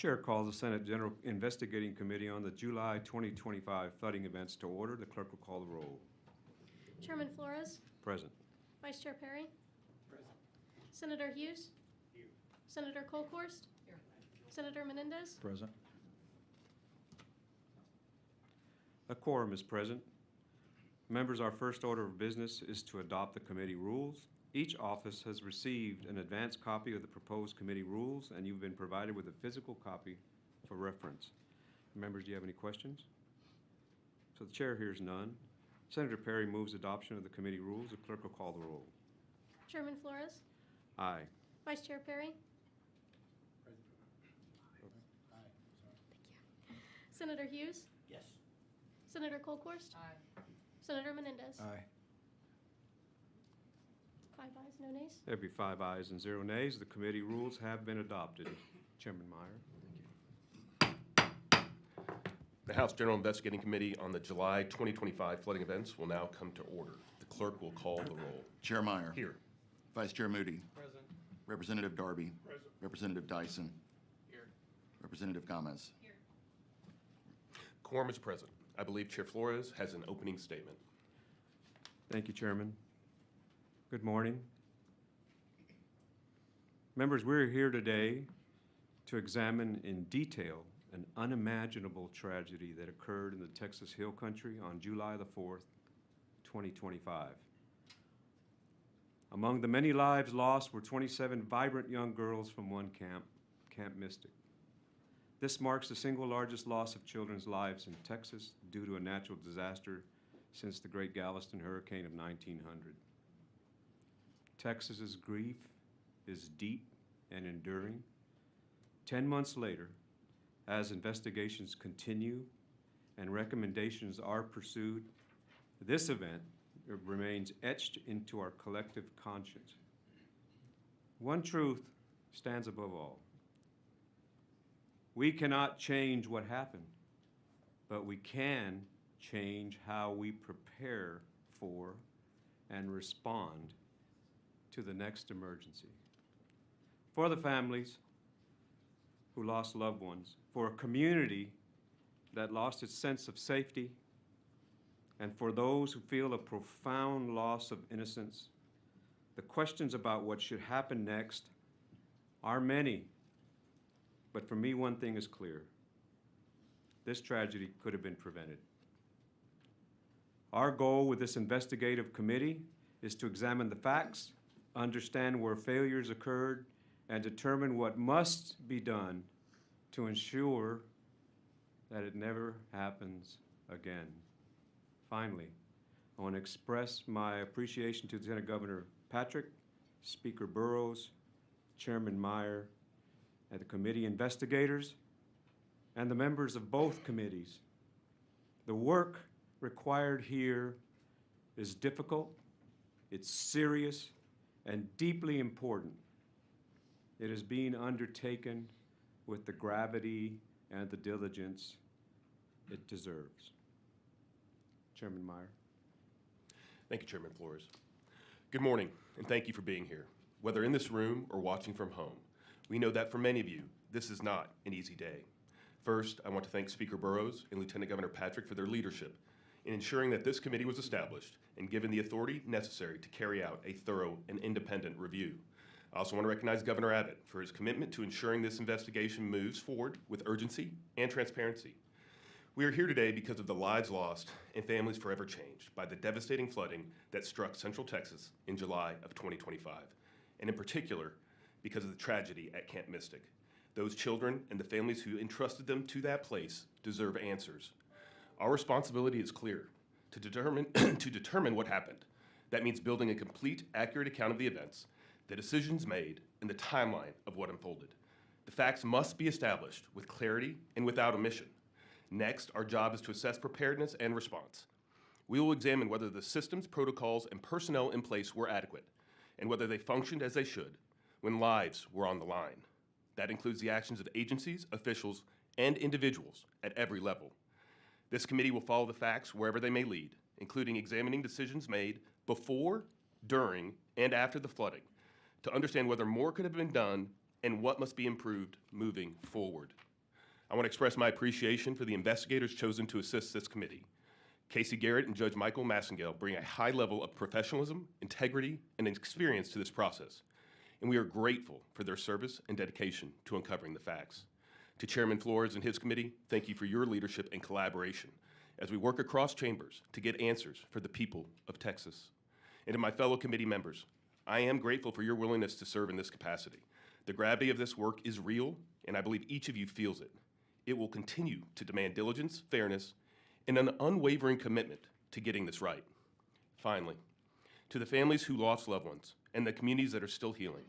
Chair calls the Senate General Investigating Committee on the July 2025 flooding events to order. The clerk will call the roll. Chairman Flores, Present. Vice Chair Perry, Present. Senator Hughes, Here. Senator Colhorst, Here. Senator Menendez, Present. A quorum is present. Members, our first order of business is to adopt the committee rules. Each office has received an advance copy of the proposed committee rules, and you've been provided with a physical copy for reference. Members, do you have any questions? So the chair hears none. Senator Perry moves adoption of the committee rules. The clerk will call the roll. Chairman Flores, Aye. Vice Chair Perry, Present. Aye. Sorry. Senator Hughes, Yes. Senator Colhorst, Aye. Senator Menendez. Aye. 5 ayes, no nays. There'll be 5 ayes and 0 nays. The committee rules have been adopted. Chairman Meyer. The House General Investigating Committee on the July 2025 flooding events will now come to order. The clerk will call the roll. Chair Meyer. Here. Vice Chair Moody. Present. Representative Darby. Present. Representative Dyson. Here. Representative Gomez. Quorum is present. I believe Chair Flores has an opening statement. Thank you, Chairman. Good morning. Members, we're here today to examine in detail an unimaginable tragedy that occurred in the Texas Hill Country on July the 4th, 2025. Among the many lives lost were 27 vibrant young girls from one camp, Camp Mystic. This marks the single largest loss of children's lives in Texas due to a natural disaster since the Great Galveston Hurricane of 1900. Texas's grief is deep and enduring. 10 months later, as investigations continue and recommendations are pursued, this event remains etched into our collective conscience. One truth stands above all. We cannot change what happened, but we can change how we prepare for and respond to the next emergency. For the families who lost loved ones, for a community that lost its sense of safety, and for those who feel a profound loss of innocence, the questions about what should happen next are many. But for me, one thing is clear. This tragedy could have been prevented. Our goal with this investigative committee is to examine the facts, understand where failures occurred, and determine what must be done to ensure that it never happens again. Finally, I want to express my appreciation to Lieutenant Governor Patrick, Speaker Burrows, Chairman Meyer, and the committee investigators, and the members of both committees. The work required here is difficult, it's serious, and deeply important. It is being undertaken with the gravity and the diligence it deserves. Chairman Meyer. Thank you, Chairman Flores. Good morning, and thank you for being here. Whether in this room or watching from home, we know that for many of you, this is not an easy day. First, I want to thank Speaker Burrows and Lieutenant Governor Patrick for their leadership in ensuring that this committee was established and given the authority necessary to carry out a thorough and independent review. I also want to recognize Governor Abbott for his commitment to ensuring this investigation moves forward with urgency and transparency. We are here today because of the lives lost and families forever changed by the devastating flooding that struck Central Texas in July of 2025, and in particular, because of the tragedy at Camp Mystic. Those children and the families who entrusted them to that place deserve answers. Our responsibility is clear: to determine what happened. That means building a complete, accurate account of the events, the decisions made, and the timeline of what unfolded. The facts must be established with clarity and without omission. Next, our job is to assess preparedness and response. We will examine whether the systems, protocols, and personnel in place were adequate, and whether they functioned as they should when lives were on the line. That includes the actions of agencies, officials, and individuals at every level. This committee will follow the facts wherever they may lead, including examining decisions made before, during, and after the flooding, to understand whether more could have been done and what must be improved moving forward. I want to express my appreciation for the investigators chosen to assist this committee. Casey Garrett and Judge Michael Massengale bring a high level of professionalism, integrity, and experience to this process, and we are grateful for their service and dedication to uncovering the facts. To Chairman Flores and his committee, thank you for your leadership and collaboration as we work across chambers to get answers for the people of Texas. And to my fellow committee members, I am grateful for your willingness to serve in this capacity. The gravity of this work is real, and I believe each of you feels it. It will continue to demand diligence, fairness, and an unwavering commitment to getting this right. Finally, to the families who lost loved ones and the communities that are still healing,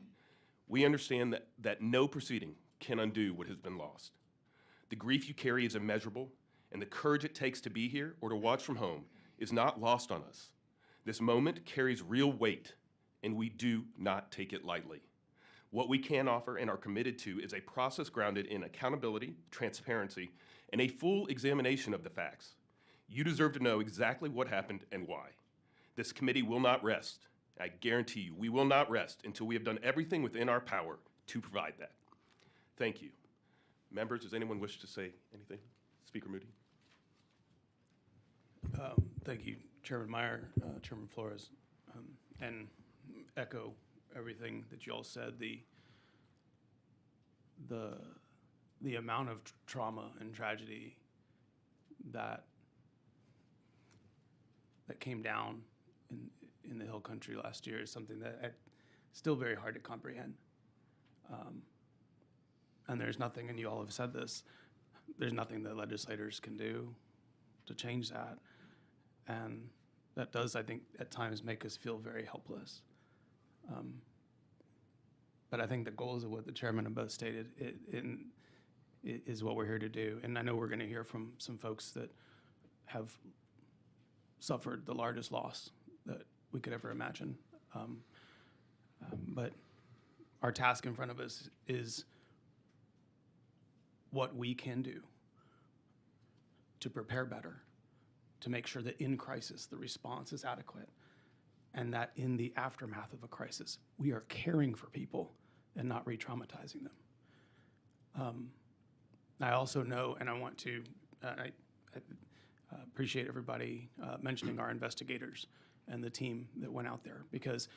we understand that no proceeding can undo what has been lost. The grief you carry is immeasurable, and the courage it takes to be here or to watch from home is not lost on us. This moment carries real weight, and we do not take it lightly. What we can offer and are committed to is a process grounded in accountability, transparency, and a full examination of the facts. You deserve to know exactly what happened and why. This committee will not rest. I guarantee you, we will not rest until we have done everything within our power to provide that. Thank you. Members, does anyone wish to say anything? Speaker Moody. Thank you, Chairman Meyer, Chairman Flores, and echo everything that you all said. The amount of trauma and tragedy that came down in the Hill Country last year is something that still very hard to comprehend. And there's nothing, and you all have said this, there's nothing that legislators can do to change that. And that does, I think, at times make us feel very helpless. But I think the goals of what the chairman have both stated is what we're here to do. And I know we're going to hear from some folks that have suffered the largest loss that we could ever imagine. But our task in front of us is what we can do to prepare better, to make sure that in crisis the response is adequate, and that in the aftermath of a crisis we are caring for people and not re-traumatizing them. I also know, and I want to, I appreciate everybody mentioning our investigators and the team that went out there, because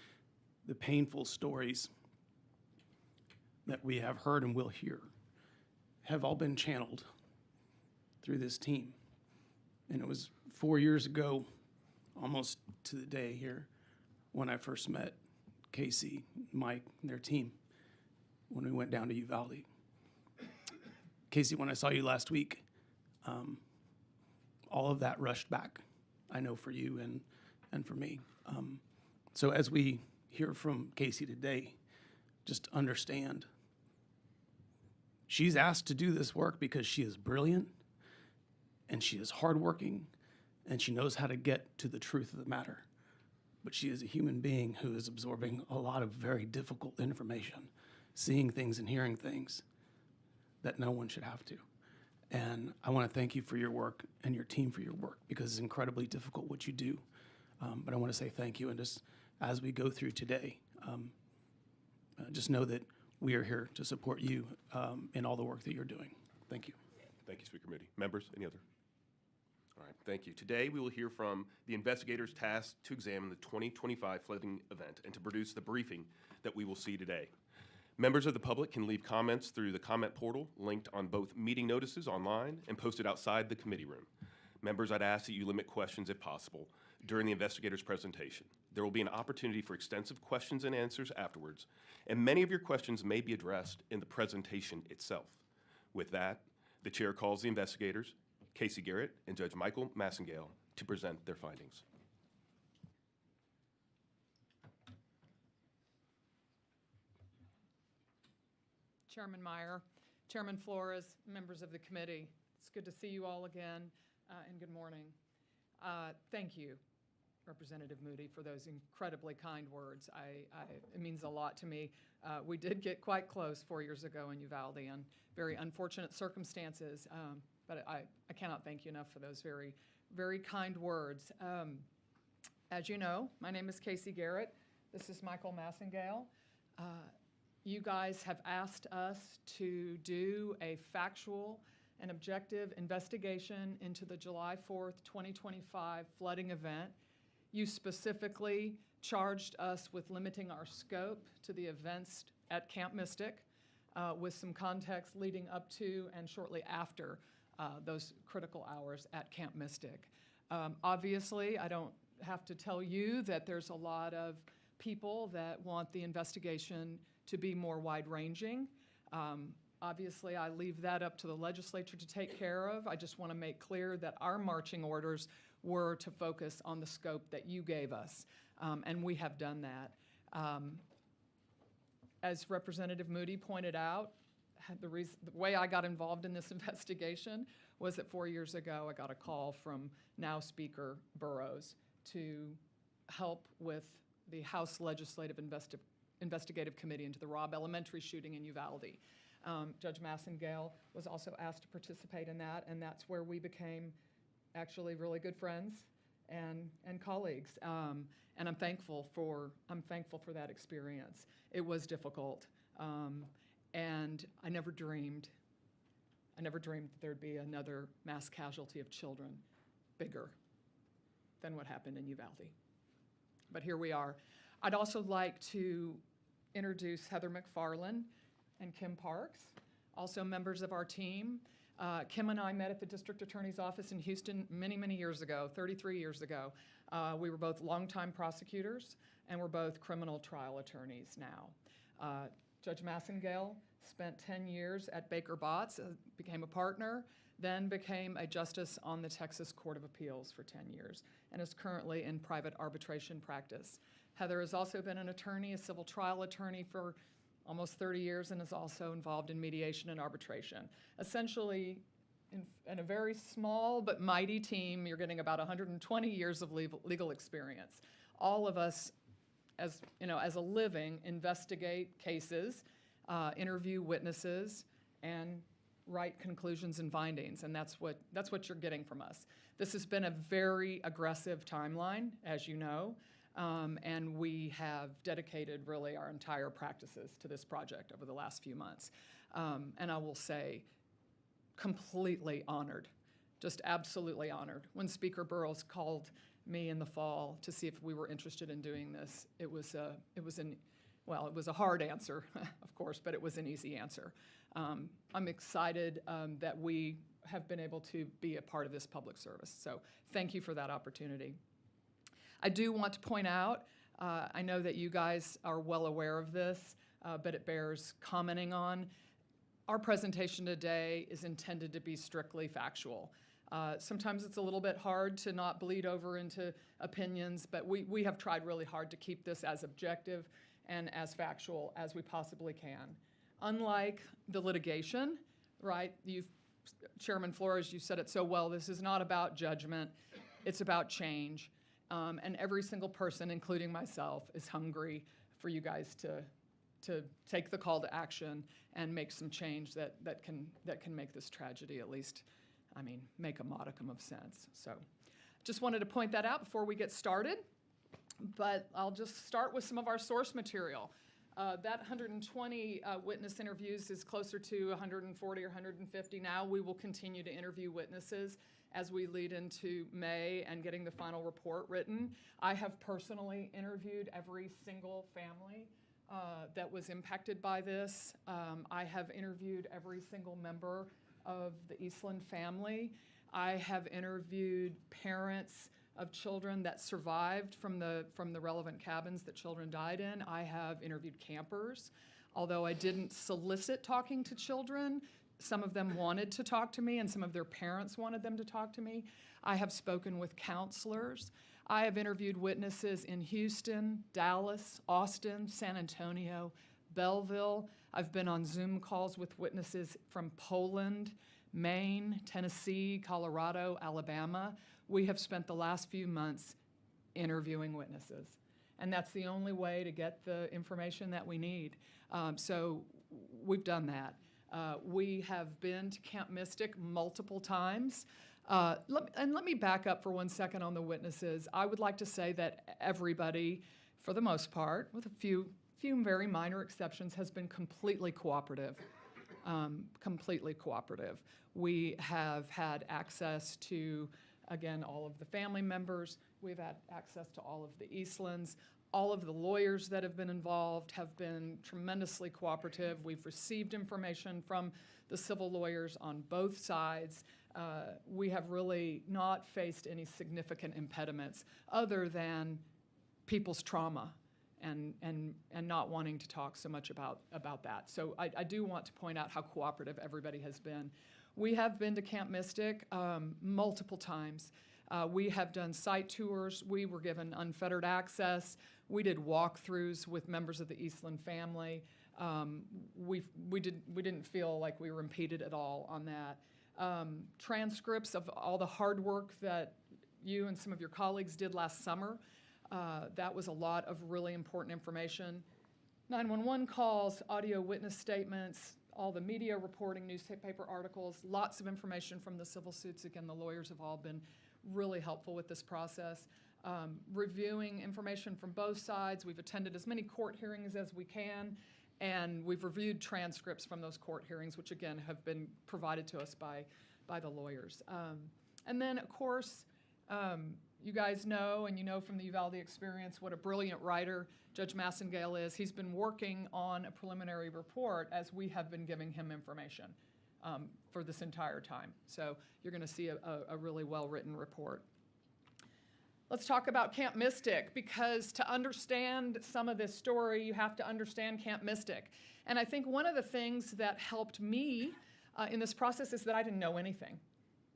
the painful stories that we have heard and will hear have all been channeled through this team. And it was 4 years ago, almost to the day here, when I first met Casey, Mike, and their team, when we went down to Uvalde. Casey, when I saw you last week, all of that rushed back, I know, for you and for me. So as we hear from Casey today, just understand she's asked to do this work because she is brilliant and she is hardworking and she knows how to get to the truth of the matter. But she is a human being who is absorbing a lot of very difficult information, seeing things and hearing things that no one should have to. And I want to thank you for your work and your team for your work, because it's incredibly difficult what you do. But I want to say thank you. And just as we go through today, just know that we are here to support you in all the work that you're doing. Thank you. Thank you, Speaker Moody. Members, any other? All right, thank you. Today, we will hear from the investigators tasked to examine the 2025 flooding event and to produce the briefing that we will see today. Members of the public can leave comments through the comment portal linked on both meeting notices online and posted outside the committee room. Members, I'd ask that you limit questions if possible during the investigator's presentation. There will be an opportunity for extensive questions and answers afterwards, and many of your questions may be addressed in the presentation itself. With that, the chair calls the investigators, Casey Garrett and Judge Michael Massengale, to present their findings. Chairman Meyer, Chairman Flores, members of the committee, it's good to see you all again, and good morning. Thank you, Representative Moody, for those incredibly kind words. It means a lot to me. We did get quite close 4 years ago in Uvalde in very unfortunate circumstances, but I cannot thank you enough for those very, very kind words. As you know, my name is Casey Garrett. This is Michael Massengale. You guys have asked us to do a factual and objective investigation into the July 4th, 2025 flooding event. You specifically charged us with limiting our scope to the events at Camp Mystic, with some context leading up to and shortly after those critical hours at Camp Mystic. Obviously, I don't have to tell you that there's a lot of people that want the investigation to be more wide-ranging. Obviously, I leave that up to the legislature to take care of. I just want to make clear that our marching orders were to focus on the scope that you gave us, and we have done that. As Representative Moody pointed out, the way I got involved in this investigation was that 4 years ago, I got a call from now Speaker Burrows to help with the House Legislative Investigative Committee into the Robb Elementary shooting in Uvalde. Judge Massengale was also asked to participate in that, and that's where we became actually really good friends and colleagues. And I'm thankful for that experience. It was difficult, and I never dreamed that there'd be another mass casualty of children bigger than what happened in Uvalde. But here we are. I'd also like to introduce Heather McFarland and Kim Parks, also members of our team. Kim and I met at the district attorney's office in Houston many, many years ago, 33 years ago. We were both longtime prosecutors, and we're both criminal trial attorneys now. Judge Massengale spent 10 years at Baker Botts, became a partner, then became a justice on the Texas Court of Appeals for 10 years, and is currently in private arbitration practice. Heather has also been an attorney, a civil trial attorney for almost 30 years, and is also involved in mediation and arbitration. Essentially, in a very small but mighty team, you're getting about 120 years of legal experience. All of us, as a living, investigate cases, interview witnesses, and write conclusions and findings, and that's what you're getting from us. This has been a very aggressive timeline, as you know, and we have dedicated really our entire practices to this project over the last few months. And I will say, completely honored, just absolutely honored. When Speaker Burrows called me in the fall to see if we were interested in doing this, it was a hard answer, of course, but it was an easy answer. I'm excited that we have been able to be a part of this public service. So thank you for that opportunity. I do want to point out, I know that you guys are well aware of this, but it bears commenting on. Our presentation today is intended to be strictly factual. Sometimes it's a little bit hard to not bleed over into opinions, but we have tried really hard to keep this as objective and as factual as we possibly can. Unlike the litigation, right? Chairman Flores, you said it so well, this is not about judgment, it's about change. And every single person, including myself, is hungry for you guys to take the call to action and make some change that can make this tragedy at least, make a modicum of sense. So just wanted to point that out before we get started. But I'll just start with some of our source material. That 120 witness interviews is closer to 140 or 150 now. We will continue to interview witnesses as we lead into May and getting the final report written. I have personally interviewed every single family that was impacted by this. I have interviewed every single member of the Eastland family. I have interviewed parents of children that survived from the relevant cabins that children died in. I have interviewed campers. Although I didn't solicit talking to children, some of them wanted to talk to me and some of their parents wanted them to talk to me. I have spoken with counselors. I have interviewed witnesses in Houston, Dallas, Austin, San Antonio, Belleville. I've been on Zoom calls with witnesses from Poland, Maine, Tennessee, Colorado, Alabama. We have spent the last few months interviewing witnesses, and that's the only way to get the information that we need. So we've done that. We have been to Camp Mystic multiple times. Let me back up for 1 second on the witnesses. I would like to say that everybody, for the most part, with a few very minor exceptions, has been completely cooperative. completely cooperative. We have had access to, again, all of the family members. We've had access to all of the Eastlands. All of the lawyers that have been involved have been tremendously cooperative. We've received information from the civil lawyers on both sides. We have really not faced any significant impediments other than people's trauma and not wanting to talk so much about that. So I do want to point out how cooperative everybody has been. We have been to Camp Mystic multiple times. We have done site tours. We were given unfettered access. We did walkthroughs with members of the Eastland family. We didn't feel like we were impeded at all on that. Transcripts of all the hard work that you and some of your colleagues did last summer. That was a lot of really important information. 911 calls, audio witness statements, all the media reporting, newspaper articles, lots of information from the civil suits. Again, the lawyers have all been really helpful with this process. Reviewing information from both sides. We've attended as many court hearings as we can, and we've reviewed transcripts from those court hearings, which again have been provided to us by the lawyers. And then, of course, you guys know, and you know from the Uvalde experience, what a brilliant writer Judge Massengale is. He's been working on a preliminary report as we have been giving him information for this entire time. So you're going to see a really well-written report. Let's talk about Camp Mystic, because to understand some of this story, you have to understand Camp Mystic. And I think one of the things that helped me in this process is that I didn't know anything.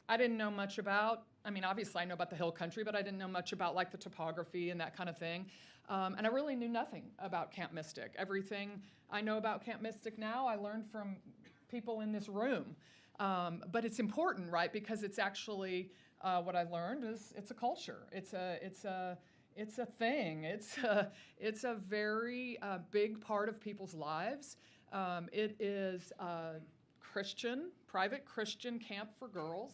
I didn't know much about, I mean, obviously I know about the hill country, but I didn't know much about like the topography and that kind of thing. And I really knew nothing about Camp Mystic. Everything I know about Camp Mystic now, I learned from people in this room. But it's important, right? Because it's actually, what I learned is it's a culture. It's a thing. It's a very big part of people's lives. It is a private Christian camp for girls,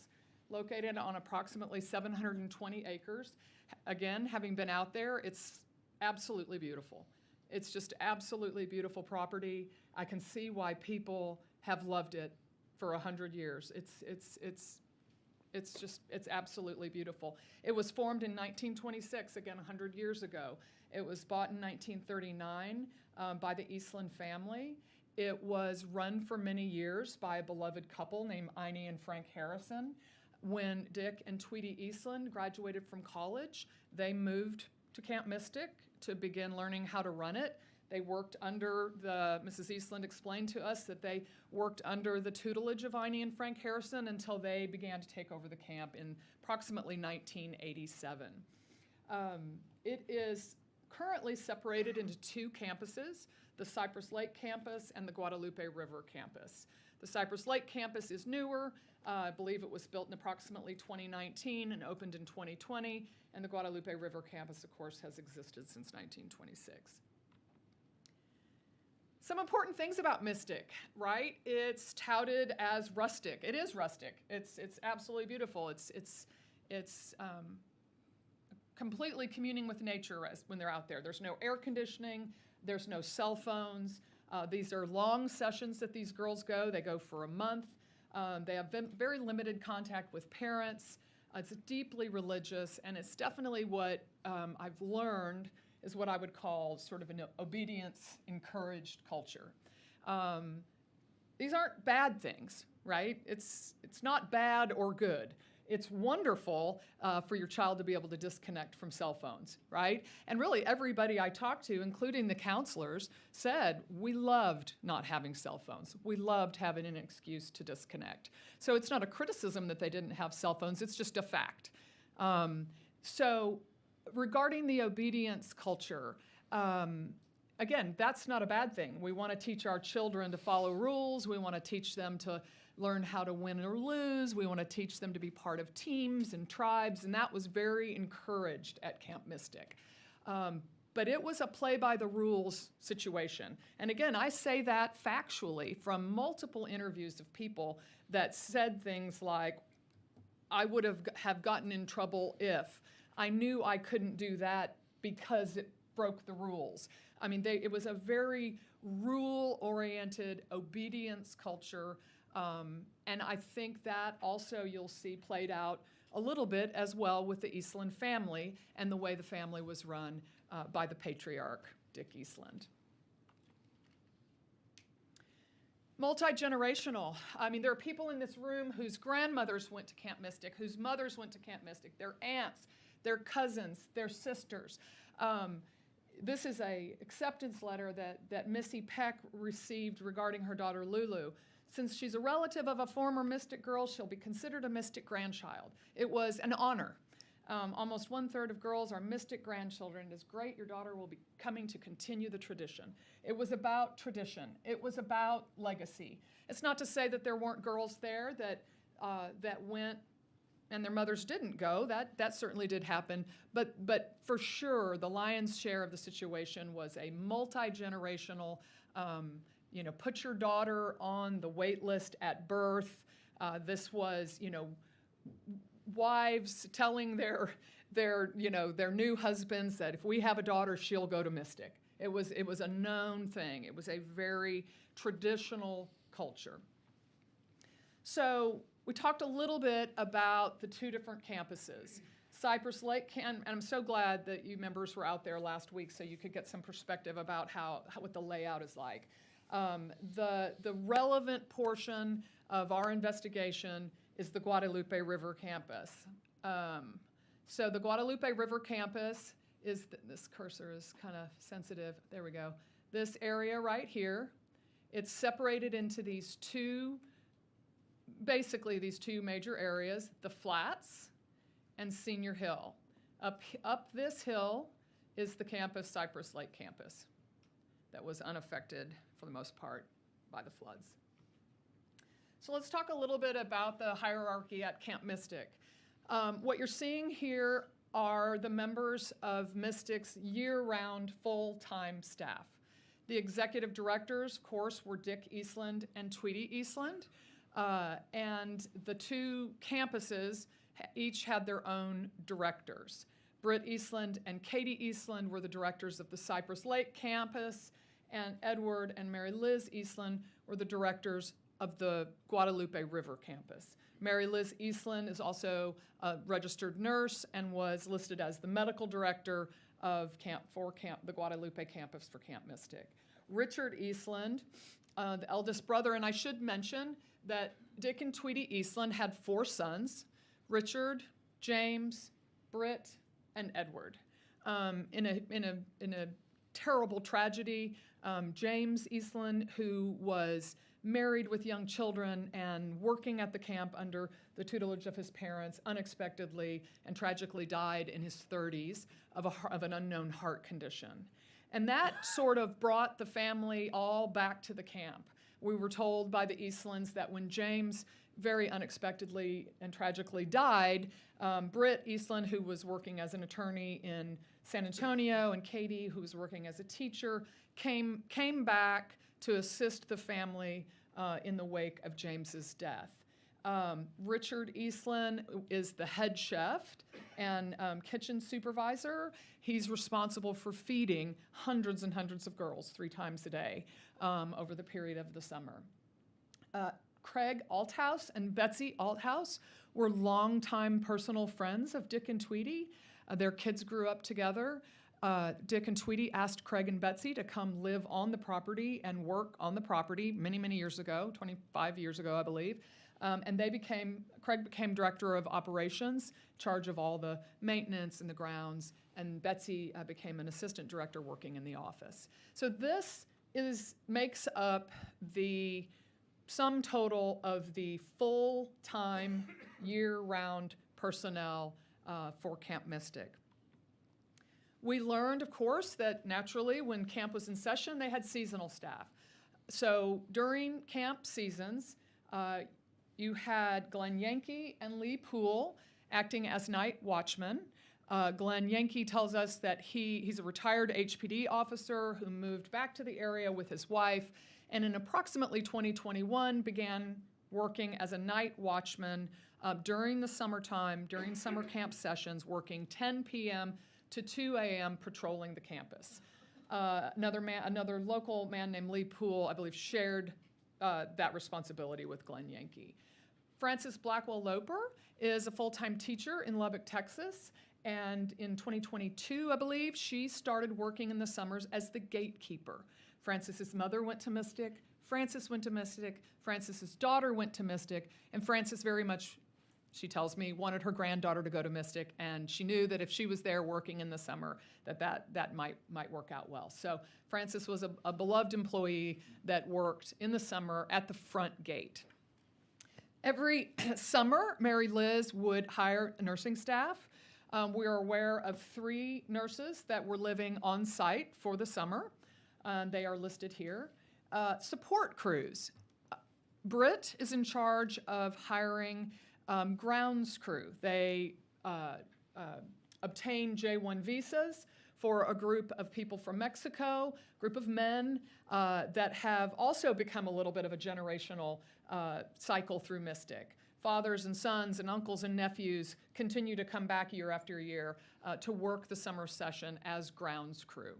located on approximately 720 acres. Again, having been out there, it's absolutely beautiful. It's just absolutely beautiful property. I can see why people have loved it for 100 years. It's absolutely beautiful. It was formed in 1926, again, 100 years ago. It was bought in 1939 by the Eastland family. It was run for many years by a beloved couple named Ine and Frank Harrison. When Dick and Tweety Eastland graduated from college, they moved to Camp Mystic to begin learning how to run it. They worked under Mrs. Eastland explained to us that they worked under the tutelage of Ine and Frank Harrison until they began to take over the camp in approximately 1987. It is currently separated into two campuses, the Cypress Lake campus and the Guadalupe River campus. The Cypress Lake campus is newer. I believe it was built in approximately 2019 and opened in 2020. And the Guadalupe River campus, of course, has existed since 1926. Some important things about Mystic, right? It's touted as rustic. It is rustic. It's absolutely beautiful. It's completely communing with nature when they're out there. There's no air conditioning. There's no cell phones. These are long sessions that these girls go. They go for a month. They have very limited contact with parents. It's deeply religious, and it's definitely what I've learned is what I would call sort of an obedience-encouraged culture. These aren't bad things, right? It's not bad or good. It's wonderful for your child to be able to disconnect from cell phones, right? And really everybody I talked to, including the counselors, said we loved not having cell phones. We loved having an excuse to disconnect. So it's not a criticism that they didn't have cell phones, it's just a fact. So regarding the obedience culture, again, that's not a bad thing. We want to teach our children to follow rules. We want to teach them to learn how to win or lose. We want to teach them to be part of teams and tribes, and that was very encouraged at Camp Mystic. But it was a play-by-the-rules situation. And again, I say that factually from multiple interviews of people that said things like, I would have gotten in trouble if I knew I couldn't do that because it broke the rules. I mean, it was a very rule-oriented obedience culture. And I think that also you'll see played out a little bit as well with the Eastland family and the way the family was run by the patriarch, Dick Eastland. Multi-generational. I mean, there are people in this room whose grandmothers went to Camp Mystic, whose mothers went to Camp Mystic, their aunts, their cousins, their sisters. This is a acceptance letter that Missy Peck received regarding her daughter Lulu. Since she's a relative of a former Mystic girl, she'll be considered a Mystic grandchild. It was an honor. Almost 1/3 of girls are Mystic grandchildren. It is great. Your daughter will be coming to continue the tradition. It was about tradition. It was about legacy. It's not to say that there weren't girls there that went and their mothers didn't go. That certainly did happen. But for sure, the lion's share of the situation was a multi-generational, put your daughter on the wait list at birth. This was, wives telling their new husbands that if we have a daughter, she'll go to Mystic. It was a known thing. It was a very traditional culture. So we talked a little bit about the two different campuses. Cypress Lake, and I'm so glad that you members were out there last week so you could get some perspective about what the layout is like. The relevant portion of our investigation is the Guadalupe River campus. So the Guadalupe River campus is, this cursor is kind of sensitive, there we go. This area right here, it's separated into these two major areas, the Flats and Senior Hill. Up this hill is the campus, Cypress Lake campus, that was unaffected for the most part by the floods. So let's talk a little bit about the hierarchy at Camp Mystic. What you're seeing here are the members of Mystic's year-round full-time staff. The executive directors, of course, were Dick Eastland and Tweety Eastland. And the two campuses each had their own directors. Britt Eastland and Katie Eastland were the directors of the Cypress Lake campus, and Edward and Mary Liz Eastland were the directors of the Guadalupe River campus. Mary Liz Eastland is also a registered nurse and was listed as the medical director of the Guadalupe campus for Camp Mystic. Richard Eastland, the eldest brother, and I should mention that Dick and Tweety Eastland had 4 sons, Richard, James, Britt, and Edward. In a terrible tragedy, James Eastland, who was married with young children and working at the camp under the tutelage of his parents, unexpectedly and tragically died in his 30s of an unknown heart condition. And that sort of brought the family all back to the camp. We were told by the Eastlands that when James very unexpectedly and tragically died, Britt Eastland, who was working as an attorney in San Antonio, and Katie, who was working as a teacher, came back to assist the family in the wake of James's death. Richard Eastland is the head chef and kitchen supervisor. He's responsible for feeding hundreds and hundreds of girls 3 times a day over the period of the summer. Craig Althouse and Betsy Althouse were longtime personal friends of Dick and Tweety. Their kids grew up together. Dick and Tweety asked Craig and Betsy to come live on the property and work on the property many, many years ago, 25 years ago, I believe. And Craig became director of operations, charge of all the maintenance and the grounds, and Betsy became an assistant director working in the office. So this makes up the sum total of the full-time, year-round personnel for Camp Mystic. We learned, of course, that naturally when camp was in session, they had seasonal staff. So during camp seasons, you had Glenn Yankee and Lee Poole acting as night watchmen. Glenn Yankee tells us that he's a retired HPD officer who moved back to the area with his wife, and in approximately 2021 began working as a night watchman during the summertime, during summer camp sessions, working 10 p.m. to 2 a.m. patrolling the campus. Another local man named Lee Poole, I believe, shared that responsibility with Glenn Yankee. Frances Blackwell Loper is a full-time teacher in Lubbock, Texas, and in 2022, I believe, she started working in the summers as the gatekeeper. Frances's mother went to Mystic, Frances went to Mystic, Frances's daughter went to Mystic, and Frances very much, she tells me, wanted her granddaughter to go to Mystic, and she knew that if she was there working in the summer, that might work out well. So Frances was a beloved employee that worked in the summer at the front gate. Every summer, Mary Liz would hire nursing staff. We are aware of 3 nurses that were living on site for the summer. They are listed here. Support crews. Britt is in charge of hiring grounds crew. They obtain J-1 visas for a group of people from Mexico, group of men that have also become a little bit of a generational cycle through Mystic. Fathers and sons and uncles and nephews continue to come back year after year to work the summer session as grounds crew.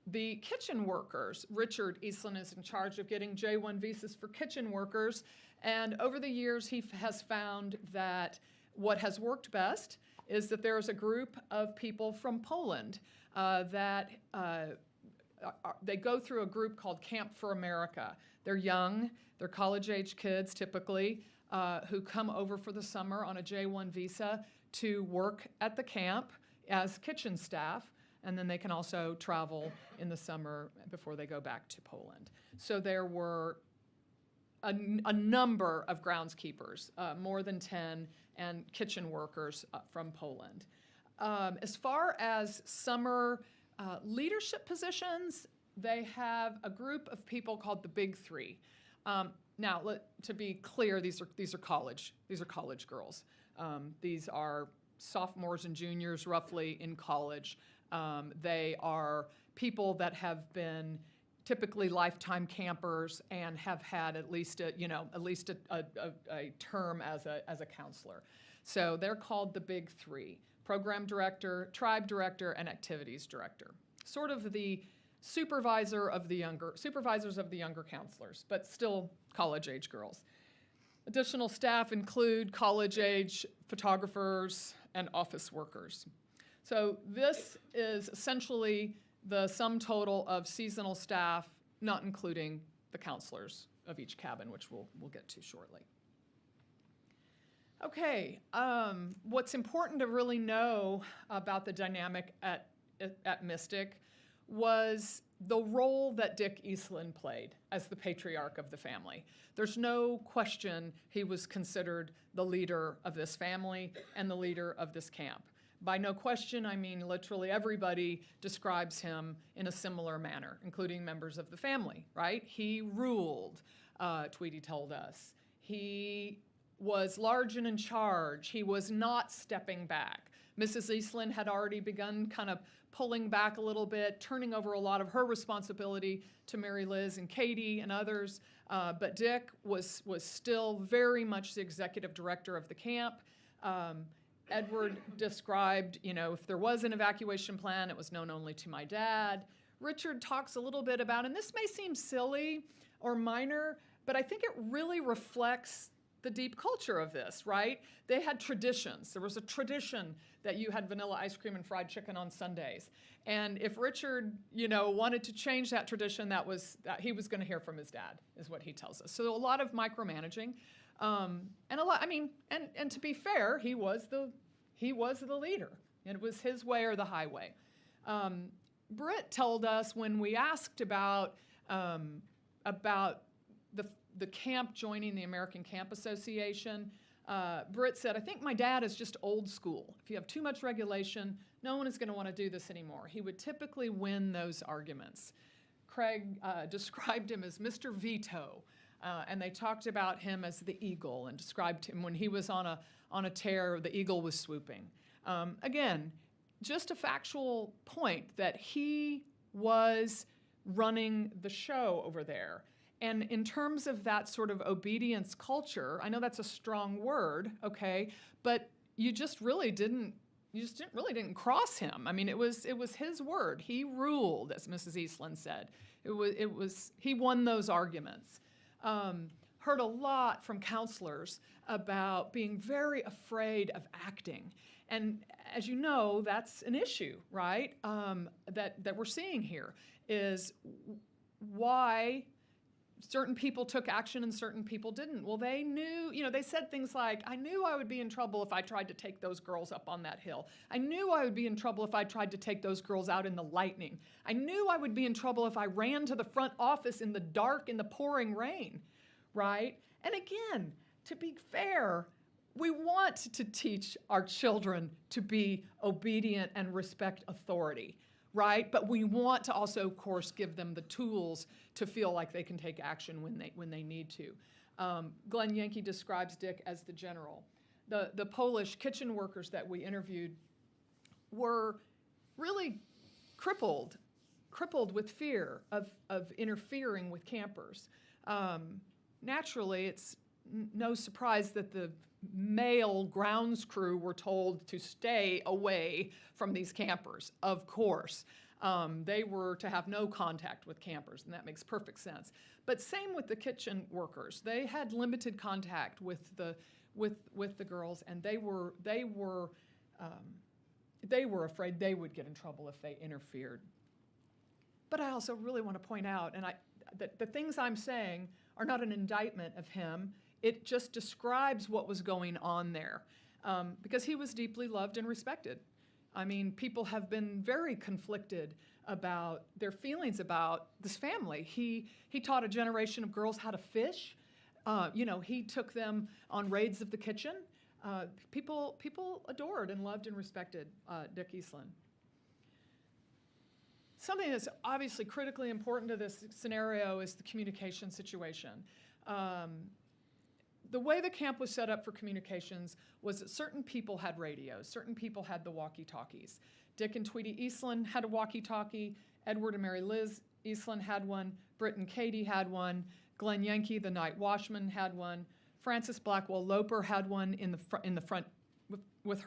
The kitchen workers, Richard Eastland is in charge of getting J-1 visas for kitchen workers, and over the years he has found that what has worked best is that there's a group of people from Poland that they go through a group called Camp for America. They're young, they're college-age kids typically, who come over for the summer on a J-1 visa to work at the camp as kitchen staff, and then they can also travel in the summer before they go back to Poland. So there were a number of groundskeepers, more than 10, and kitchen workers from Poland. As far as summer leadership positions, they have a group of people called the Big Three. Now, to be clear, these are college girls. These are sophomores and juniors, roughly, in college. They are people that have been typically lifetime campers and have had at least a term as a counselor. So they're called the Big Three: program director, tribe director, and activities director. Sort of the supervisors of the younger counselors, but still college-age girls. Additional staff include college-age photographers and office workers. So this is essentially the sum total of seasonal staff, not including the counselors of each cabin, which we'll get to shortly. Okay, what's important to really know about the dynamic at Mystic was the role that Dick Eastland played as the patriarch of the family. There's no question he was considered the leader of this family and the leader of this camp. By no question, I mean literally everybody describes him in a similar manner, including members of the family, right? He ruled, Tweety told us. He was large and in charge. He was not stepping back. Mrs. Eastland had already begun kind of pulling back a little bit, turning over a lot of her responsibility to Mary Liz and Katie and others. But Dick was still very much the executive director of the camp. Edward described, if there was an evacuation plan, it was known only to my dad. Richard talks a little bit about, and this may seem silly or minor, but I think it really reflects the deep culture of this, right? They had traditions. There was a tradition that you had vanilla ice cream and fried chicken on Sundays. And if Richard, wanted to change that tradition, that he was going to hear from his dad, is what he tells us. So a lot of micromanaging. And a lot, and to be fair, he was the leader. It was his way or the highway. Britt told us when we asked about the camp joining the American Camp Association, Britt said, I think my dad is just old school. If you have too much regulation, no one is going to want to do this anymore. He would typically win those arguments. Craig described him as Mr. Veto. And they talked about him as the eagle and described him when he was on a tear, the eagle was swooping. Again, just a factual point that he was running the show over there. And in terms of that sort of obedience culture, I know that's a strong word, okay, but you just really didn't really didn't cross him. I mean, it was his word. He ruled, as Mrs. Eastland said. He won those arguments. Heard a lot from counselors about being very afraid of acting. And as you know, that's an issue, right? That we're seeing here is why certain people took action and certain people didn't. Well, they knew, they said things like, I knew I would be in trouble if I tried to take those girls up on that hill. I knew I would be in trouble if I tried to take those girls out in the lightning. I knew I would be in trouble if I ran to the front office in the dark, in the pouring rain, right? And again, to be fair, we want to teach our children to be obedient and respect authority, right? But we want to also, of course, give them the tools to feel like they can take action when they need to. Glenn Yankee describes Dick as the general. The Polish kitchen workers that we interviewed were really crippled with fear of interfering with campers. Naturally, it's no surprise that the male grounds crew were told to stay away from these campers, of course. They were to have no contact with campers, and that makes perfect sense. But same with the kitchen workers. They had limited contact with the girls, and they were afraid they would get in trouble if they interfered. But I also really want to point out, that the things I'm saying are not an indictment of him. It just describes what was going on there, because he was deeply loved and respected. I mean, people have been very conflicted about their feelings about this family. He taught a generation of girls how to fish. He took them on raids of the kitchen. People adored and loved and respected Dick Eastland. Something that's obviously critically important to this scenario is the communication situation. The way the camp was set up for communications was that certain people had radios, certain people had the walkie-talkies. Dick and Tweety Eastland had a walkie-talkie, Edward and Mary Liz Eastland had one, Britt and Katie had one, Glenn Yankee, the night watchman, had one, Frances Blackwell Loper had one in the front with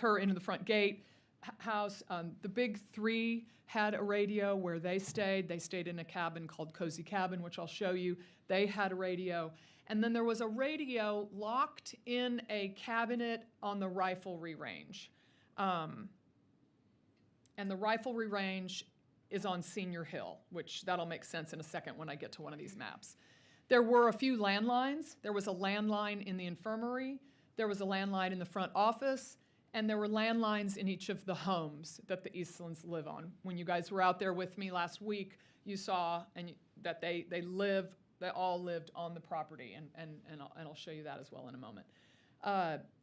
her into the front gate house. The big three had a radio where they stayed. They stayed in a cabin called Cozy Cabin, which I'll show you. They had a radio. And then there was a radio locked in a cabinet on the riflery range. And the riflery range is on Senior Hill, which that'll make sense in a second when I get to one of these maps. There were a few landlines. There was a landline in the infirmary. There was a landline in the front office. And there were landlines in each of the homes that the Eastlands live on. When you guys were out there with me last week, you saw that they all lived on the property, and I'll show you that as well in a moment.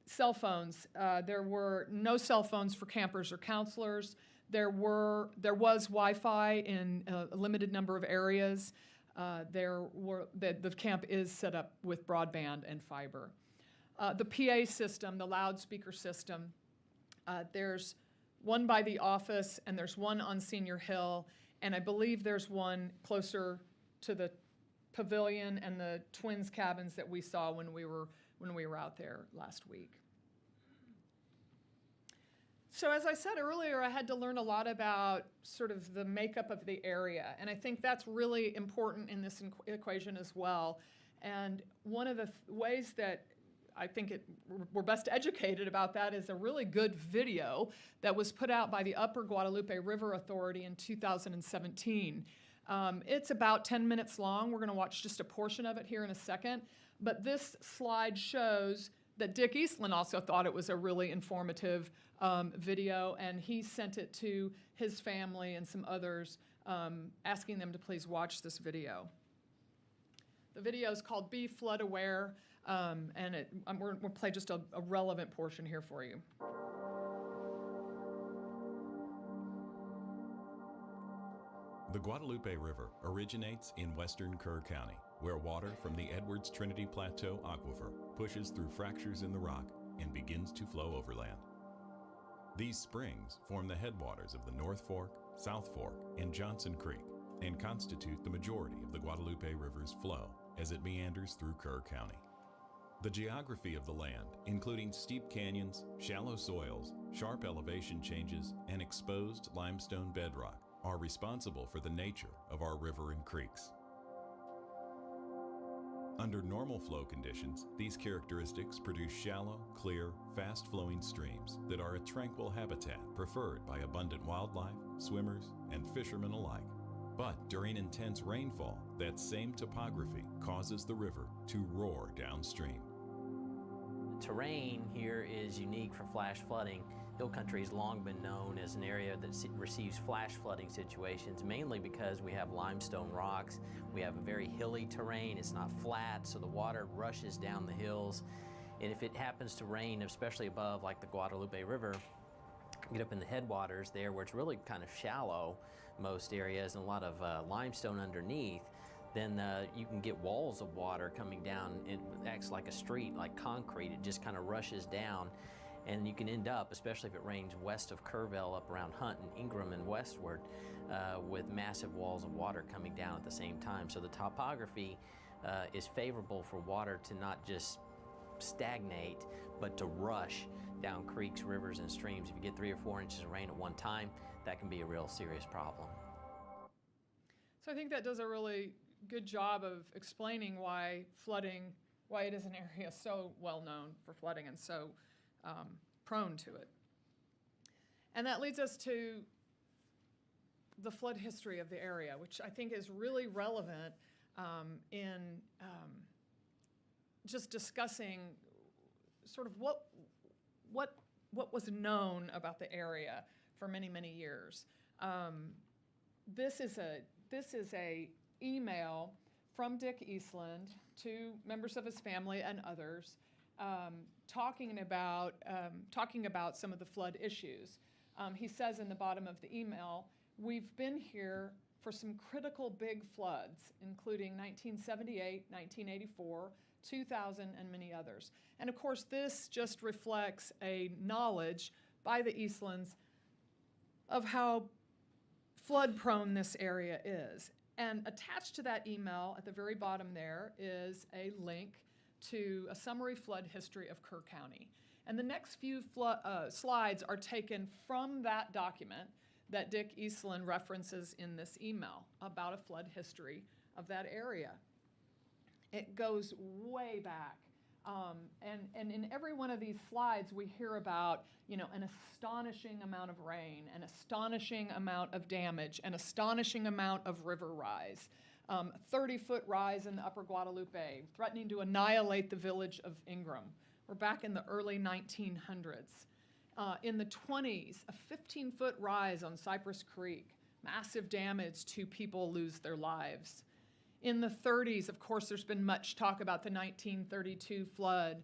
Cell phones. There were no cell phones for campers or counselors. There was Wi-Fi in a limited number of areas. The camp is set up with broadband and fiber. The PA system, the loudspeaker system, there's one by the office, and there's one on Senior Hill, and I believe there's one closer to the pavilion and the twins cabins that we saw when we were out there last week. So as I said earlier, I had to learn a lot about sort of the makeup of the area, and I think that's really important in this equation as well. And one of the ways that I think we're best educated about that is a really good video that was put out by the Upper Guadalupe River Authority in 2017. It's about 10 minutes long. We're going to watch just a portion of it here in a second. But this slide shows that Dick Eastland also thought it was a really informative video, and he sent it to his family and some others, asking them to please watch this video. The video is called Be Flood Aware, and we'll play just a relevant portion here for you. The Guadalupe River originates in western Kerr County, where water from the Edwards Trinity Plateau aquifer pushes through fractures in the rock and begins to flow overland. These springs form the headwaters of the North Fork, South Fork, and Johnson Creek, and constitute the majority of the Guadalupe River's flow as it meanders through Kerr County. The geography of the land, including steep canyons, shallow soils, sharp elevation changes, and exposed limestone bedrock, are responsible for the nature of our river and creeks. Under normal flow conditions, these characteristics produce shallow, clear, fast-flowing streams that are a tranquil habitat preferred by abundant wildlife, swimmers, and fishermen alike. But during intense rainfall, that same topography causes the river to roar downstream. Terrain here is unique for flash flooding. Hill country has long been known as an area that receives flash flooding situations, mainly because we have limestone rocks. We have a very hilly terrain. It's not flat, so the water rushes down the hills. And if it happens to rain, especially above like the Guadalupe River, get up in the headwaters there where it's really kind of shallow, most areas, and a lot of limestone underneath, then you can get walls of water coming down. It acts like a street, like concrete. It just kind of rushes down. And you can end up, especially if it rains west of Kerrville up around Hunt and Ingram and westward, with massive walls of water coming down at the same time. So the topography is favorable for water to not just stagnate, but to rush down creeks, rivers, and streams. If you get 3 or 4 inches of rain at one time, that can be a real serious problem. So I think that does a really good job of explaining why it is an area so well known for flooding and so prone to it. And that leads us to the flood history of the area, which I think is really relevant in just discussing sort of what was known about the area for many, many years. This is a email from Dick Eastland to members of his family and others, talking about some of the flood issues. He says in the bottom of the email, "We've been here for some critical big floods, including 1978, 1984, 2000, and many others." And of course, this just reflects a knowledge by the Eastlands of how flood-prone this area is. And attached to that email at the very bottom there is a link to a summary flood history of Kerr County. And the next few slides are taken from that document that Dick Eastland references in this email about a flood history of that area. It goes way back. And in every one of these slides, we hear about, an astonishing amount of rain, an astonishing amount of damage, an astonishing amount of river rise. 30-foot rise in the upper Guadalupe, threatening to annihilate the village of Ingram. We're back in the early 1900s. In the 20s, a 15-foot rise on Cypress Creek, massive damage to people lose their lives. In the 30s, of course, there's been much talk about the 1932 flood,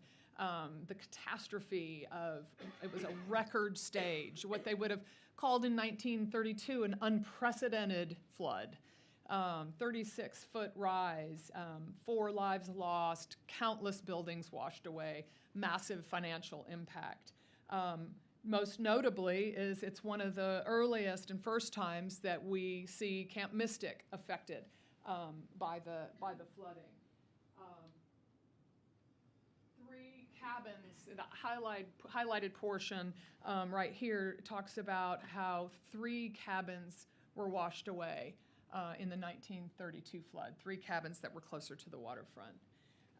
the catastrophe of, it was a record stage, what they would have called in 1932 an unprecedented flood. 36-foot rise, 4 lives lost, countless buildings washed away, massive financial impact. Most notably is it's one of the earliest and first times that we see Camp Mystic affected by the flooding. 3 cabins, the highlighted portion right here talks about how 3 cabins were washed away in the 1932 flood, 3 cabins that were closer to the waterfront.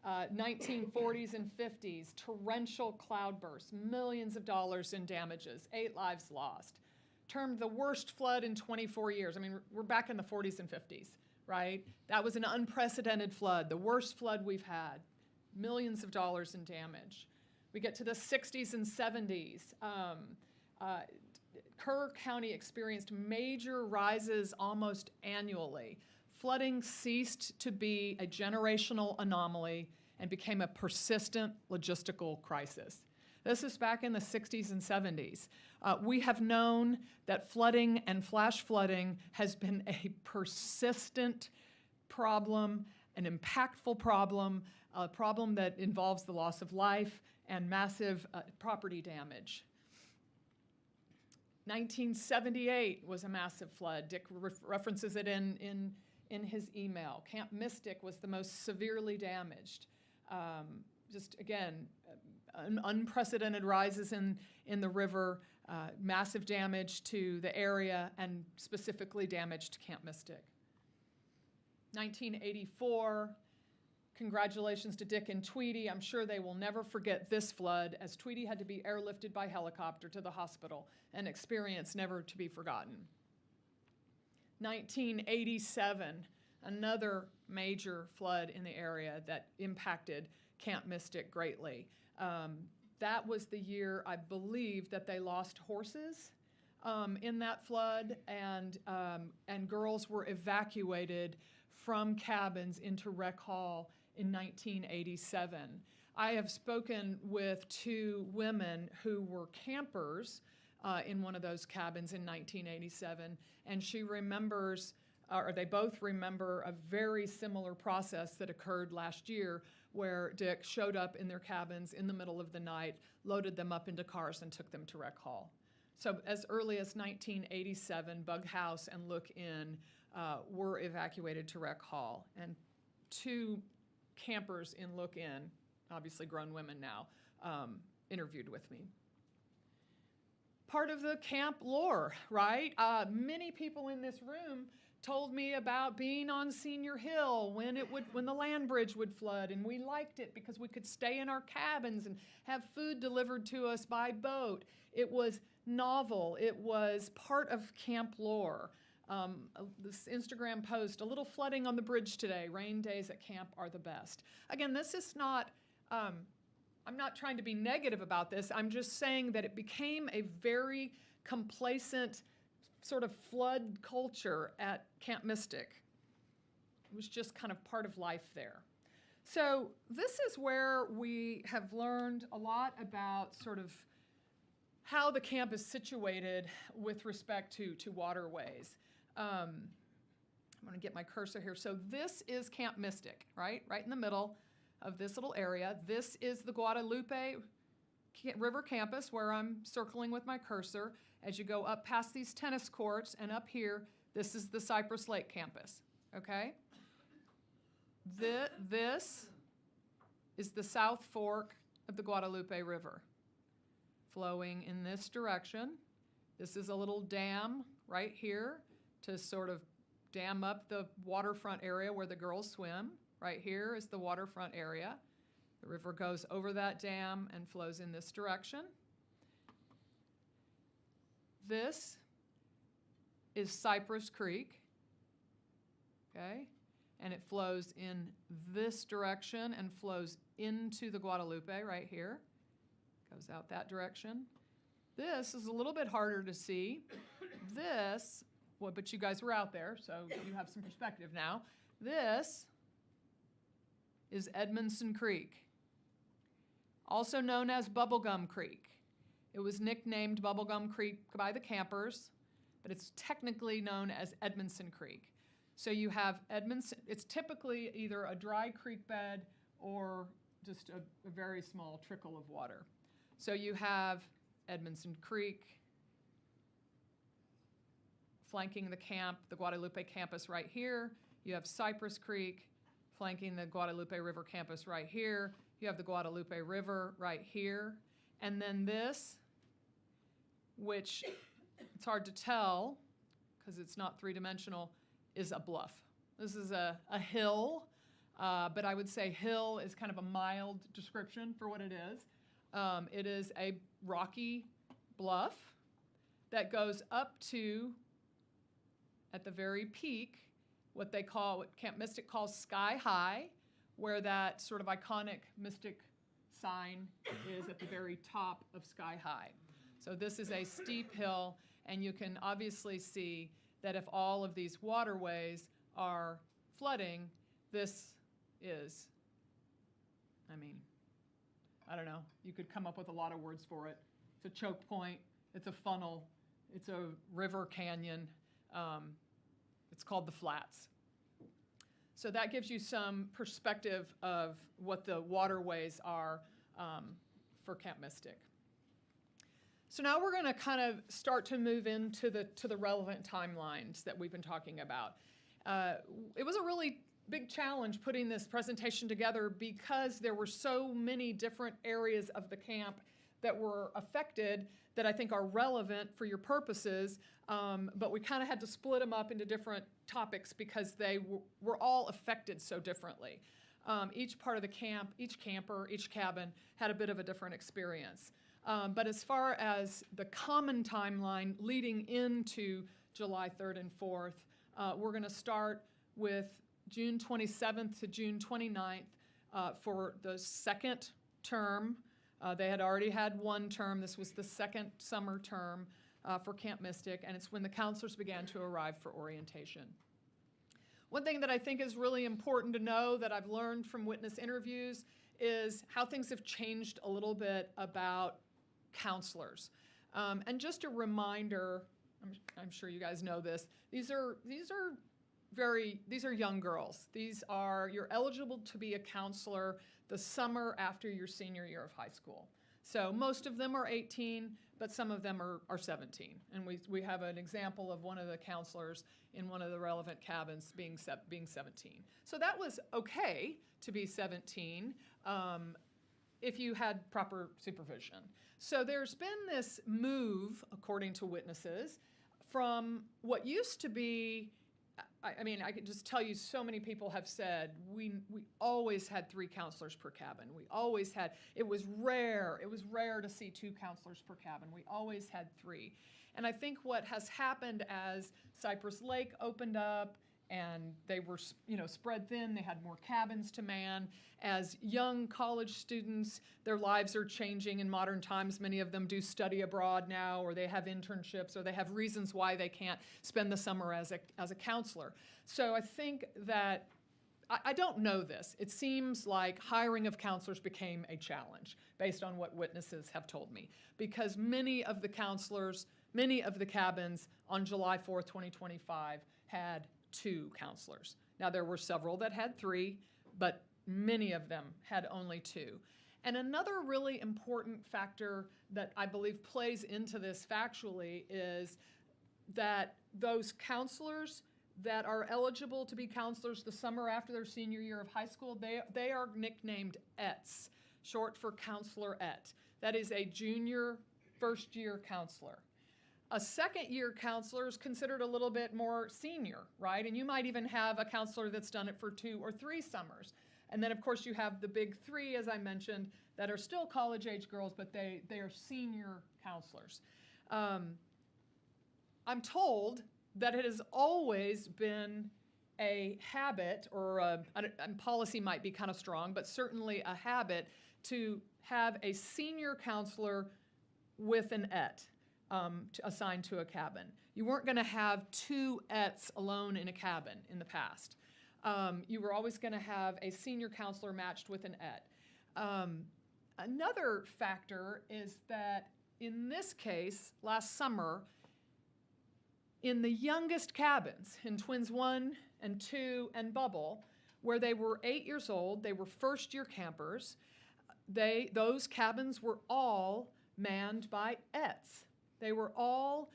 1940s and 50s, torrential cloudbursts, millions of dollars in damages, 8 lives lost. Termed the worst flood in 24 years. I mean, we're back in the 40s and 50s, right? That was an unprecedented flood, the worst flood we've had, millions of dollars in damage. We get to the 60s and 70s. Kerr County experienced major rises almost annually. Flooding ceased to be a generational anomaly and became a persistent logistical crisis. This is back in the 60s and 70s. We have known that flooding and flash flooding has been a persistent problem, an impactful problem, a problem that involves the loss of life and massive property damage. 1978 was a massive flood. Dick references it in his email. Camp Mystic was the most severely damaged. just again, unprecedented rises in the river, massive damage to the area, and specifically damage to Camp Mystic. 1984, congratulations to Dick and Tweety. I'm sure they will never forget this flood, as Tweety had to be airlifted by helicopter to the hospital, an experience never to be forgotten. 1987, another major flood in the area that impacted Camp Mystic greatly. That was the year, I believe, that they lost horses in that flood, and girls were evacuated from cabins into Rec Hall in 1987. I have spoken with two women who were campers in one of those cabins in 1987, and she remembers, or they both remember, a very similar process that occurred last year, where Dick showed up in their cabins in the middle of the night, loaded them up into cars, and took them to Rec Hall. So as early as 1987, Bug House and Look Inn were evacuated to Rec Hall, and two campers in Look Inn, obviously grown women now, interviewed with me. Part of the camp lore, right? Many people in this room told me about being on Senior Hill when the land bridge would flood, and we liked it because we could stay in our cabins and have food delivered to us by boat. It was novel. It was part of camp lore. This Instagram post, a little flooding on the bridge today. Rain days at camp are the best. Again, this is not, I'm not trying to be negative about this. I'm just saying that it became a very complacent sort of flood culture at Camp Mystic. It was just kind of part of life there. So this is where we have learned a lot about sort of how the camp is situated with respect to waterways. I'm going to get my cursor here. So this is Camp Mystic, right? Right in the middle of this little area. This is the Guadalupe River campus, where I'm circling with my cursor. As you go up past these tennis courts and up here, this is the Cypress Lake campus, okay? This is the South Fork of the Guadalupe River, flowing in this direction. This is a little dam right here to sort of dam up the waterfront area where the girls swim. Right here is the waterfront area. The river goes over that dam and flows in this direction. This is Cypress Creek, okay? And it flows in this direction and flows into the Guadalupe right here. Goes out that direction. This is a little bit harder to see. This, well, but you guys were out there, so you have some perspective now. This is Edmondson Creek, also known as Bubblegum Creek. It was nicknamed Bubblegum Creek by the campers, but it's technically known as Edmondson Creek. So you have Edmondson, it's typically either a dry creek bed or just a very small trickle of water. So you have Edmondson Creek flanking the camp, the Guadalupe campus right here. You have Cypress Creek flanking the Guadalupe River campus right here. You have the Guadalupe River right here. And then this, which it's hard to tell because it's not three-dimensional, is a bluff. This is a hill, but I would say hill is kind of a mild description for what it is. It is a rocky bluff that goes up to, at the very peak, what Camp Mystic calls sky high, where that sort of iconic Mystic sign is at the very top of sky high. So this is a steep hill, and you can obviously see that if all of these waterways are flooding, this is, I don't know, you could come up with a lot of words for it. It's a choke point, it's a funnel, it's a river canyon. It's called the Flats. So that gives you some perspective of what the waterways are for Camp Mystic. So now we're going to kind of start to move into the relevant timelines that we've been talking about. It was a really big challenge putting this presentation together because there were so many different areas of the camp that were affected that I think are relevant for your purposes, but we kind of had to split them up into different topics because they were all affected so differently. Each part of the camp, each camper, each cabin had a bit of a different experience. But as far as the common timeline leading into July 3rd and 4th, we're going to start with June 27th to June 29th for the second term. They had already had one term. This was the second summer term for Camp Mystic, and it's when the counselors began to arrive for orientation. One thing that I think is really important to know that I've learned from witness interviews is how things have changed a little bit about counselors. And just a reminder, I'm sure you guys know this, these are young girls. You're eligible to be a counselor the summer after your senior year of high school. So most of them are 18, but some of them are 17. And we have an example of one of the counselors in one of the relevant cabins being 17. So that was okay to be 17 if you had proper supervision. So there's been this move, according to witnesses, from what used to be, I mean, I could just tell you so many people have said, we always had 3 counselors per cabin. We always had, it was rare to see 2 counselors per cabin. We always had 3. And I think what has happened as Cypress Lake opened up and they were, spread thin, they had more cabins to man. As young college students, their lives are changing in modern times. Many of them do study abroad now, or they have internships, or they have reasons why they can't spend the summer as a counselor. So I think that, I don't know this. It seems like hiring of counselors became a challenge based on what witnesses have told me, because many of the counselors, many of the cabins on July 4th, 2025 had 2 counselors. Now, there were several that had 3, but many of them had only 2. And another really important factor that I believe plays into this factually is that those counselors that are eligible to be counselors the summer after their senior year of high school, they are nicknamed ETs, short for counselor ET. That is a junior first-year counselor. A second-year counselor is considered a little bit more senior, right? And you might even have a counselor that's done it for 2 or 3 summers. And then, of course, you have the big 3, as I mentioned, that are still college-age girls, but they are senior counselors. I'm told that it has always been a habit, or and policy might be kind of strong, but certainly a habit to have a senior counselor with an ET. Assigned to a cabin. You weren't going to have 2 ETs alone in a cabin in the past. You were always going to have a senior counselor matched with an ET. Another factor is that in this case, last summer, in the youngest cabins, in Twins 1 and 2 and Bubble, where they were 8 years old, they were first-year campers, those cabins were all manned by ETs. They were all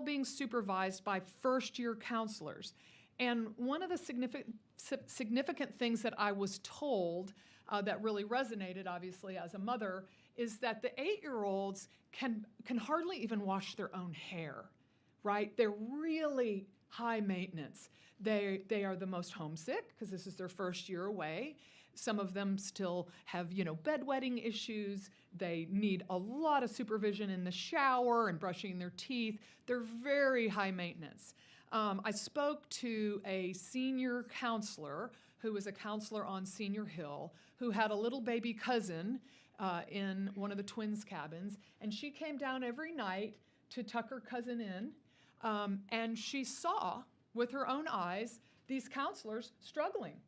being supervised by first-year counselors. And one of the significant things that I was told that really resonated, obviously, as a mother, is that the 8-year-olds can hardly even wash their own hair, right? They're really high maintenance. They are the most homesick because this is their first year away. Some of them still have, bedwetting issues. They need a lot of supervision in the shower and brushing their teeth. They're very high maintenance. I spoke to a senior counselor who was a counselor on Senior Hill who had a little baby cousin in one of the twins' cabins, and she came down every night to tuck her cousin in, and she saw with her own eyes these counselors struggling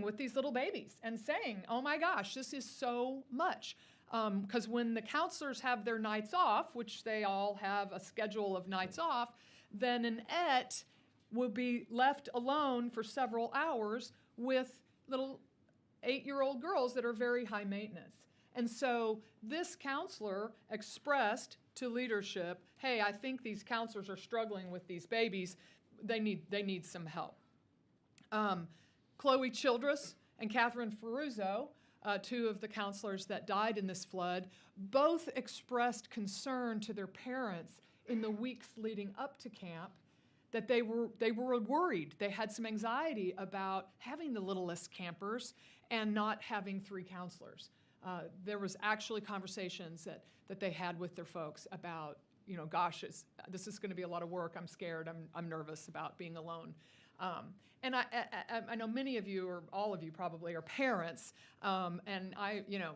with these little babies and saying, oh my gosh, this is so much. Because when the counselors have their nights off, which they all have a schedule of nights off, then an ET will be left alone for several hours with little 8-year-old girls that are very high maintenance. And so this counselor expressed to leadership, hey, I think these counselors are struggling with these babies. they need some help. Chloe Childress and Catherine Ferruzzo, two of the counselors that died in this flood, both expressed concern to their parents in the weeks leading up to camp that they were worried. They had some anxiety about having the littlest campers and not having 3 counselors. There was actually conversations that they had with their folks about, gosh, this is going to be a lot of work. I'm scared. I'm nervous about being alone. And I know many of you, or all of you probably, are parents, and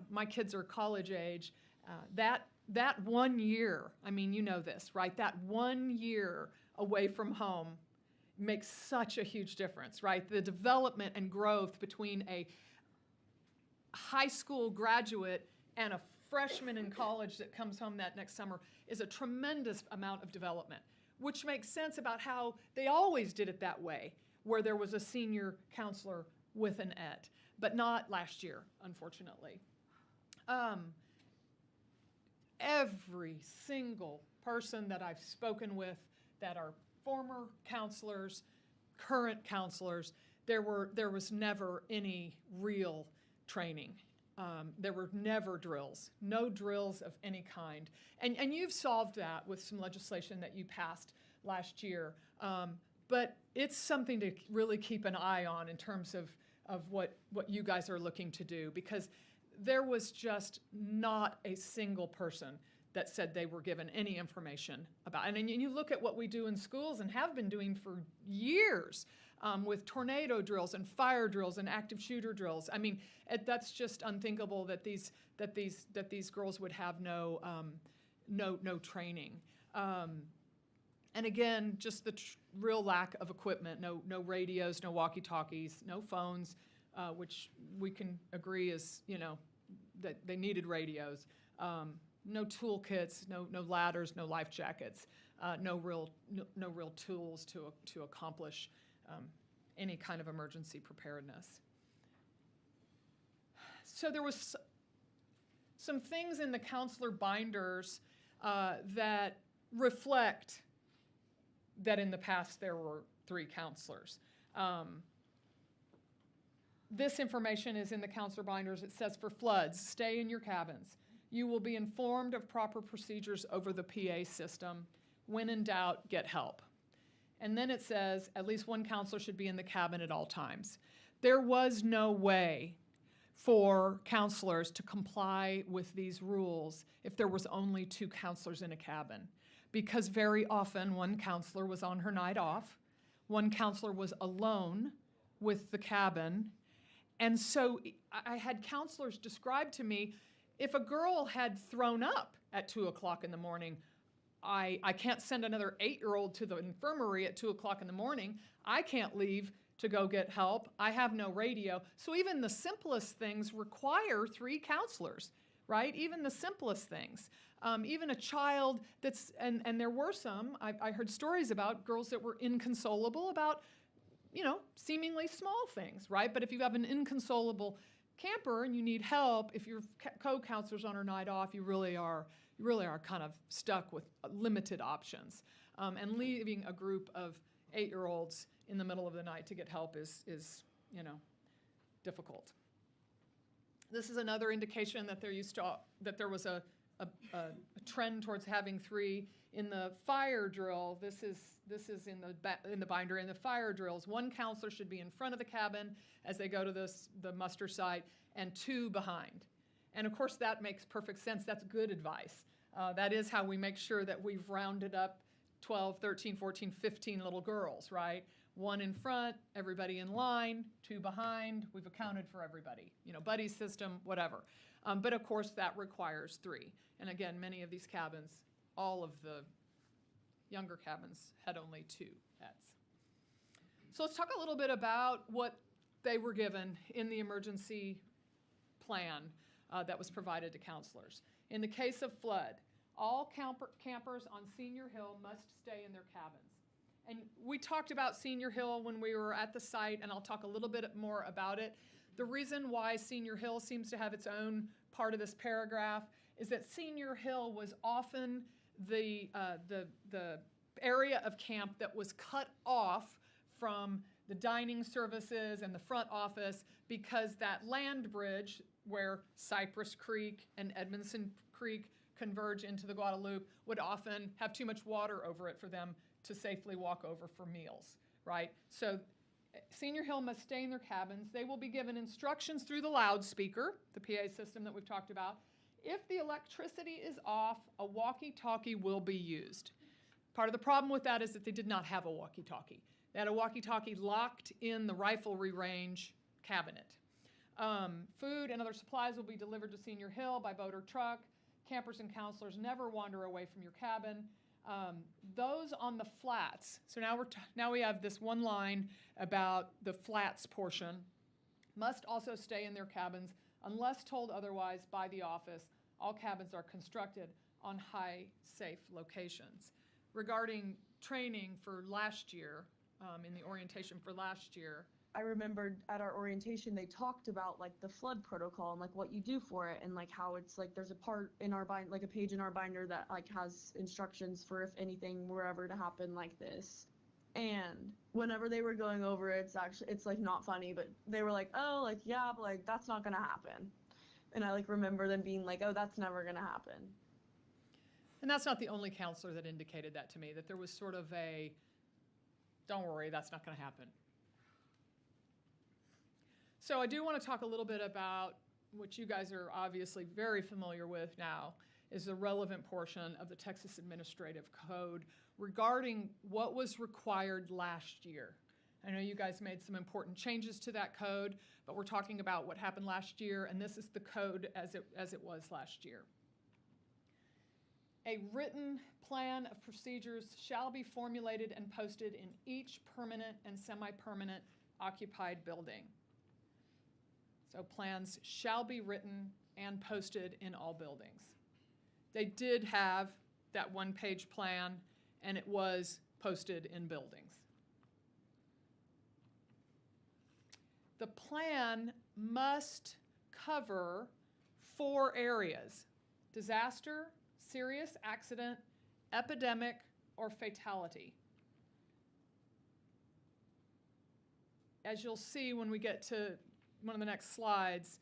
my kids are college age. That 1 year, I mean, you know this, right? That 1 year away from home makes such a huge difference, right? The development and growth between a high school graduate and a freshman in college that comes home that next summer is a tremendous amount of development, which makes sense about how they always did it that way, where there was a senior counselor with an ET, but not last year, unfortunately. Every single person that I've spoken with that are former counselors, current counselors, there was never any real training. There were never drills, no drills of any kind. And you've solved that with some legislation that you passed last year. But it's something to really keep an eye on in terms of what you guys are looking to do, because there was just not a single person that said they were given any information about it. And you look at what we do in schools and have been doing for years with tornado drills and fire drills and active shooter drills. I mean, that's just unthinkable that these girls would have no training. And again, just the real lack of equipment, no radios, no walkie-talkies, no phones, which we can agree is, that they needed radios. No toolkits, no ladders, no life jackets, no real tools to accomplish any kind of emergency preparedness. So there was some things in the counselor binders that reflect that in the past there were 3 counselors. This information is in the counselor binders. It says, for floods, stay in your cabins. You will be informed of proper procedures over the PA system. When in doubt, get help. And then it says, at least 1 counselor should be in the cabin at all times. There was no way for counselors to comply with these rules if there was only 2 counselors in a cabin, because very often 1 counselor was on her night off, 1 counselor was alone with the cabin. And so I had counselors describe to me, if a girl had thrown up at 2 o'clock in the morning, I can't send another 8-year-old to the infirmary at 2 o'clock in the morning. I can't leave to go get help. I have no radio. So even the simplest things require 3 counselors, right? Even the simplest things. Even a child that's, and there were some, I heard stories about girls that were inconsolable about, seemingly small things, right? But if you have an inconsolable camper and you need help, if your co-counselor's on her night off, you really are kind of stuck with limited options. And leaving a group of 8-year-olds in the middle of the night to get help is difficult. This is another indication that there was a trend towards having 3 in the fire drill. This is in the binder. In the fire drills, 1 counselor should be in front of the cabin as they go to the muster site, and 2 behind. And of course, that makes perfect sense. That's good advice. That is how we make sure that we've rounded up 12, 13, 14, 15 little girls, right? 1 in front, everybody in line, 2 behind, we've accounted for everybody. Buddy system, whatever. But of course, that requires 3. And again, many of these cabins, all of the younger cabins, had only 2 ETs. So let's talk a little bit about what they were given in the emergency plan that was provided to counselors. In the case of flood, all campers on Senior Hill must stay in their cabins. And we talked about Senior Hill when we were at the site, and I'll talk a little bit more about it. The reason why Senior Hill seems to have its own part of this paragraph is that Senior Hill was often the area of camp that was cut off from the dining services and the front office because that land bridge where Cypress Creek and Edmondson Creek converge into the Guadalupe would often have too much water over it for them to safely walk over for meals, right? So Senior Hill must stay in their cabins. They will be given instructions through the loudspeaker, the PA system that we've talked about. If the electricity is off, a walkie-talkie will be used. Part of the problem with that is that they did not have a walkie-talkie. They had a walkie-talkie locked in the riflery range cabinet. Food and other supplies will be delivered to Senior Hill by boat or truck. Campers and counselors never wander away from your cabin. Those on the flats, so now we have this one line about the flats portion, must also stay in their cabins unless told otherwise by the office. All cabins are constructed on high, safe locations. Regarding training for last year, in the orientation for last year, I remembered at our orientation they talked about like the flood protocol and like what you do for it, and like how it's like there's a part in our bind, like a page in our binder that like has instructions for if anything were ever to happen like this. And whenever they were going over it, it's like not funny, but they were like, oh, like yeah, but like that's not gonna happen. And I like remember them being like, oh, that's never gonna happen. and that's not the only counselor that indicated that to me, that there was sort of a, don't worry, that's not gonna happen. So I do want to talk a little bit about what you guys are obviously very familiar with now, is the relevant portion of the Texas Administrative Code regarding what was required last year. I know you guys made some important changes to that code, but we're talking about what happened last year, and this is the code as it was last year. A written plan of procedures shall be formulated and posted in each permanent and semi-permanent occupied building. So plans shall be written and posted in all buildings. They did have that one-page plan, and it was posted in buildings. The plan must cover 4 areas: disaster, serious accident, epidemic, or fatality. As you'll see when we get to one of the next slides,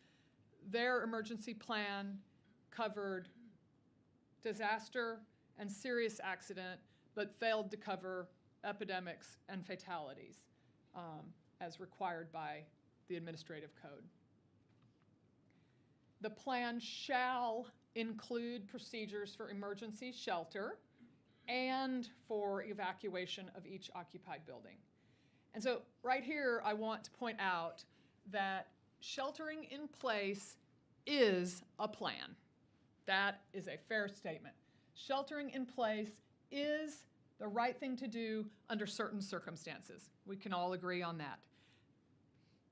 their emergency plan covered disaster and serious accident, but failed to cover epidemics and fatalities as required by the administrative code. The plan shall include procedures for emergency shelter and for evacuation of each occupied building. And so right here, I want to point out that sheltering in place is a plan. That is a fair statement. Sheltering in place is the right thing to do under certain circumstances. We can all agree on that.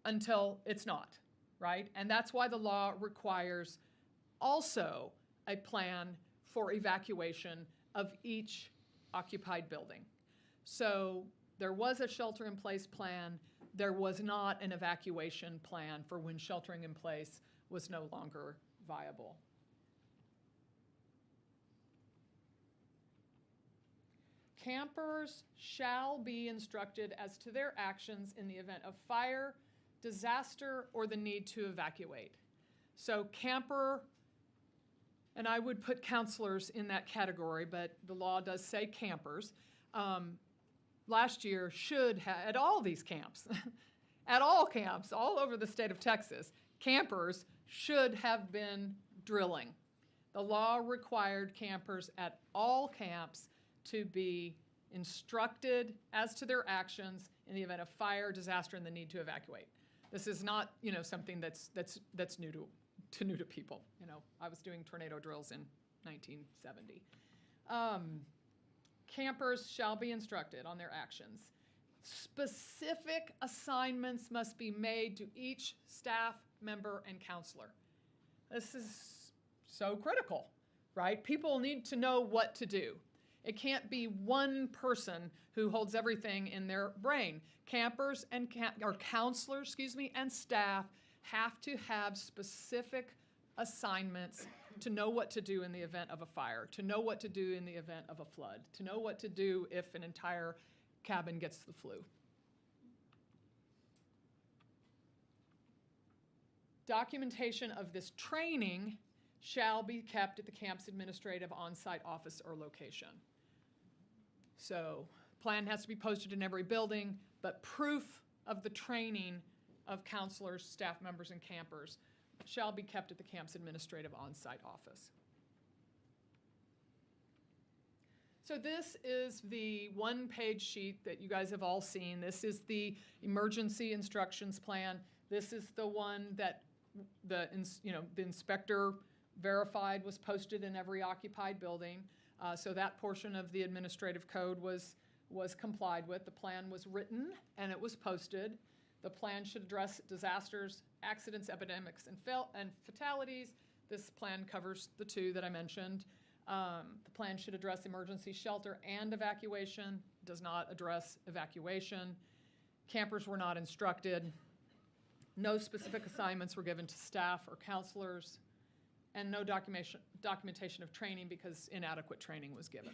Until it's not, right? And that's why the law requires also a plan for evacuation of each occupied building. So there was a shelter in place plan. There was not an evacuation plan for when sheltering in place was no longer viable. Campers shall be instructed as to their actions in the event of fire, disaster, or the need to evacuate. So camper, and I would put counselors in that category, but the law does say campers, last year should have, at all these camps, at all camps all over the state of Texas, campers should have been drilling. The law required campers at all camps to be instructed as to their actions in the event of fire, disaster, and the need to evacuate. This is not, something that's new to people. I was doing tornado drills in 1970. Campers shall be instructed on their actions. Specific assignments must be made to each staff member and counselor. This is so critical, right? People need to know what to do. It can't be one person who holds everything in their brain. Campers and counselors, and staff have to have specific assignments to know what to do in the event of a fire, to know what to do in the event of a flood, to know what to do if an entire cabin gets the flu. Documentation of this training shall be kept at the camp's administrative on-site office or location. So, plan has to be posted in every building, but proof of the training of counselors, staff members, and campers shall be kept at the camp's administrative on-site office. So this is the one-page sheet that you guys have all seen. This is the emergency instructions plan. This is the one that the inspector verified was posted in every occupied building. So that portion of the administrative code was complied with. The plan was written and it was posted. The plan should address disasters, accidents, epidemics, and fatalities. This plan covers the two that I mentioned. The plan should address emergency shelter and evacuation, does not address evacuation. Campers were not instructed. No specific assignments were given to staff or counselors, and no documentation of training because inadequate training was given.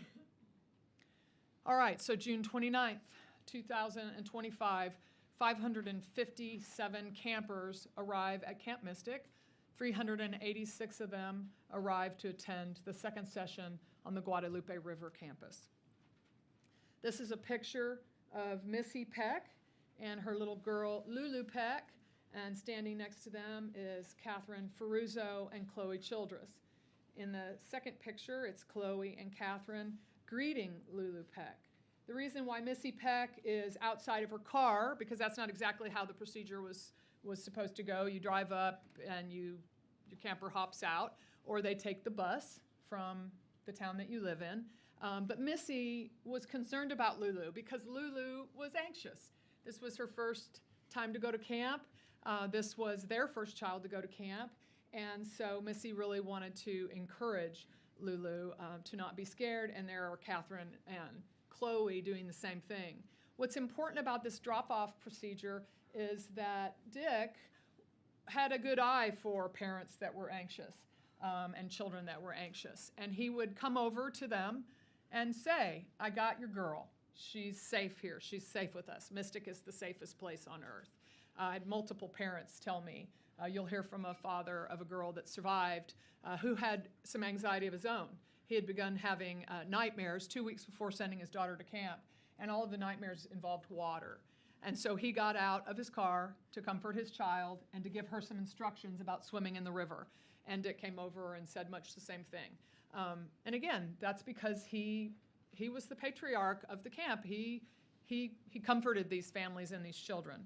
All right, so June 29th, 2025, 557 campers arrive at Camp Mystic. 386 of them arrive to attend the second session on the Guadalupe River campus. This is a picture of Missy Peck and her little girl Lulu Peck, and standing next to them is Catherine Ferruzzo and Chloe Childress. In the second picture, it's Chloe and Catherine greeting Lulu Peck. The reason why Missy Peck is outside of her car, because that's not exactly how the procedure was supposed to go. You drive up and your camper hops out, or they take the bus from the town that you live in. But Missy was concerned about Lulu because Lulu was anxious. This was her first time to go to camp. This was their first child to go to camp. And so Missy really wanted to encourage Lulu to not be scared, and there are Catherine and Chloe doing the same thing. What's important about this drop-off procedure is that Dick had a good eye for parents that were anxious and children that were anxious. And he would come over to them and say, I got your girl. She's safe here. She's safe with us. Mystic is the safest place on earth. I had multiple parents tell me, you'll hear from a father of a girl that survived who had some anxiety of his own. He had begun having nightmares 2 weeks before sending his daughter to camp, and all of the nightmares involved water. And so he got out of his car to comfort his child and to give her some instructions about swimming in the river. And Dick came over and said much the same thing. And again, that's because he was the patriarch of the camp. He comforted these families and these children.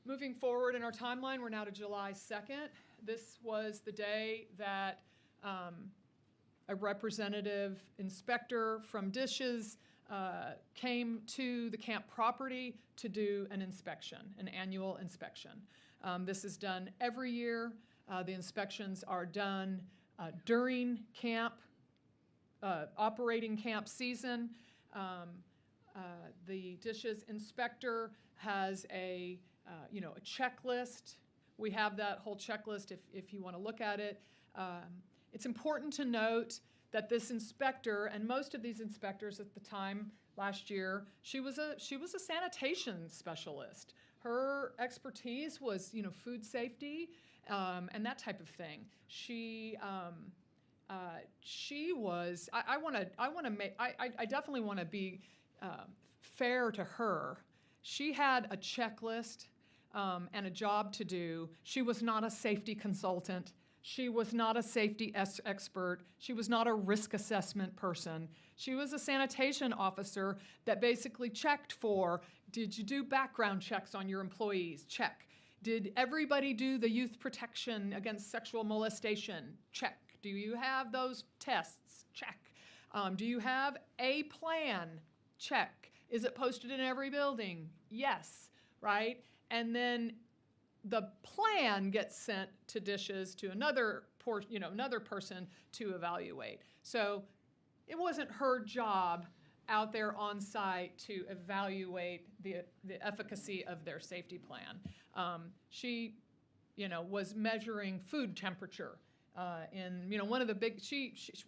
Moving forward in our timeline, we're now to July 2nd. This was the day that a representative inspector from Dishes came to the camp property to do an inspection, an annual inspection. This is done every year. The inspections are done during camp, operating camp season. The Dishes inspector has a checklist. We have that whole checklist if you want to look at it. It's important to note that this inspector, and most of these inspectors at the time last year, she was a sanitation specialist. Her expertise was food safety and that type of thing. She was. I definitely want to be fair to her. She had a checklist and a job to do. She was not a safety consultant. She was not a safety expert. She was not a risk assessment person. She was a sanitation officer that basically checked for, did you do background checks on your employees? Check. Did everybody do the youth protection against sexual molestation? Check. Do you have those tests? Check. Do you have a plan? Check. Is it posted in every building? Yes, right? And then the plan gets sent to Dishes to another person to evaluate. So it wasn't her job out there on site to evaluate the efficacy of their safety plan. She was measuring food temperature. One of the big,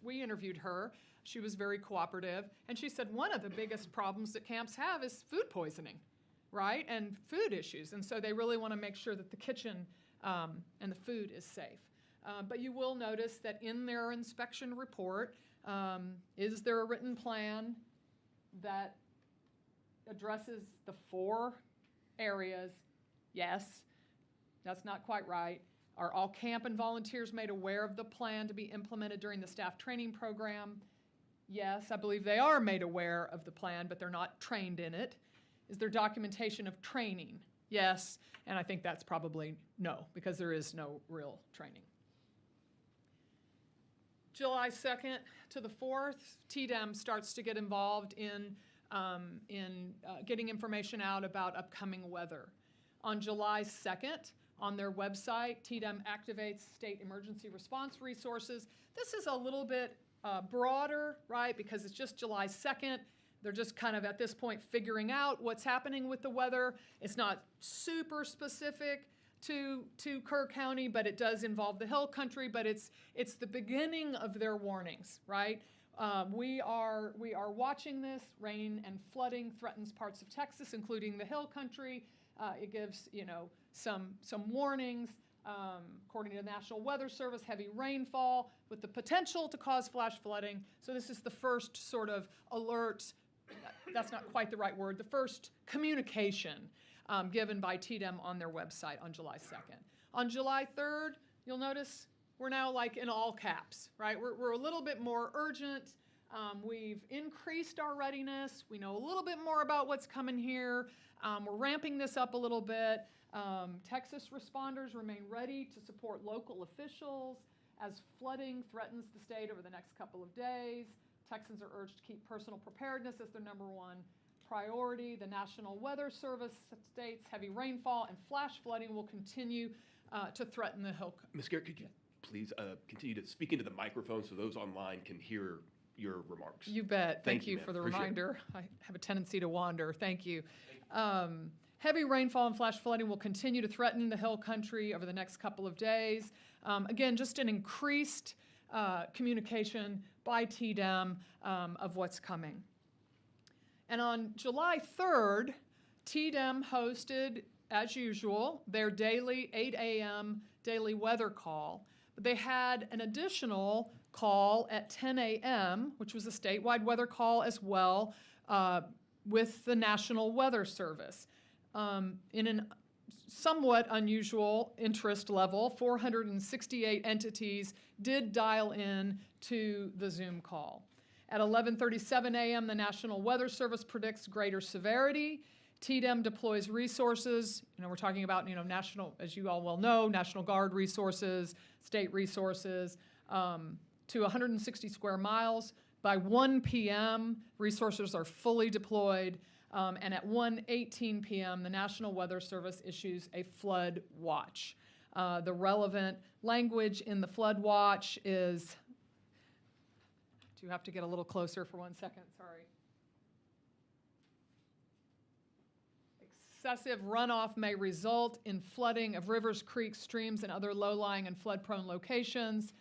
we interviewed her. She was very cooperative, and she said one of the biggest problems that camps have is food poisoning, right, and food issues. And so they really want to make sure that the kitchen and the food is safe. But you will notice that in their inspection report, is there a written plan that addresses the 4 areas? Yes. That's not quite right. Are all camp and volunteers made aware of the plan to be implemented during the staff training program? Yes, I believe they are made aware of the plan, but they're not trained in it. Is there documentation of training? Yes, and I think that's probably no, because there is no real training. July 2nd to the 4th, TDEM starts to get involved in getting information out about upcoming weather. On July 2nd, on their website, TDEM activates state emergency response resources. This is a little bit broader, right, because it's just July 2nd. They're just kind of at this point figuring out what's happening with the weather. It's not super specific to Kerr County, but it does involve the hill country, but it's the beginning of their warnings, right? We are watching this. Rain and flooding threatens parts of Texas, including the hill country. It gives, some warnings. According to the National Weather Service, heavy rainfall with the potential to cause flash flooding. So this is the first sort of alert, that's not quite the right word, the first communication given by TDEM on their website on July 2nd. On July 3rd, you'll notice we're now like in all caps, right? We're a little bit more urgent. We've increased our readiness. We know a little bit more about what's coming here. We're ramping this up a little bit. Texas responders remain ready to support local officials as flooding threatens the state over the next couple of days. Texans are urged to keep personal preparedness as their #1 priority. The National Weather Service states heavy rainfall and flash flooding will continue to threaten the hill. Ms. Garrett, could you please continue to speak into the microphone so those online can hear your remarks? You bet. Thank you ma'am. for the Appreciate it. reminder. I have a tendency to wander. Thank you. Heavy rainfall and flash flooding will continue to threaten the hill country over the next couple of days. Again, just an increased communication by TDEM of what's coming. And on July 3rd, TDEM hosted, as usual, their daily 8 a.m. daily weather call. But they had an additional call at 10 a.m., which was a statewide weather call as well, with the National Weather Service. In a somewhat unusual interest level, 468 entities did dial in to the Zoom call. At 11:37 a.m., the National Weather Service predicts greater severity. TDEM deploys resources. We're talking about, national, as you all well know, National Guard resources, state resources, to 160 square miles. By 1 p.m., resources are fully deployed. And at 1:18 p.m., the National Weather Service issues a flood watch. The relevant language in the flood watch is, do you have to get a little closer for 1 second? Sorry. Excessive runoff may result in flooding of rivers, creeks, streams, and other low-lying and flood-prone locations.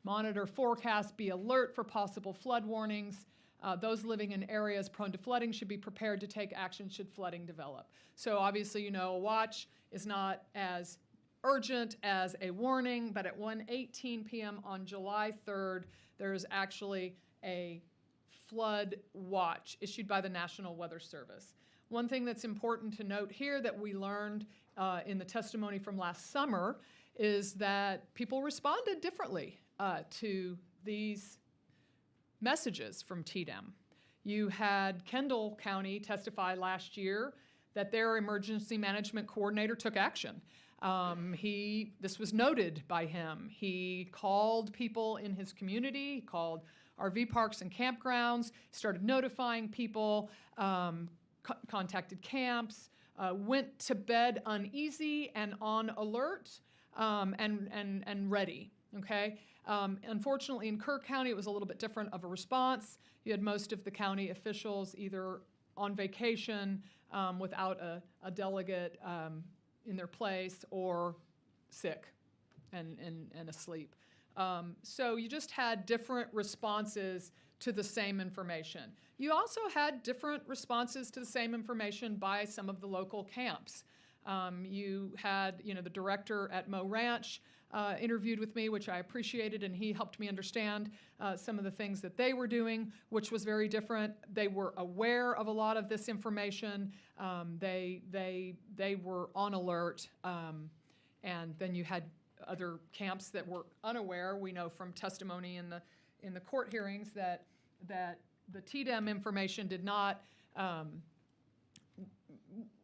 Monitor forecast, be alert for possible flood warnings. Those living in areas prone to flooding should be prepared to take action should flooding develop. So obviously, a watch is not as urgent as a warning, but at 1:18 p.m. on July 3rd, there is actually a flood watch issued by the National Weather Service. One thing that's important to note here that we learned in the testimony from last summer is that people responded differently to these messages from TDEM. You had Kendall County testify last year that their emergency management coordinator took action. This was noted by him. He called people in his community, he called RV parks and campgrounds, started notifying people, contacted camps, went to bed uneasy and on alert and ready, okay? Unfortunately, in Kerr County, it was a little bit different of a response. You had most of the county officials either on vacation without a delegate in their place or sick and asleep. So you just had different responses to the same information. You also had different responses to the same information by some of the local camps. You had, the director at Mo Ranch interviewed with me, which I appreciated, and he helped me understand some of the things that they were doing, which was very different. They were aware of a lot of this information. They were on alert, and then you had other camps that were unaware. We know from testimony in the court hearings that the TDEM information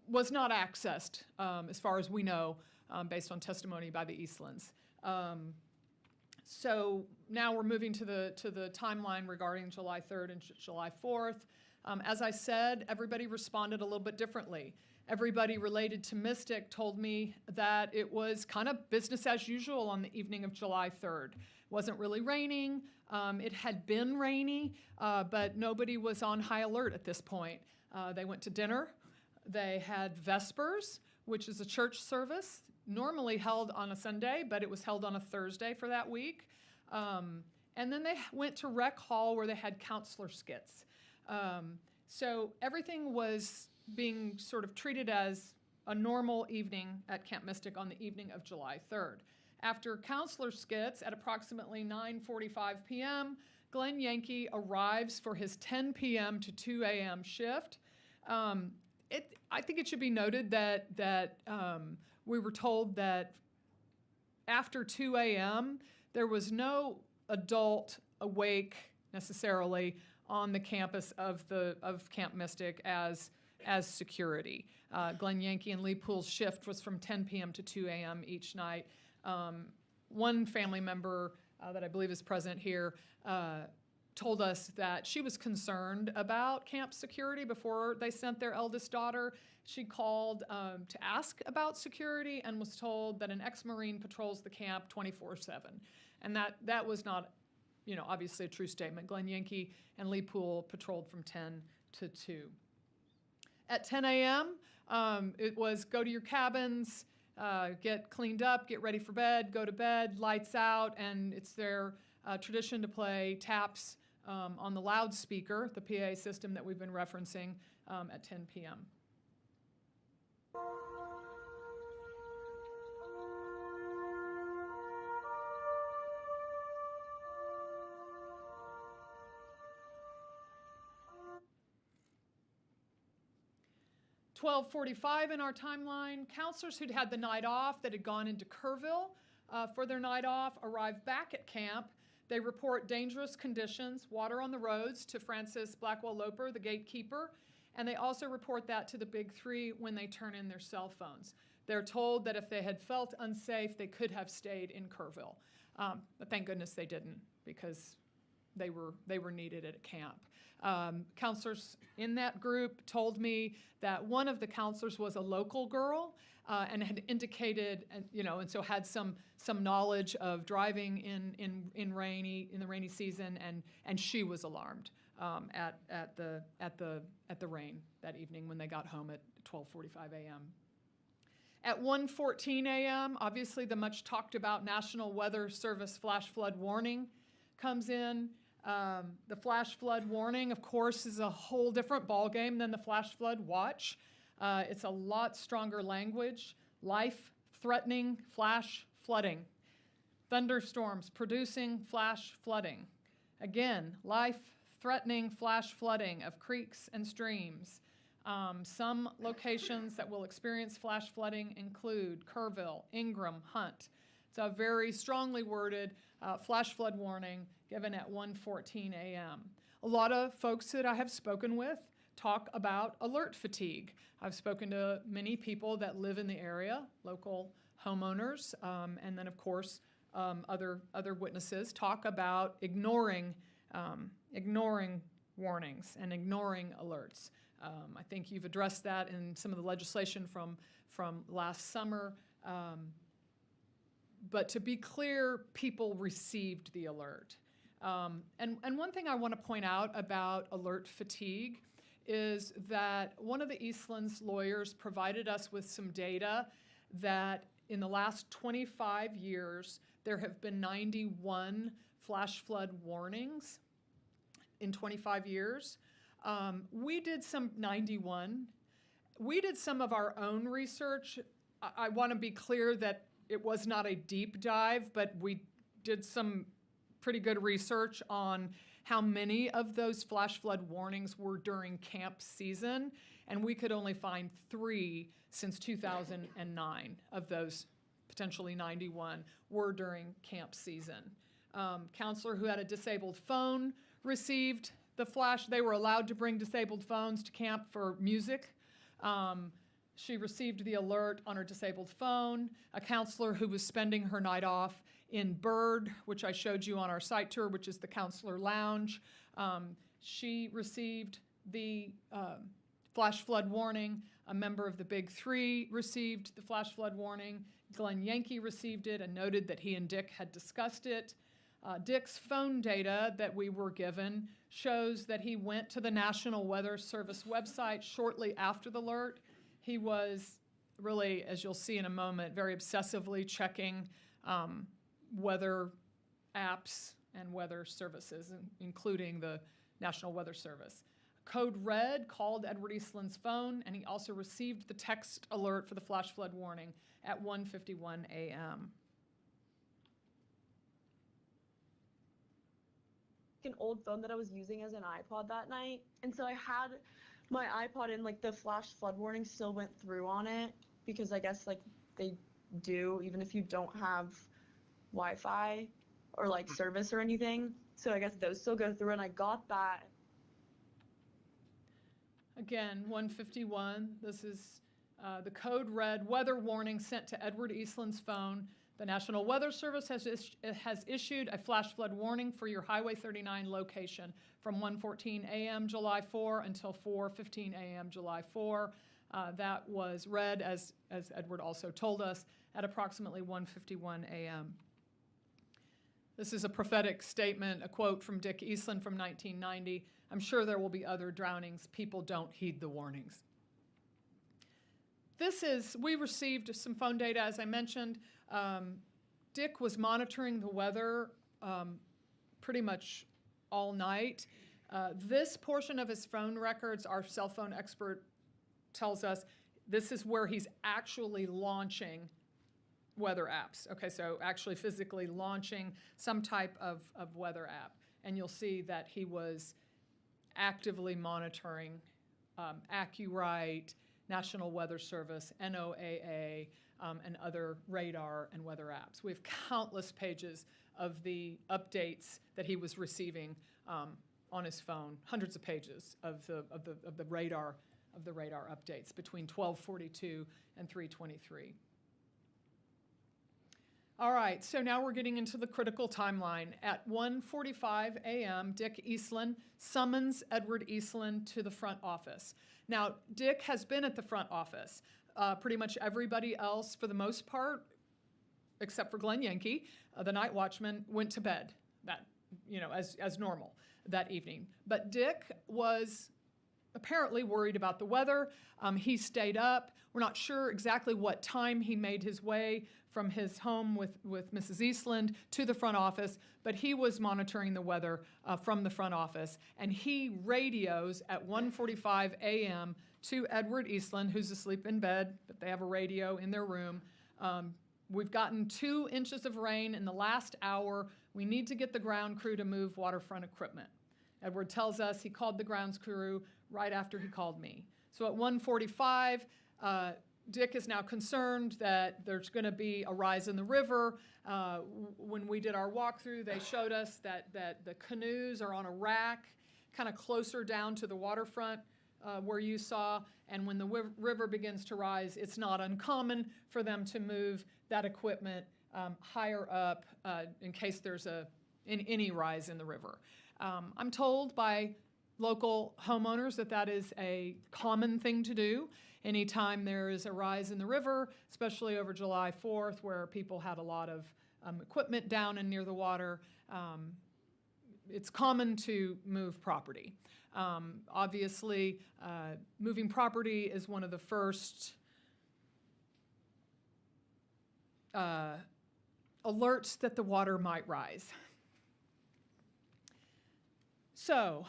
was not accessed, as far as we know, based on testimony by the Eastlands. So now we're moving to the timeline regarding July 3rd and July 4th. As I said, everybody responded a little bit differently. Everybody related to Mystic told me that it was kind of business as usual on the evening of July 3rd. It wasn't really raining. It had been rainy, but nobody was on high alert at this point. They went to dinner. They had Vespers, which is a church service, normally held on a Sunday, but it was held on a Thursday for that week. And then they went to Rec Hall where they had counselor skits. So everything was being sort of treated as a normal evening at Camp Mystic on the evening of July 3rd. After counselor skits at approximately 9:45 p.m., Glenn Yankee arrives for his 10 p.m. to 2 a.m. shift. I think it should be noted that we were told that after 2 a.m., there was no adult awake necessarily on the campus of Camp Mystic as security. Glenn Yankee and Lee Poole's shift was from 10 p.m. to 2 a.m. each night. One family member that I believe is present here told us that she was concerned about camp security before they sent their eldest daughter. She called to ask about security and was told that an ex-Marine patrols the camp 24/7. And that was not, obviously a true statement. Glenn Yankee and Lee Poole patrolled from 10 to 2. At 10 a.m., it was go to your cabins, get cleaned up, get ready for bed, go to bed, lights out, and it's their tradition to play taps on the loudspeaker, the PA system that we've been referencing, at 10 p.m. (12:45) in our timeline, counselors who'd had the night off that had gone into Kerrville for their night off arrive back at camp. They report dangerous conditions, water on the roads, to Francis Blackwell Loper, the gatekeeper, and they also report that to the Big Three when they turn in their cell phones. They're told that if they had felt unsafe, they could have stayed in Kerrville. But thank goodness they didn't, because they were needed at camp. Counselors in that group told me that one of the counselors was a local girl and had indicated, and so had some knowledge of driving in the rainy season, and she was alarmed at the rain that evening when they got home at 12:45 a.m. At 1:14 a.m., obviously the much talked about National Weather Service flash flood warning comes in. The flash flood warning, of course, is a whole different ballgame than the flash flood watch. It's a lot stronger language. Life-threatening flash flooding. Thunderstorms producing flash flooding. Again, life-threatening flash flooding of creeks and streams. Some locations that will experience flash flooding include Kerrville, Ingram, Hunt. It's a very strongly worded flash flood warning given at 1:14 a.m. A lot of folks that I have spoken with talk about alert fatigue. I've spoken to many people that live in the area, local homeowners, and then of course other witnesses talk about ignoring warnings and ignoring alerts. I think you've addressed that in some of the legislation from last summer. But to be clear, people received the alert. And one thing I want to point out about alert fatigue is that one of the Eastlands lawyers provided us with some data that in the last 25 years, there have been 91 flash flood warnings in 25 years. We did some 91. We did some of our own research. I want to be clear that it was not a deep dive, but we did some pretty good research on how many of those flash flood warnings were during camp season, and we could only find 3 since 2009 of those potentially 91 were during camp season. Counselor who had a disabled phone received the flash. They were allowed to bring disabled phones to camp for music. She received the alert on her disabled phone. A counselor who was spending her night off in Bird, which I showed you on our site tour, which is the counselor lounge, she received the flash flood warning. A member of the Big Three received the flash flood warning. Glenn Yankee received it and noted that he and Dick had discussed it. Dick's phone data that we were given shows that he went to the National Weather Service website shortly after the alert. He was really, as you'll see in a moment, very obsessively checking weather apps and weather services, including the National Weather Service. Code Red called Edward Eastland's phone, and he also received the text alert for the flash flood warning at 1:51 a.m. An old phone that I was using as an iPod that night, and so I had my iPod and like the flash flood warning still went through on it, because I guess like they do even if you don't have Wi-Fi or like service or anything. So I guess those still go through, and I got that. Again, 151, this is the code red weather warning sent to Edward Eastland's phone. The National Weather Service has issued a flash flood warning for your Highway 39 location from 1:14 a.m. July 4 until 4:15 a.m. July 4. That was read, as Edward also told us, at approximately 1:51 a.m. This is a prophetic statement, a quote from Dick Eastland from 1990. I'm sure there will be other drownings. People don't heed the warnings. We received some phone data, as I mentioned. Dick was monitoring the weather pretty much all night. This portion of his phone records, our cell phone expert tells us, this is where he's actually launching weather apps. Okay, so actually physically launching some type of weather app. And you'll see that he was actively monitoring AccuRite, National Weather Service, NOAA, and other radar and weather apps. We have countless pages of the updates that he was receiving on his phone, hundreds of pages of the radar updates between 12:42 and 3:23. All right, so now we're getting into the critical timeline. At 1:45 a.m., Dick Eastland summons Edward Eastland to the front office. Now, Dick has been at the front office. Pretty much everybody else, for the most part, except for Glenn Yankee, the night watchman, went to bed as normal that evening. But Dick was apparently worried about the weather. He stayed up. We're not sure exactly what time he made his way from his home with Mrs. Eastland to the front office, but he was monitoring the weather from the front office, and he radios at 1:45 a.m. to Edward Eastland, who's asleep in bed, but they have a radio in their room. We've gotten 2 inches of rain in the last hour. We need to get the ground crew to move waterfront equipment. Edward tells us he called the grounds crew right after he called me. So at 1:45, Dick is now concerned that there's going to be a rise in the river. When we did our walkthrough, they showed us that the canoes are on a rack kind of closer down to the waterfront where you saw, and when the river begins to rise, it's not uncommon for them to move that equipment higher up in case there's any rise in the river. I'm told by local homeowners that is a common thing to do anytime there is a rise in the river, especially over July 4th, where people had a lot of equipment down and near the water. It's common to move property. Obviously, moving property is one of the first alerts that the water might rise. So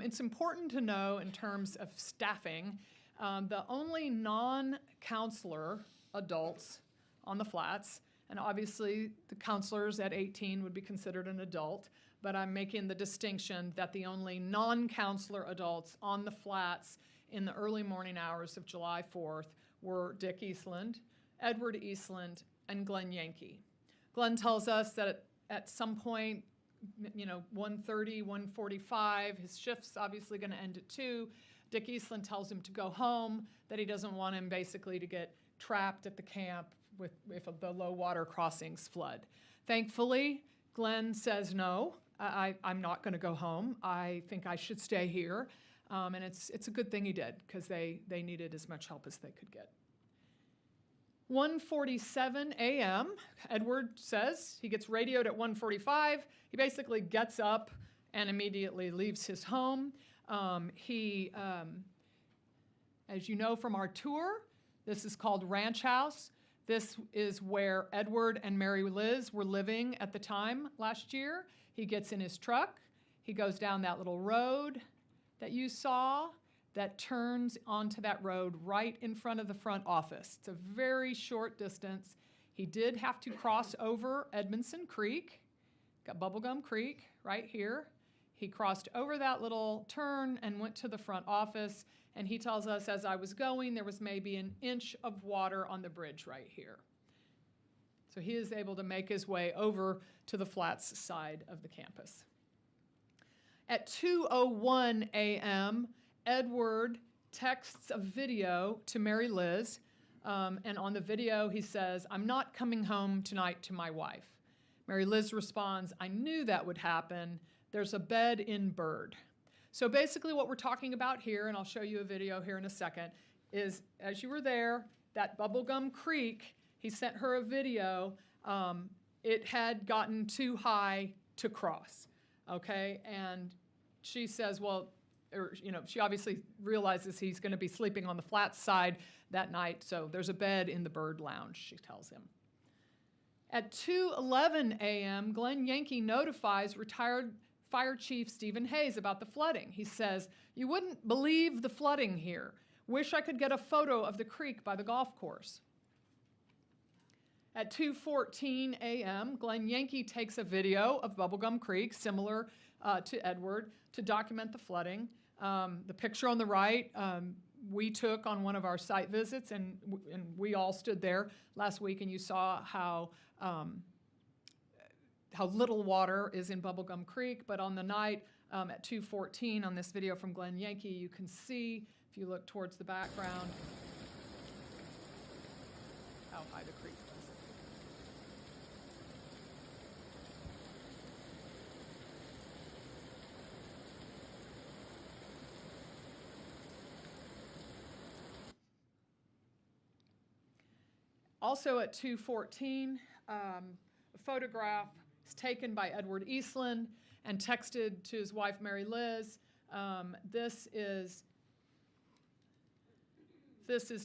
it's important to know in terms of staffing, the only non-counselor adults on the flats, and obviously the counselors at 18 would be considered an adult, but I'm making the distinction that the only non-counselor adults on the flats in the early morning hours of July 4th were Dick Eastland, Edward Eastland, and Glenn Yankee. Glenn tells us that at some point, 1:30, 1:45, his shift's obviously going to end at 2. Dick Eastland tells him to go home, that he doesn't want him basically to get trapped at the camp if the low water crossings flood. Thankfully, Glenn says, no, I'm not going to go home. I think I should stay here. And it's a good thing he did, because they needed as much help as they could get. 1:47 a.m., Edward says, he gets radioed at 1:45. He basically gets up and immediately leaves his home. As you know from our tour, this is called Ranch House. This is where Edward and Mary Liz were living at the time last year. He gets in his truck. He goes down that little road that you saw that turns onto that road right in front of the front office. It's a very short distance. He did have to cross over Edmondson Creek, got Bubblegum Creek right here. He crossed over that little turn and went to the front office, and he tells us, as I was going, there was maybe an inch of water on the bridge right here. So he is able to make his way over to the flats side of the campus. At 2:01 a.m., Edward texts a video to Mary Liz, and on the video he says, I'm not coming home tonight to my wife. Mary Liz responds, I knew that would happen. There's a bed in Bird. So basically what we're talking about here, and I'll show you a video here in a second, is as you were there, that Bubblegum Creek, he sent her a video. It had gotten too high to cross, okay? And she says, well, she obviously realizes he's going to be sleeping on the flat side that night, so there's a bed in the Bird Lounge, she tells him. At 2:11 a.m., Glenn Yankee notifies retired Fire Chief Stephen Hayes about the flooding. He says, you wouldn't believe the flooding here. Wish I could get a photo of the creek by the golf course. At 2:14 a.m., Glenn Yankee takes a video of Bubblegum Creek, similar to Edward, to document the flooding. The picture on the right, we took on one of our site visits, and we all stood there last week, and you saw how little water is in Bubblegum Creek. But on the night at 2:14 on this video from Glenn Yankee, you can see, if you look towards the background, how high the creek was. Also at 2:14, a photograph is taken by Edward Eastland and texted to his wife, Mary Liz. This is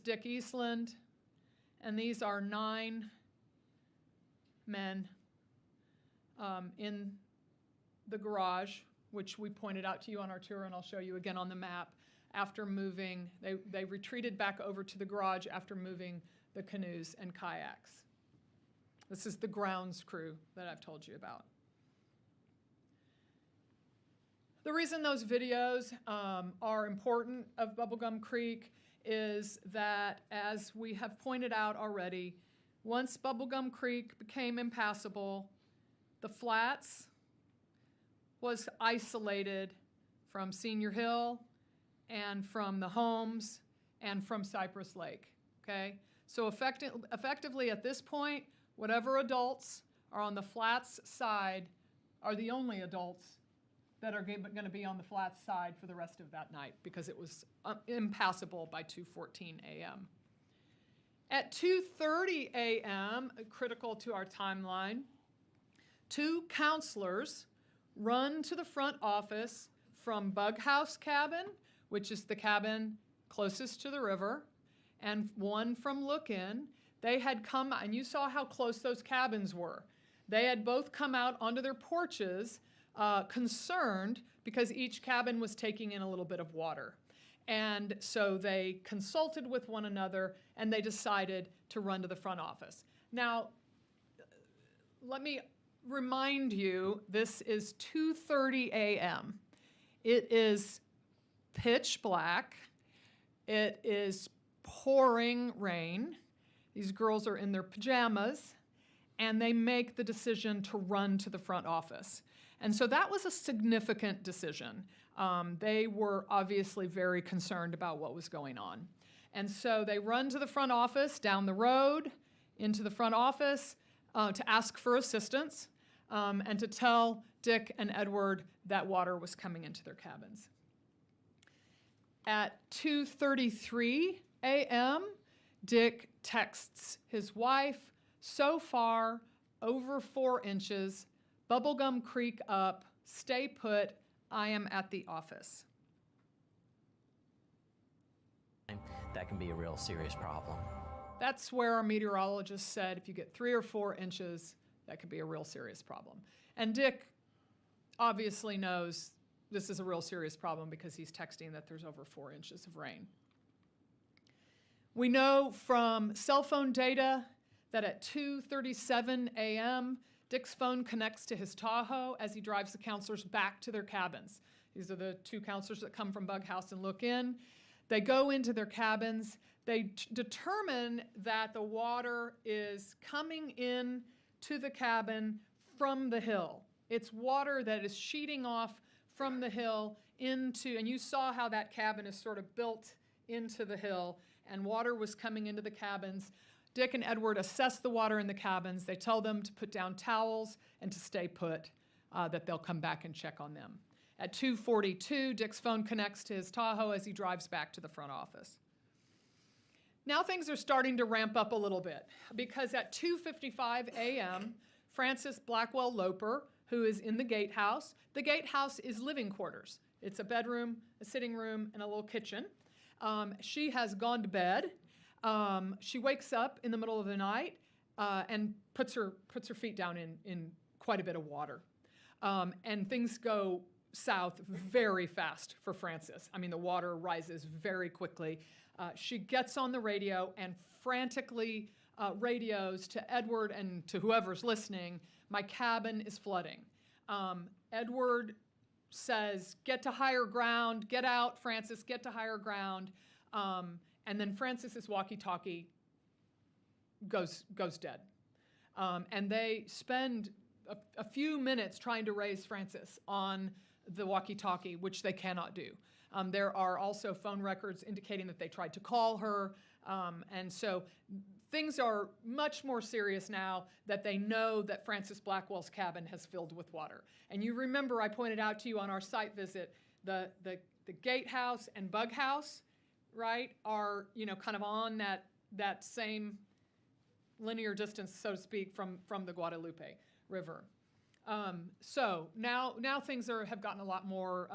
Dick Eastland, and these are 9 men in the garage, which we pointed out to you on our tour, and I'll show you again on the map. After moving, they retreated back over to the garage after moving the canoes and kayaks. This is the grounds crew that I've told you about. The reason those videos are important of Bubblegum Creek is that, as we have pointed out already, once Bubblegum Creek became impassable, the flats was isolated from Senior Hill and from the homes and from Cypress Lake, okay? So effectively at this point, whatever adults are on the flats side are the only adults that are going to be on the flats side for the rest of that night, because it was impassable by 2:14 a.m. At 2:30 a.m., critical to our timeline, 2 counselors run to the front office from Bug House Cabin, which is the cabin closest to the river, and one from Look-In. They had come, and you saw how close those cabins were. They had both come out onto their porches, concerned because each cabin was taking in a little bit of water. And so they consulted with one another, and they decided to run to the front office. Now, let me remind you, this is 2:30 a.m. It is pitch black. It is pouring rain. These girls are in their pajamas, and they make the decision to run to the front office. And so that was a significant decision. They were obviously very concerned about what was going on. And so they run to the front office, down the road, into the front office, to ask for assistance, and to tell Dick and Edward that water was coming into their cabins. At 2:33 a.m., Dick texts his wife, "So far, over 4 inches, Bubblegum Creek up, stay put, I am at the office." That can be a real serious problem. That's where our meteorologist said if you get 3 or 4 inches, that could be a real serious problem. And Dick obviously knows this is a real serious problem because he's texting that there's over 4 inches of rain. We know from cell phone data that at 2:37 a.m., Dick's phone connects to his Tahoe as he drives the counselors back to their cabins. These are the 2 counselors that come from Bug House and look in. They go into their cabins. They determine that the water is coming in to the cabin from the hill. It's water that is sheeting off from the hill into, and you saw how that cabin is sort of built into the hill, and water was coming into the cabins. Dick and Edward assess the water in the cabins. They tell them to put down towels and to stay put, that they'll come back and check on them. At 2:42, Dick's phone connects to his Tahoe as he drives back to the front office. Now things are starting to ramp up a little bit because at 2:55 a.m., Frances Blackwell Loper, who is in the Gatehouse, the Gatehouse is living quarters. It's a bedroom, a sitting room, and a little kitchen. She has gone to bed. She wakes up in the middle of the night and puts her feet down in quite a bit of water. And things go south very fast for Frances. I mean, the water rises very quickly. She gets on the radio and frantically radios to Edward and to whoever's listening, "My cabin is flooding." Edward says, "Get to higher ground, get out, Frances, get to higher ground." And then Frances's walkie-talkie goes dead. And they spend a few minutes trying to raise Frances on the walkie-talkie, which they cannot do. There are also phone records indicating that they tried to call her. And so things are much more serious now that they know that Frances Blackwell's cabin has filled with water. And you remember I pointed out to you on our site visit, the Gatehouse and Bug House, right, are, kind of on that same linear distance, so to speak, from the Guadalupe River. So now things have gotten a lot more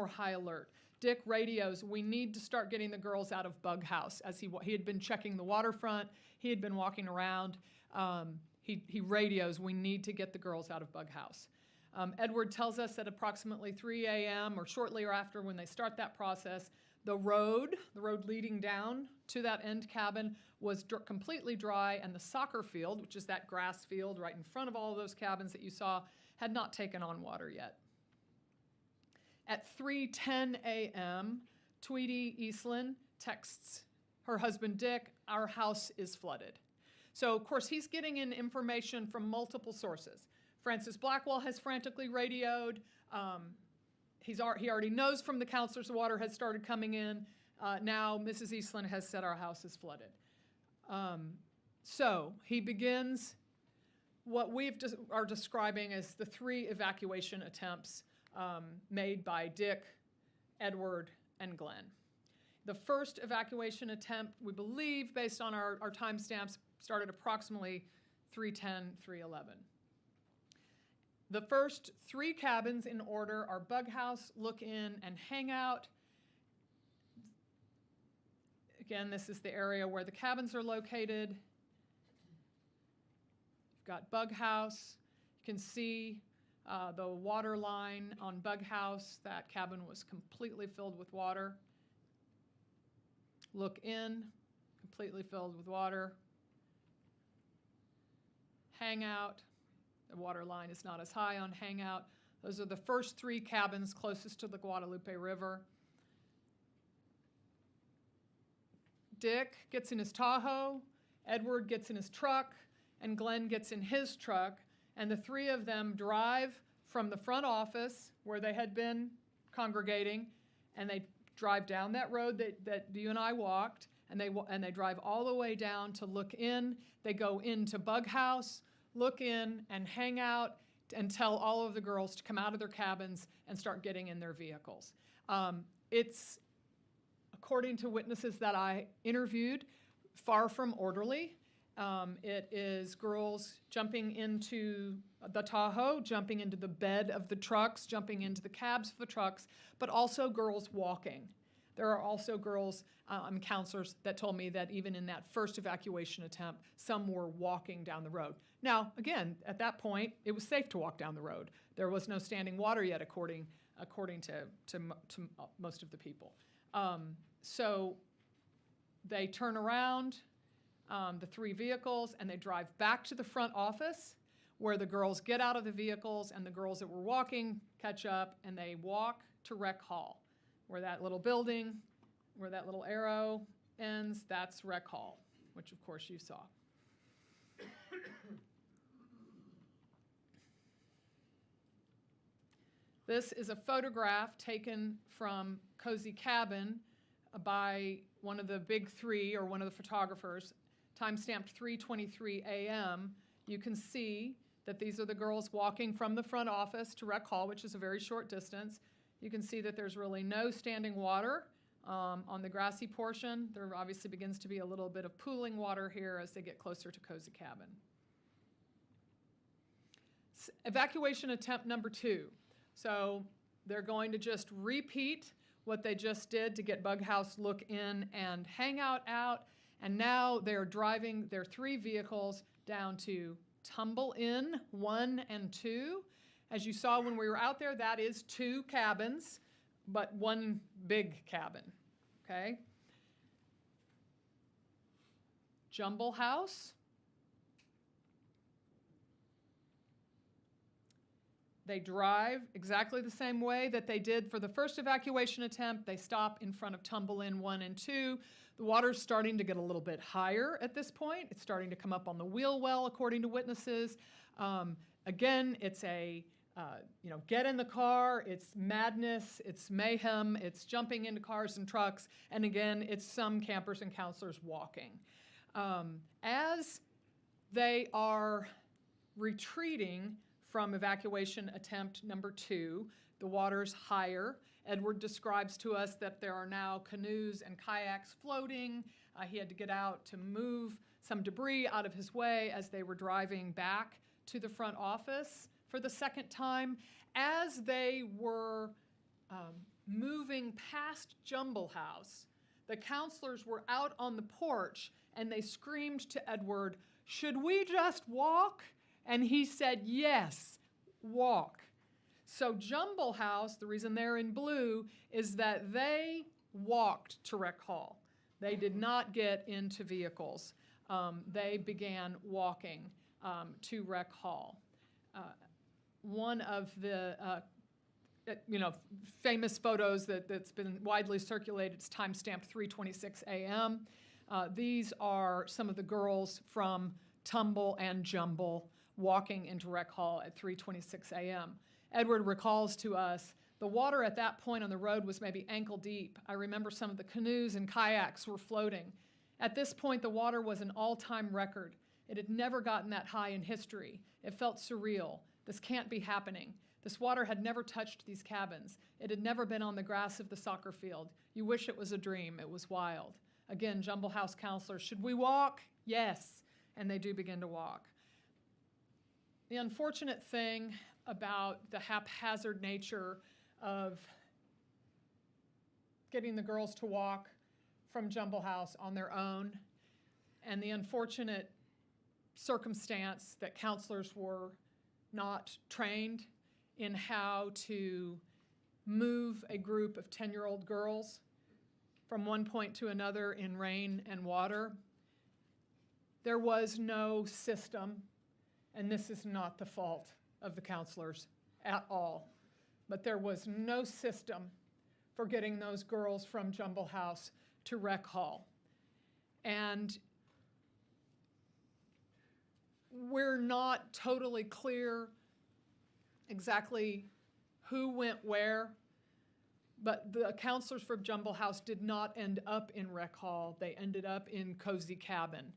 high alert. Dick radios, "We need to start getting the girls out of Bug House," as he had been checking the waterfront. He had been walking around. He radios, "We need to get the girls out of Bug House." Edward tells us at approximately 3 a.m. or shortly after when they start that process, the road leading down to that end cabin was completely dry, and the soccer field, which is that grass field right in front of all of those cabins that you saw, had not taken on water yet. At 3:10 a.m., Tweety Eastland texts her husband Dick, "Our house is flooded." So, of course, he's getting in information from multiple sources. Frances Blackwell has frantically radioed. He already knows from the counselors the water has started coming in. Now Mrs. Eastland has said our house is flooded. So he begins what we are describing as the 3 evacuation attempts made by Dick, Edward, and Glenn. The first evacuation attempt, we believe, based on our timestamps, started approximately 3:10, 3:11. The first 3 cabins in order are Bug House, Look In, and Hangout. Again, this is the area where the cabins are located. You've got Bug House. You can see the water line on Bug House. That cabin was completely filled with water. Look in, completely filled with water. Hangout, the water line is not as high on Hangout. Those are the first 3 cabins closest to the Guadalupe River. Dick gets in his Tahoe, Edward gets in his truck, and Glenn gets in his truck, and the 3 of them drive from the front office where they had been congregating, and they drive down that road that you and I walked, and they drive all the way down to look in. They go into Bug House, look in, and hang out, and tell all of the girls to come out of their cabins and start getting in their vehicles. It's, according to witnesses that I interviewed, far from orderly. It is girls jumping into the Tahoe, jumping into the bed of the trucks, jumping into the cabs of the trucks, but also girls walking. There are also girls, counselors, that told me that even in that first evacuation attempt, some were walking down the road. Now, again, at that point, it was safe to walk down the road. There was no standing water yet, according to most of the people. So they turn around, the 3 vehicles, and they drive back to the front office where the girls get out of the vehicles, and the girls that were walking catch up, and they walk to Rec Hall, where that little building, where that little arrow ends, that's Rec Hall, which of course you saw. This is a photograph taken from Cozy Cabin by one of the big 3, or one of the photographers, time-stamped 3:23 a.m. You can see that these are the girls walking from the front office to Rec Hall, which is a very short distance. You can see that there's really no standing water on the grassy portion. There obviously begins to be a little bit of pooling water here as they get closer to Cozy Cabin. Evacuation attempt number 2. So they're going to just repeat what they just did to get Bug House, look in, and Hangout out. And now they're driving their 3 vehicles down to Tumble In 1 and 2. As you saw when we were out there, that is 2 cabins, but 1 big cabin, okay? Jumble House. They drive exactly the same way that they did for the first evacuation attempt. They stop in front of Tumble In 1 and 2. The water's starting to get a little bit higher at this point. It's starting to come up on the wheel well, according to witnesses. Again, it's a, get in the car, it's madness, it's mayhem, it's jumping into cars and trucks, and again, it's some campers and counselors walking. As they are retreating from evacuation attempt number 2, the water's higher. Edward describes to us that there are now canoes and kayaks floating. He had to get out to move some debris out of his way as they were driving back to the front office for the second time. As they were moving past Jumble House, the counselors were out on the porch and they screamed to Edward, "Should we just walk?" And he said, "Yes, walk." So Jumble House, the reason they're in blue, is that they walked to Rec Hall. They did not get into vehicles. They began walking to Rec Hall. One of the famous photos that's been widely circulated, it's time-stamped 3:26 a.m. These are some of the girls from Tumble and Jumble walking into Rec Hall at 3:26 a.m. Edward recalls to us the water at that point on the road was maybe ankle deep. I remember some of the canoes and kayaks were floating. At this point, the water was an all-time record. It had never gotten that high in history. It felt surreal. This can't be happening. This water had never touched these cabins. It had never been on the grass of the soccer field. You wish it was a dream. It was wild. Again, Jumble House counselors, should we walk? Yes. And they do begin to walk. The unfortunate thing about the haphazard nature of getting the girls to walk from Jumble House on their own, and the unfortunate circumstance that counselors were not trained in how to move a group of 10-year-old girls from one point to another in rain and water. There was no system, and this is not the fault of the counselors at all, but there was no system for getting those girls from Jumble House to Rec Hall. And we're not totally clear exactly who went where, but the counselors from Jumble House did not end up in Rec Hall. They ended up in Cozy Cabin.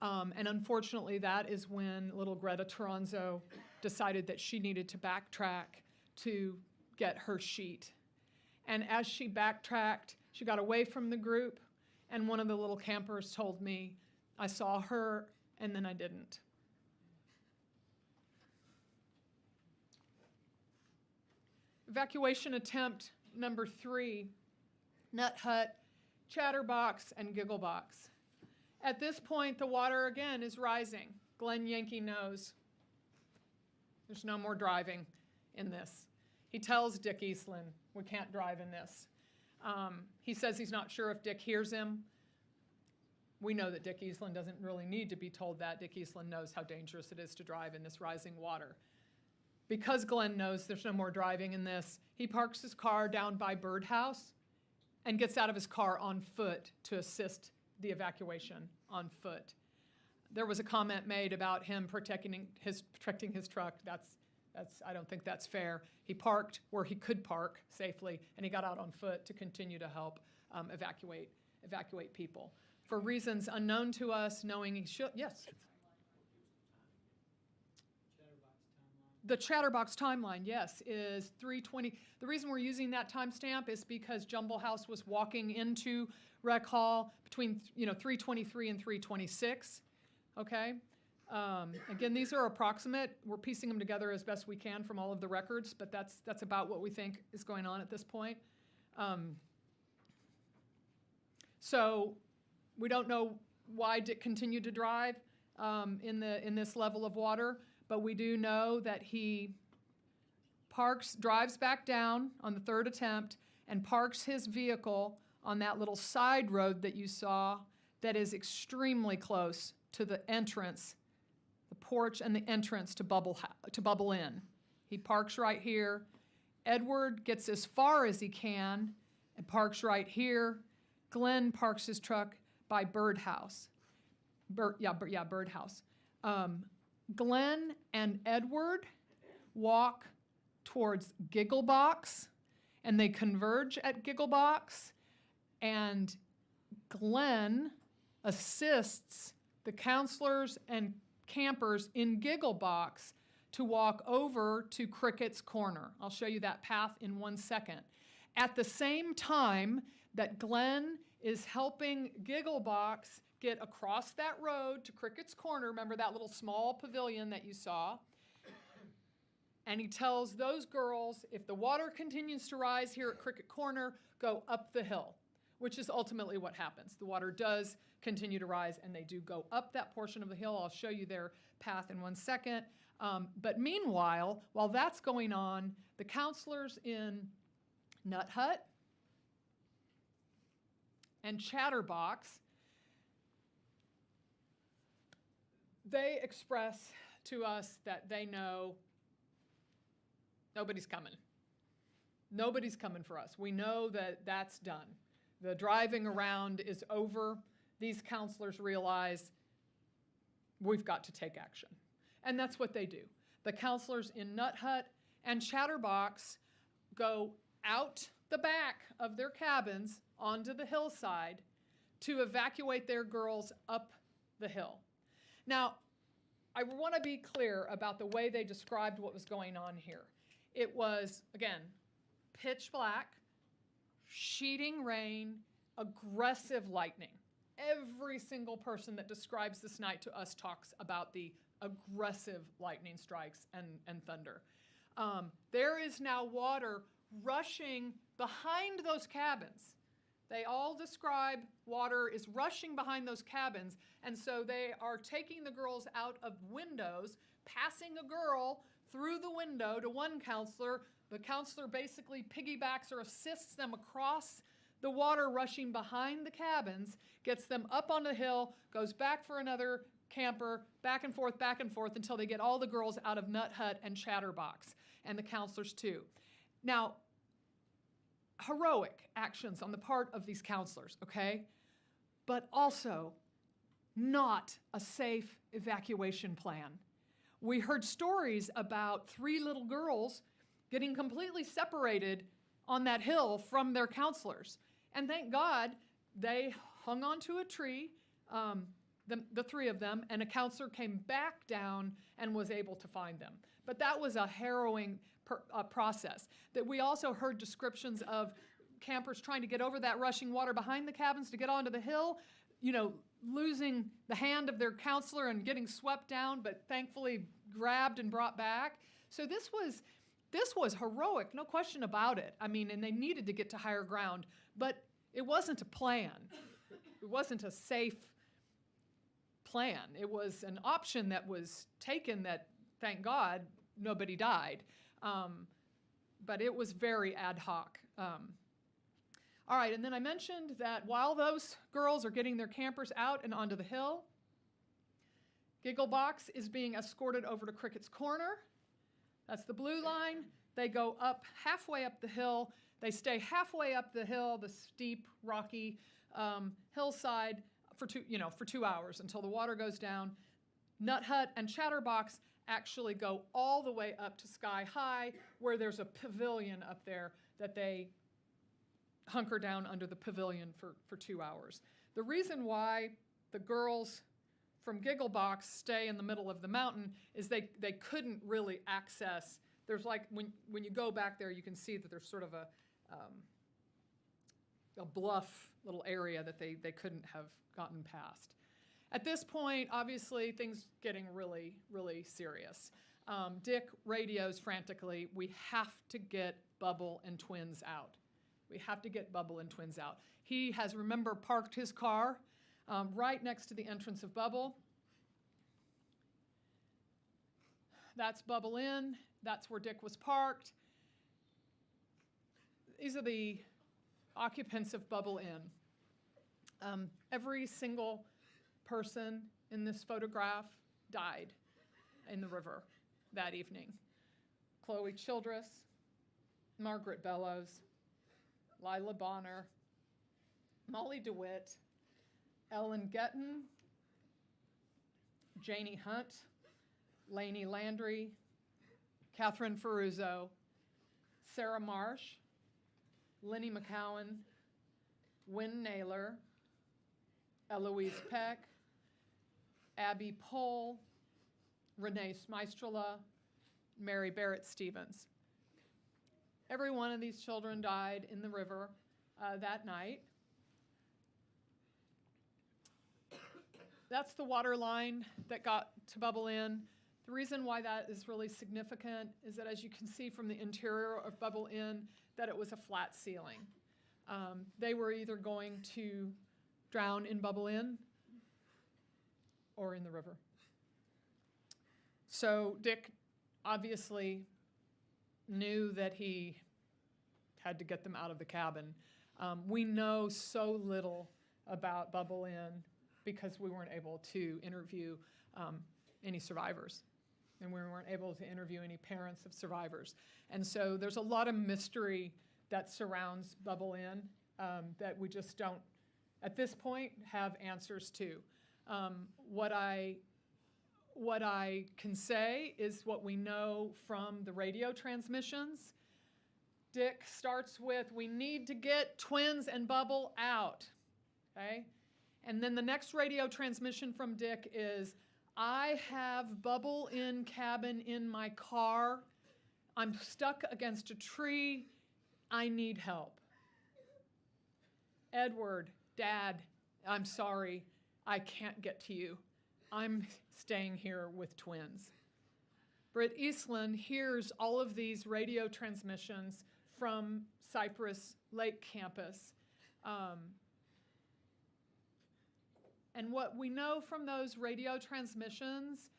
And unfortunately, that is when little Greta Toronzo decided that she needed to backtrack to get her sheet. And as she backtracked, she got away from the group, and one of the little campers told me, I saw her, and then I didn't. Evacuation attempt number 3, Nut Hut, Chatterbox, and Gigglebox. At this point, the water again is rising. Glenn Yankee knows there's no more driving in this. He tells Dick Eastland, we can't drive in this. He says he's not sure if Dick hears him. We know that Dick Eastland doesn't really need to be told that. Dick Eastland knows how dangerous it is to drive in this rising water. Because Glenn knows there's no more driving in this, he parks his car down by Birdhouse and gets out of his car on foot to assist the evacuation on foot. There was a comment made about him protecting his truck. I don't think that's fair. He parked where he could park safely, and he got out on foot to continue to help evacuate people. For reasons unknown to us, knowing he should, yes? The Chatterbox timeline, yes, is 3:20. The reason we're using that timestamp is because Jumble House was walking into Rec Hall between 3:23 and 3:26. Okay. Again, these are approximate. We're piecing them together as best we can from all of the records, but that's about what we think is going on at this point. So we don't know why Dick continued to drive in this level of water. But we do know that he drives back down on the third attempt and parks his vehicle on that little side road that you saw that is extremely close to the entrance, the porch and the entrance to Bubble Inn. He parks right here. Edward gets as far as he can and parks right here. Glenn parks his truck by Birdhouse. Birdhouse. Glenn and Edward walk towards Gigglebox, and they converge at Gigglebox, and Glenn assists the counselors and campers in Gigglebox to walk over to Cricket's Corner. I'll show you that path in 1 second. At the same time that Glenn is helping Gigglebox get across that road to Cricket's Corner, remember that little small pavilion that you saw, and he tells those girls, if the water continues to rise here at Cricket Corner, go up the hill, which is ultimately what happens. The water does continue to rise, and they do go up that portion of the hill. I'll show you their path in 1 second. But meanwhile, while that's going on, the counselors in Nut Hut and Chatterbox, they express to us that they know nobody's coming. Nobody's coming for us. We know that that's done. The driving around is over. These counselors realize we've got to take action. And that's what they do. The counselors in Nut Hut and Chatterbox go out the back of their cabins onto the hillside to evacuate their girls up the hill. Now, I want to be clear about the way they described what was going on here. It was, again, pitch black, sheeting rain, aggressive lightning. Every single person that describes this night to us talks about the aggressive lightning strikes and thunder. There is now water rushing behind those cabins. They all describe water is rushing behind those cabins, and so they are taking the girls out of windows, passing a girl through the window to one counselor. The counselor basically piggybacks or assists them across the water rushing behind the cabins, gets them up on the hill, goes back for another camper, back and forth, until they get all the girls out of Nut Hut and Chatterbox, and the counselors too. Now, heroic actions on the part of these counselors, okay? But also not a safe evacuation plan. We heard stories about 3 little girls getting completely separated on that hill from their counselors. And thank God they hung onto a tree, the 3 of them, and a counselor came back down and was able to find them. But that was a harrowing process. That we also heard descriptions of campers trying to get over that rushing water behind the cabins to get onto the hill, you know, losing the hand of their counselor and getting swept down, but thankfully grabbed and brought back. So this was heroic, no question about it. I mean, and they needed to get to higher ground, but it wasn't a plan. It wasn't a safe plan. It was an option that was taken that, thank God, nobody died. But it was very ad hoc. All right, and then I mentioned that while those girls are getting their campers out and onto the hill, Gigglebox is being escorted over to Crickett's Corner. That's the blue line. They go up halfway up the hill. They stay halfway up the hill, the steep, rocky hillside for 2 hours until the water goes down. Nut Hut and Chatterbox actually go all the way up to Sky High, where there's a pavilion up there that they hunker down under the pavilion for 2 hours. The reason why the girls from Gigglebox stay in the middle of the mountain is they couldn't really access. There's like, when you go back there, you can see that there's sort of a bluff little area that they couldn't have gotten past. At this point, obviously, things getting really, really serious. Dick radios frantically, we have to get Bubble and Twins out. We have to get Bubble and Twins out. He has, remember, parked his car right next to the entrance of Bubble. That's Bubble Inn. That's where Dick was parked. These are the occupants of Bubble Inn. Every single person in this photograph died in the river that evening. Chloe Childress, Margaret Bellows, Lila Bonner, Molly DeWitt, Ellen Getton, Janie Hunt, Lainey Landry, Catherine Ferruzzo, Sarah Marsh, Lenny McCowan, Wynn Naylor, Eloise Peck, Abby Pohl, Renee Smeistrela, Mary Barrett Stevens. Every one of these children died in the river that night. That's the water line that got to Bubble Inn. The reason why that is really significant is that, as you can see from the interior of Bubble Inn, that it was a flat ceiling. They were either going to drown in Bubble Inn or in the river. So Dick obviously knew that he had to get them out of the cabin. We know so little about Bubble Inn because we weren't able to interview any survivors, and we weren't able to interview any parents of survivors. And so there's a lot of mystery that surrounds Bubble Inn that we just don't, at this point, have answers to. What I can say is what we know from the radio transmissions. Dick starts with, we need to get Twins and Bubble out, okay? And then the next radio transmission from Dick is, I have Bubble Inn cabin in my car. I'm stuck against a tree. I need help. Edward, Dad, I'm sorry. I can't get to you. I'm staying here with Twins. Britt Eastland hears all of these radio transmissions from Cypress Lake campus. And what we know from those radio transmissions,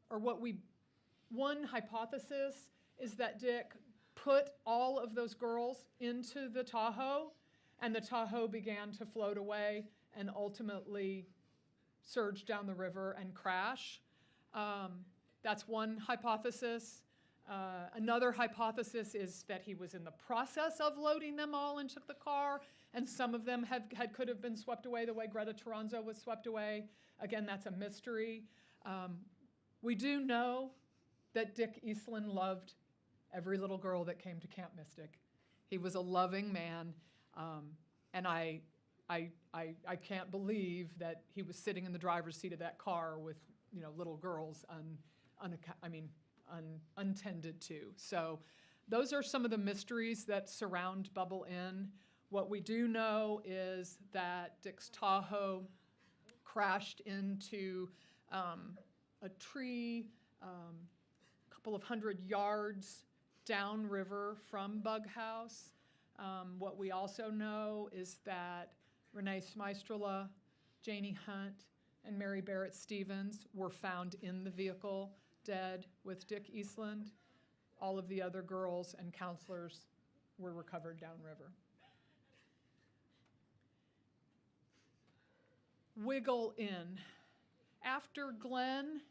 or one hypothesis is that Dick put all of those girls into the Tahoe, and the Tahoe began to float away and ultimately surge down the river and crash. That's one hypothesis. Another hypothesis is that he was in the process of loading them all into the car, and some of them could have been swept away the way Greta Toronzo was swept away. Again, that's a mystery. We do know that Dick Eastland loved every little girl that came to Camp Mystic. He was a loving man, and I can't believe that he was sitting in the driver's seat of that car with, little girls untended to. So those are some of the mysteries that surround Bubble Inn. What we do know is that Dick's Tahoe crashed into a tree a couple of 100 yards downriver from Bug House. What we also know is that Renee Smeistrela, Janie Hunt, and Mary Barrett Stevens were found in the vehicle dead with Dick Eastland. All of the other girls and counselors were recovered downriver. Wiggle Inn. After Glenn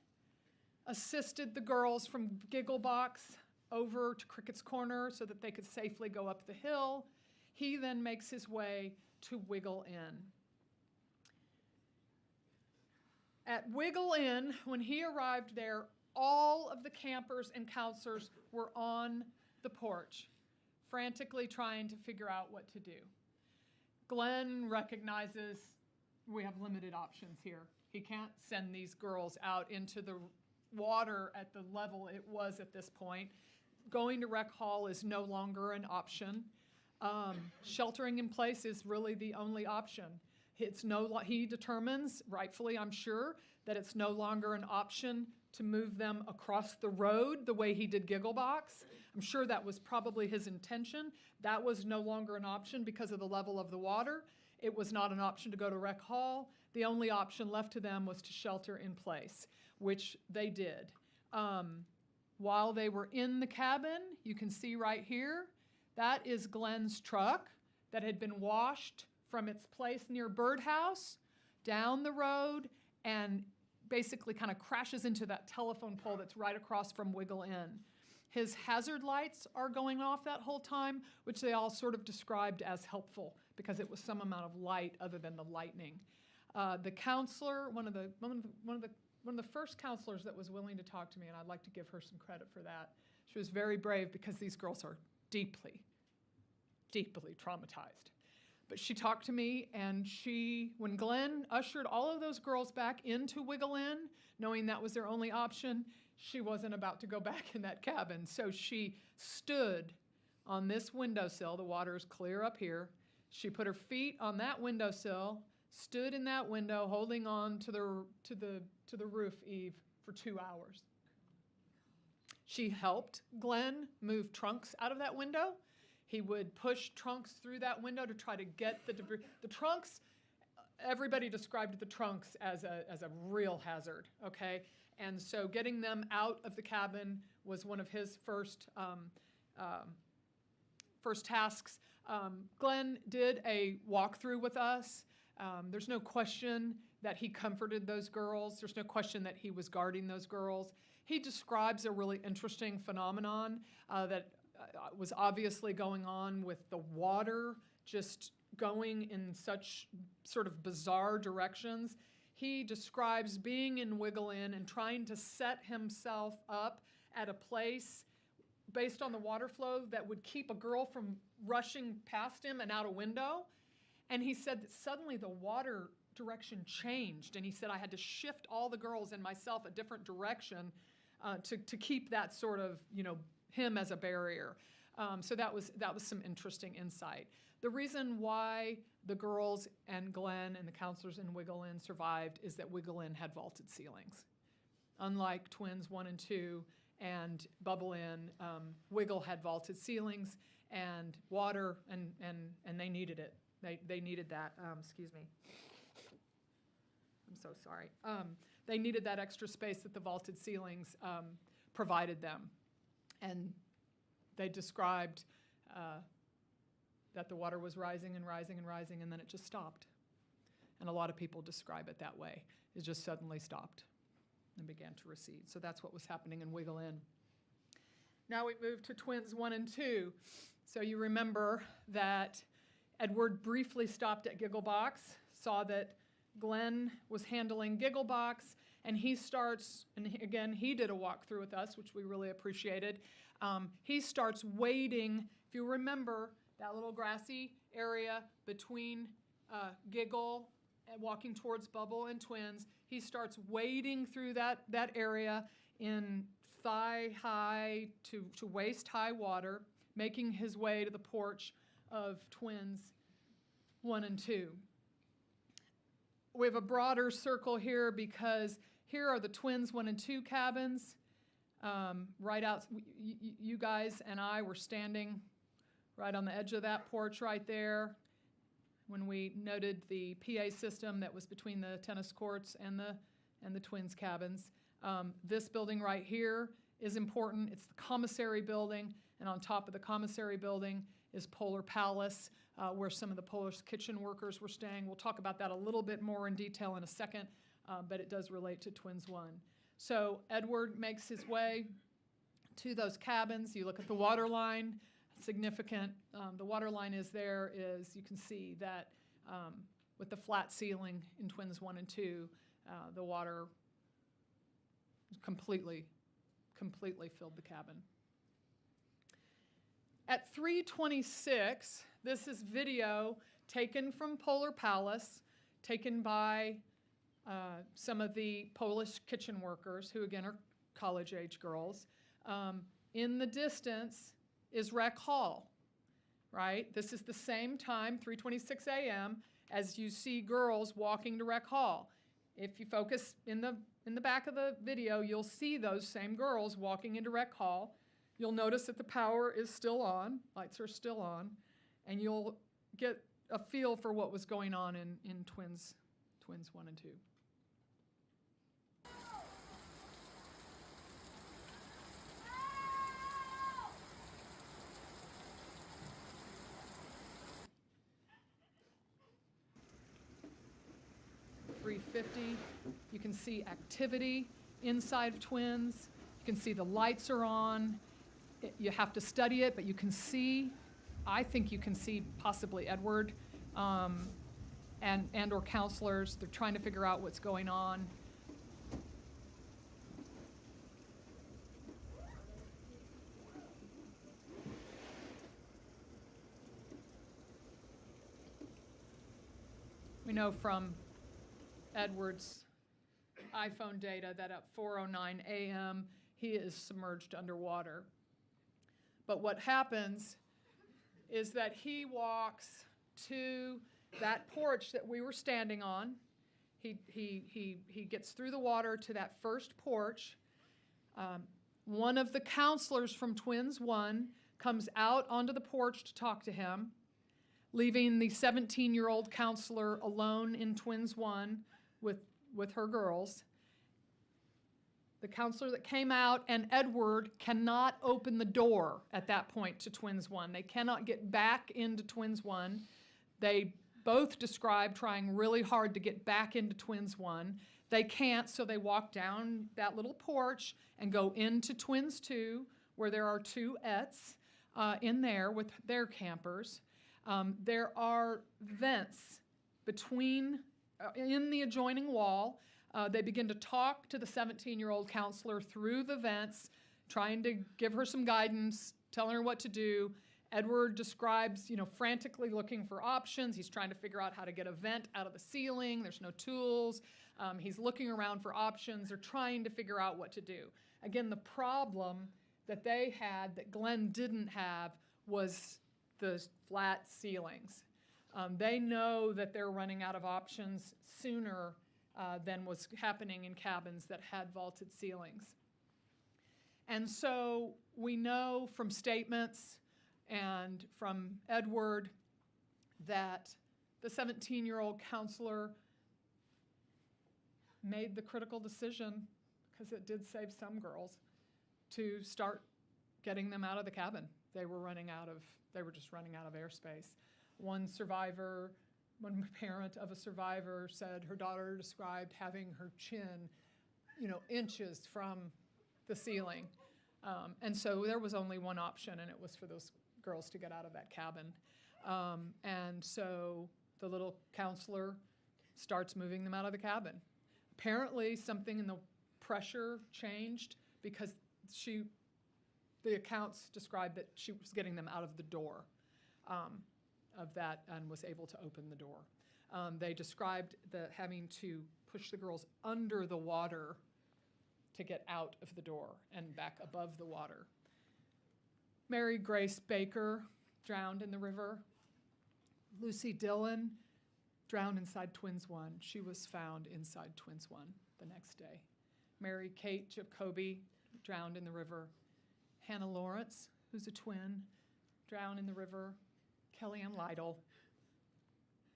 assisted the girls from Gigglebox over to Crickett's Corner so that they could safely go up the hill, he then makes his way to Wiggle Inn. At Wiggle Inn, when he arrived there, all of the campers and counselors were on the porch, frantically trying to figure out what to do. Glenn recognizes we have limited options here. He can't send these girls out into the water at the level it was at this point. Going to rec hall is no longer an option. Sheltering in place is really the only option. He determines, rightfully I'm sure, that it's no longer an option to move them across the road the way he did Gigglebox. I'm sure that was probably his intention. That was no longer an option because of the level of the water. It was not an option to go to rec hall. The only option left to them was to shelter in place, which they did. While they were in the cabin, you can see right here, that is Glenn's truck that had been washed from its place near Birdhouse down the road and basically kind of crashes into that telephone pole that's right across from Wiggle Inn. His hazard lights are going off that whole time, which they all sort of described as helpful because it was some amount of light other than the lightning. The counselor, one of the first counselors that was willing to talk to me, and I'd like to give her some credit for that. She was very brave because these girls are deeply, deeply traumatized. But she talked to me, and when Glenn ushered all of those girls back into Wiggle Inn, knowing that was their only option, she wasn't about to go back in that cabin. So she stood on this windowsill. The water is clear up here. She put her feet on that windowsill, stood in that window, holding on to the roof eave for 2 hours. She helped Glenn move trunks out of that window. He would push trunks through that window to try to get the debris. The trunks, everybody described the trunks as a real hazard, okay? And so getting them out of the cabin was one of his first tasks. Glenn did a walkthrough with us. There's no question that he comforted those girls. There's no question that he was guarding those girls. He describes a really interesting phenomenon that was obviously going on with the water just going in such sort of bizarre directions. He describes being in Wiggle Inn and trying to set himself up at a place based on the water flow that would keep a girl from rushing past him and out a window. And he said that suddenly the water direction changed, and he said I had to shift all the girls and myself a different direction to keep that sort of, him as a barrier. So that was some interesting insight. The reason why the girls and Glenn and the counselors in Wiggle Inn survived is that Wiggle Inn had vaulted ceilings. Unlike Twins 1 and 2 and Bubble Inn, Wiggle had vaulted ceilings and water, and they needed it. They needed that, excuse me. I'm so sorry. They needed that extra space that the vaulted ceilings provided them. And they described that the water was rising and rising and rising, and then it just stopped. And a lot of people describe it that way. It just suddenly stopped and began to recede. So that's what was happening in Wiggle Inn. Now we move to Twins 1 and 2. So you remember that Edward briefly stopped at Gigglebox, saw that Glenn was handling Gigglebox, and he starts, and again, he did a walkthrough with us, which we really appreciated. He starts wading, if you remember, that little grassy area between Giggle and walking towards Bubble and Twins. He starts wading through that area in thigh-high to waist-high water, making his way to the porch of Twins 1 and 2. We have a broader circle here because here are the Twins 1 and 2 cabins. Right out, you guys and I were standing right on the edge of that porch right there when we noted the PA system that was between the tennis courts and the Twins cabins. This building right here is important. It's the commissary building, and on top of the commissary building is Polar Palace, where some of the Polish kitchen workers were staying. We'll talk about that a little bit more in detail in a second, but it does relate to Twins 1. So Edward makes his way to those cabins. You look at the water line, significant. The water line is there, is you can see that with the flat ceiling in Twins 1 and 2, the water completely filled the cabin. At 3:26, this is video taken from Polar Palace, taken by some of the Polish kitchen workers, who again are college-age girls. In the distance is Rec Hall, right? This is the same time, 3:26 a.m., as you see girls walking to Rec Hall. If you focus in the back of the video, you'll see those same girls walking into Rec Hall. You'll notice that the power is still on, lights are still on, and you'll get a feel for what was going on in Twins 1 and 2. .350, you can see activity inside of Twins. You can see the lights are on. You have to study it, but you can see, I think you can see possibly Edward and or counselors. They're trying to figure out what's going on. We know from Edward's iPhone data that at 4:09 a.m. he is submerged underwater. But what happens is that he walks to that porch that we were standing on. He gets through the water to that first porch. One of the counselors from Twins 1 comes out onto the porch to talk to him, leaving the 17-year-old counselor alone in Twins 1 with her girls. The counselor that came out and Edward cannot open the door at that point to Twins 1. They cannot get back into Twins 1. They both describe trying really hard to get back into Twins 1. They can't, so they walk down that little porch and go into Twins 2, where there are two Ets in there with their campers. There are vents between, in the adjoining wall. They begin to talk to the 17-year-old counselor through the vents, trying to give her some guidance, telling her what to do. Edward describes, frantically looking for options. He's trying to figure out how to get a vent out of the ceiling. There's no tools. He's looking around for options. They're trying to figure out what to do. Again, the problem that they had that Glenn didn't have was the flat ceilings. They know that they're running out of options sooner than was happening in cabins that had vaulted ceilings. And so we know from statements and from Edward that the 17-year-old counselor made the critical decision, because it did save some girls, to start getting them out of the cabin. They were just running out of airspace. One parent of a survivor said her daughter described having her chin, inches from the ceiling. And so there was only one option, and it was for those girls to get out of that cabin. And so the little counselor starts moving them out of the cabin. Apparently, something in the pressure changed, because the accounts described that she was getting them out of the door of that and was able to open the door. They described having to push the girls under the water to get out of the door and back above the water. Mary Grace Baker drowned in the river. Lucy Dillon drowned inside Twins 1. She was found inside Twins 1 the next day. Mary Kate Jacoby drowned in the river. Hannah Lawrence, who's a twin, drowned in the river. Kellyanne Lytle,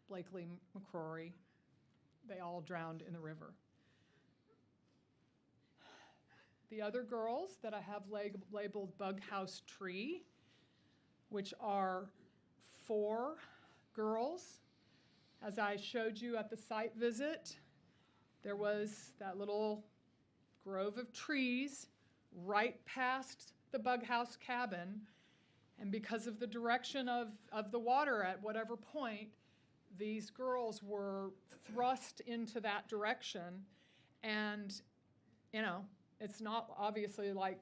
Blakely McCrory, they all drowned in the river. The other girls that I have labeled Bug House Tree, which are 4 girls. As I showed you at the site visit, there was that little grove of trees right past the bug house cabin, and because of the direction of the water at whatever point, these girls were thrust into that direction. And, it's not obviously like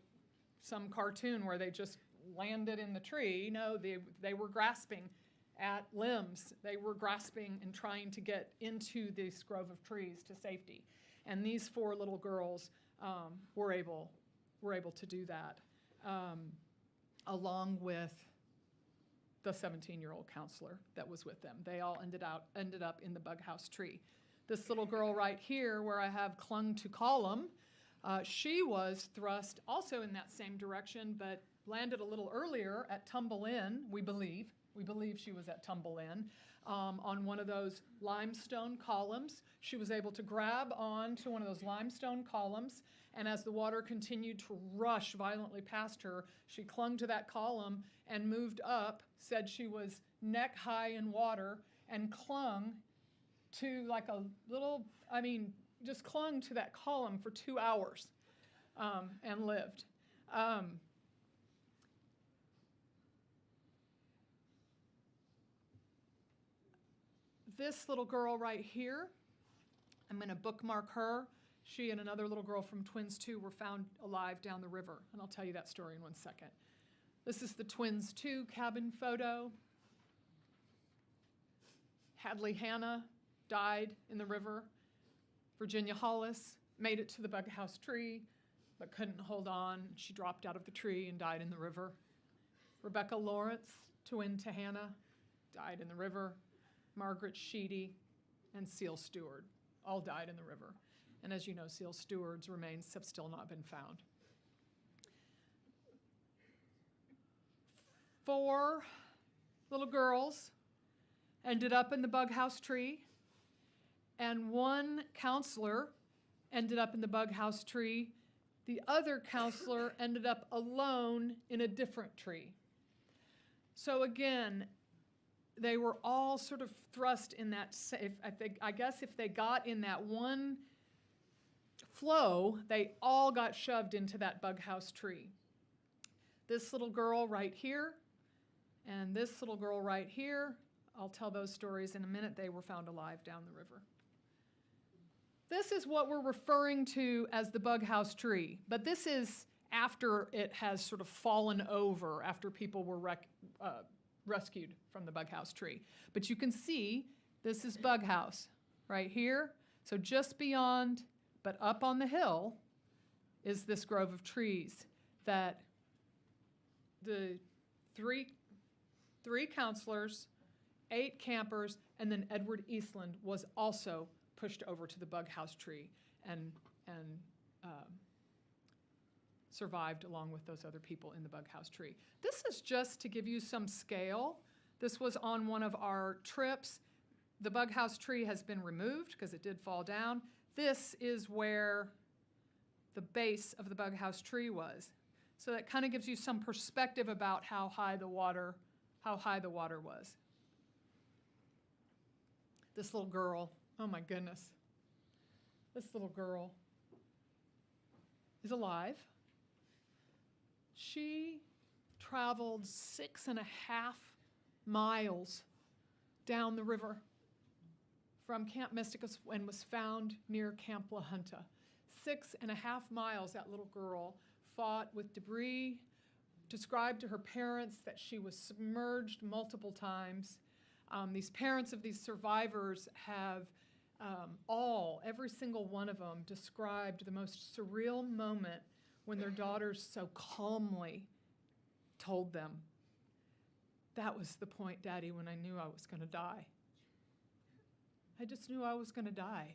some cartoon where they just landed in the tree. No, they were grasping at limbs. They were grasping and trying to get into this grove of trees to safety. And these 4 little girls were able to do that, along with the 17-year-old counselor that was with them. They all ended up in the bug house tree. This little girl right here, where I have clung to column, she was thrust also in that same direction, but landed a little earlier at Tumble Inn, we believe. We believe she was at Tumble Inn on one of those limestone columns. She was able to grab onto one of those limestone columns, and as the water continued to rush violently past her, she clung to that column and moved up, said she was neck high in water, and clung to like a little, just clung to that column for 2 hours and lived. This little girl right here, I'm going to bookmark her. She and another little girl from Twins 2 were found alive down the river, and I'll tell you that story in 1 second. This is the Twins 2 cabin photo. Hadley Hannah died in the river. Virginia Hollis made it to the bug house tree, but couldn't hold on. She dropped out of the tree and died in the river. Rebecca Lawrence, twin to Hannah, died in the river. Margaret Sheedy and Seal Stewart all died in the river. And as you know, Seal Stewart's remains have still not been found. 4 little girls ended up in the bug house tree, and 1 counselor ended up in the bug house tree. The other counselor ended up alone in a different tree. So again, they were all sort of thrust in that, I guess if they got in that one flow, they all got shoved into that bug house tree. This little girl right here and this little girl right here, I'll tell those stories in a minute. They were found alive down the river. This is what we're referring to as the bug house tree, but this is after it has sort of fallen over, after people were rescued from the bug house tree. But you can see this is bug house right here. So just beyond, but up on the hill, is this grove of trees that the three counselors, 8 campers, and then Edward Eastland was also pushed over to the bug house tree and survived along with those other people in the bug house tree. This is just to give you some scale. This was on one of our trips. the bug house tree has been removed because it did fall down. This is where the base of the bug house tree was. So that kind of gives you some perspective about how high the water was. This little girl, oh my goodness. This little girl is alive. She traveled 6.5 miles down the river from Camp Mysticus and was found near Camp La Junta. 6.5 miles, that little girl fought with debris, described to her parents that she was submerged multiple times. These parents of these survivors have every single one of them described the most surreal moment when their daughters so calmly told them, "That was the point, Daddy, when I knew I was going to die. I just knew I was going to die."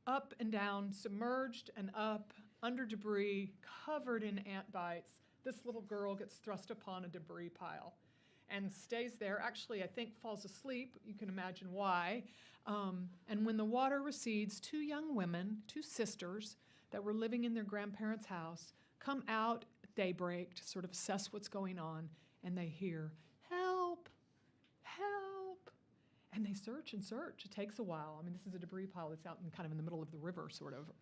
Up and down, submerged and up, under debris, covered in ant bites, this little girl gets thrust upon a debris pile and stays there. Actually, I think falls asleep. You can imagine why. And when the water recedes, two young women, two sisters that were living in their grandparents' house, come out at daybreak to sort of assess what's going on, and they hear, "Help, help." And they search and search. It takes a while. I mean, this is a debris pile that's out in kind of in the middle of the river, sort of,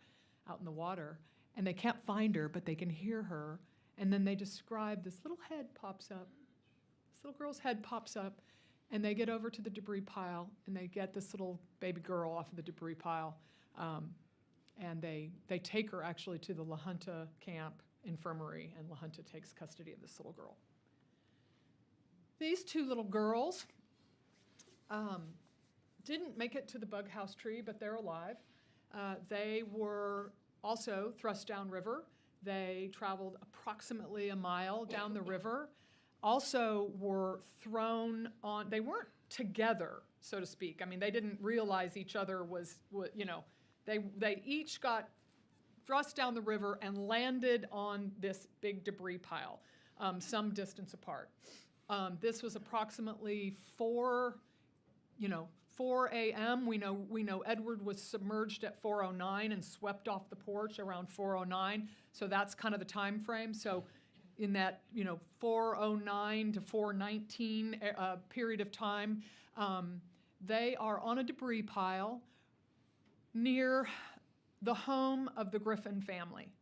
out in the water. And they can't find her, but they can hear her. And then they describe this little head pops up. This little girl's head pops up, and they get over to the debris pile, and they get this little baby girl off of the debris pile. And they take her actually to the La Junta camp infirmary, and La Junta takes custody of this little girl. These two little girls didn't make it to the bug house tree, but they're alive. They were also thrust downriver. They traveled approximately a mile down the river. Also were thrown on, they weren't together, so to speak. I mean, they didn't realize each other was they each got thrust down the river and landed on this big debris pile, some distance apart. This was approximately 4 a.m. We know Edward was submerged at 4:09 and swept off the porch around 4:09. So that's kind of the time frame. So in that 4:09 to 4:19 period of time, they are on a debris pile near the home of the Griffin family.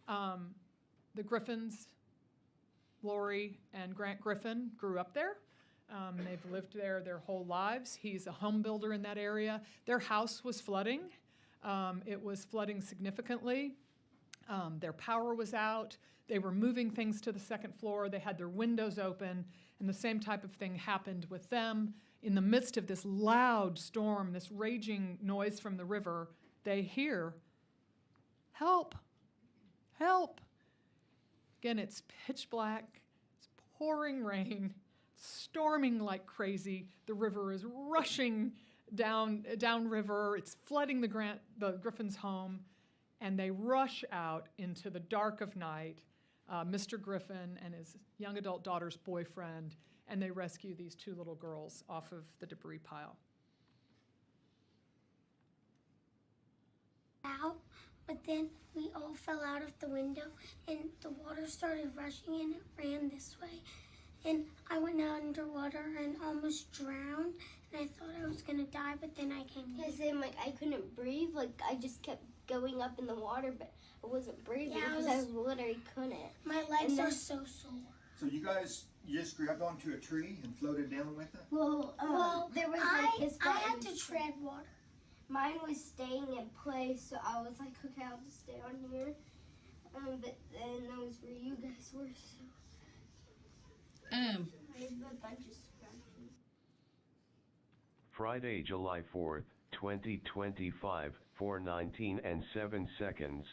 The Griffins, Lori and Grant Griffin, grew up there. They've lived there their whole lives. He's a home builder in that area. Their house was flooding. It was flooding significantly. Their power was out. They were moving things to the second floor. They had their windows open, and the same type of thing happened with them. In the midst of this loud storm, this raging noise from the river, they hear, "Help, help." Again, it's pitch black, it's pouring rain, storming like crazy. The river is rushing downriver. It's flooding the Griffin's home, and they rush out into the dark of night, Mr. Griffin and his young adult daughter's boyfriend, and they rescue these two little girls off of the debris pile. Out, but then we all fell out of the window, and the water started rushing, and it ran this way. And I went out underwater and almost drowned, and I thought I was gonna die, but then I came Because then, I couldn't breathe. I just kept going up in the water, but I wasn't breathing because I literally couldn't. My legs are so sore. So you just grabbed onto a tree and floated down with it? Well, there was I had to tread water. Mine was staying in place, so I was like, okay, I'll just stay on here. But then that was where you guys were, so. I have a bunch of scratches. Friday, July 4th, 2025, 4:19 and 7 seconds.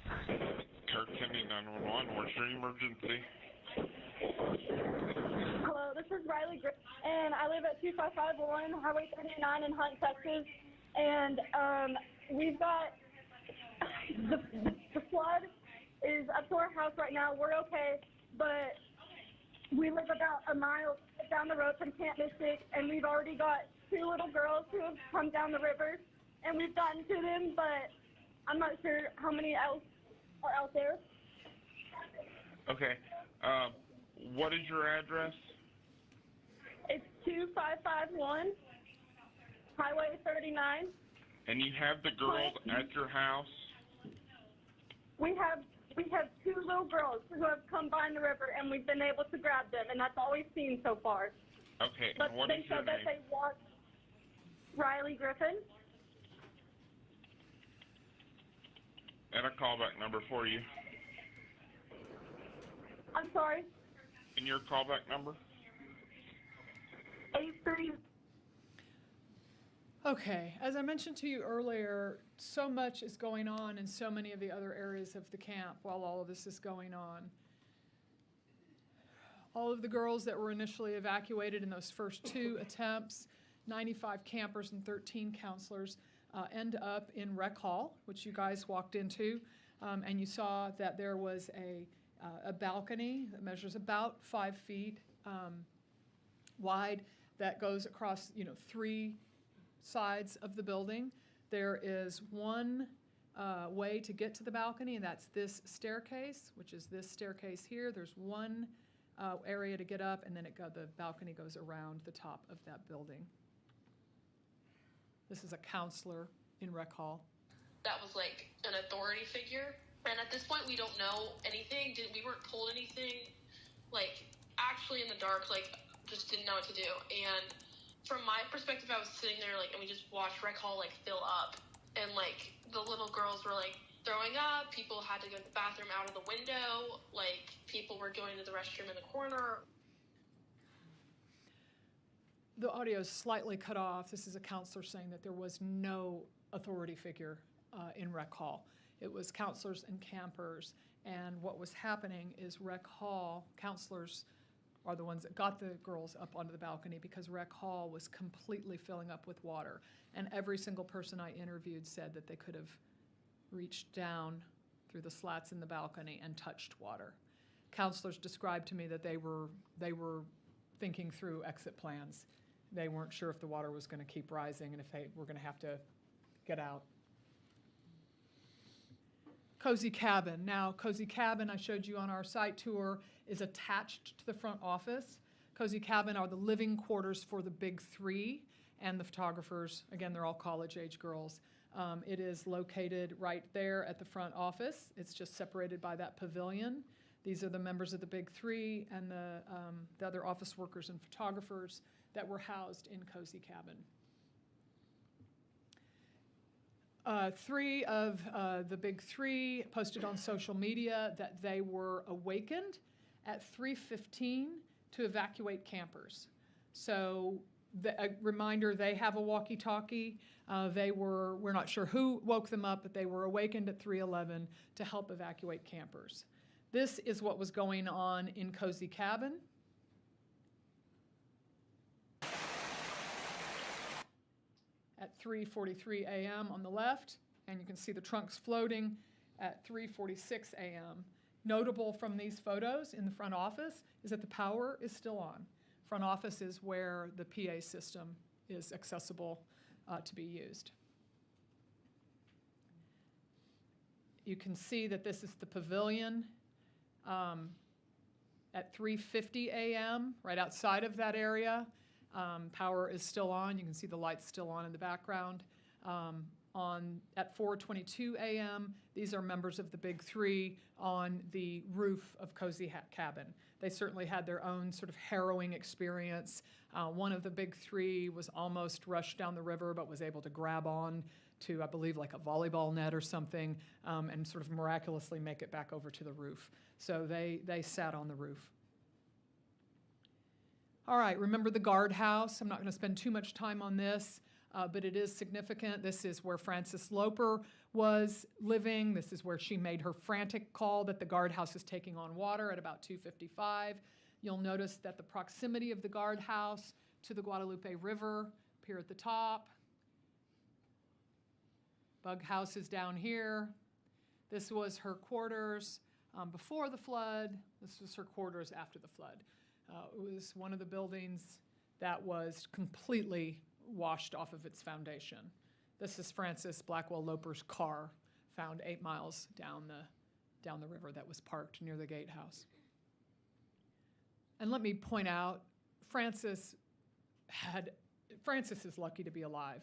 Kirk County 911, what's your emergency? Hello, this is Riley Gray, and I live at 2551 Highway 39 in Hunt, Texas. And we've got the flood is up to our house right now. We're okay, but We live about a mile down the road from Camp Mystic, and we've already got 2 little girls who have come down the river, and we've gotten to them, but I'm not sure how many else are out there. Okay. What is your address? It's 2551 Highway 39. And you have the girls at your house? We have 2 little girls who have come by in the river, and we've been able to grab them, and that's all we've seen so far. Okay, But and what they is your said that name? they want Riley Griffin. And a callback number for you. I'm sorry. And your callback number? 83. Okay, as I mentioned to you earlier, so much is going on in so many of the other areas of the camp while all of this is going on. All of the girls that were initially evacuated in those first 2 attempts, 95 campers and 13 counselors, end up in Rec Hall, which you guys walked into, and you saw that there was a balcony that measures about 5 feet wide that goes across, 3 sides of the building. There is one way to get to the balcony, and that's this staircase, which is this staircase here. There's one area to get up, and then the balcony goes around the top of that building. This is a counselor in Rec Hall. That was like an authority figure, and at this point we don't know anything. We weren't told anything, like actually in the dark, like just didn't know what to do. And from my perspective, I was sitting there and we just watched Rec Hall fill up, and the little girls were throwing up. People had to go to the bathroom out of the window. People were going to the restroom in the corner. The audio is slightly cut off. This is a counselor saying that there was no authority figure in Rec Hall. It was counselors and campers, and what was happening is Rec Hall counselors are the ones that got the girls up onto the balcony because Rec Hall was completely filling up with water, and every single person I interviewed said that they could have reached down through the slats in the balcony and touched water. Counselors described to me that they were thinking through exit plans. They weren't sure if the water was going to keep rising and if they were going to have to get out. Cozy Cabin. Now, Cozy Cabin, I showed you on our site tour, is attached to the front office. Cozy Cabin are the living quarters for the big 3 and the photographers. Again, they're all college-age girls. It is located right there at the front office. It's just separated by that pavilion. These are the members of the big 3 and the other office workers and photographers that were housed in Cozy Cabin. 3 of the big 3 posted on social media that they were awakened at 3:15 to evacuate campers. So a reminder, they have a walkie-talkie. We're not sure who woke them up, but they were awakened at 3:11 to help evacuate campers. This is what was going on in Cozy Cabin. At 3:43 a.m. on the left, and you can see the trunks floating at 3:46 a.m. Notable from these photos in the front office is that the power is still on. Front office is where the PA system is accessible to be used. You can see that this is the pavilion at 3:50 a.m. right outside of that area. Power is still on. You can see the lights still on in the background. At 4:22 a.m., these are members of the big 3 on the roof of Cozy Cabin. They certainly had their own sort of harrowing experience. One of the big 3 was almost rushed down the river, but was able to grab on to, I believe, like a volleyball net or something, and sort of miraculously make it back over to the roof. So they sat on the roof. All right, remember the guardhouse. I'm not going to spend too much time on this, but it is significant. This is where Frances Loper was living. This is where she made her frantic call that the guardhouse is taking on water at about 2:55. You'll notice that the proximity of the guardhouse to the Guadalupe River up here at the top. Bug house is down here. This was her quarters before the flood. This was her quarters after the flood. It was one of the buildings that was completely washed off of its foundation. This is Francis Blackwell Loper's car found 8 miles down the river that was parked near the Gatehouse. And let me point out, Francis is lucky to be alive.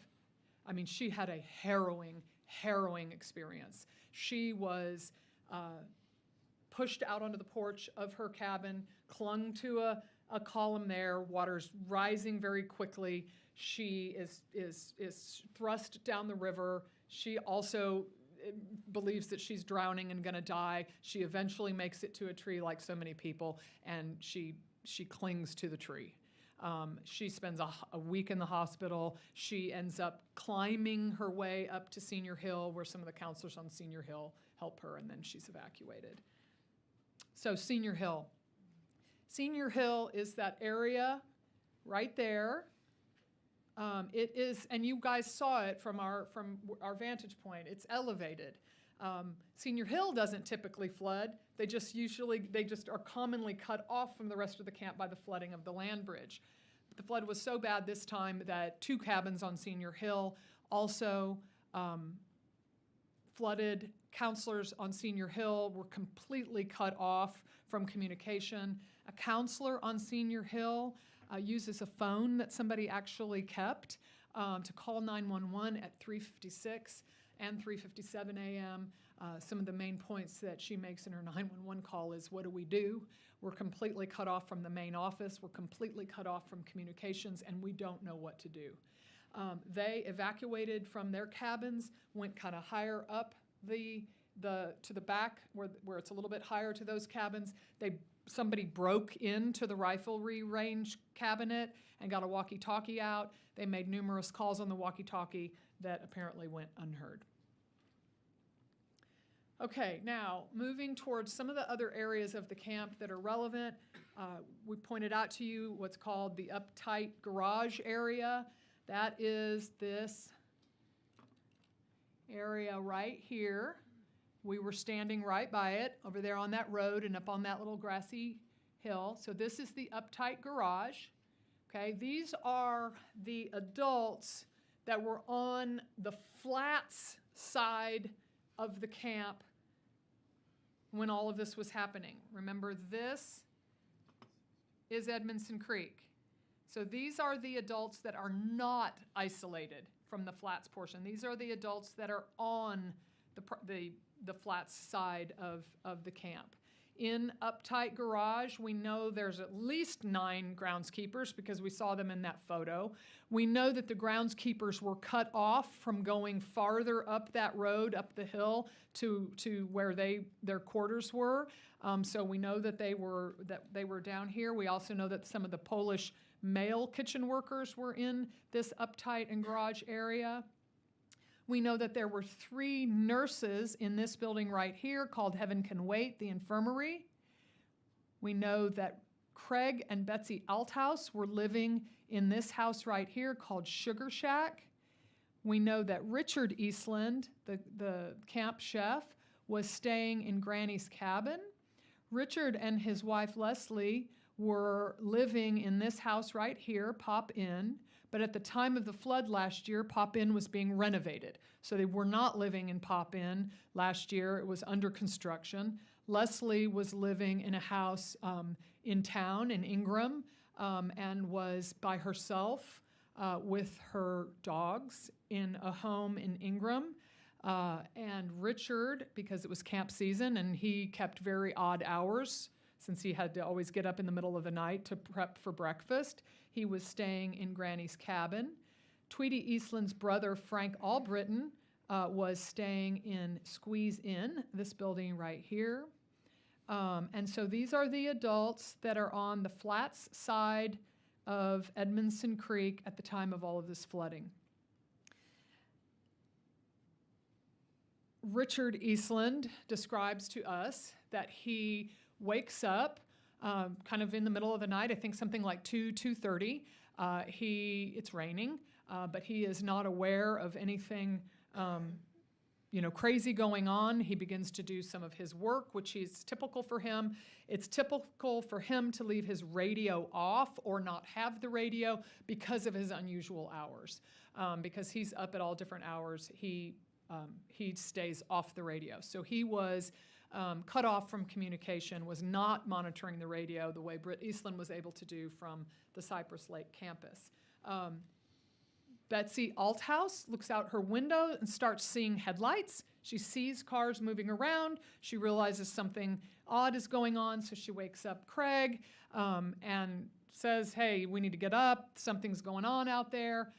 I mean, she had a harrowing experience. She was pushed out onto the porch of her cabin, clung to a column there, water's rising very quickly. She is thrust down the river. She also believes that she's drowning and gonna die. She eventually makes it to a tree like so many people, and she clings to the tree. She spends a week in the hospital. She ends up climbing her way up to Senior Hill, where some of the counselors on Senior Hill help her, and then she's evacuated. So Senior Hill. Senior Hill is that area right there. It is, and you guys saw it from our vantage point. It's elevated. Senior Hill doesn't typically flood. They just are commonly cut off from the rest of the camp by the flooding of the land bridge. But the flood was so bad this time that 2 cabins on Senior Hill also flooded. Counselors on Senior Hill were completely cut off from communication. A counselor on Senior Hill uses a phone that somebody actually kept to call 911 at 3:56 and 3:57 a.m. Some of the main points that she makes in her 911 call is, what do we do? We're completely cut off from the main office. We're completely cut off from communications, and we don't know what to do. They evacuated from their cabins, went kind of higher up to the back where it's a little bit higher to those cabins. Somebody broke into the riflery range cabinet and got a walkie-talkie out. They made numerous calls on the walkie-talkie that apparently went unheard. Okay, now moving towards some of the other areas of the camp that are relevant. We pointed out to you what's called the uptight garage area. That is this area right here. We were standing right by it over there on that road and up on that little grassy hill. So this is the uptight garage. Okay, these are the adults that were on the flats side of the camp when all of this was happening. Remember, this is Edmondson Creek. So these are the adults that are not isolated from the flats portion. These are the adults that are on the flats side of the camp. In uptight garage, we know there's at least 9 groundskeepers because we saw them in that photo. We know that the groundskeepers were cut off from going farther up that road, up the hill to where their quarters were. So we know that they were down here. We also know that some of the Polish male kitchen workers were in this uptight and garage area. We know that there were 3 nurses in this building right here called Heaven Can Wait, the infirmary. We know that Craig and Betsy Althouse were living in this house right here called Sugar Shack. We know that Richard Eastland, the camp chef, was staying in Granny's cabin. Richard and his wife Leslie were living in this house right here, Pop Inn. But at the time of the flood last year, Pop Inn was being renovated. So they were not living in Pop Inn last year. It was under construction. Leslie was living in a house in town in Ingram and was by herself with her dogs in a home in Ingram. And Richard, because it was camp season and he kept very odd hours since he had to always get up in the middle of the night to prep for breakfast, he was staying in Granny's cabin. Tweety Eastland's brother, Frank Albritton, was staying in Squeeze Inn, this building right here. And so these are the adults that are on the flats side of Edmondson Creek at the time of all of this flooding. Richard Eastland describes to us that he wakes up kind of in the middle of the night, I think something like 2:30. It's raining, but he is not aware of anything crazy going on. He begins to do some of his work, which is typical for him. It's typical for him to leave his radio off or not have the radio because of his unusual hours. Because he's up at all different hours, he stays off the radio. So he was cut off from communication, was not monitoring the radio the way Britt Eastland was able to do from the Cypress Lake campus. Betsy Althouse looks out her window and starts seeing headlights. She sees cars moving around. She realizes something odd is going on, so she wakes up Craig and says, hey, we need to get up. Something's going on out there.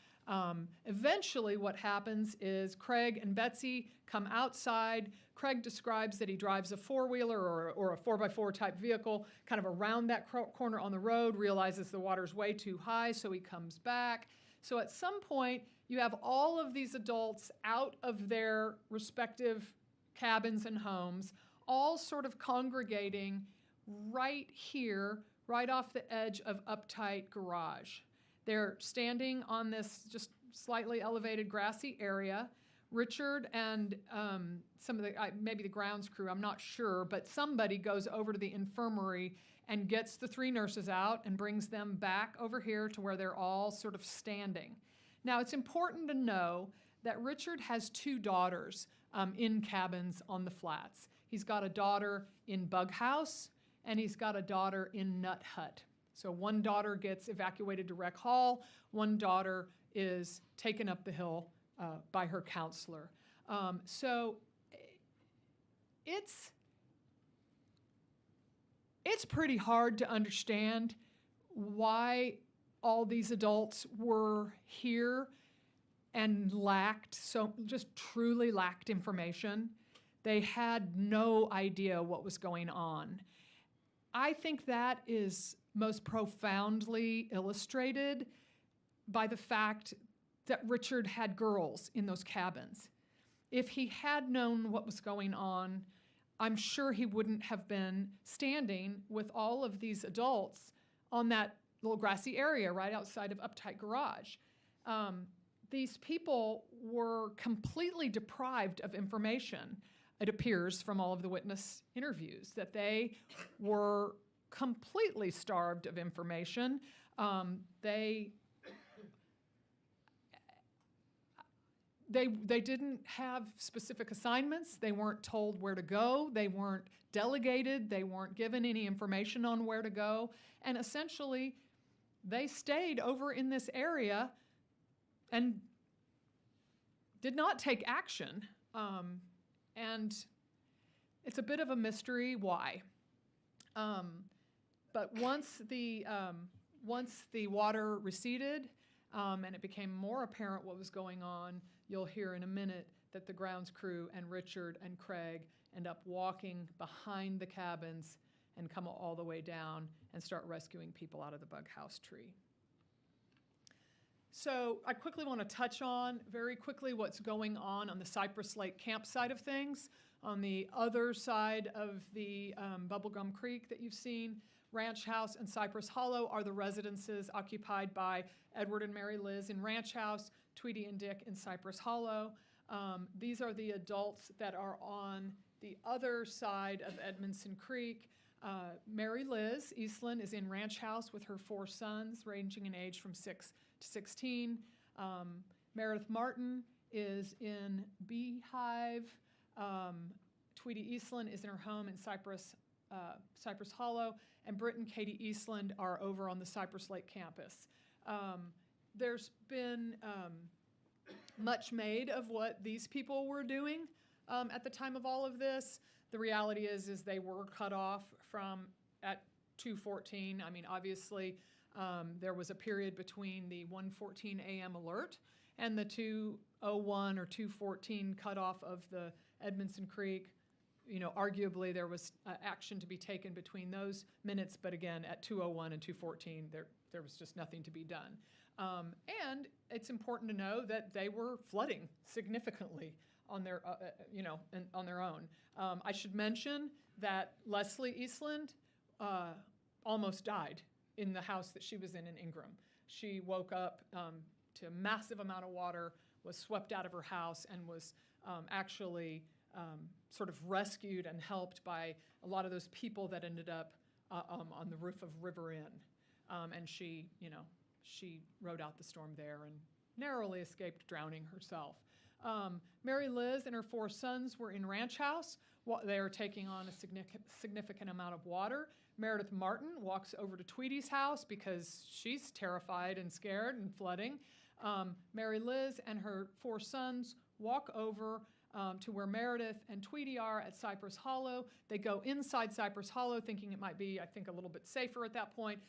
Eventually what happens is Craig and Betsy come outside. Craig describes that he drives a four-wheeler or a 4x4 type vehicle kind of around that corner on the road, realizes the water's way too high, so he comes back. So at some point, you have all of these adults out of their respective cabins and homes, all sort of congregating right here, right off the edge of Uptight Garage. They're standing on this just slightly elevated grassy area. Richard and some of the, maybe the grounds crew, I'm not sure, but somebody goes over to the infirmary and gets the 3 nurses out and brings them back over here to where they're all sort of standing. Now, it's important to know that Richard has 2 daughters in cabins on the flats. He's got a daughter in Bug House, and he's got a daughter in Nut Hut. So one daughter gets evacuated to Rec Hall, one daughter is taken up the hill by her counselor. So it's pretty hard to understand why all these adults were here and just truly lacked information. They had no idea what was going on. I think that is most profoundly illustrated by the fact that Richard had girls in those cabins. If he had known what was going on, I'm sure he wouldn't have been standing with all of these adults on that little grassy area right outside of Uptight Garage. These people were completely deprived of information. It appears from all of the witness interviews that they were completely starved of information. They didn't have specific assignments. They weren't told where to go. They weren't delegated. They weren't given any information on where to go. And essentially, they stayed over in this area and did not take action. And it's a bit of a mystery why. But once the water receded and it became more apparent what was going on, you'll hear in a minute that the grounds crew and Richard and Craig end up walking behind the cabins and come all the way down and start rescuing people out of the bug house tree. So I quickly want to touch on very quickly what's going on the Cypress Lake campsite of things. On the other side of the Bubblegum Creek that you've seen, Ranch House and Cypress Hollow are the residences occupied by Edward and Mary Liz in Ranch House, Tweety and Dick in Cypress Hollow. These are the adults that are on the other side of Edmondson Creek. Mary Liz Eastland is in Ranch House with her 4 sons, ranging in age from 6 to 16. Meredith Martin is in Beehive. Tweety Eastland is in her home in Cypress Hollow, and Britt and Katie Eastland are over on the Cypress Lake campus. There's been much made of what these people were doing at the time of all of this. The reality is they were cut off at 2:14. I mean, obviously, there was a period between the 1:14 a.m. alert and the 2:01 or 2:14 cutoff of the Edmondson Creek. Arguably there was action to be taken between those minutes, but again, at 2:01 and 2:14, there was just nothing to be done. And it's important to know that they were flooding significantly on their, on their own. I should mention that Leslie Eastland almost died in the house that she was in Ingram. She woke up to a massive amount of water, was swept out of her house, and was actually sort of rescued and helped by a lot of those people that ended up on the roof of River Inn. And she rode out the storm there and narrowly escaped drowning herself. Mary Liz and her 4 sons were in Ranch House. They are taking on a significant amount of water. Meredith Martin walks over to Tweedy's house because she's terrified and scared and flooding. Mary Liz and her 4 sons walk over to where Meredith and Tweedy are at Cypress Hollow. They go inside Cypress Hollow thinking it might be, I think, a little bit safer at that point.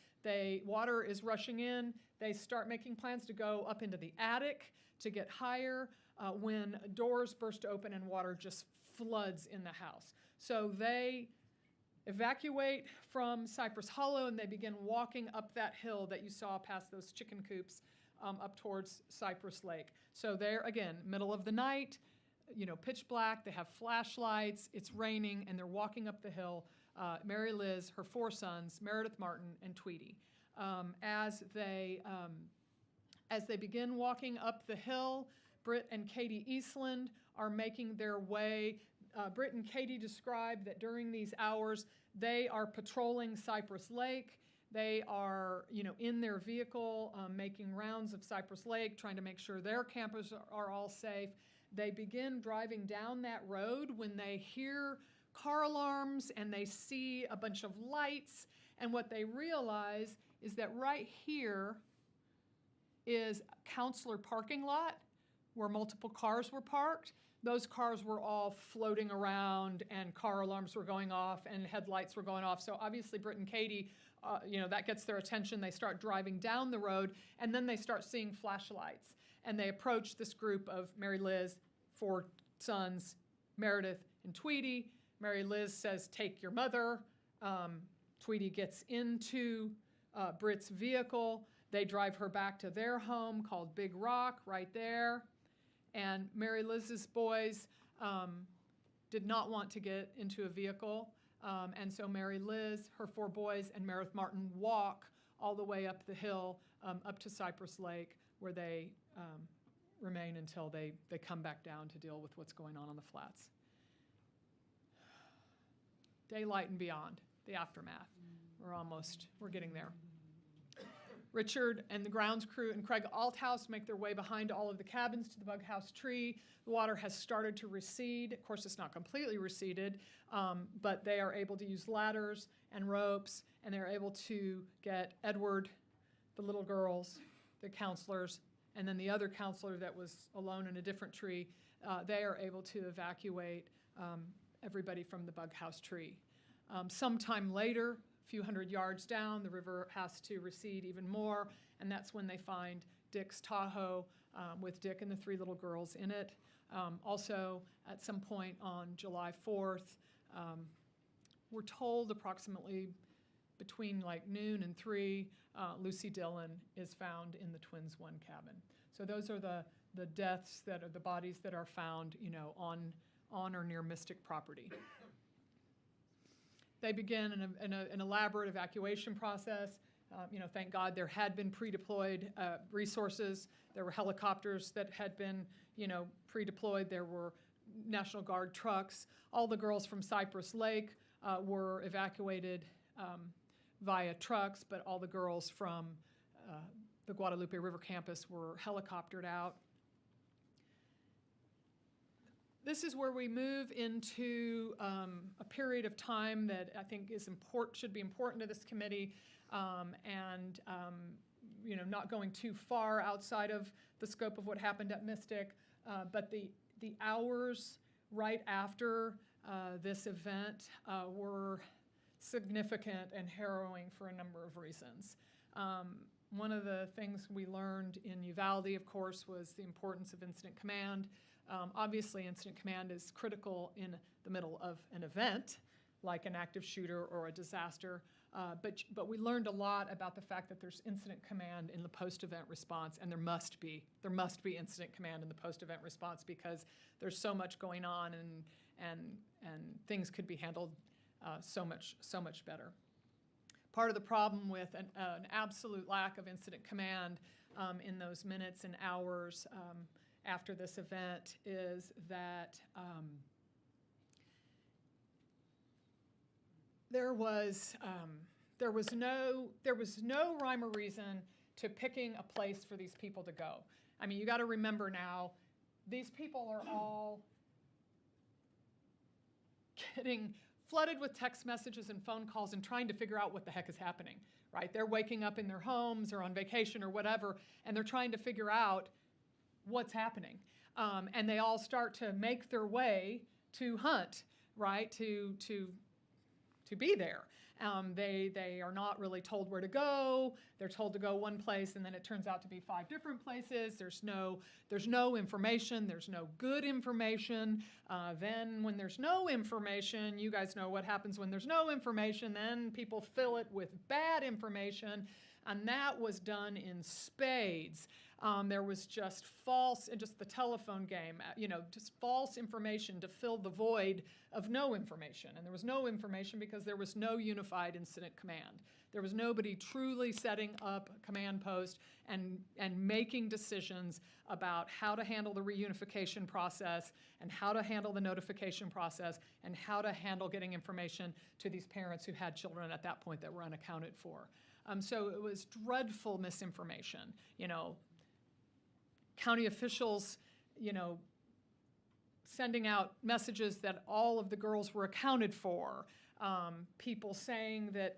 Water is rushing in. They start making plans to go up into the attic to get higher when doors burst open and water just floods in the house. So they evacuate from Cypress Hollow and they begin walking up that hill that you saw past those chicken coops up towards Cypress Lake. So they're, again, middle of the night, pitch black, they have flashlights, it's raining, and they're walking up the hill. Mary Liz, her 4 sons, Meredith Martin, and Tweedy. As they begin walking up the hill, Britt and Katie Eastland are making their way. Britt and Katie describe that during these hours, they are patrolling Cypress Lake. They are, in their vehicle, making rounds of Cypress Lake, trying to make sure their campers are all safe. They begin driving down that road when they hear car alarms and they see a bunch of lights. And what they realize is that right here is a counselor parking lot where multiple cars were parked. Those cars were all floating around and car alarms were going off and headlights were going off. So obviously Britt and Katie, that gets their attention. They start driving down the road and then they start seeing flashlights. And they approach this group of Mary Liz, 4 sons, Meredith and Tweedy. Mary Liz says, "Take your mother." Tweedy gets into Britt's vehicle. They drive her back to their home called Big Rock right there. And Mary Liz's boys did not want to get into a vehicle. And so Mary Liz, her 4 boys, and Meredith Martin walk all the way up the hill up to Cypress Lake, where they remain until they come back down to deal with what's going on the flats. Daylight and beyond, the aftermath. We're getting there. Richard and the grounds crew and Craig Althouse make their way behind all of the cabins to the bug house tree. The water has started to recede. Of course, it's not completely receded, but they are able to use ladders and ropes, and they're able to get Edward, the little girls, the counselors, and then the other counselor that was alone in a different tree. They are able to evacuate everybody from the bug house tree. Sometime later, a few hundred yards down, the river has to recede even more, and that's when they find Dick's Tahoe with Dick and the 3 little girls in it. Also, at some point on July 4th, we're told approximately between like noon and 3, Lucy Dillon is found in the Twins 1 cabin. So those are the deaths that are the bodies that are found, on or near Mystic property. They begin an elaborate evacuation process. Thank God there had been pre-deployed resources. There were helicopters that had been, pre-deployed. There were National Guard trucks. All the girls from Cypress Lake were evacuated via trucks, but all the girls from the Guadalupe River campus were helicoptered out. This is where we move into a period of time that I think should be important to this committee, and not going too far outside of the scope of what happened at Mystic, but the hours right after this event were significant and harrowing for a number of reasons. One of the things we learned in Uvalde, of course, was the importance of incident command. Obviously, incident command is critical in the middle of an event, like an active shooter or a disaster, but we learned a lot about the fact that there's incident command in the post-event response, and there must be incident command in the post-event response because there's so much going on, and things could be handled so much better. Part of the problem with an absolute lack of incident command in those minutes and hours after this event is that there was no rhyme or reason to picking a place for these people to go. I mean, you got to remember now, these people are all getting flooded with text messages and phone calls and trying to figure out what the heck is happening, right? They're waking up in their homes or on vacation or whatever, and they're trying to figure out what's happening. And they all start to make their way to hunt, right, to be there. They are not really told where to go. They're told to go one place, and then it turns out to be 5 different places. There's no information. There's no good information. Then when there's no information, you guys know what happens when there's no information. Then people fill it with bad information, and that was done in spades. There was just the telephone game, just false information to fill the void of no information. And there was no information because there was no unified incident command. There was nobody truly setting up a command post and making decisions about how to handle the reunification process and how to handle the notification process and how to handle getting information to these parents who had children at that point that were unaccounted for. So it was dreadful misinformation, county officials, sending out messages that all of the girls were accounted for, people saying that,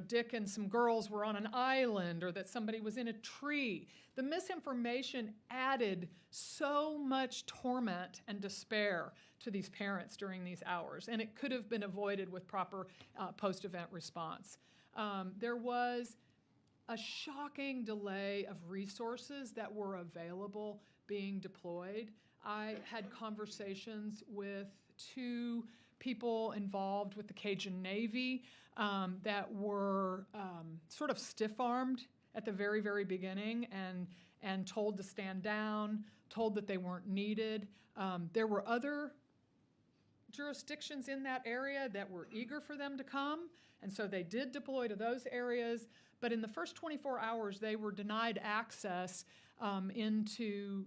Dick and some girls were on an island or that somebody was in a tree. The misinformation added so much torment and despair to these parents during these hours, and it could have been avoided with proper post-event response. There was a shocking delay of resources that were available being deployed. I had conversations with 2 people involved with the Cajun Navy that were sort of stiff-armed at the very, very beginning and told to stand down, told that they weren't needed. There were other jurisdictions in that area that were eager for them to come, and so they did deploy to those areas. But in the first 24 hours, they were denied access into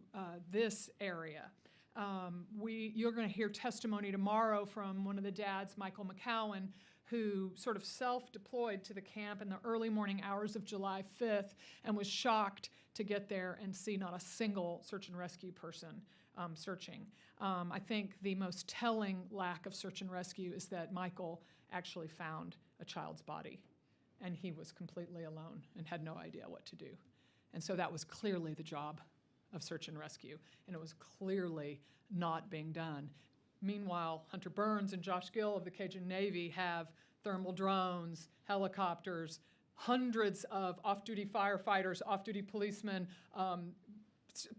this area. You're going to hear testimony tomorrow from one of the dads, Michael McCowan, who sort of self-deployed to the camp in the early morning hours of July 5th and was shocked to get there and see not a single search and rescue person searching. I think the most telling lack of search and rescue is that Michael actually found a child's body, and he was completely alone and had no idea what to do. And so that was clearly the job of search and rescue, and it was clearly not being done. Meanwhile, Hunter Burns and Josh Gill of the Cajun Navy have thermal drones, helicopters, hundreds of off-duty firefighters, off-duty policemen,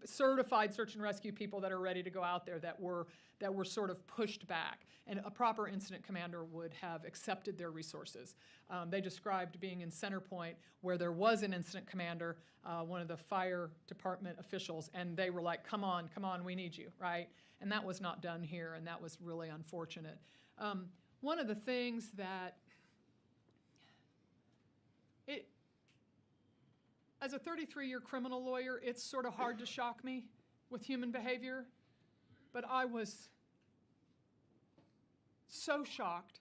certified search and rescue people that are ready to go out there that were sort of pushed back. And a proper incident commander would have accepted their resources. They described being in Center Point where there was an incident commander, one of the fire department officials, and they were like, come on, we need you, right? And that was not done here, and that was really unfortunate. One of the things that as a 33-year criminal lawyer, it's sort of hard to shock me with human behavior, but I was so shocked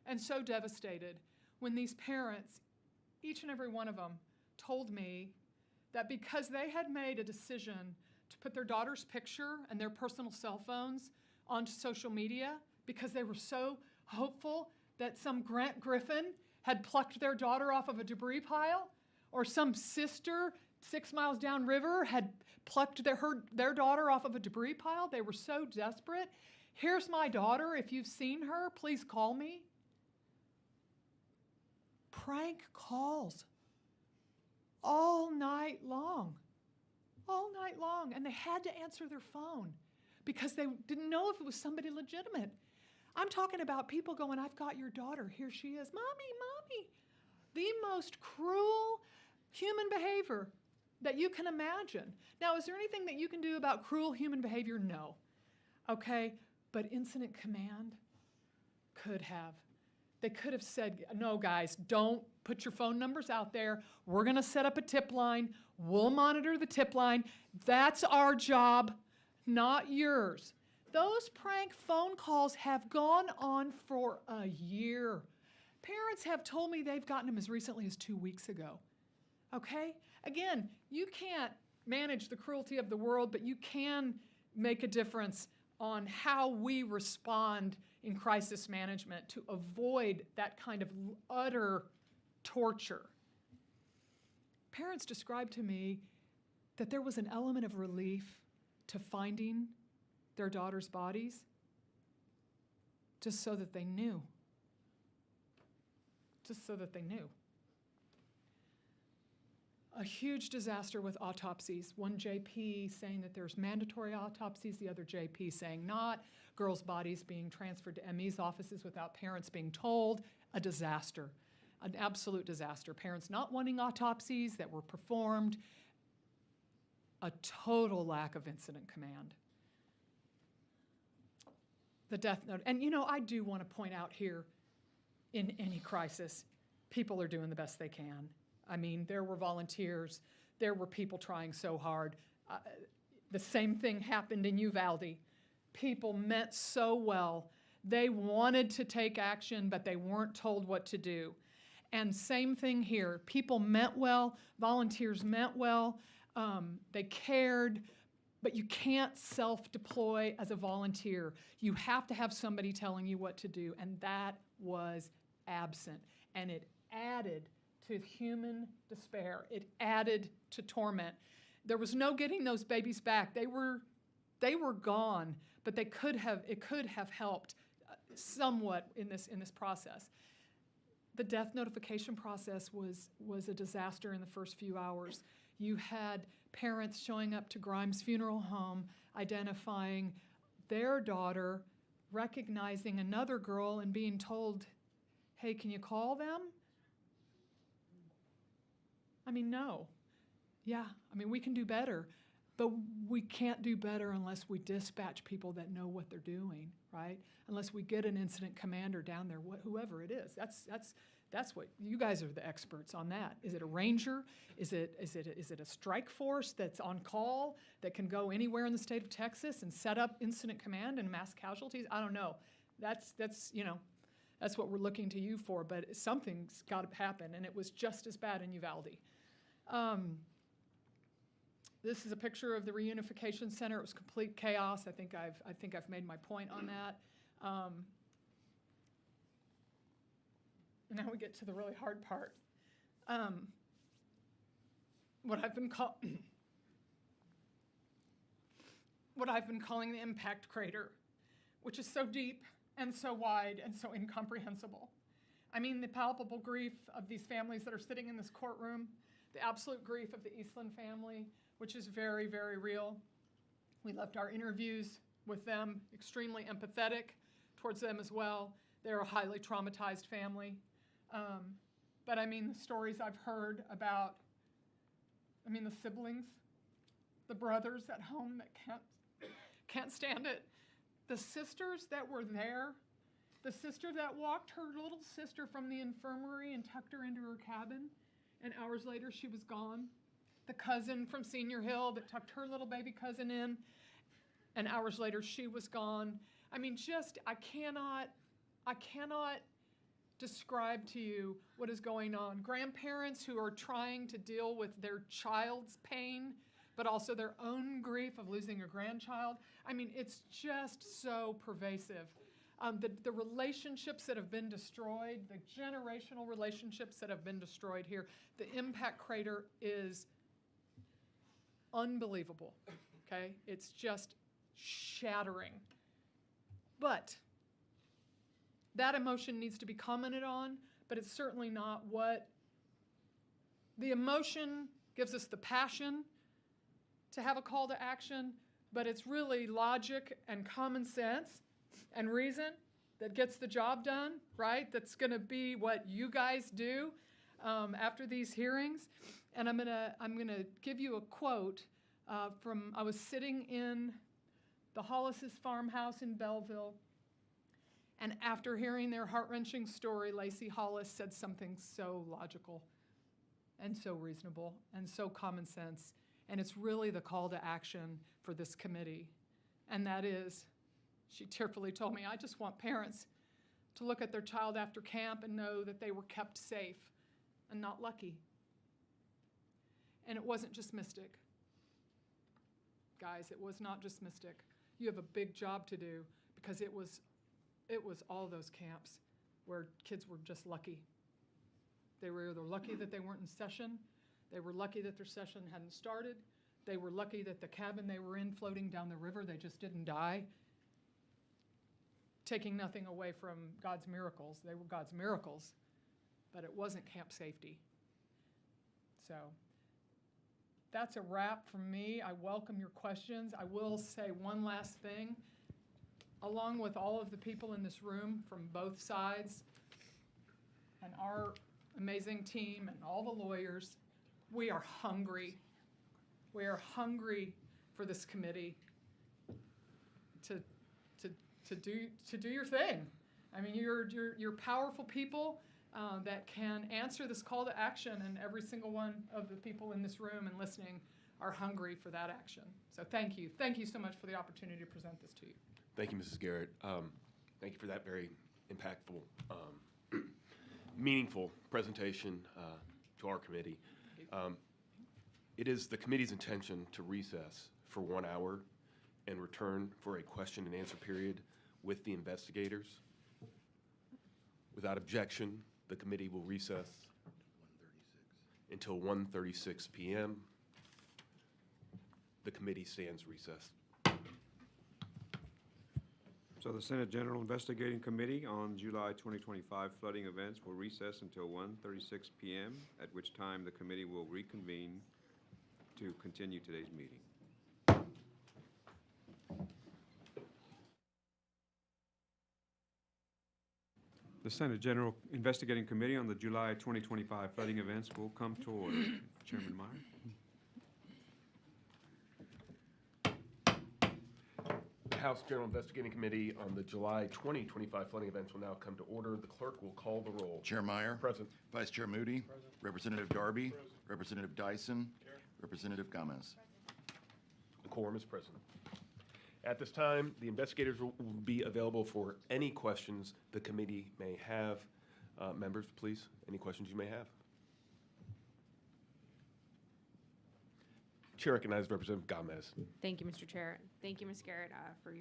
and so devastated when these parents, each and every one of them, told me that because they had made a decision to put their daughter's picture and their personal cell phones onto social media because they were so hopeful that some Grant Griffin had plucked their daughter off of a debris pile, or some sister 6 miles downriver had plucked their daughter off of a debris pile. They were so desperate. Here's my daughter. If you've seen her, please call me. Prank calls all night long. All night long. And they had to answer their phone because they didn't know if it was somebody legitimate. I'm talking about people going, I've got your daughter. Here she is. Mommy. The most cruel human behavior that you can imagine. Now, is there anything that you can do about cruel human behavior? No. Okay? But incident command could have. They could have said, no, guys, don't put your phone numbers out there. We're going to set up a tip line. We'll monitor the tip line. That's our job. not yours. Those prank phone calls have gone on for a year. Parents have told me they've gotten them as recently as 2 weeks ago. Okay? Again, you can't manage the cruelty of the world, but you can make a difference on how we respond in crisis management to avoid that kind of utter torture. Parents described to me that there was an element of relief to finding their daughters' bodies just so that they knew. Just so that they knew. A huge disaster with autopsies. One JP saying that there's mandatory autopsies, the other JP saying not. Girls' bodies being transferred to ME's offices without parents being told. A disaster, an absolute disaster. Parents not wanting autopsies that were performed. A total lack of incident command. The death note, and I do want to point out here, in any crisis, people are doing the best they can. I mean, there were volunteers, there were people trying so hard. The same thing happened in Uvalde. People meant so well. They wanted to take action, but they weren't told what to do. And same thing here. People meant well, volunteers meant well, they cared, but you can't self-deploy as a volunteer. You have to have somebody telling you what to do, and that was absent. And it added to human despair. It added to torment. There was no getting those babies back. They were gone, but it could have helped somewhat in this process. The death notification process was a disaster in the first few hours. You had parents showing up to Grimes Funeral Home, identifying their daughter, recognizing another girl and being told, hey, can you call them? I mean, no. Yeah, I mean, we can do better, but we can't do better unless we dispatch people that know what they're doing, right? Unless we get an incident commander down there, whoever it is. That's what you guys are the experts on that. Is it a ranger? Is it a strike force that's on call that can go anywhere in the state of Texas and set up incident command and mass casualties? I don't know. That's what we're looking to you for, but something's got to happen, and it was just as bad in Uvalde. This is a picture of the reunification center. It was complete chaos. I think I've made my point on that. Now we get to the really hard part. What I've been calling the impact crater, which is so deep and so wide and so incomprehensible. I mean, the palpable grief of these families that are sitting in this courtroom, the absolute grief of the Eastland family, which is very, very real. We left our interviews with them extremely empathetic towards them as well. They're a highly traumatized family. But I mean, the stories I've heard about, the siblings, the brothers at home that can't stand it, the sisters that were there, the sister that walked her little sister from the infirmary and tucked her into her cabin, and hours later she was gone. The cousin from Senior Hill that tucked her little baby cousin in, and hours later she was gone. I mean, I cannot describe to you what is going on. Grandparents who are trying to deal with their child's pain, but also their own grief of losing a grandchild. I mean, it's just so pervasive. The relationships that have been destroyed, the generational relationships that have been destroyed here, the impact crater is unbelievable, okay? It's just shattering. But that emotion needs to be commented on, but it's certainly not what the emotion gives us the passion to have a call to action, but it's really logic and common sense and reason that gets the job done, right? That's gonna be what you guys do after these hearings. And I'm gonna give you a quote from, I was sitting in the Hollis's farmhouse in Belleville, and after hearing their heart-wrenching story, Lacey Hollis said something so logical and so reasonable and so common sense. And it's really the call to action for this committee. and that is, she tearfully told me, I just want parents to look at their child after camp and know that they were kept safe and not lucky. And it wasn't just Mystic. Guys, it was not just Mystic. You have a big job to do because it was all those camps where kids were just lucky. They were either lucky that they weren't in session, they were lucky that their session hadn't started, they were lucky that the cabin they were in floating down the river, they just didn't die. Taking nothing away from God's miracles. They were God's miracles, but it wasn't camp safety. So that's a wrap from me. I welcome your questions. I will say one last thing. Along with all of the people in this room from both sides and our amazing team and all the lawyers, we are hungry. We are hungry for this committee to do your thing. I mean, you're powerful people that can answer this call to action, and every single one of the people in this room and listening are hungry for that action. So thank you. Thank you so much for the opportunity to present this to you. Thank you, Mrs. Garrett. Thank you for that very impactful, meaningful presentation to our committee. It is the committee's intention to recess for 1 hour and return for a question and answer period with the investigators. Without objection, the committee will recess until 1:36 p.m. The committee stands recessed. So the Senate General Investigating Committee on July 2025 flooding events will recess until 1:36 p.m., at which time the committee will reconvene to continue today's meeting. The Senate General Investigating Committee on the July 2025 flooding events will come to order. Chairman Meyer. The House General Investigating Committee on the July 2025 flooding events will now come to order. The clerk will call the roll. Chair Meyer. Present. Vice Chair Moody. Present. Representative Darby. Present. Representative Dyson. Here. Representative Gomez. The quorum is present. At this time, the investigators will be available for any questions the committee may have. Members, please, any questions you may have. Chair recognizes Representative Gomez. Thank you, Mr. Chair. Thank you, Ms. Garrett, for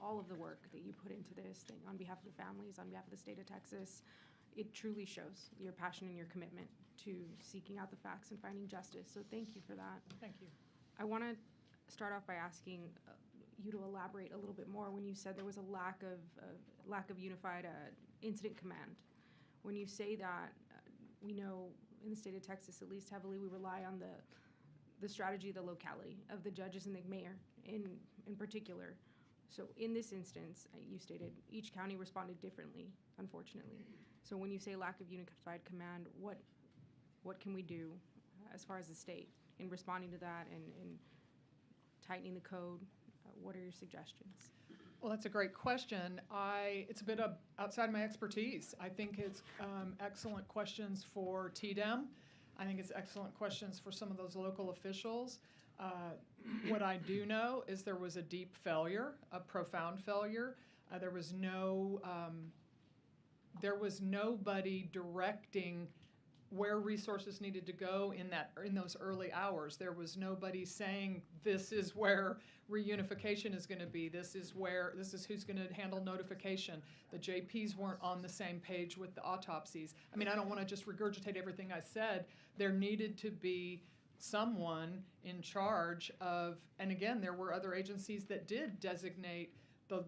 all of the work that you put into this thing on behalf of the families, on behalf of the state of Texas. It truly shows your passion and your commitment to seeking out the facts and finding justice. So thank you for that. Thank you. I want to start off by asking you to elaborate a little bit more when you said there was a lack of unified incident command. When you say that, we know in the state of Texas, at least heavily, we rely on the strategy of the locality, of the judges and the mayor in particular. So in this instance, you stated each county responded differently, unfortunately. So when you say lack of unified command, what can we do as far as the state in responding to that and tightening the code? What are your suggestions? Well, that's a great question. It's a bit outside my expertise. I think it's excellent questions for TDEM. I think it's excellent questions for some of those local officials. What I do know is there was a deep failure, a profound failure. There was nobody directing where resources needed to go in those early hours. There was nobody saying this is where reunification is going to be. This is who's going to handle notification. The JPs weren't on the same page with the autopsies. I mean, I don't want to just regurgitate everything I said. There needed to be someone in charge of, and again, there were other agencies that did designate the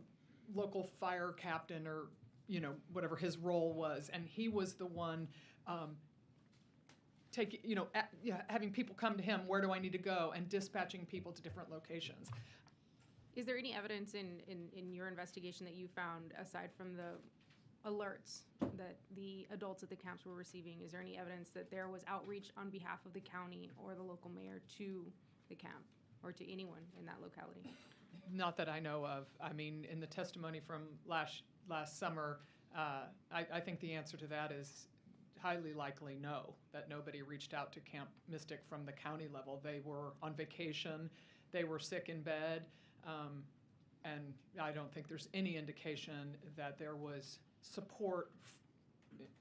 local fire captain or, whatever his role was, and he was the one having people come to him, where do I need to go, and dispatching people to different locations. Is there any evidence in your investigation that you found, aside from the alerts that the adults at the camps were receiving, is there any evidence that there was outreach on behalf of the county or the local mayor to the camp or to anyone in that locality? Not that I know of. I mean, in the testimony from last summer, I think the answer to that is highly likely no, that nobody reached out to Camp Mystic from the county level. They were on vacation, they were sick in bed, And I don't think there's any indication that there was support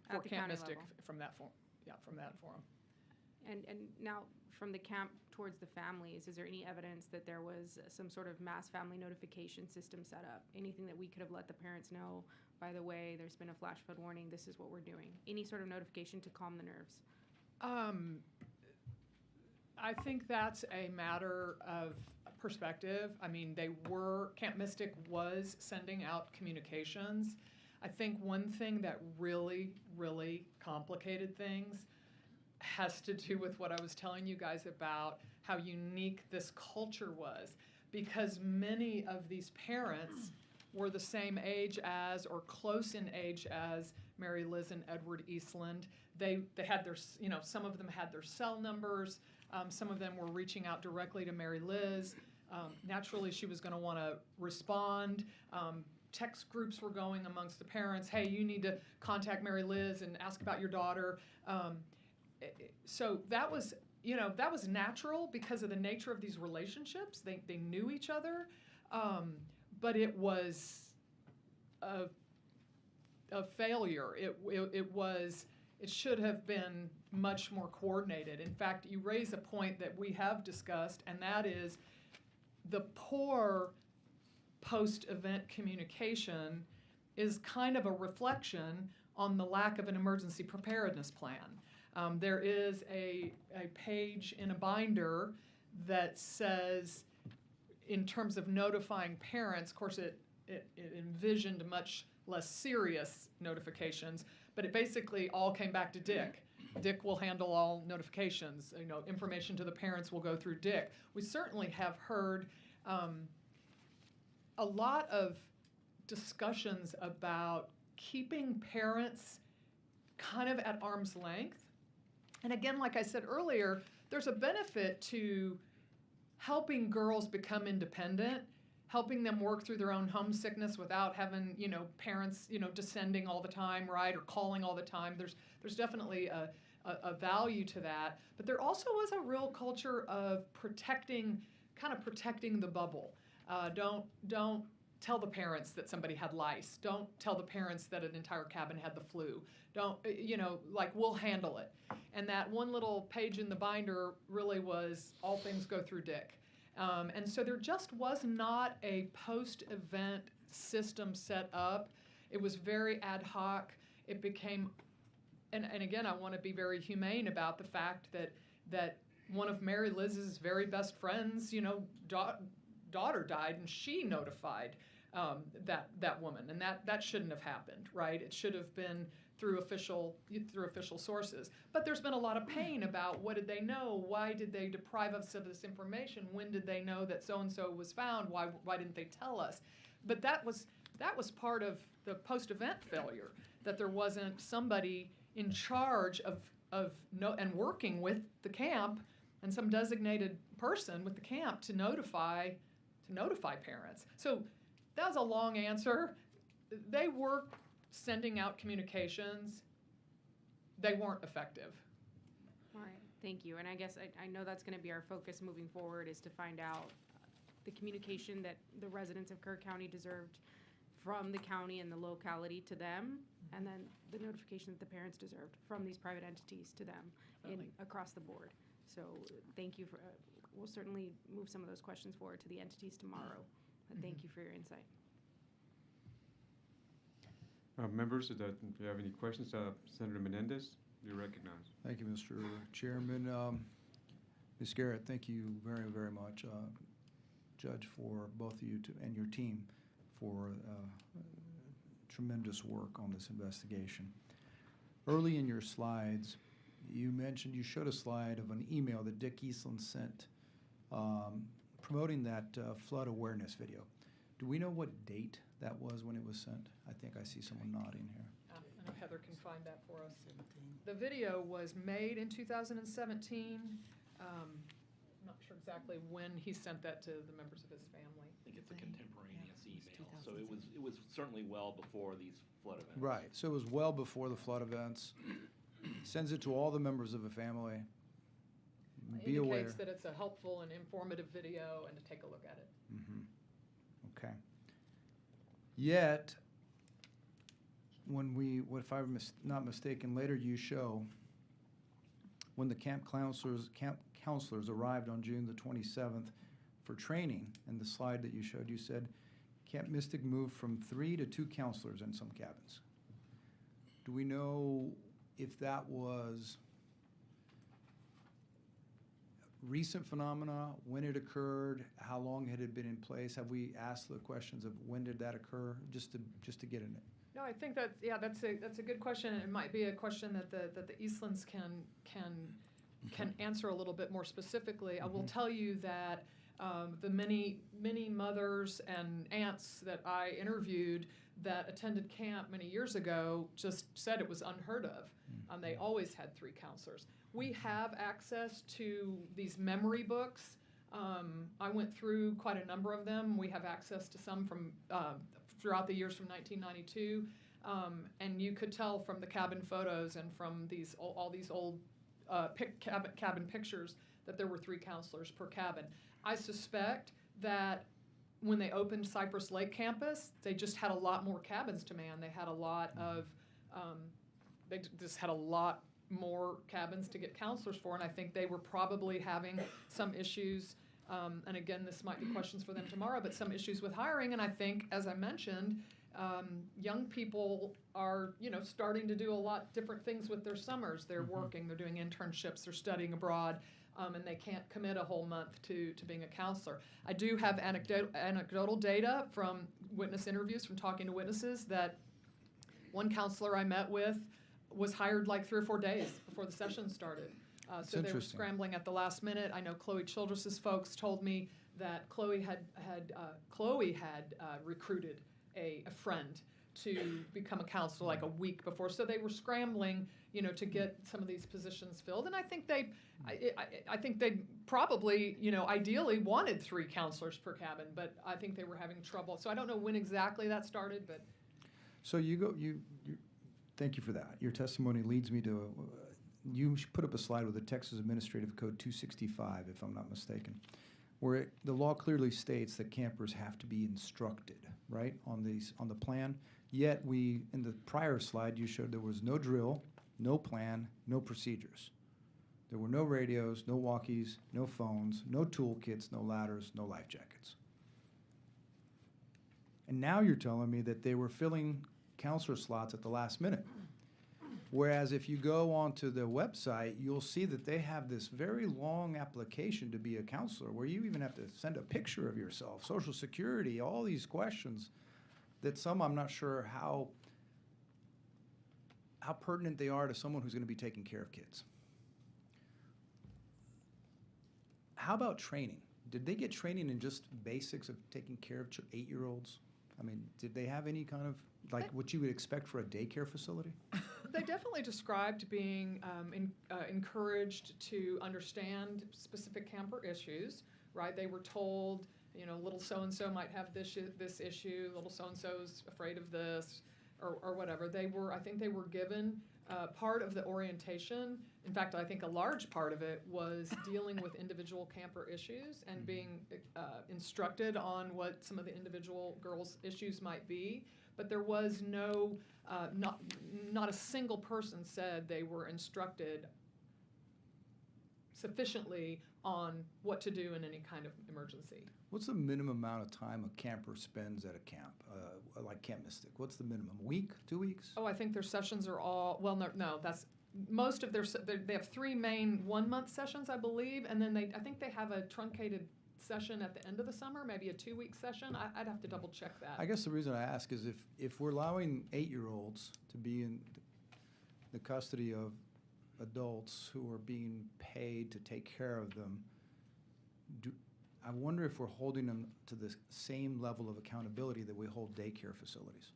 for At the Camp county Mystic level. from that forum. Yeah, from that forum. And now, from the camp towards the families, is there any evidence that there was some sort of mass family notification system set up? Anything that we could have let the parents know, by the way, there's been a flash flood warning, this is what we're doing? Any sort of notification to calm the nerves? I think that's a matter of perspective. I mean, Camp Mystic was sending out communications. I think one thing that really, really complicated things has to do with what I was telling you guys about how unique this culture was, because many of these parents were the same age as or close in age as Mary Liz and Edward Eastland. They had their, some of them had their cell numbers. Some of them were reaching out directly to Mary Liz. Naturally, she was going to want to respond. Text groups were going amongst the parents. Hey, you need to contact Mary Liz and ask about your daughter. So that was natural because of the nature of these relationships. They knew each other, but it was a failure. It should have been much more coordinated. In fact, you raise a point that we have discussed, and that is the poor post-event communication is kind of a reflection on the lack of an emergency preparedness plan. There is a page in a binder that says, in terms of notifying parents, of course it envisioned much less serious notifications, but it basically all came back to Dick. Dick will handle all notifications. Information to the parents will go through Dick. We certainly have heard a lot of discussions about keeping parents kind of at arm's length. And again, like I said earlier, there's a benefit to helping girls become independent, helping them work through their own homesickness without having, parents, descending all the time, right, or calling all the time. There's definitely a value to that. But there also was a real culture of protecting the bubble. Don't tell the parents that somebody had lice. Don't tell the parents that an entire cabin had the flu. Don't, we'll handle it. And that one little page in the binder really was all things go through Dick. And so there just was not a post-event system set up. It was very ad hoc. It became, and again, I want to be very humane about the fact that one of Mary Liz's very best friends, daughter died, and she notified that woman, and that shouldn't have happened, right? It should have been through official sources. But there's been a lot of pain about what did they know? Why did they deprive us of this information? When did they know that so-and-so was found? Why didn't they tell us? But that was part of the post-event failure, that there wasn't somebody in charge and working with the camp and some designated person with the camp to notify parents. So that was a long answer. They were sending out communications. They weren't effective. All right, thank you. And I guess I know that's going to be our focus moving forward, is to find out the communication that the residents of Kerr County deserved from the county and the locality to them, and then the notification that the parents deserved from these private entities to them across the board. So thank you for, we'll certainly move some of those questions forward to the entities tomorrow. But thank you for your insight. Members, if you have any questions, Senator Menendez, you're recognized. Thank you, Mr. Chairman. Ms. Garrett, thank you very, very much, Judge, for both of you and your team for tremendous work on this investigation. Early in your slides, you showed a slide of an email that Dick Eastland sent promoting that flood awareness video. Do we know what date that was when it was sent? I think I see someone nodding here. I know Heather can find that for us. The video was made in 2017. I'm not sure exactly when he sent that to the members of his family. I think it's a contemporaneous email, so it was certainly well before these flood events. Right, so it was well before the flood events. Sends it to all the members of the family. Be aware. Indicates that it's a helpful and informative video, and to take a look at it. Mm-hmm. Okay. Yet, when if I'm not mistaken, later you show when the camp counselors arrived on June the 27th for training, and the slide that you showed, you said Camp Mystic moved from 3 to 2 counselors in some cabins. Do we know if that was recent phenomena, when it occurred, how long had it been in place? Have we asked the questions of when did that occur, just to get in it? No, I think that's a good question. It might be a question that the Eastlands can answer a little bit more specifically. I will tell you that the many mothers and aunts that I interviewed that attended camp many years ago just said it was unheard of. They always had 3 counselors. We have access to these memory books. I went through quite a number of them. We have access to some from throughout the years from 1992, and you could tell from the cabin photos and from all these old cabin pictures that there were 3 counselors per cabin. I suspect that when they opened Cypress Lake campus, they just had a lot more cabins to man. They had a lot of, they just had a lot more cabins to get counselors for, and I think they were probably having some issues, and again, this might be questions for them tomorrow, but some issues with hiring, and I think, as I mentioned, young people are, starting to do a lot different things with their summers. They're working, they're doing internships, they're studying abroad, and they can't commit a whole month to being a counselor. I do have anecdotal data from witness interviews, from talking to witnesses, that one counselor I met with was hired like 3 or 4 days before the session started. So they were scrambling at the last minute. I know Chloe Childress's folks told me that Chloe had recruited a friend to become a counselor like a week before. So they were scrambling, to get some of these positions filled. And I think they probably, ideally wanted 3 counselors per cabin, but I think they were having trouble. So I don't know when exactly that started, but. So thank you for that. Your testimony leads me to, you put up a slide with the Texas Administrative Code 265, if I'm not mistaken, where the law clearly states that campers have to be instructed, right, on the plan. Yet in the prior slide, you showed there was no drill, no plan, no procedures. There were no radios, no walkies, no phones, no toolkits, no ladders, no life jackets. And now you're telling me that they were filling counselor slots at the last minute. Whereas if you go onto the website, you'll see that they have this very long application to be a counselor, where you even have to send a picture of yourself, Social Security, all these questions that I'm not sure how pertinent they are to someone who's going to be taking care of kids. How about training? Did they get training in just basics of taking care of 8-year-olds? I mean, did they have any kind of, what you would expect for a daycare facility? They definitely described being encouraged to understand specific camper issues, right? They were told, little so-and-so might have this issue, little so-and-so's afraid of this, or whatever. I think they were given part of the orientation. In fact, I think a large part of it was dealing with individual camper issues and being instructed on what some of the individual girls' issues might be. But there was not a single person said they were instructed sufficiently on what to do in any kind of emergency. What's the minimum amount of time a camper spends at a camp, like Camp Mystic? What's the minimum? A week, 2 weeks? Oh, I think their sessions are all, no, that's most of they have 3 main 1-month sessions, I believe, and then I think they have a truncated session at the end of the summer, maybe a 2-week session. I'd have to double check that. I guess the reason I ask is if we're allowing 8-year-olds to be in the custody of adults who are being paid to take care of them, I wonder if we're holding them to the same level of accountability that we hold daycare facilities.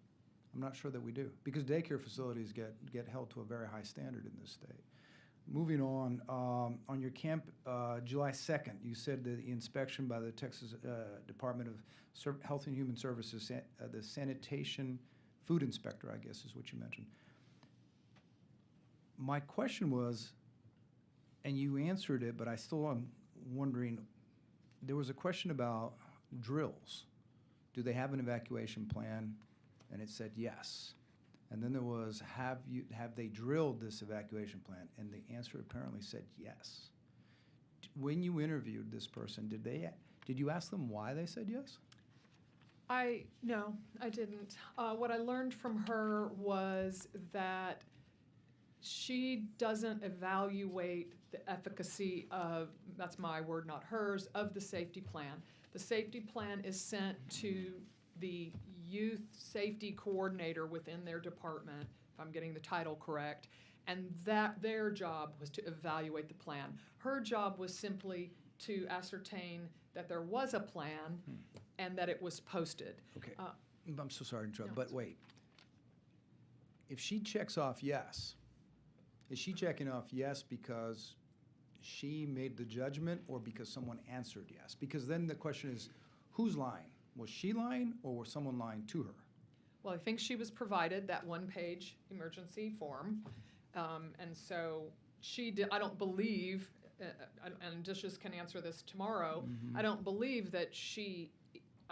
I'm not sure that we do, because daycare facilities get held to a very high standard in this state. Moving on your camp, July 2nd, you said that the inspection by the Texas Department of Health and Human Services, the sanitation food inspector, I guess is what you mentioned. My question was, and you answered it, but I still am wondering, there was a question about drills. do they have an evacuation plan? And it said yes. And then there was, have they drilled this evacuation plan? And the answer apparently said yes. When you interviewed this person, did you ask them why they said yes? No, I didn't. What I learned from her was that she doesn't evaluate the efficacy of, that's my word, not hers, of the safety plan. The safety plan is sent to the youth safety coordinator within their department, if I'm getting the title correct, and that their job was to evaluate the plan. Her job was simply to ascertain that there was a plan and that it was posted. Okay. I'm so sorry to interrupt, but wait. If she checks off yes, is she checking off yes because she made the judgment or because someone answered yes? Because then the question is, who's lying? Was she lying or was someone lying to her? Well, I think she was provided that one-page emergency form. And so she did, I don't believe, and Dishes can answer this tomorrow, I don't believe that she,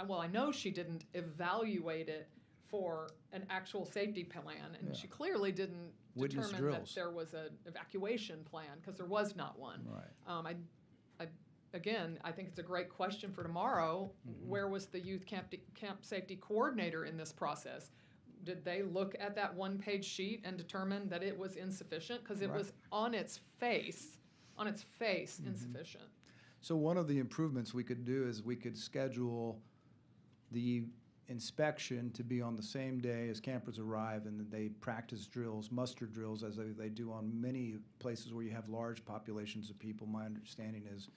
well, I know she didn't evaluate it for an actual safety plan, and she clearly didn't Witness determine drills. that there was an evacuation plan, because there was not one. Right. Again, I think it's a great question for tomorrow. Where was the youth camp safety coordinator in this process? Did they look at that one-page sheet and determine that it was insufficient? Because it was on its face, insufficient. So one of the improvements we could do is we could schedule the inspection to be on the same day as campers arrive, and then they practice drills, muster drills, as they do on many places where you have large populations of people. My understanding is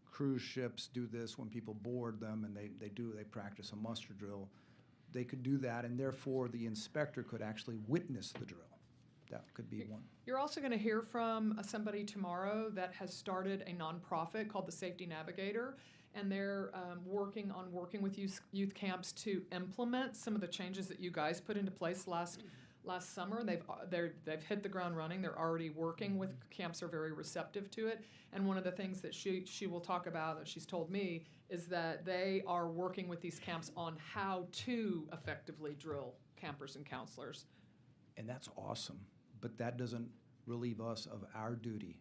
cruise ships do this when people board them, and they practice a muster drill. They could do that, and therefore the inspector could actually witness the drill. That could be one. You're also going to hear from somebody tomorrow that has started a nonprofit called the Safety Navigator, and they're working with youth camps to implement some of the changes that you guys put into place last summer. They've hit the ground running. They're already working with camps, are very receptive to it. And one of the things that she will talk about, that she's told me, is that they are working with these camps on how to effectively drill campers and counselors. And that's awesome, but that doesn't relieve us of our duty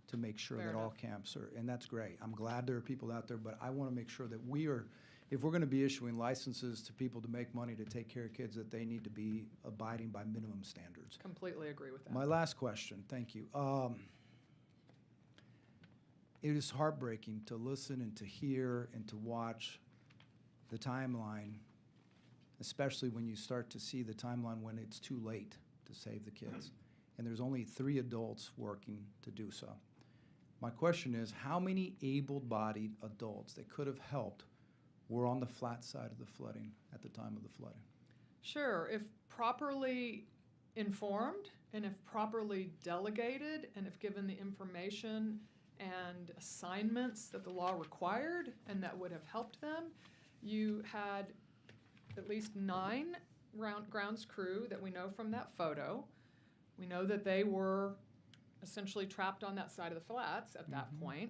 to make sure Fair that all enough. camps are, and that's great. I'm glad there are people out there, but I want to make sure that we are, if we're going to be issuing licenses to people to make money to take care of kids, that they need to be abiding by minimum standards. Completely agree with that. My last question, thank you. It is heartbreaking to listen and to hear and to watch the timeline, especially when you start to see the timeline when it's too late to save the kids. And there's only 3 adults working to do so. My question is, how many able-bodied adults that could have helped were on the flat side of the flooding at the time of the flooding? Sure, if properly informed and if properly delegated and if given the information and assignments that the law required and that would have helped them, you had at least 9 grounds crew that we know from that photo. We know that they were essentially trapped on that side of the flats at that point.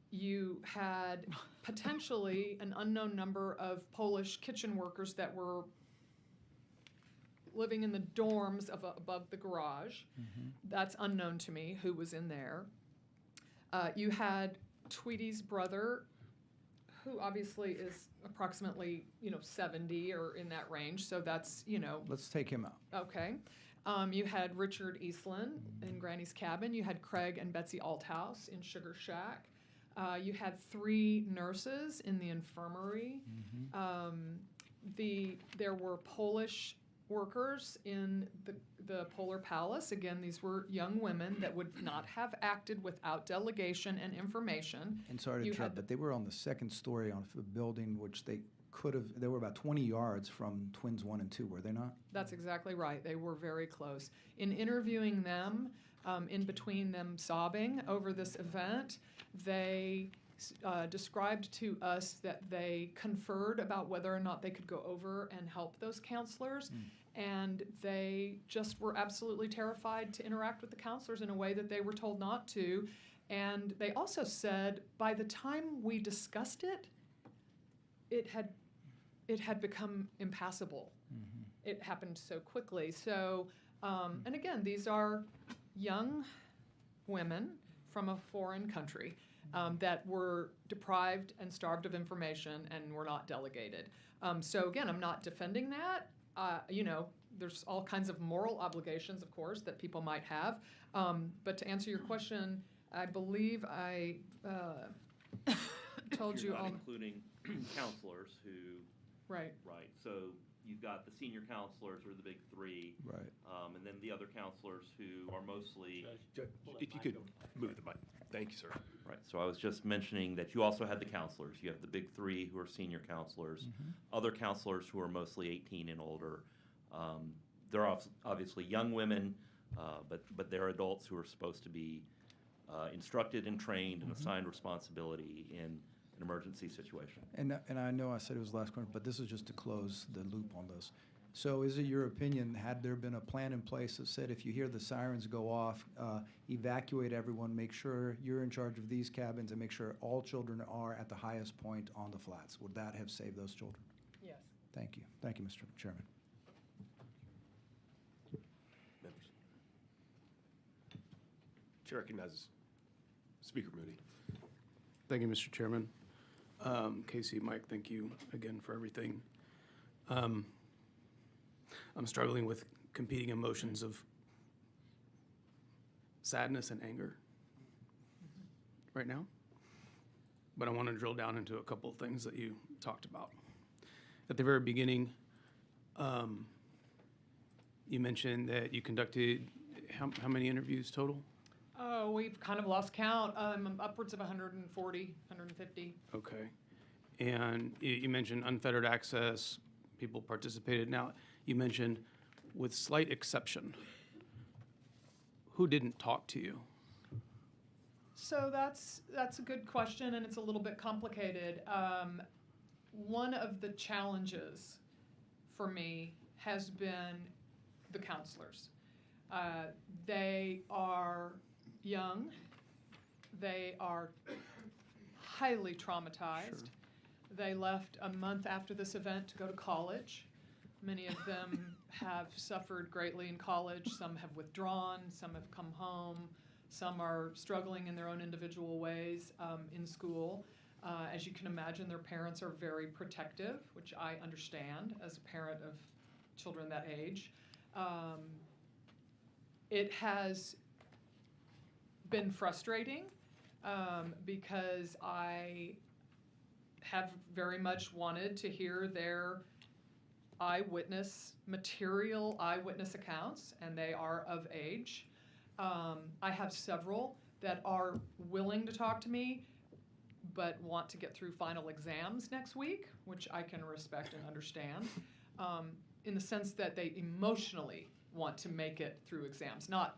You had potentially an unknown number of Polish kitchen workers that were living in the dorms above the garage. That's unknown to me who was in there. You had Tweety's brother, who obviously is approximately 70 or in that range, so that's Let's take him out. Okay. You had Richard Eastland in Granny's Cabin. You had Craig and Betsy Althouse in Sugar Shack. You had 3 nurses in the infirmary. There were Polish workers in the Polar Palace. Again, these were young women that would not have acted without delegation and information. And sorry to interrupt, but they were on the 2nd story of a building which they were about 20 yards from Twins 1 and 2, were they not? That's exactly right. They were very close. In interviewing them, in between them sobbing over this event, they described to us that they conferred about whether or not they could go over and help those counselors. And they just were absolutely terrified to interact with the counselors in a way that they were told not to. And they also said by the time we discussed it, it had it had become impassable. It happened so quickly. So, and again, these are young women from a foreign country that were deprived and starved of information and were not delegated. So again, I'm not defending that. You know, there's all kinds of moral obligations, of course, that people might have. But to answer your question, I believe I told You're you not all. including counselors who. Right. Right. So you've got the senior counselors, or the big three. Right. And then the other counselors who are mostly. If you could move the mic. Thank you, sir. Right. So I was just mentioning that you also had the counselors. You have the big three who are senior counselors, other counselors who are mostly 18 and older. They're obviously young women, but they're adults who are supposed to be instructed and trained and assigned responsibility in an emergency situation. And I know I said it was the last question, but this is just to close the loop on this. So is it your opinion, had there been a plan in place that said if you hear the sirens go off, evacuate everyone, make sure you're in charge of these cabins, and make sure all children are at the highest point on the flats? Would that have saved those children? Yes. Thank you. Thank you, Mr. Chairman. Members. Chair recognizes Speaker Moody. Thank you, Mr. Chairman. Casey, Mike, thank you again for everything. I'm struggling with competing emotions of sadness and anger right now. But I want to drill down into a couple of things that you talked about. At the very beginning, you mentioned that you conducted how many interviews total? Oh, we've kind of lost count. Upwards of 140, 150. Okay. And you mentioned unfettered access, people participated. Now, you mentioned with slight exception, who didn't talk to you? So that's a good question, and it's a little bit complicated. One of the challenges for me has been the counselors. They are young. They are highly traumatized. Sure. They left a month after this event to go to college. Many of them have suffered greatly in college. Some have withdrawn. Some have come home. Some are struggling in their own individual ways in school. As you can imagine, their parents are very protective, which I understand as a parent of children that age. It has been frustrating because I have very much wanted to hear their eyewitness accounts, and they are of age. I have several that are willing to talk to me, but want to get through final exams next week, which I can respect and understand, in the sense that they emotionally want to make it through exams. Not,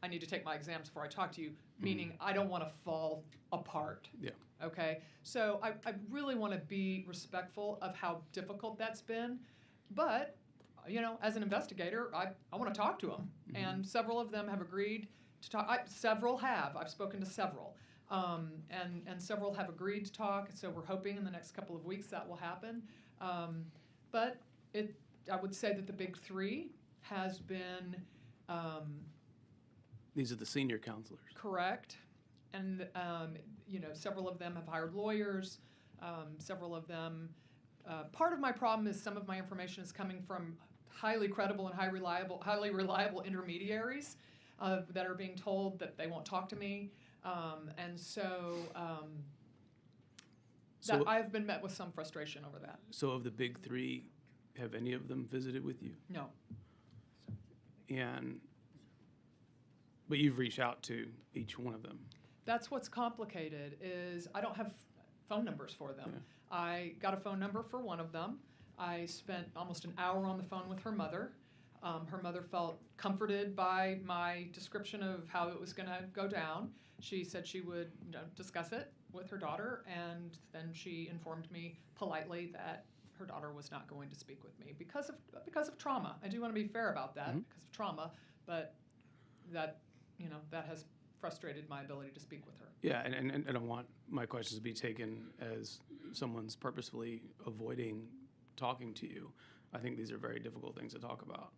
I need to take my exams before I talk to you, meaning I don't want to fall apart. Yeah. Okay? So I really want to be respectful of how difficult that's been. But, you know, as an investigator, I want to talk to them. And several of them have agreed to talk. Several have. I've spoken to several. And several have agreed to talk. So we're hoping in the next couple of weeks that will happen. But I would say that the big three has been... These are the senior counselors. Correct. And, you know, several of them have hired lawyers. Several of them... part of my problem is some of my information is coming from highly credible and highly reliable intermediaries that are being told that they won't talk to me. And so I've been met with some frustration over that. So of the big three, have any of them visited with you? No. But you've reached out to each one of them. That's what's complicated is I don't have phone numbers for them. Yeah. I got a phone number for one of them. I spent almost an hour on the phone with her mother. Her mother felt comforted by my description of how it was going to go down. She said she would discuss it with her daughter, and then she informed me politely that her daughter was not going to speak with me because of trauma. I do want to be fair about that, because of trauma, but that has frustrated my ability to speak with her. Yeah, and I don't want my questions to be taken as someone's purposefully avoiding talking to you, I think these are very difficult things to talk about.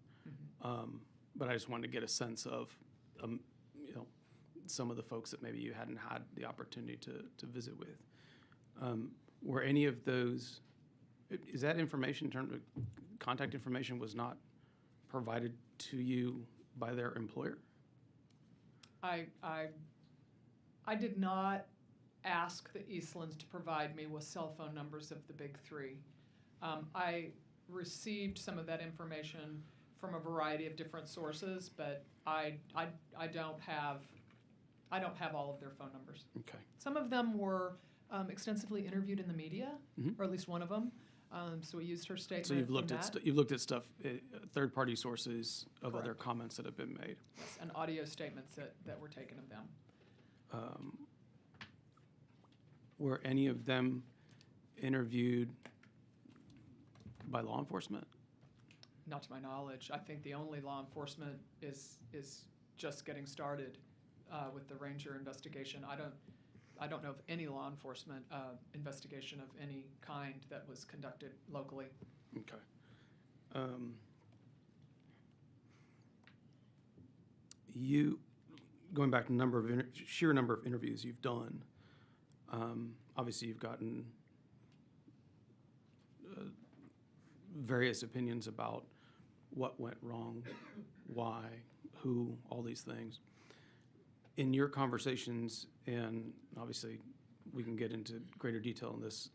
But I just wanted to get a sense of, some of the folks that maybe you hadn't had the opportunity to visit with. Were any of those, is that information in terms of contact information was not provided to you by their employer? I did not ask the Eastlands to provide me with cell phone numbers of the big three. I received some of that information from a variety of different sources, but I don't have all of their phone numbers. Okay. Some of them were extensively interviewed in the media, Mhm. or at least one of them. So we used her statement. So you've looked from at that. you've looked at stuff, third-party sources of Correct. other comments that have been made. Yes, and audio statements that were taken of them. Were any of them interviewed by law enforcement? Not to my knowledge. I think the only law enforcement is just getting started with the Ranger investigation. I don't know of any law enforcement investigation of any kind that was conducted locally. Okay. You, going back to sheer number of interviews you've done, obviously you've gotten various opinions about what went wrong, why, who, all these things. In your conversations, and obviously we can get into greater detail on this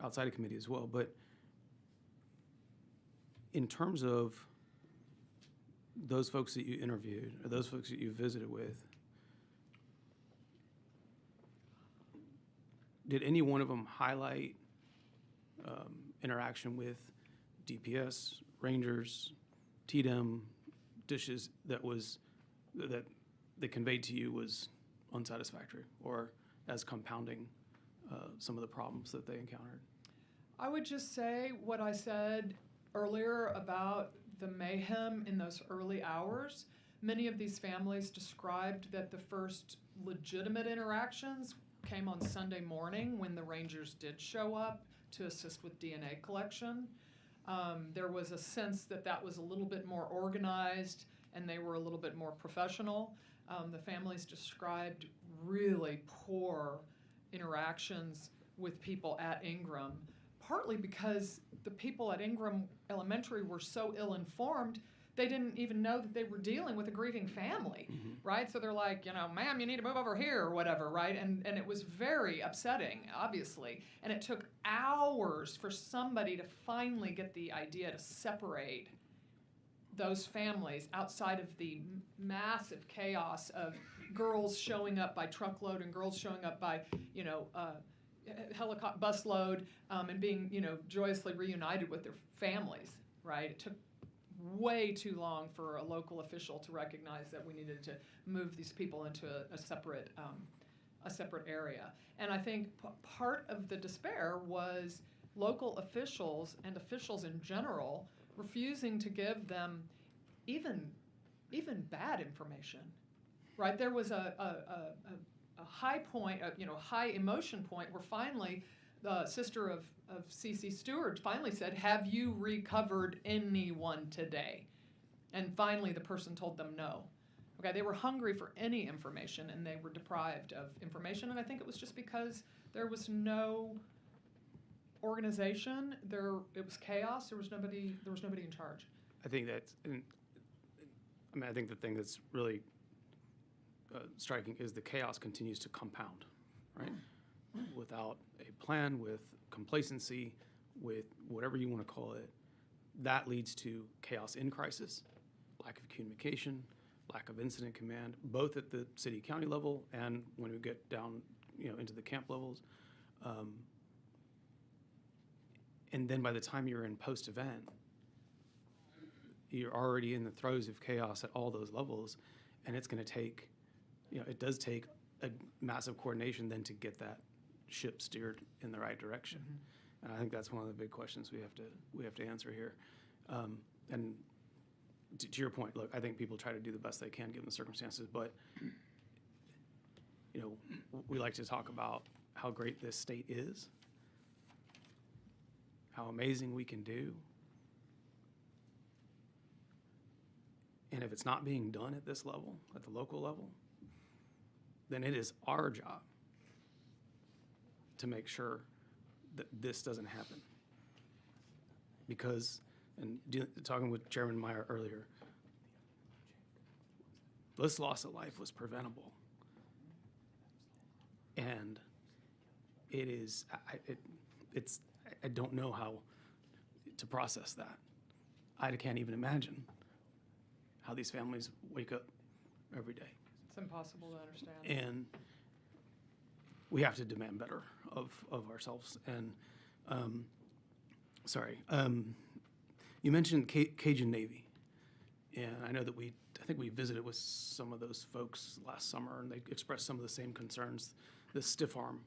outside of committee as well, but in terms of those folks that you interviewed, or those folks that you visited with, did any one of them highlight interaction with DPS, Rangers, TDM, dishes that they conveyed to you was unsatisfactory or as compounding some of the problems that they encountered? I would just say what I said earlier about the mayhem in those early hours. Many of these families described that the first legitimate interactions came on Sunday morning when the Rangers did show up to assist with DNA collection. There was a sense that was a little bit more organized and they were a little bit more professional. The families described really poor interactions with people at Ingram, partly because the people at Ingram Elementary were so ill-informed, they didn't even know that they were dealing with a grieving family, right? So they're like, ma'am, you need to move over here or whatever, right? And it was very upsetting, obviously. And it took hours for somebody to finally get the idea to separate those families outside of the massive chaos of girls showing up by truckload and girls showing up by, helicopter busload and being, joyously reunited with their families, right? It took way too long for a local official to recognize that we needed to move these people into a separate area. And I think part of the despair was local officials and officials in general refusing to give them even bad information, right? There was a high point, high emotion point where finally the sister of C.C. Stewart finally said, "Have you recovered anyone today?" And finally the person told them no. Okay, they were hungry for any information and they were deprived of information, and I think it was just because there was no organization. It was chaos. There was nobody in charge. I think I think the thing that's really striking is the chaos continues to compound, right? Without a plan, with complacency, with whatever you want to call it, that leads to chaos in crisis, lack of communication, lack of incident command, both at the city-county level and when we get down, into the camp levels. And then by the time you're in post-event, you're already in the throes of chaos at all those levels, and it's going to take, it does take a massive coordination then to get that ship steered in the right direction. Mm-hmm. And I think that's one of the big questions we have to answer here. And to your point, look, I think people try to do the best they can given the circumstances, but we like to talk about how great this state is. how amazing we can do. And if it's not being done at this level, at the local level, then it is our job to make sure that this doesn't happen. Because, and talking with Chairman Meyer earlier, this loss of life was preventable. And it is, I don't know how to process that. I can't even imagine how these families wake up every day. It's impossible to understand. And we have to demand better of ourselves. And, you mentioned Cajun Navy. And I know that I think we visited with some of those folks last summer, and they expressed some of the same concerns, the stiff arm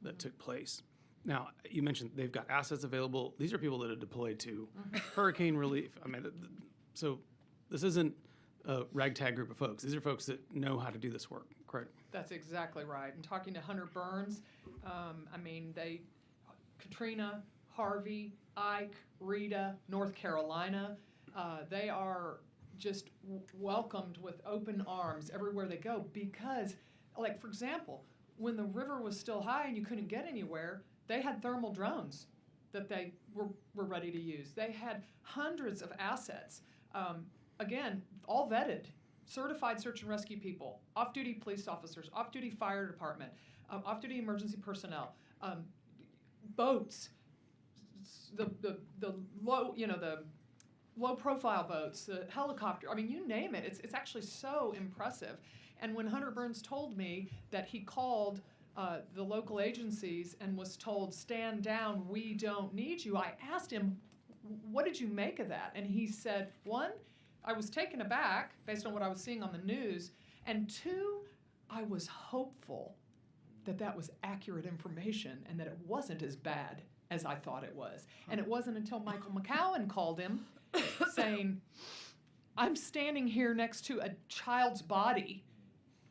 that took place. Now, you mentioned they've got assets available. These are people that are deployed to hurricane relief. I mean, so this isn't a ragtag group of folks. These are folks that know how to do this work, correct? That's exactly right. And talking to Hunter Burns, Katrina, Harvey, Ike, Rita, North Carolina, they are just welcomed with open arms everywhere they go because, like, for example, when the river was still high and you couldn't get anywhere, they had thermal drones that they were ready to use. They had hundreds of assets, again, all vetted, certified search and rescue people, off-duty police officers, off-duty fire department, off-duty emergency personnel, boats, the low-profile boats, the helicopter. I mean, you name it. It's actually so impressive. And when Hunter Burns told me that he called the local agencies and was told, stand down, we don't need you, I asked him, what did you make of that? And he said, one, I was taken aback based on what I was seeing on the news, and two, I was hopeful that that was accurate information and that it wasn't as bad as I thought it was. And it wasn't until Michael McCowan called him saying, I'm standing here next to a child's body,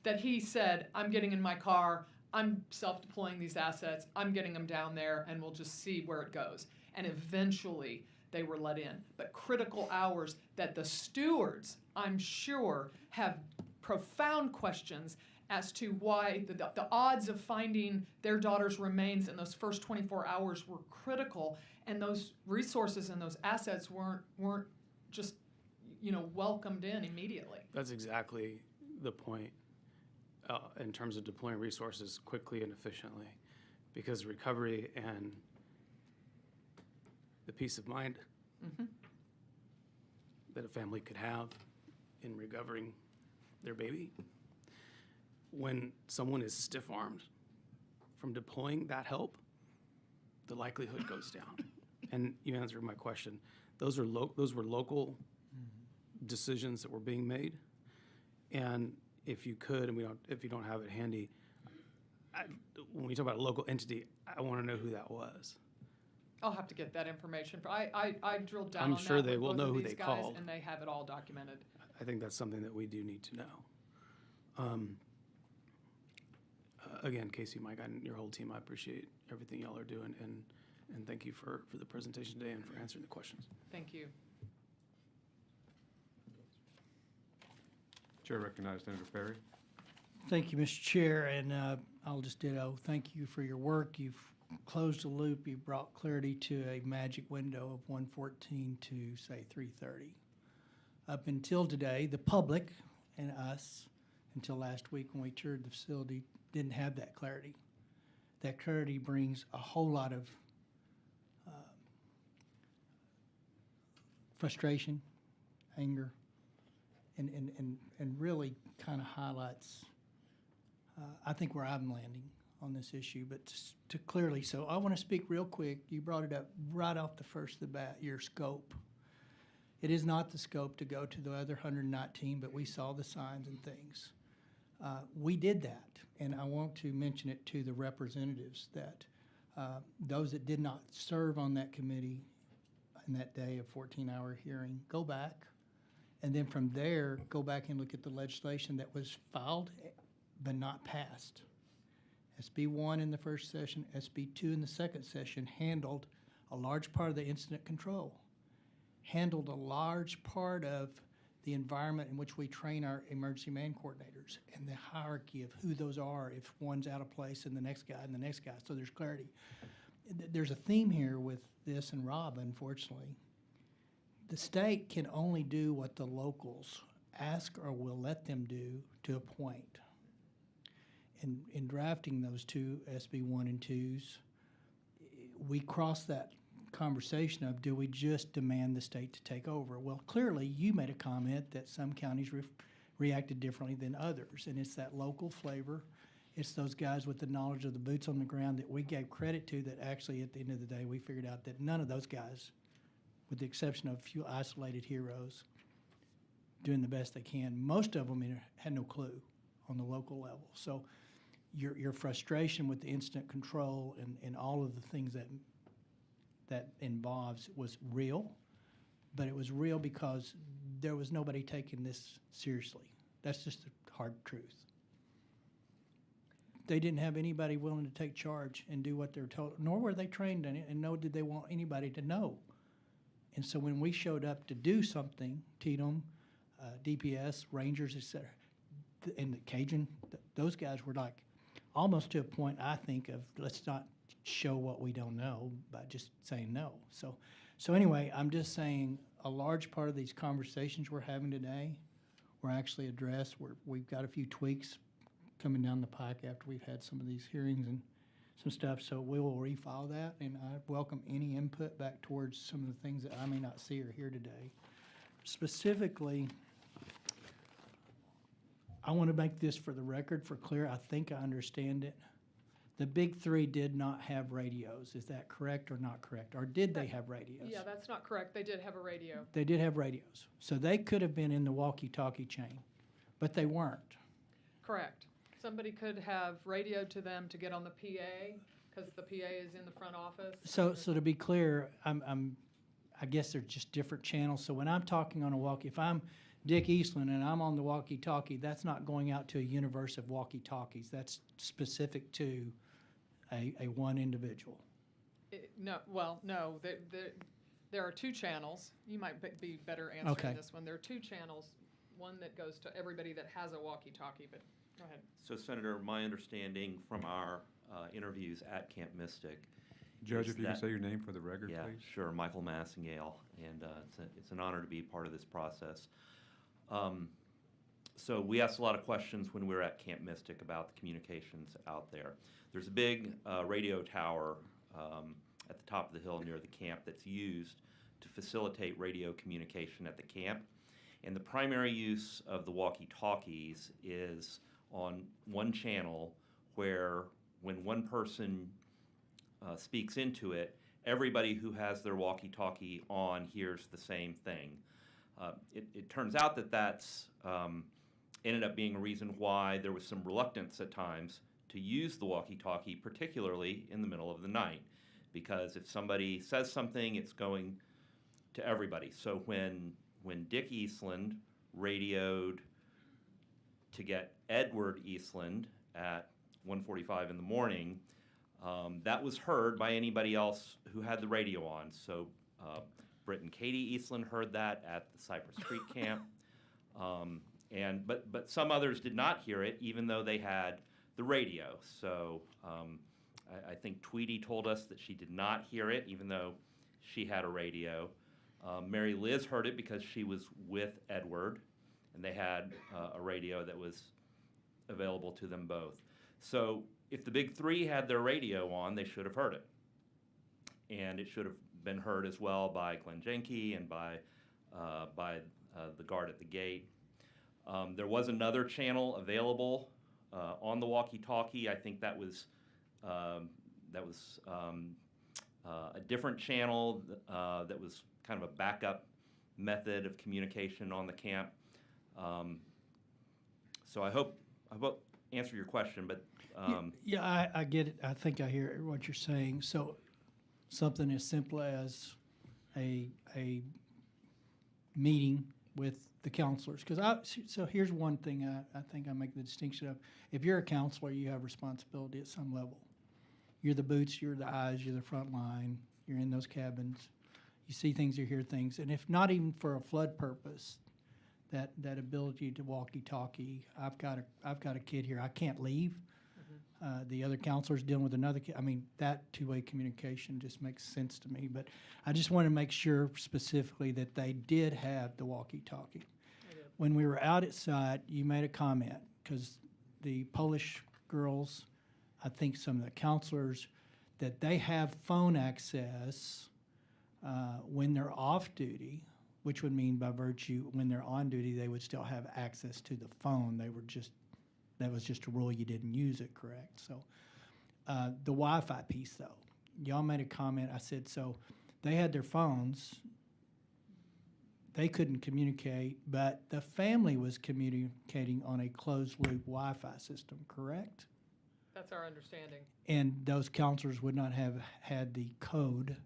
that he said, I'm getting in my car, I'm self-deploying these assets, I'm getting them down there, and we'll just see where it goes. And eventually, they were let in. But critical hours that the stewards, I'm sure, have profound questions as to why the odds of finding their daughter's remains in those first 24 hours were critical, and those resources and those assets weren't just, welcomed in immediately. That's exactly the point in terms of deploying resources quickly and efficiently, because recovery and the peace of mind that a family could have in recovering their baby, when someone is stiff-armed from deploying that help, the likelihood goes down. And you answered my question. Those were local decisions that were being made. And if you could, and if you don't have it handy, when we talk about a local entity, I want to know who that was. I'll have to get that information. I drilled down I'm on sure that they with will both know of who these they guys, called. and they have it all documented. I think that's something that we do need to know. Again, Casey, Mike, and your whole team, I appreciate everything y'all are doing, and thank you for the presentation today and for answering the questions. Thank you. Chair recognizes Senator Perry. Thank you, Mr. Chair, and I'll just ditto. Thank you for your work. You've closed the loop. You brought clarity to a magic window of 1:14 to, say, 3:30. Up until today, the public and us, until last week when we toured the facility, didn't have that clarity. That clarity brings a whole lot of frustration, anger, and really kind of highlights, I think, where I'm landing on this issue, but to clearly, so I want to speak real quick. You brought it up right off the first of the bat, your scope. It is not the scope to go to the other 119, but we saw the signs and things. We did that, and I want to mention it to the representatives that those that did not serve on that committee in that day of 14-hour hearing, go back, and then from there, go back and look at the legislation that was filed but not passed. SB 1 in the first session, SB 2 in the second session handled a large part of the incident control, handled a large part of the environment in which we train our emergency man coordinators and the hierarchy of who those are if one's out of place and the next guy and the next guy, so there's clarity. There's a theme here with this and Rob, unfortunately. The state can only do what the locals ask or will let them do to a point. In drafting those two SB 1 and 2s, we crossed that conversation of, do we just demand the state to take over? Well, clearly you made a comment that some counties reacted differently than others, and it's that local flavor. It's those guys with the knowledge of the boots on the ground that we gave credit to, that actually at the end of the day we figured out that none of those guys, with the exception of a few isolated heroes, doing the best they can, most of them had no clue on the local level. So your frustration with the incident control and all of the things that involves was real, but it was real because there was nobody taking this seriously. That's just the hard truth. They didn't have anybody willing to take charge and do what they were told, nor were they trained in it, and nor did they want anybody to know. And so when we showed up to do something, Tatum, DPS, Rangers, et cetera, and the Cajun, those guys were like almost to a point, I think, of let's not show what we don't know by just saying no. So anyway, I'm just saying a large part of these conversations we're having today were actually addressed. We've got a few tweaks coming down the pike after we've had some of these hearings and some stuff, so we will refile that, and I welcome any input back towards some of the things that I may not see or hear today. Specifically, I want to make this for the record, for clear. I think I understand it. The big three did not have radios. Is that correct or not correct? Or did they have radios? Yeah, that's not correct. They did have a radio. They did have radios. So they could have been in the walkie-talkie chain, but they weren't. Correct. Somebody could have radioed to them to get on the PA, because the PA is in the front office. So to be clear, I guess they're just different channels. So when I'm talking on a walkie, if I'm Dick Eastland and I'm on the walkie-talkie, that's not going out to a universe of walkie-talkies. That's specific to a one individual. No, there are two channels. You might be better answering this one. There are two channels, one that goes to everybody that has a walkie-talkie, but go ahead. So, Senator, my understanding from our interviews at Camp Mystic. Judge, if you can say your name for the record, yeah, please. Sure, Michael Massingale, and it's an honor to be part of this process. So we asked a lot of questions when we were at Camp Mystic about the communications out there. There's a big radio tower at the top of the hill near the camp that's used to facilitate radio communication at the camp. And the primary use of the walkie-talkies is on one channel where when one person speaks into it, everybody who has their walkie-talkie on hears the same thing. It turns out that that's ended up being a reason why there was some reluctance at times to use the walkie-talkie, particularly in the middle of the night, because if somebody says something, it's going to everybody. So when Dick Eastland radioed to get Edward Eastland at 1:45 in the morning, that was heard by anybody else who had the radio on. So Britt and Katie Eastland heard that at the Cypress Creek camp, but some others did not hear it, even though they had the radio. So I think Tweety told us that she did not hear it, even though she had a radio. Mary Liz heard it because she was with Edward, and they had a radio that was available to them both. So if the big three had their radio on, they should have heard it. And it should have been heard as well by Glenn Jenke and by the guard at the gate. There was another channel available on the walkie-talkie. I think that was a different channel that was kind of a backup method of communication on the camp. So I hope answer your question, but yeah, I get it. I think I hear what you're saying. So something as simple as a meeting with the counselors, so here's one thing I think I make the distinction of. If you're a counselor, you have responsibility at some level. You're the boots, you're the eyes, you're the front line. you're in those cabins, you see things, you hear things, and if not even for a flood purpose, that ability to walkie-talkie. I've got a kid here. I can't leave. The other counselor's dealing with another kid. I mean, that two-way communication just makes sense to me. But I just want to make sure specifically that they did have the walkie-talkie. When we were out at site, you made a comment because the Polish girls, I think some of the counselors, that they have phone access when they're off duty, which would mean by virtue when they're on duty, they would still have access to the phone. That was just a rule, you didn't use it, correct? So the Wi-Fi piece, though, y'all made a comment. I said, so they had their phones. They couldn't communicate, but the family was communicating on a closed-loop Wi-Fi system, correct? That's our understanding. And those counselors would not have had the code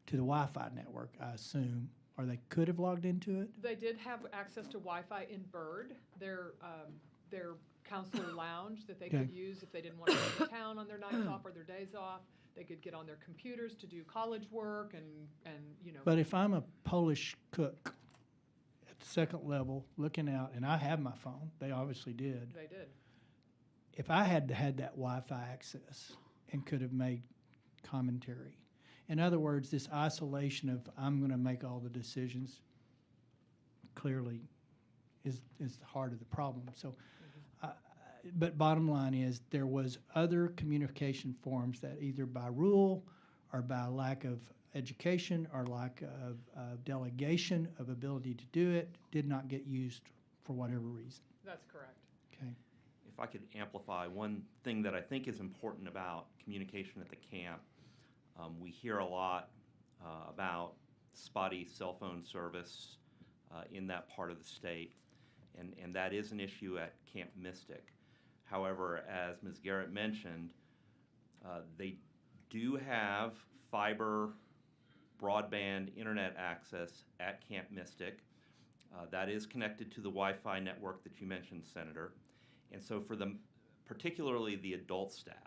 to the Wi-Fi network, I assume, or they could have logged into it? They did have access to Wi-Fi in Bird, their counselor lounge that they Okay. could use if they didn't want to go to town on their nights off or their days off. They could get on their computers to do college work and you know. But if I'm a Polish cook at the second level looking out, and I have my phone, they obviously did. They did. If I had had that Wi-Fi access and could have made commentary, in other words, this isolation of I'm going to make all the decisions clearly is the heart of the problem. So, but bottom line is there was other communication forms that either by rule or by lack of education or lack of delegation of ability to do it did not get used for whatever reason. That's correct. Okay. If I could amplify one thing that I think is important about communication at the camp, we hear a lot about spotty cell phone service in that part of the state, and that is an issue at Camp Mystic. However, as Ms. Garrett mentioned, they do have fiber broadband internet access at Camp Mystic. That is connected to the Wi-Fi network that you mentioned, Senator. And so for particularly the adult staff,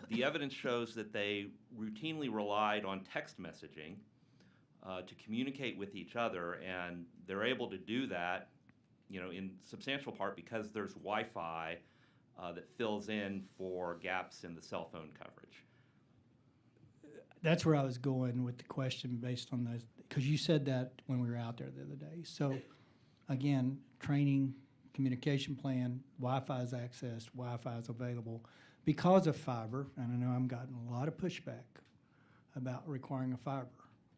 the evidence shows that they routinely relied on text messaging to communicate with each other, and they're able to do that, you know, in substantial part because there's Wi-Fi that fills in for gaps in the cell phone coverage. That's where I was going with the question based on those, because you said that when we were out there the other day. So again, training, communication plan, Wi-Fi is accessed, Wi-Fi is available. Because of fiber, and I know I'm gotten a lot of pushback about requiring a fiber.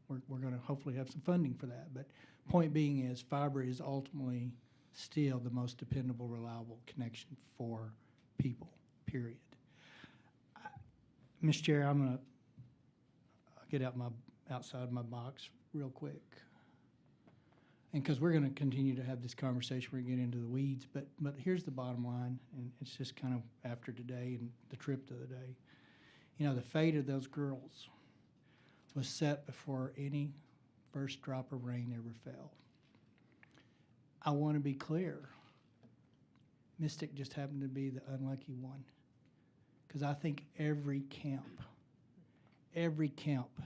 We're going to hopefully have some funding for that. But point being is fiber is ultimately still the most dependable, reliable connection for people, period. Mr. Chair, I'm going to get outside my box real quick. And because we're going to continue to have this conversation, we're going to get into the weeds, but here's the bottom line, and it's just kind of after today and the trip to the day. You know, the fate of those girls was set before any first drop of rain ever fell. I want to be clear. Mystic just happened to be the unlucky one, because I think every camp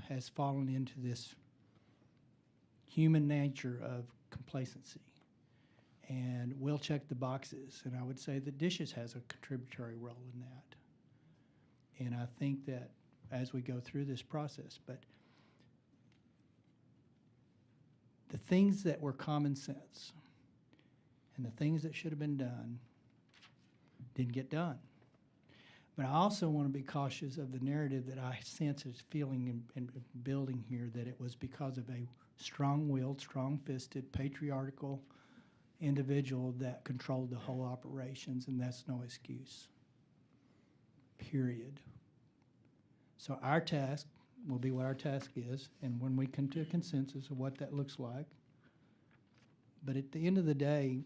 has fallen into this human nature of complacency, and we'll check the boxes, and I would say that dishes has a contributory role in that. And I think that as we go through this process, but the things that were common sense and the things that should have been done didn't get done. But I also want to be cautious of the narrative that I sense is feeling and building here, that it was because of a strong-willed, strong-fisted, patriarchal individual that controlled the whole operations, and that's no excuse, period. So our task will be what our task is, and when we come to a consensus of what that looks like. But at the end of the day,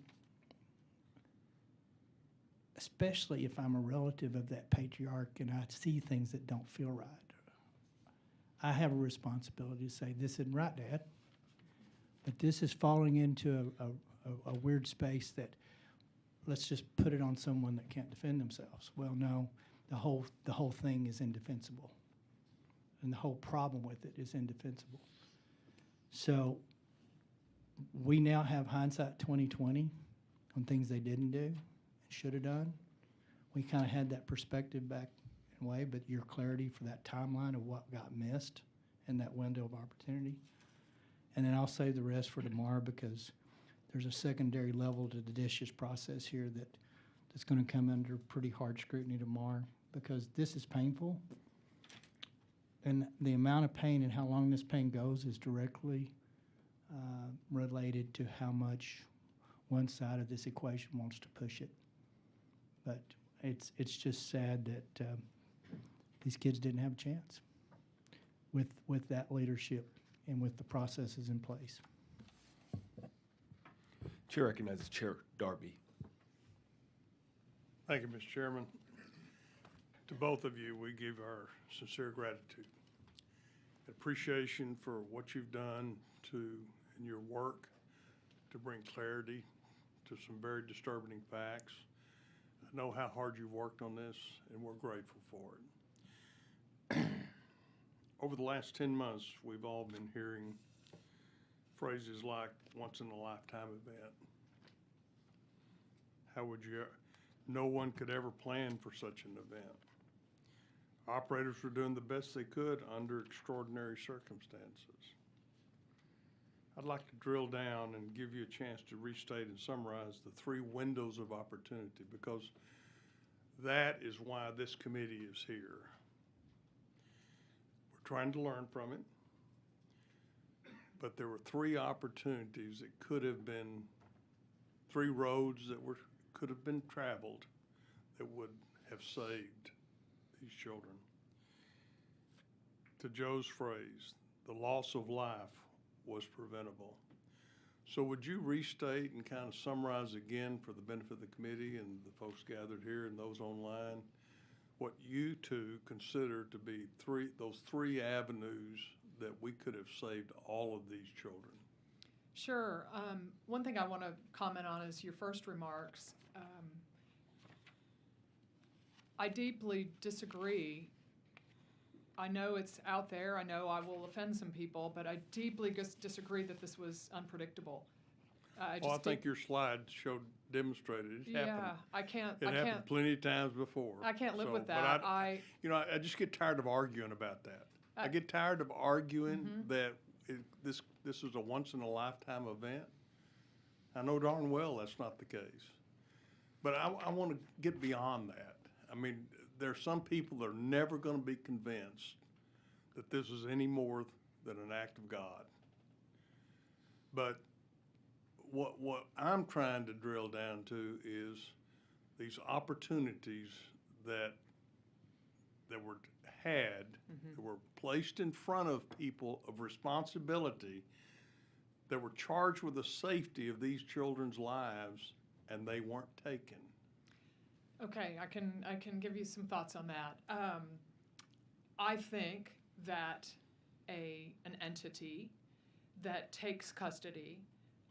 especially if I'm a relative of that patriarch and I see things that don't feel right, I have a responsibility to say, this isn't right, Dad. But this is falling into a weird space that let's just put it on someone that can't defend themselves. Well, no, the whole thing is indefensible. and the whole problem with it is indefensible. So we now have hindsight 2020 on things they didn't do and should have done. We kind of had that perspective back in a way, but your clarity for that timeline of what got missed in that window of opportunity. And then I'll save the rest for tomorrow because there's a secondary level to the dishes process here that's going to come under pretty hard scrutiny tomorrow because this is painful. And the amount of pain and how long this pain goes is directly related to how much one side of this equation wants to push it. But it's just sad that these kids didn't have a chance with that leadership and with the processes in place. Chair recognizes Chair Darby. Thank you, Mr. Chairman. To both of you, we give our sincere gratitude, appreciation for what you've done in your work to bring clarity to some very disturbing facts. I know how hard you've worked on this, and we're grateful for it. Over the last 10 months, we've all been hearing phrases like once-in-a-lifetime event. How would you, no one could ever plan for such an event. Operators were doing the best they could under extraordinary circumstances. I'd like to drill down and give you a chance to restate and summarize the 3 windows of opportunity because that is why this committee is here. We're trying to learn from it, but there were 3 opportunities that could have been 3 roads that could have been traveled that would have saved these children. To Joe's phrase, the loss of life was preventable. So would you restate and kind of summarize again for the benefit of the committee and the folks gathered here and those online, what you two consider to be those three avenues that we could have saved all of these children? Sure. One thing I want to comment on is your first remarks. I deeply disagree. I know it's out there. I know I will offend some people, but I deeply disagree that this was unpredictable. I think your slide demonstrated it happened. Yeah, I can't. Happened plenty of times before. I can't live with but that. I just get tired of arguing about that. I get tired of arguing that this is a once in a lifetime event. I know darn well that's not the case, but I want to get beyond that. I mean, there's some people that are never going to be convinced that this is any more than an act of God. But what I'm trying to drill down to is these opportunities that were had, that were placed in front of people of responsibility, that were charged with the safety of these children's lives, and they weren't taken. Okay, I can give you some thoughts on that. I think that an entity that takes custody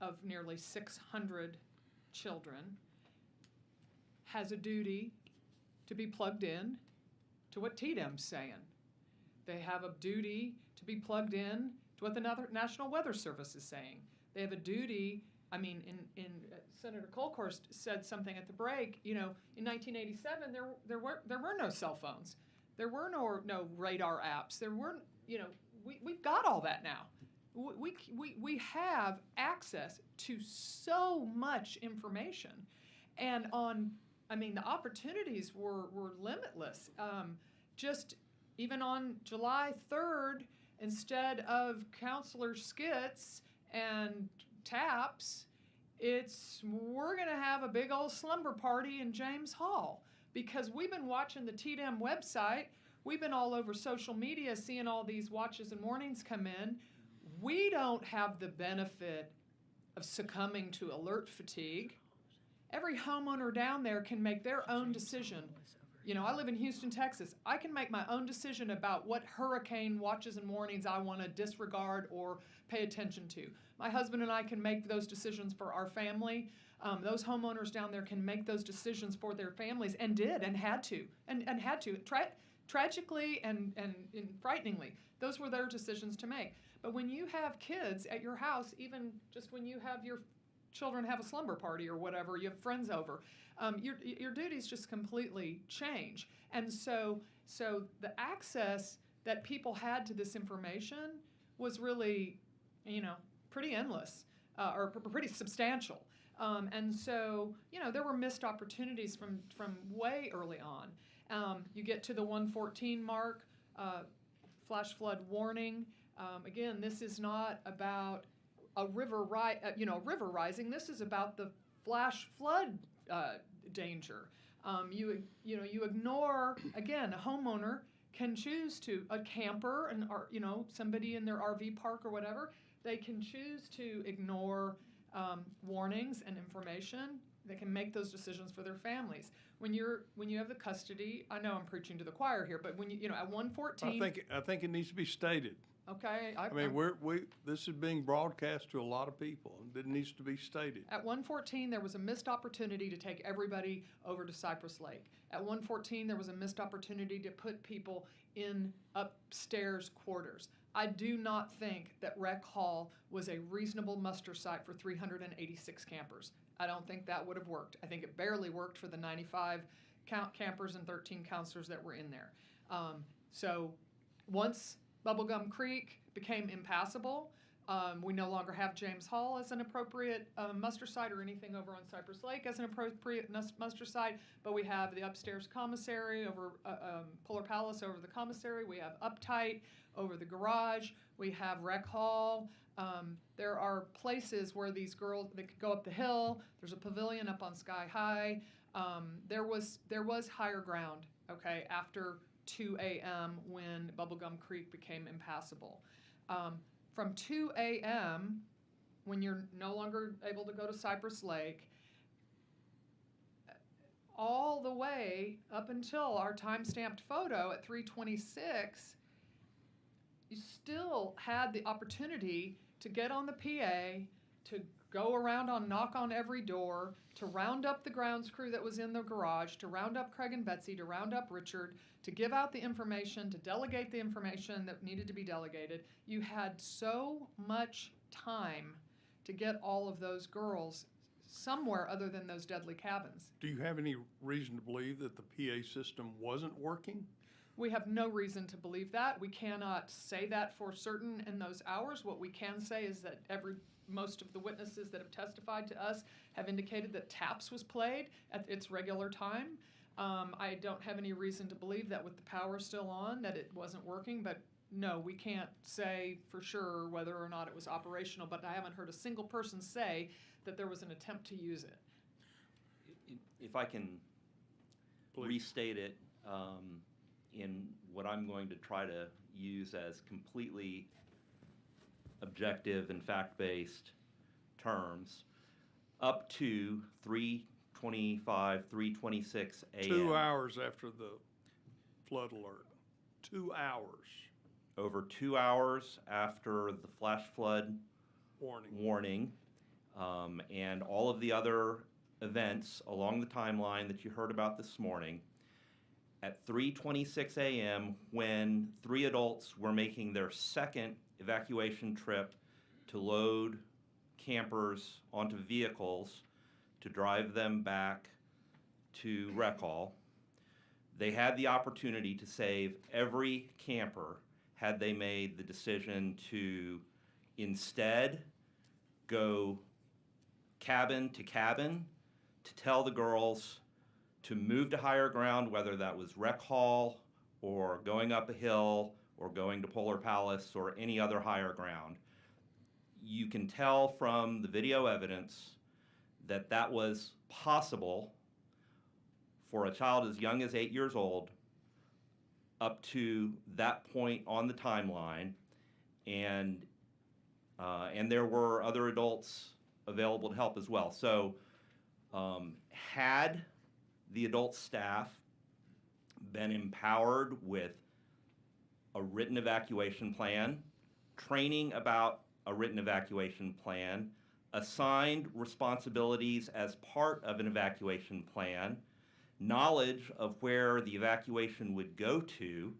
of nearly 600 children has a duty to be plugged in to what TDEM's saying. They have a duty to be plugged in to what the National Weather Service is saying. They have a duty. I mean, in Senator Colkhorst said something at the break. You know, in 1987, there were no cell phones, there were no radar apps. There weren't. You know, we've got all that now. We have access to so much information, and the opportunities were limitless. Just even on July 3rd, instead of counselor skits and taps, we're going to have a big old slumber party in James Hall, because we've been watching the TDEM website. We've been all over social media seeing all these watches and mornings come in. We don't have the benefit of succumbing to alert fatigue. Every homeowner down there can make their own decision. You know, I live in Houston, Texas. I can make my own decision about what hurricane watches and warnings I want to disregard or pay attention to. My husband and I can make those decisions for our family. Those homeowners down there can make those decisions for their families, and did, and had to, and had to. tragically and frighteningly, those were their decisions to make. But when you have kids at your house, even just when you have your children have a slumber party or whatever, you have friends over, your duties just completely change. And so the access that people had to this information was really, pretty endless, or pretty substantial. And so, there were missed opportunities from way early on. You get to the 114 mark, flash flood warning. Again, this is not about a river rising. This is about the flash flood danger. You ignore, again, a homeowner can choose to, a camper or somebody in their RV park or whatever, they can choose to ignore warnings and information. They can make those decisions for their families. When you have the custody, I know I'm preaching to the choir here, but when at 114, I think it needs to be stated. Okay. I mean, this is being broadcast to a lot of people. It needs to be stated. At 114, there was a missed opportunity to take everybody over to Cypress Lake. At 114, there was a missed opportunity to put people in upstairs quarters. I do not think that Rec Hall was a reasonable muster site for 386 campers. I don't think that would have worked. I think it barely worked for the 95 campers and 13 counselors that were in there. So once Bubblegum Creek became impassable, we no longer have James Hall as an appropriate muster site or anything over on Cypress Lake as an appropriate muster site, but we have the upstairs commissary over Polar Palace over the commissary. We have Uptight over the garage. We have Rec Hall. There are places where these girls, they could go up the hill. There's a pavilion up on Sky High. There was higher ground, okay, after 2 a.m. when Bubblegum Creek became impassable. From 2 a.m., when you're no longer able to go to Cypress Lake, all the way up until our time-stamped photo at 3:26, you still had the opportunity to get on the PA, to go around knock on every door, to round up the grounds crew that was in the garage, to round up Craig and Betsy, to round up Richard, to give out the information, to delegate the information that needed to be delegated. You had so much time to get all of those girls somewhere other than those deadly cabins. Do you have any reason to believe that the PA system wasn't working? We have no reason to believe that. We cannot say that for certain in those hours. What we can say is that most of the witnesses that have testified to us have indicated that taps was played at its regular time. I don't have any reason to believe that with the power still on that it wasn't working, but no, we can't say for sure whether or not it was operational, but I haven't heard a single person say that there was an attempt to use it. If I can restate it in what I'm going to try to use as completely objective and fact-based terms, up to 3:25, 3:26 a.m. 2 hours after the flood alert. 2 hours. Over 2 hours after the flash flood warning, and all of the other events along the timeline that you heard about this morning, at 3:26 a.m., when 3 adults were making their second evacuation trip to load campers onto vehicles to drive them back to Rec Hall, they had the opportunity to save every camper had they made the decision to instead go cabin to cabin to tell the girls to move to higher ground, whether that was Rec Hall or going up a hill or going to Polar Palace or any other higher ground. You can tell from the video evidence that that was possible for a child as young as 8 years old up to that point on the timeline, and there were other adults available to help as well. So had the adult staff been empowered with a written evacuation plan, training about a written evacuation plan, assigned responsibilities as part of an evacuation plan, knowledge of where the evacuation would go to,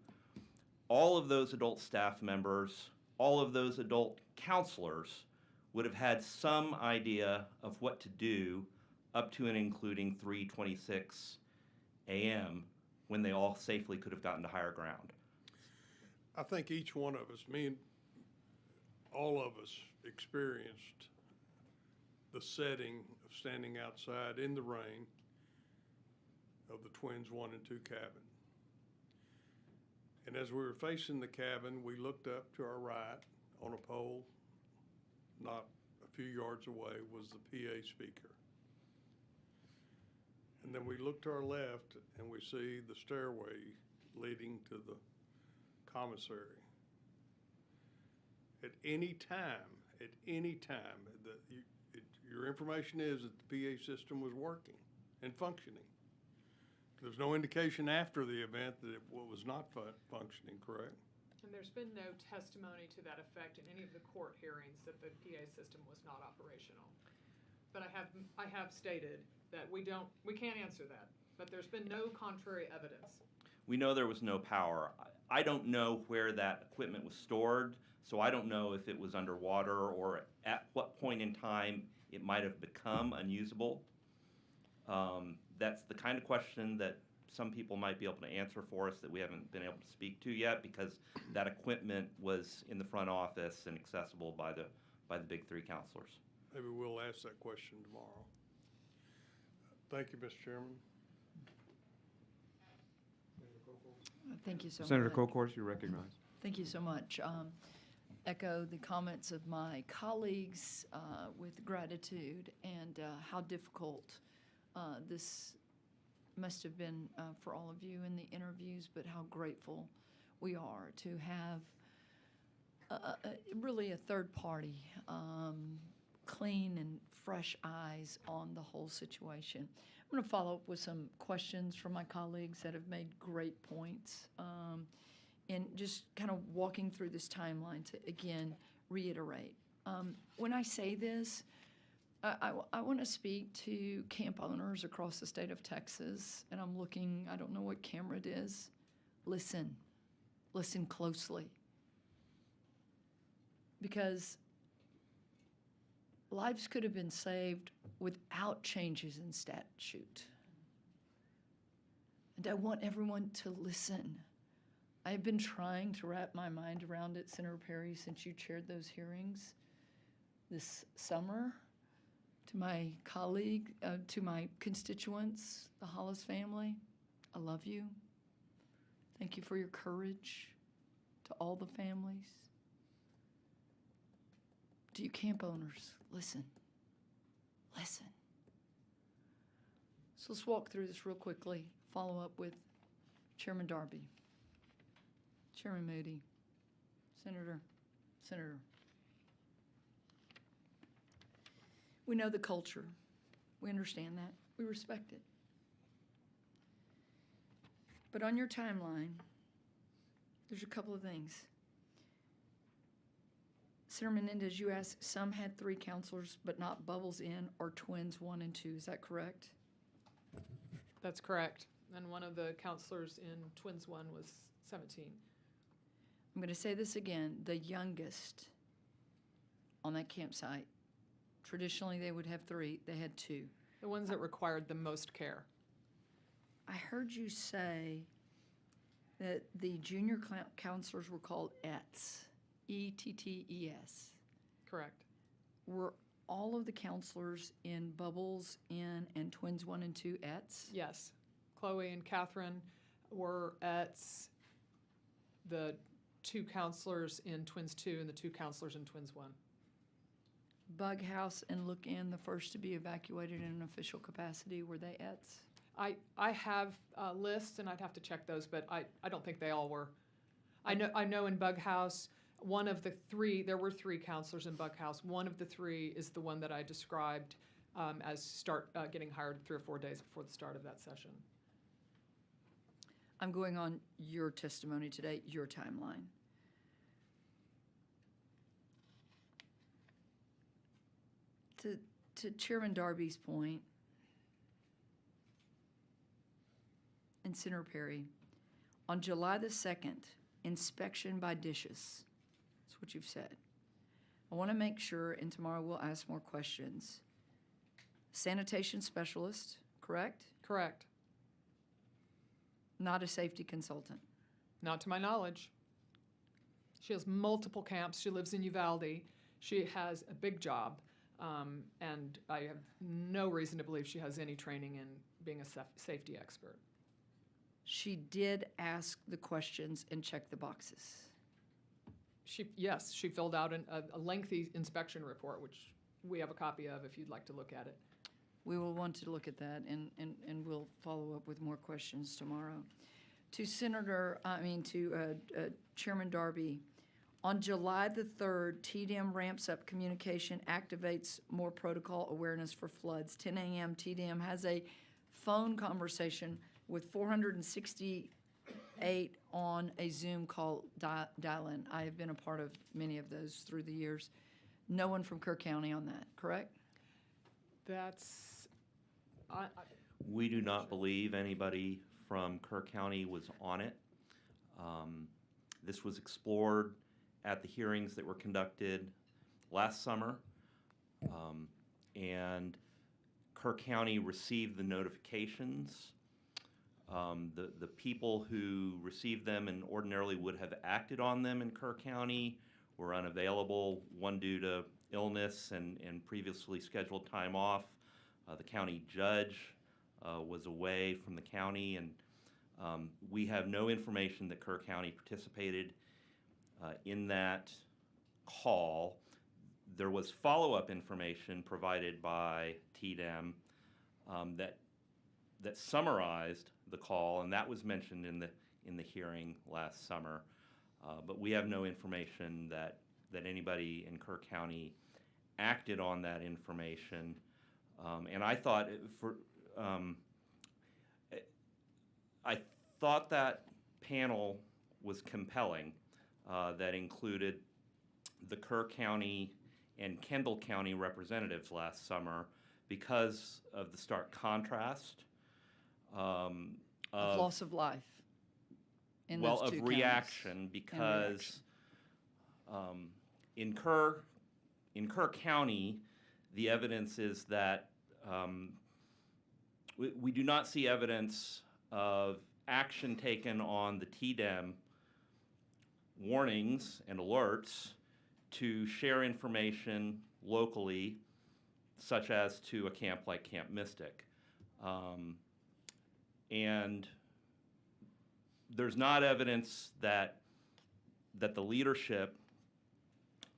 all of those adult staff members, all of those adult counselors would have had some idea of what to do up to and including 3:26 a.m. when they all safely could have gotten to higher ground. I think each one of us, me and all of us, experienced the setting of standing outside in the rain of the Twins 1 and 2 cabin. And as we were facing the cabin, we looked up to our right on a pole, not a few yards away, was the PA speaker. And then we look to our left and we see the stairway leading to the commissary. At any time, your information is that the PA system was working and functioning. There's no indication after the event that it was not functioning, correct? And there's been no testimony to that effect in any of the court hearings that the PA system was not operational. But I have stated that we can't answer that, but there's been no contrary evidence. We know there was no power. I don't know where that equipment was stored, so I don't know if it was underwater or at what point in time it might have become unusable. That's the kind of question that some people might be able to answer for us that we haven't been able to speak to yet, because that equipment was in the front office and accessible by the big three counselors. Maybe we'll ask that question tomorrow. Thank you, Mr. Chairman. Thank you so much. Senator Kokors, you're recognized. Thank you so much. Echo the comments of my colleagues with gratitude, and how difficult this must have been for all of you in the interviews, but how grateful we are to have really a third party, clean and fresh eyes on the whole situation. I'm going to follow up with some questions from my colleagues that have made great points, and just kind of walking through this timeline to, again, reiterate. When I say this, I want to speak to camp owners across the state of Texas, and I'm looking, I don't know what camera it is. Listen closely. Because lives could have been saved without changes in statute. And I want everyone to listen. I've been trying to wrap my mind around it, Senator Perry, since you chaired those hearings this summer. To my colleague, to my constituents, the Hollis family, I love you. Thank you for your courage. To all the families. To you camp owners, listen. Listen. So let's walk through this real quickly. Follow up with Chairman Darby, Chairman Moody, Senator. We know the culture. We understand that. We respect it. But on your timeline, there's a couple of things. Senator Menendez, you asked some had 3 counselors, but not Bubbles in or Twins 1 and 2. Is that correct? That's correct. And one of the counselors in Twins 1 was 17. I'm going to say this again. The youngest on that campsite, traditionally they would have 3. They had 2. The ones that required the most care. I heard you say that the junior counselors were called ETS. ETTES. Correct. Were all of the counselors in Bubbles in and Twins 1 and 2 ETS? Yes. Chloe and Catherine were ETS. The 2 counselors in Twins 2 and the 2 counselors in Twins 1. Bug House and Look In, the first to be evacuated in an official capacity, were they ETS? I have lists, and I'd have to check those, but I don't think they all were. I know in Bug House, one of the 3, there were 3 counselors in Bug House. One of the 3 is the one that I described as getting hired 3 or 4 days before the start of that session. I'm going on your testimony today, your timeline. To Chairman Darby's point, and Senator Perry, on July the 2nd, inspection by dishes. That's what you've said. I want to make sure, and tomorrow we'll ask more questions. Sanitation specialist, correct? Correct. Not a safety consultant. Not to my knowledge. She has multiple camps. She lives in Uvalde. She has a big job, and I have no reason to believe she has any training in being a safety expert. She did ask the questions and check the boxes. Yes, she filled out a lengthy inspection report, which we have a copy of if you'd like to look at it. We will want to look at that, and we'll follow up with more questions tomorrow. To Chairman Darby, on July the 3rd, TDM ramps up communication, activates more protocol awareness for floods. 10 a.m., TDM has a phone conversation with 468 on a Zoom call dial-in. I have been a part of many of those through the years. No one from Kerr County on that, correct? That's... We do not believe anybody from Kerr County was on it. This was explored at the hearings that were conducted last summer, and Kerr County received the notifications. The people who received them and ordinarily would have acted on them in Kerr County were unavailable, one due to illness and previously scheduled time off. The county judge was away from the county, and we have no information that Kerr County participated in that call. There was follow-up information provided by TDM that summarized the call, and that was mentioned in the hearing last summer. But we have no information that anybody in Kerr County acted on that information. And I thought that panel was compelling. That included the Kerr County and Kendall County representatives last summer because of the stark contrast of loss of life in well, those two of counties. reaction, because in Kerr County, the evidence is that we do not see evidence of action taken on the TDM warnings and alerts to share information locally, such as to a camp like Camp Mystic. And there's not evidence that the leadership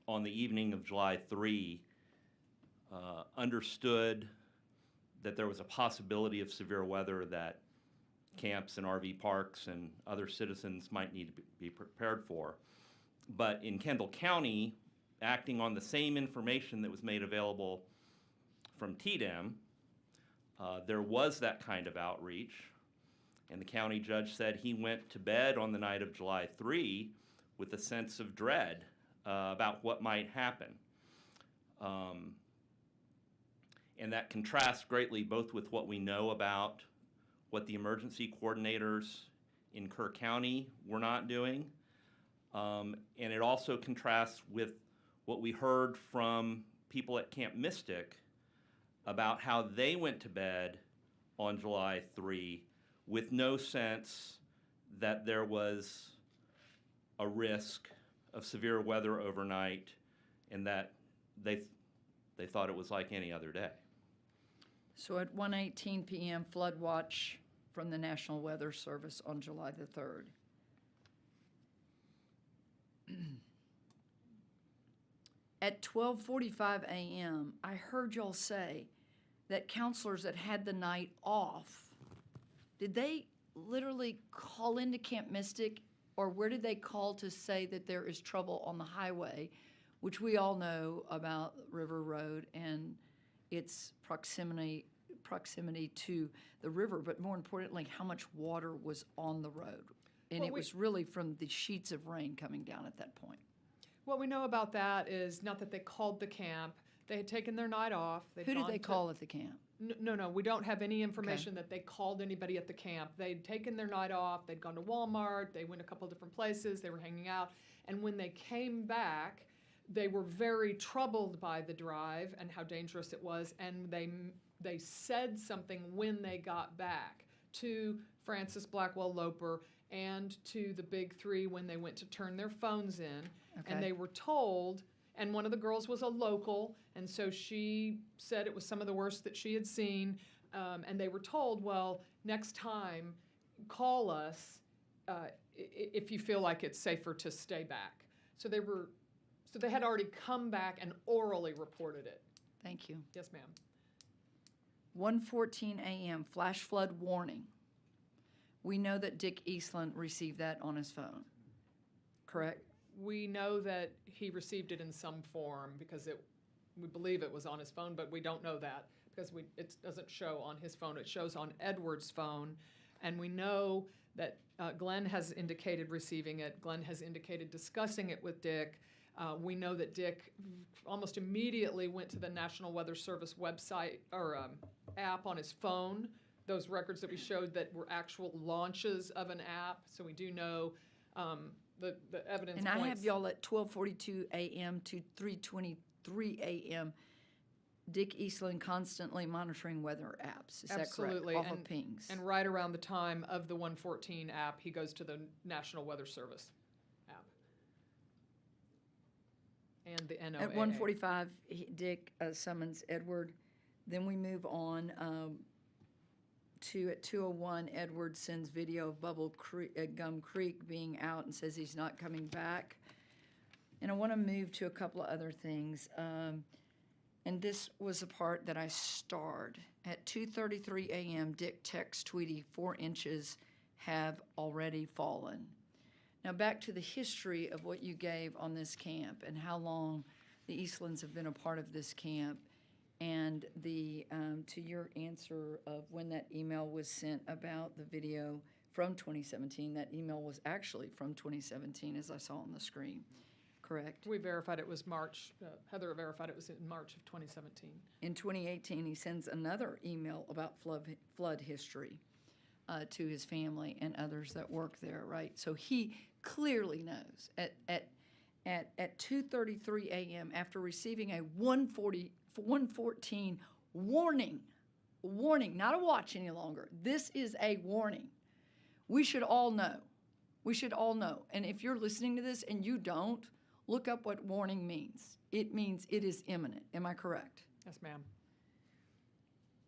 on the evening of July 3 understood that there was a possibility of severe weather that camps and RV parks and other citizens might need to be prepared for. But in Kendall County, acting on the same information that was made available from TDM, there was that kind of outreach, and the county judge said he went to bed on the night of July 3 with a sense of dread about what might happen. And that contrasts greatly both with what we know about what the emergency coordinators in Kerr County were not doing, and it also contrasts with what we heard from people at Camp Mystic about how they went to bed on July 3 with no sense that there was a risk of severe weather overnight, and that they thought it was like any other day. So at 1:18 p.m., flood watch from the National Weather Service on July the 3rd. At 12:45 a.m., I heard y'all say that counselors that had the night off, did they literally call into Camp Mystic, or where did they call to say that there is trouble on the highway, which we all know about River Road and its proximity to the river, but more importantly, how much water was on the road? And Well, it was really from the sheets of rain coming down at that point. What we know about that is not that they called the camp. They had taken their night off. Who did they call at the camp? No, we don't have any information that they called anybody at the camp. They'd taken their night off, they'd gone to Walmart, they went a couple different places, they were hanging out. And when they came back, they were very troubled by the drive and how dangerous it was, and they said something when they got back to Francis Blackwell Loper and to the big three when they went to turn their phones in. Okay. And they were told, and one of the girls was a local, and so she said it was some of the worst that she had seen, and they were told, well, next time, call us if you feel like it's safer to stay back. So they had already come back and orally reported it. Thank you. Yes, ma'am. 1:14 a.m., flash flood warning. We know that Dick Eastland received that on his phone, correct? We know that he received it in some form because we believe it was on his phone, but we don't know that because it doesn't show on his phone. It shows on Edward's phone, and we know that Glenn has indicated receiving it. Glenn has indicated discussing it with Dick. We know that Dick almost immediately went to the National Weather Service website or app on his phone, those records that we showed that were actual launches of an app. So we do know the evidence And points. I have y'all at 12:42 a.m. to 3:23 a.m. Dick Eastland constantly monitoring weather apps. Is Absolutely. that correct? Off and, of pings. And right around the time of the 114 app, he goes to the National Weather Service app. And the NOAA. At 1:45, Dick summons Edward. Then we move on to at 2:01, Edward sends video of Gum Creek being out and says he's not coming back. And I want to move to a couple of other things. And this was the part that I starred. At 2:33 a.m., Dick texts Tweety, 4 inches have already fallen. Now back to the history of what you gave on this camp and how long the Eastlands have been a part of this camp, and the to your answer of when that email was sent about the video from 2017. That email was actually from 2017, as I saw on the screen. Correct? We verified it was March. Heather verified it was in March of 2017. In 2018, he sends another email about flood history to his family and others that work there, right? So he clearly knows. At 2:33 a.m., after receiving a 114 warning, not a watch any longer. This is a warning. We should all know. We should all know. And if you're listening to this and you don't, look up what warning means. It means it is imminent. Am I correct? Yes, ma'am.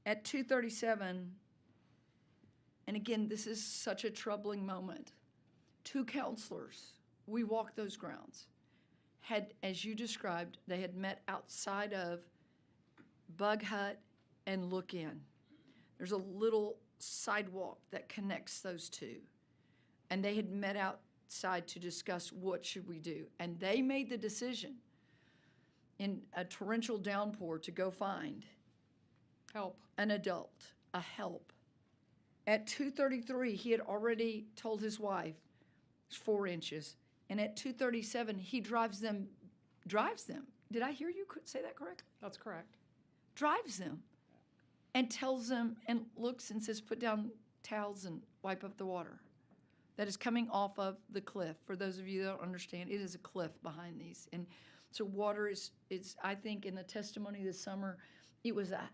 At 2:37, and again, this is such a troubling moment. 2 counselors, we walked those grounds, had, as you described, they had met outside of Bug Hut and Look In. There's a little sidewalk that connects those two. And they had met outside to discuss what should we do. And they made the decision in a torrential downpour to go find help, an adult, a help. At 2:33, he had already told his wife it's 4 inches. And at 2:37, he drives them. Did I hear you say that correctly? That's correct. Drives them and tells them and looks and says, put down towels and wipe up the water that is coming off of the cliff. For those of you that don't understand, it is a cliff behind these. And so water is I think in the testimony this summer, it was a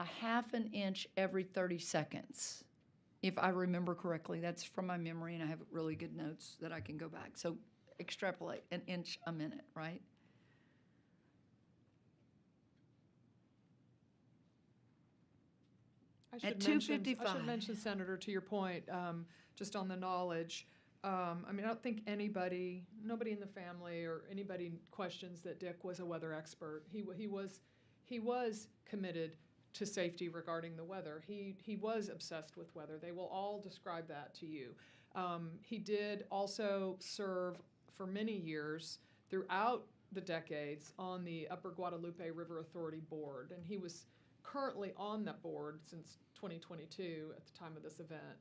half an inch every 30 seconds, if I remember correctly. That's from my memory, and I have really good notes that I can go back. So extrapolate an inch a minute, right? I At should 2:55. mention, Senator, to your point, just on the knowledge. I mean, I don't think nobody in the family or anybody questions that Dick was a weather expert. He was committed to safety regarding the weather. He was obsessed with weather. They will all describe that to you. He did also serve for many years throughout the decades on the Upper Guadalupe River Authority Board, and he was currently on that board since 2022 at the time of this event.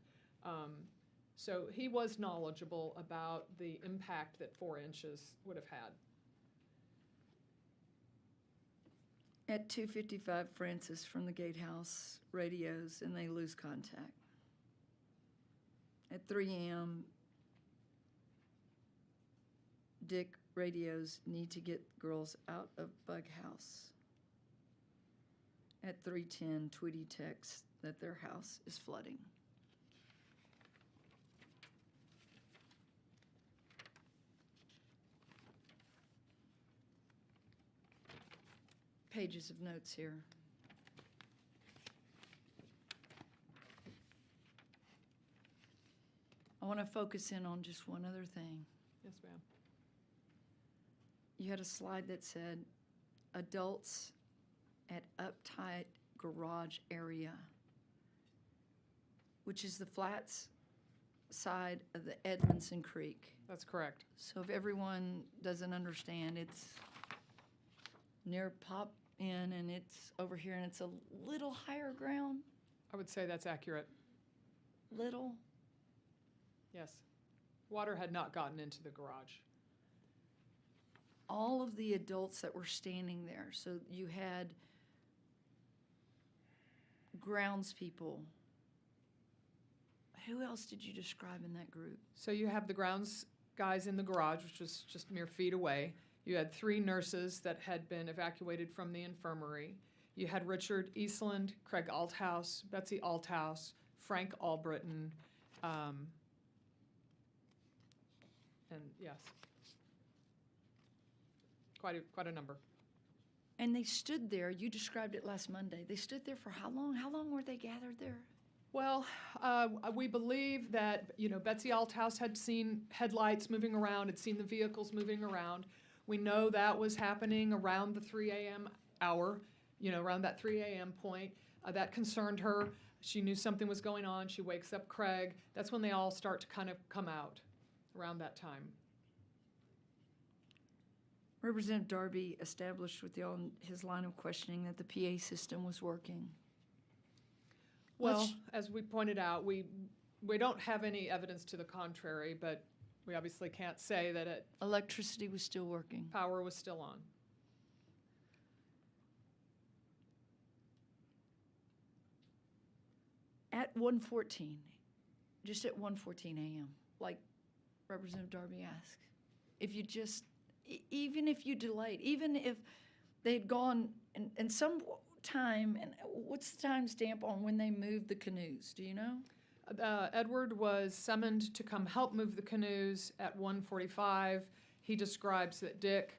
So he was knowledgeable about the impact that 4 inches would have had. At 2:55, Francis from the Gatehouse radios and they lose contact. At 3 a.m., Dick radios need to get girls out of Bug House. At 3:10, Tweety texts that their house is flooding. Pages of notes here. I want to focus in on just one other thing. Yes, ma'am. You had a slide that said adults at uptight garage area, which is the flats side of the Edmondson Creek. That's correct. So if everyone doesn't understand, it's near Pop Inn and it's over here and it's a little higher ground. I would say that's accurate. Little. Yes. Water had not gotten into the garage. All of the adults that were standing there. So you had groundspeople. Who else did you describe in that group? So you have the grounds guys in the garage, which was just mere feet away. You had 3 nurses that had been evacuated from the infirmary. You had Richard Eastland, Craig Althouse, Betsy Althouse, Frank Albritton, and yes, quite a number. And they stood there. You described it last Monday. They stood there for how long? How long were they gathered there? Well, we believe that, Betsy Althouse had seen headlights moving around, had seen the vehicles moving around. We know that was happening around the 3 a.m. hour, around that 3 a.m. point. That concerned her. She knew something was going on. She wakes up Craig. That's when they all start to kind of come out around that time. Representative Darby established with y'all in his line of questioning that the PA system was working. Well, as we pointed out, we don't have any evidence to the contrary, but we obviously can't say that electricity was still working. Power was still on. At 1:14, just at 1:14 a.m., like Representative Darby asked, if you just, even if you delayed, even if they'd gone and some time, and what's the time stamp on when they moved the canoes? Do you know? Edward was summoned to come help move the canoes at 1:45. He describes that Dick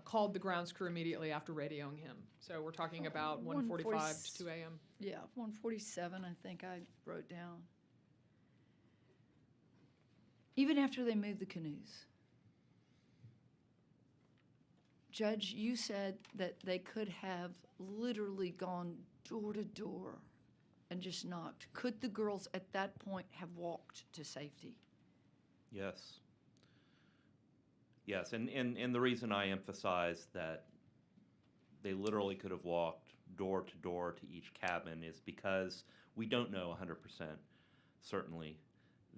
called the grounds crew immediately after radioing him. So we're talking about 1:45 to 2 a.m. Yeah, 1:47 I think I wrote down. Even after they moved the canoes. Judge, you said that they could have literally gone door to door and just knocked. Could the girls at that point have walked to safety? Yes. Yes, and the reason I emphasize that they literally could have walked door to each cabin is because we don't know 100% certainly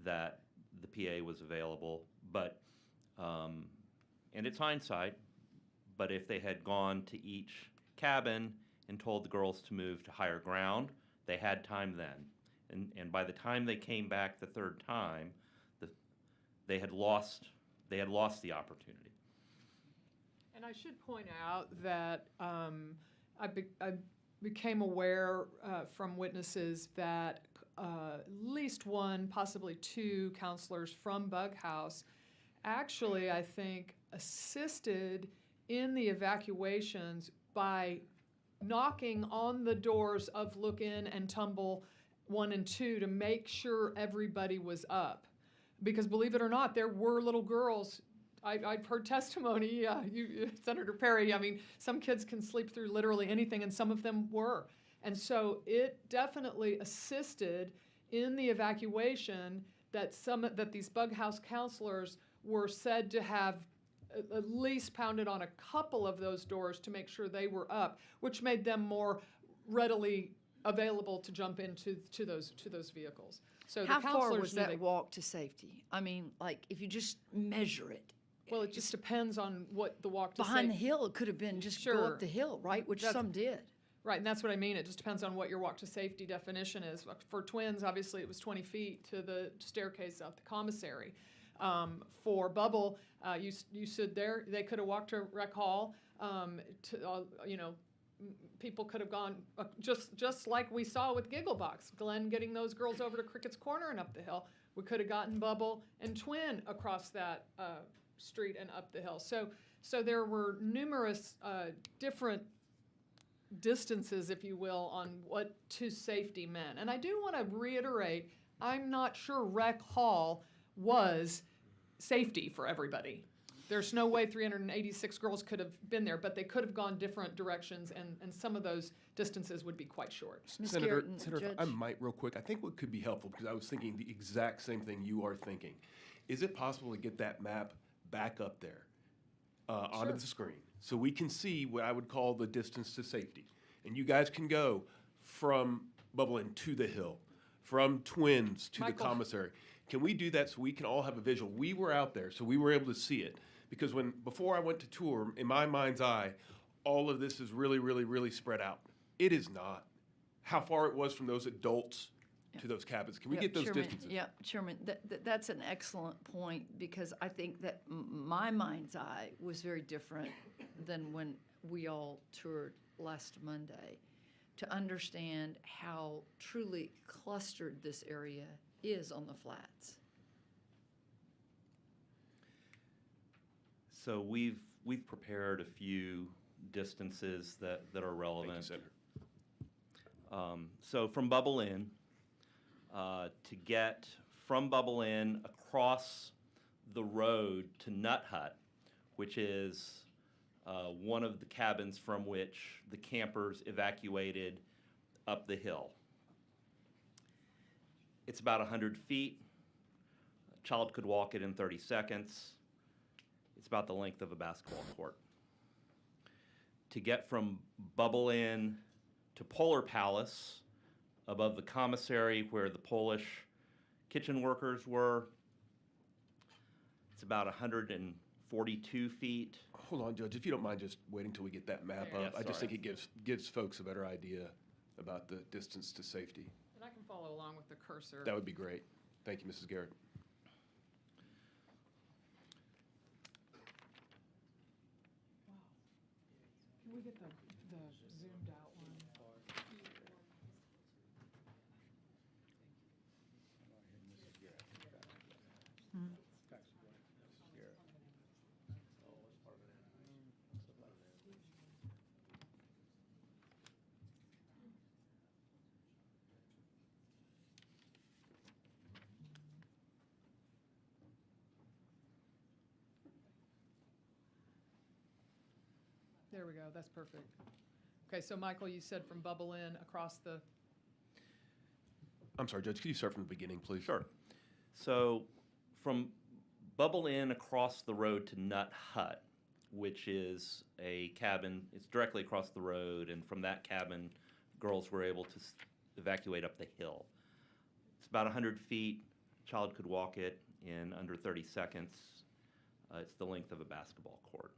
that the PA was available, but, and it's hindsight, but if they had gone to each cabin and told the girls to move to higher ground, they had time then. And by the time they came back the third time, they had lost the opportunity. And I should point out that I became aware from witnesses that at least one, possibly 2 counselors from Bug House actually, I think, assisted in the evacuations by knocking on the doors of Look In and Tumble 1 and 2 to make sure everybody was up. Because believe it or not, there were little girls. I've heard testimony, Senator Perry, I mean, some kids can sleep through literally anything, and some of them were. And so it definitely assisted in the evacuation that these Bug House counselors were said to have at least pounded on a couple of those doors to make sure they were up, which made them more readily available to jump into those vehicles. So how the counselors far was knew that walk to safety? I mean, like if you just measure it. Well, it just depends on what the walk to behind the safety. hill, it could have been just go Sure. up the hill, right? Which That's- some did. Right, and that's what I mean. It just depends on what your walk to safety definition is. For twins, obviously, it was 20 feet to the staircase out the commissary. For Bubble, you stood there. They could have walked to Rec Hall. People could have gone just like we saw with Gigglebox. Glenn getting those girls over to Crickett's Corner and up the hill. We could have gotten Bubble and Twin across that street and up the hill. So there were numerous different distances, if you will, on what to safety meant. And I do want to reiterate, I'm not sure Rec Hall was safety for everybody. There's no way 386 girls could have been there, but they could have gone different directions, and some of those distances would be quite short. Senator, if I might real quick, I think what could be helpful, because I was thinking the exact same thing you are thinking, is it possible to get that map back up there onto the screen so we can see what I would call the distance to safety? And you guys can go from Bubble Inn to the hill, from Twins to the commissary. Can we do that so we can all have a visual? We were out there, so we were able to see it. Because before I went to tour, in my mind's eye, all of this is really, really, really spread out. It is not. How far it was from those adults to those cabins. Can we get those Chairman, distances? Yeah, Chairman, that's an excellent point, because I think that my mind's eye was very different than when we all toured last Monday, to understand how truly clustered this area is on the flats. So we've prepared a few distances that are relevant. Thank you, Senator. So from Bubble Inn, to get from Bubble Inn across the road to Nut Hut, which is one of the cabins from which the campers evacuated up the hill. It's about 100 feet. A child could walk it in 30 seconds. It's about the length of a basketball court. To get from Bubble Inn to Polar Palace, above the commissary where the Polish kitchen workers were, it's about 142 feet. Hold on, Judge, if you don't mind just waiting till we get that map Yeah, up. I just sorry. think it gives folks a better idea about the distance to safety. And I can follow along with the cursor. That would be great. Thank you, Mrs. Garrett. Can we get the zoomed out one? There we go, that's perfect. Okay, so Michael, you said from Bubble Inn across the, I'm sorry, Judge, could you start from the beginning, please? Sure. So from Bubble Inn across the road to Nut Hut, which is a cabin, it's directly across the road, and from that cabin, girls were able to evacuate up the hill. It's about 100 feet. Child could walk it in under 30 seconds. It's the length of a basketball court.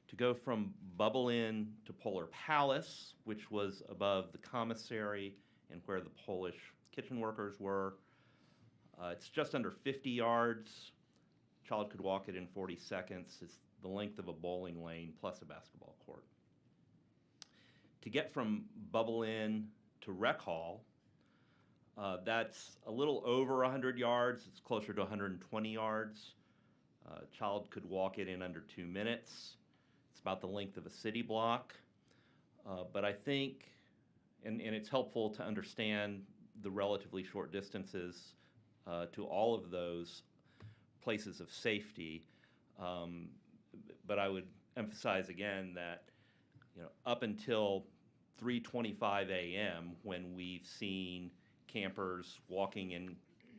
To go from Bubble Inn to Polar Palace, which was above the commissary and where the Polish kitchen workers were, it's just under 50 yards. Child could walk it in 40 seconds. It's the length of a bowling lane plus a basketball court. To get from Bubble Inn to Rec Hall, that's a little over 100 yards. It's closer to 120 yards. Child could walk it in under 2 minutes. It's about the length of a city block. But I think, and it's helpful to understand the relatively short distances to all of those places of safety. But I would emphasize again that, up until 3:25 a.m., when we've seen campers walking in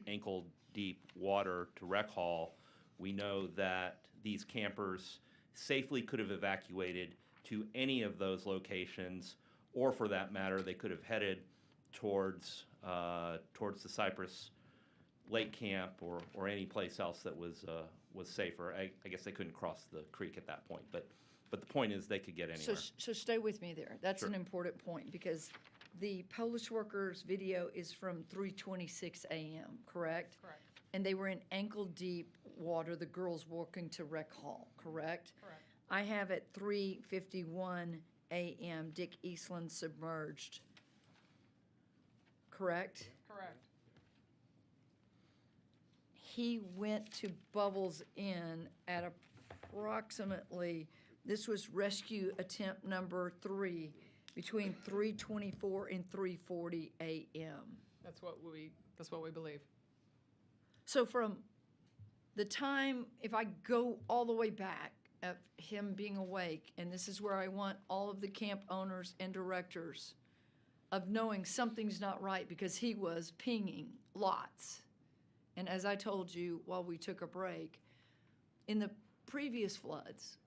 ankle-deep water to Rec Hall, we know that these campers safely could have evacuated to any of those locations, or for that matter, they could have headed towards the Cypress Lake camp or any place else that was was safer. I guess they couldn't cross the creek at that point, but the point is they could get anywhere. So stay with me there. That's Sure. an important point, because the Polish workers' video is from 3:26 a.m., correct? Correct. And they were in ankle-deep water, the girls walking to Rec Hall, correct? Correct. I have at 3:51 a.m. Dick Eastland submerged, correct? Correct. He went to Bubbles Inn at approximately, this was rescue attempt number 3, between 3:24 and 3:40 a.m. That's what we believe. So from the time, if I go all the way back of him being awake, and this is where I want all of the camp owners and directors of knowing something's not right, because he was pinging lots. And as I told you while we took a break, in the previous floods,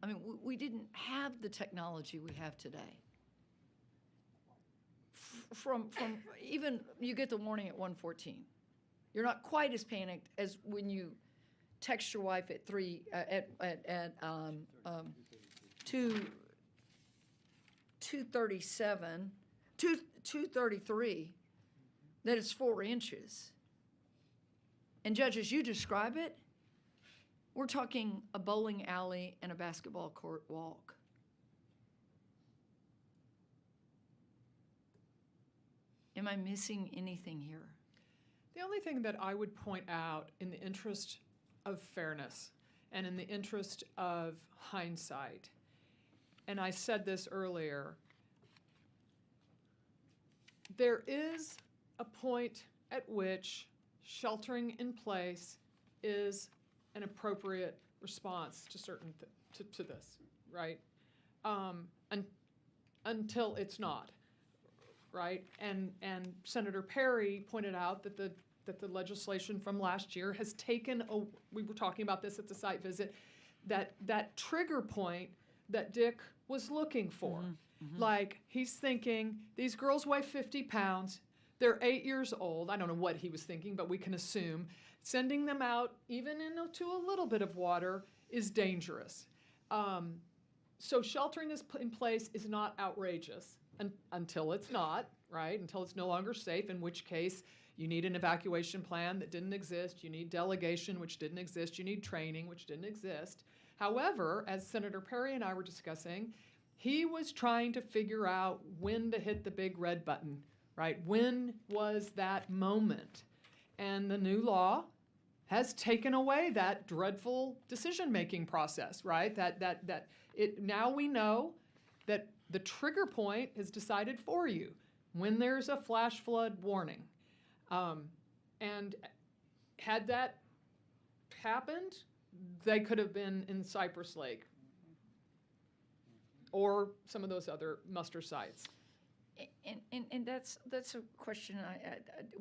I mean, we didn't have the technology we have today. From even, you get the warning at 1:14. You're not quite as panicked as when you text your wife at 2:33, that it's 4 inches. And Judge, as you describe it, we're talking a bowling alley and a basketball court walk. Am I missing anything here? The only thing that I would point out, in the interest of fairness and in the interest of hindsight, and I said this earlier, there is a point at which sheltering in place is an appropriate response to to this, right? Until it's not, right? And Senator Perry pointed out that the legislation from last year has taken we were talking about this at the site visit, that trigger point that Dick was looking for. Like, he's thinking, these girls weigh 50 pounds, they're 8 years old. I don't know what he was thinking, but we can assume sending them out, even into a little bit of water, is dangerous. So sheltering this in place is not outrageous until it's not, right? Until it's no longer safe, in which case you need an evacuation plan that didn't exist. You need delegation, which didn't exist. You need training, which didn't exist. However, as Senator Perry and I were discussing, he was trying to figure out when to hit the big red button, right? When was that moment? And the new law has taken away that dreadful decision-making process, right? Now we know that the trigger point is decided for you when there's a flash flood warning. And had that happened, they could have been in Cypress Lake or some of those other muster sites. And that's a question.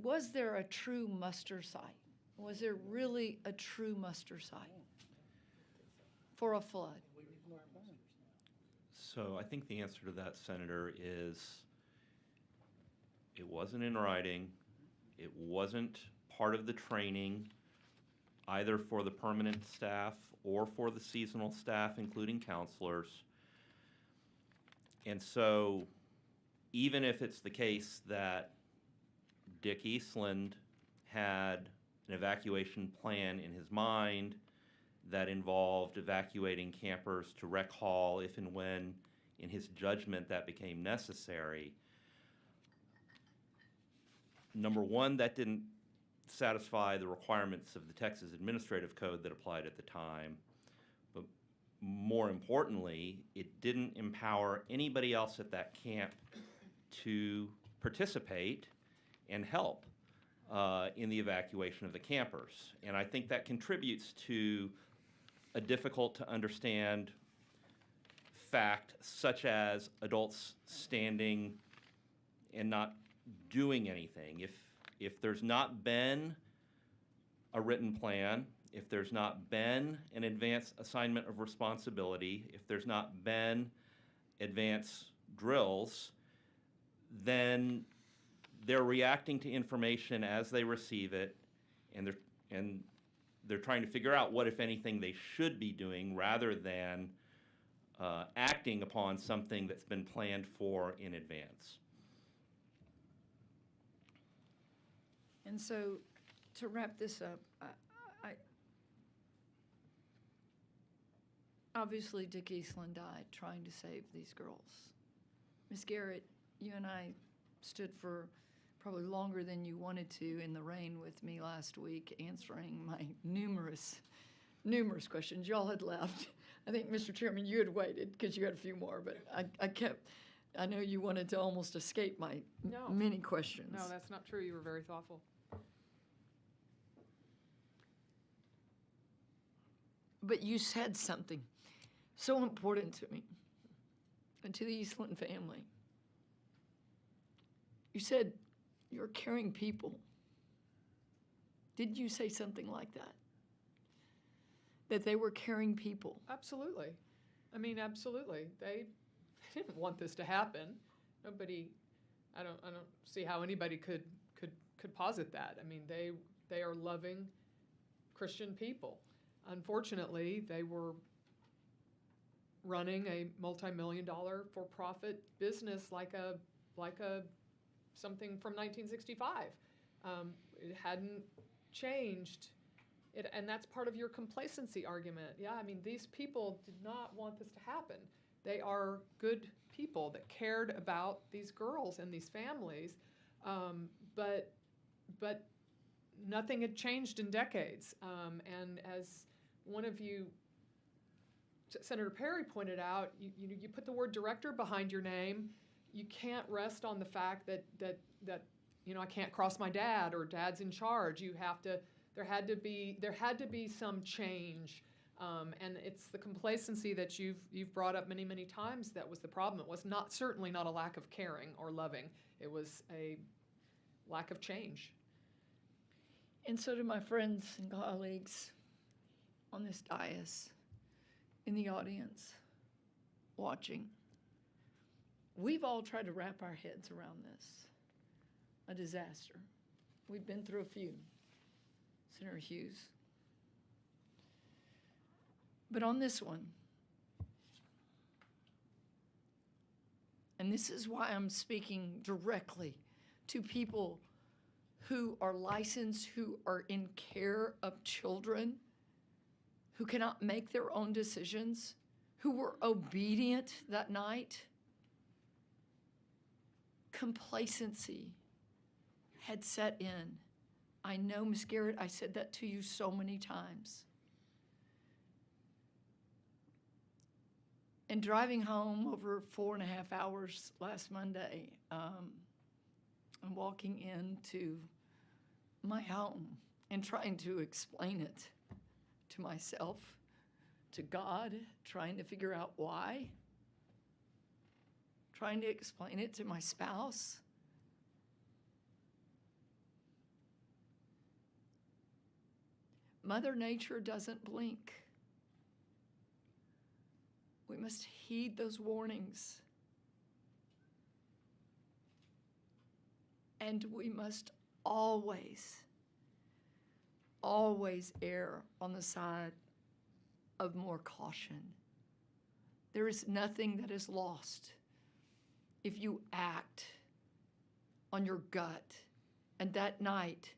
Was there a true muster site? Was there really a true muster site for a flood? So I think the answer to that, Senator, is it wasn't in writing. It wasn't part of the training, either for the permanent staff or for the seasonal staff, including counselors. And so even if it's the case that Dick Eastland had an evacuation plan in his mind that involved evacuating campers to Rec Hall if and when, in his judgment, that became necessary, number one, that didn't satisfy the requirements of the Texas Administrative Code that applied at the time. But more importantly, it didn't empower anybody else at that camp to participate and help in the evacuation of the campers. And I think that contributes to a difficult to understand fact, such as adults standing and not doing anything. If there's not been a written plan, if there's not been an advance assignment of responsibility, if there's not been advance drills, then they're reacting to information as they receive it, and they're trying to figure out what, if anything, they should be doing rather than acting upon something that's been planned for in advance. And so, to wrap this up, I obviously Dick Eastland died trying to save these girls. Ms. Garrett, you and I stood for probably longer than you wanted to in the rain with me last week, answering my numerous questions. Y'all had left. I think, Mr. Chairman, you had waited because you had a few more, but I know you wanted to almost escape my many questions. No, that's not true. You were very thoughtful. But you said something so important to me and to the Eastland family. You said you're caring people. Did you say something like that? That they were caring people? Absolutely. I mean, absolutely. They didn't want this to happen. Nobody, I don't see how anybody could posit that. I mean, they are loving Christian people. Unfortunately, they were running a multi-million-dollar for-profit business like a something from 1965. It hadn't changed. And that's part of your complacency argument. Yeah, I mean, these people did not want this to happen. They are good people that cared about these girls and these families, but nothing had changed in decades. And as one of you, Senator Perry, pointed out, you put the word director behind your name. You can't rest on the fact that I can't cross my dad or dad's in charge. You have to. There had to be some change, and it's the complacency that you've brought up many times that was the problem. It was certainly not a lack of caring or loving. It was a lack of change. And so to my friends and colleagues on this dais, in the audience, watching, we've all tried to wrap our heads around this. A disaster. We've been through a few. Senator Hughes. But on this one, and this is why I'm speaking directly to people who are licensed, who are in care of children, who cannot make their own decisions, who were obedient that night. Complacency had set in. I know, Ms. Garrett, I said that to you so many times. And driving home over 4.5 hours last Monday, and walking into my home and trying to explain it to myself, to God, trying to figure out why, trying to explain it to my spouse. Mother Nature doesn't blink. We must heed those warnings. And we must always err on the side of more caution. There is nothing that is lost if you act on your gut. And that night,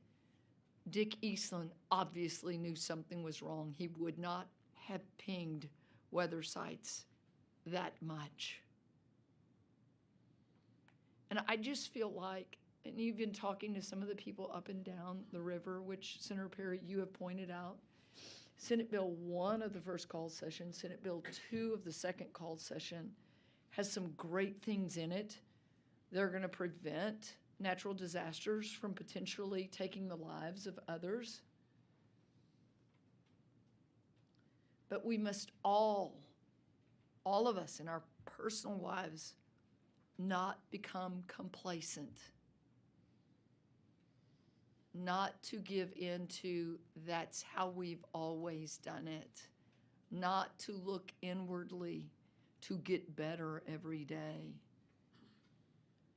Dick Eastland obviously knew something was wrong. He would not have pinged weather sites that much. And I just feel like, and you've been talking to some of the people up and down the river, which, Senator Perry, you have pointed out. Senate Bill 1 of the first call session, Senate Bill 2 of the second call session has some great things in it. They're going to prevent natural disasters from potentially taking the lives of others. But we must all of us in our personal lives, not become complacent. Not to give in to that's how we've always done it. Not to look inwardly to get better every day,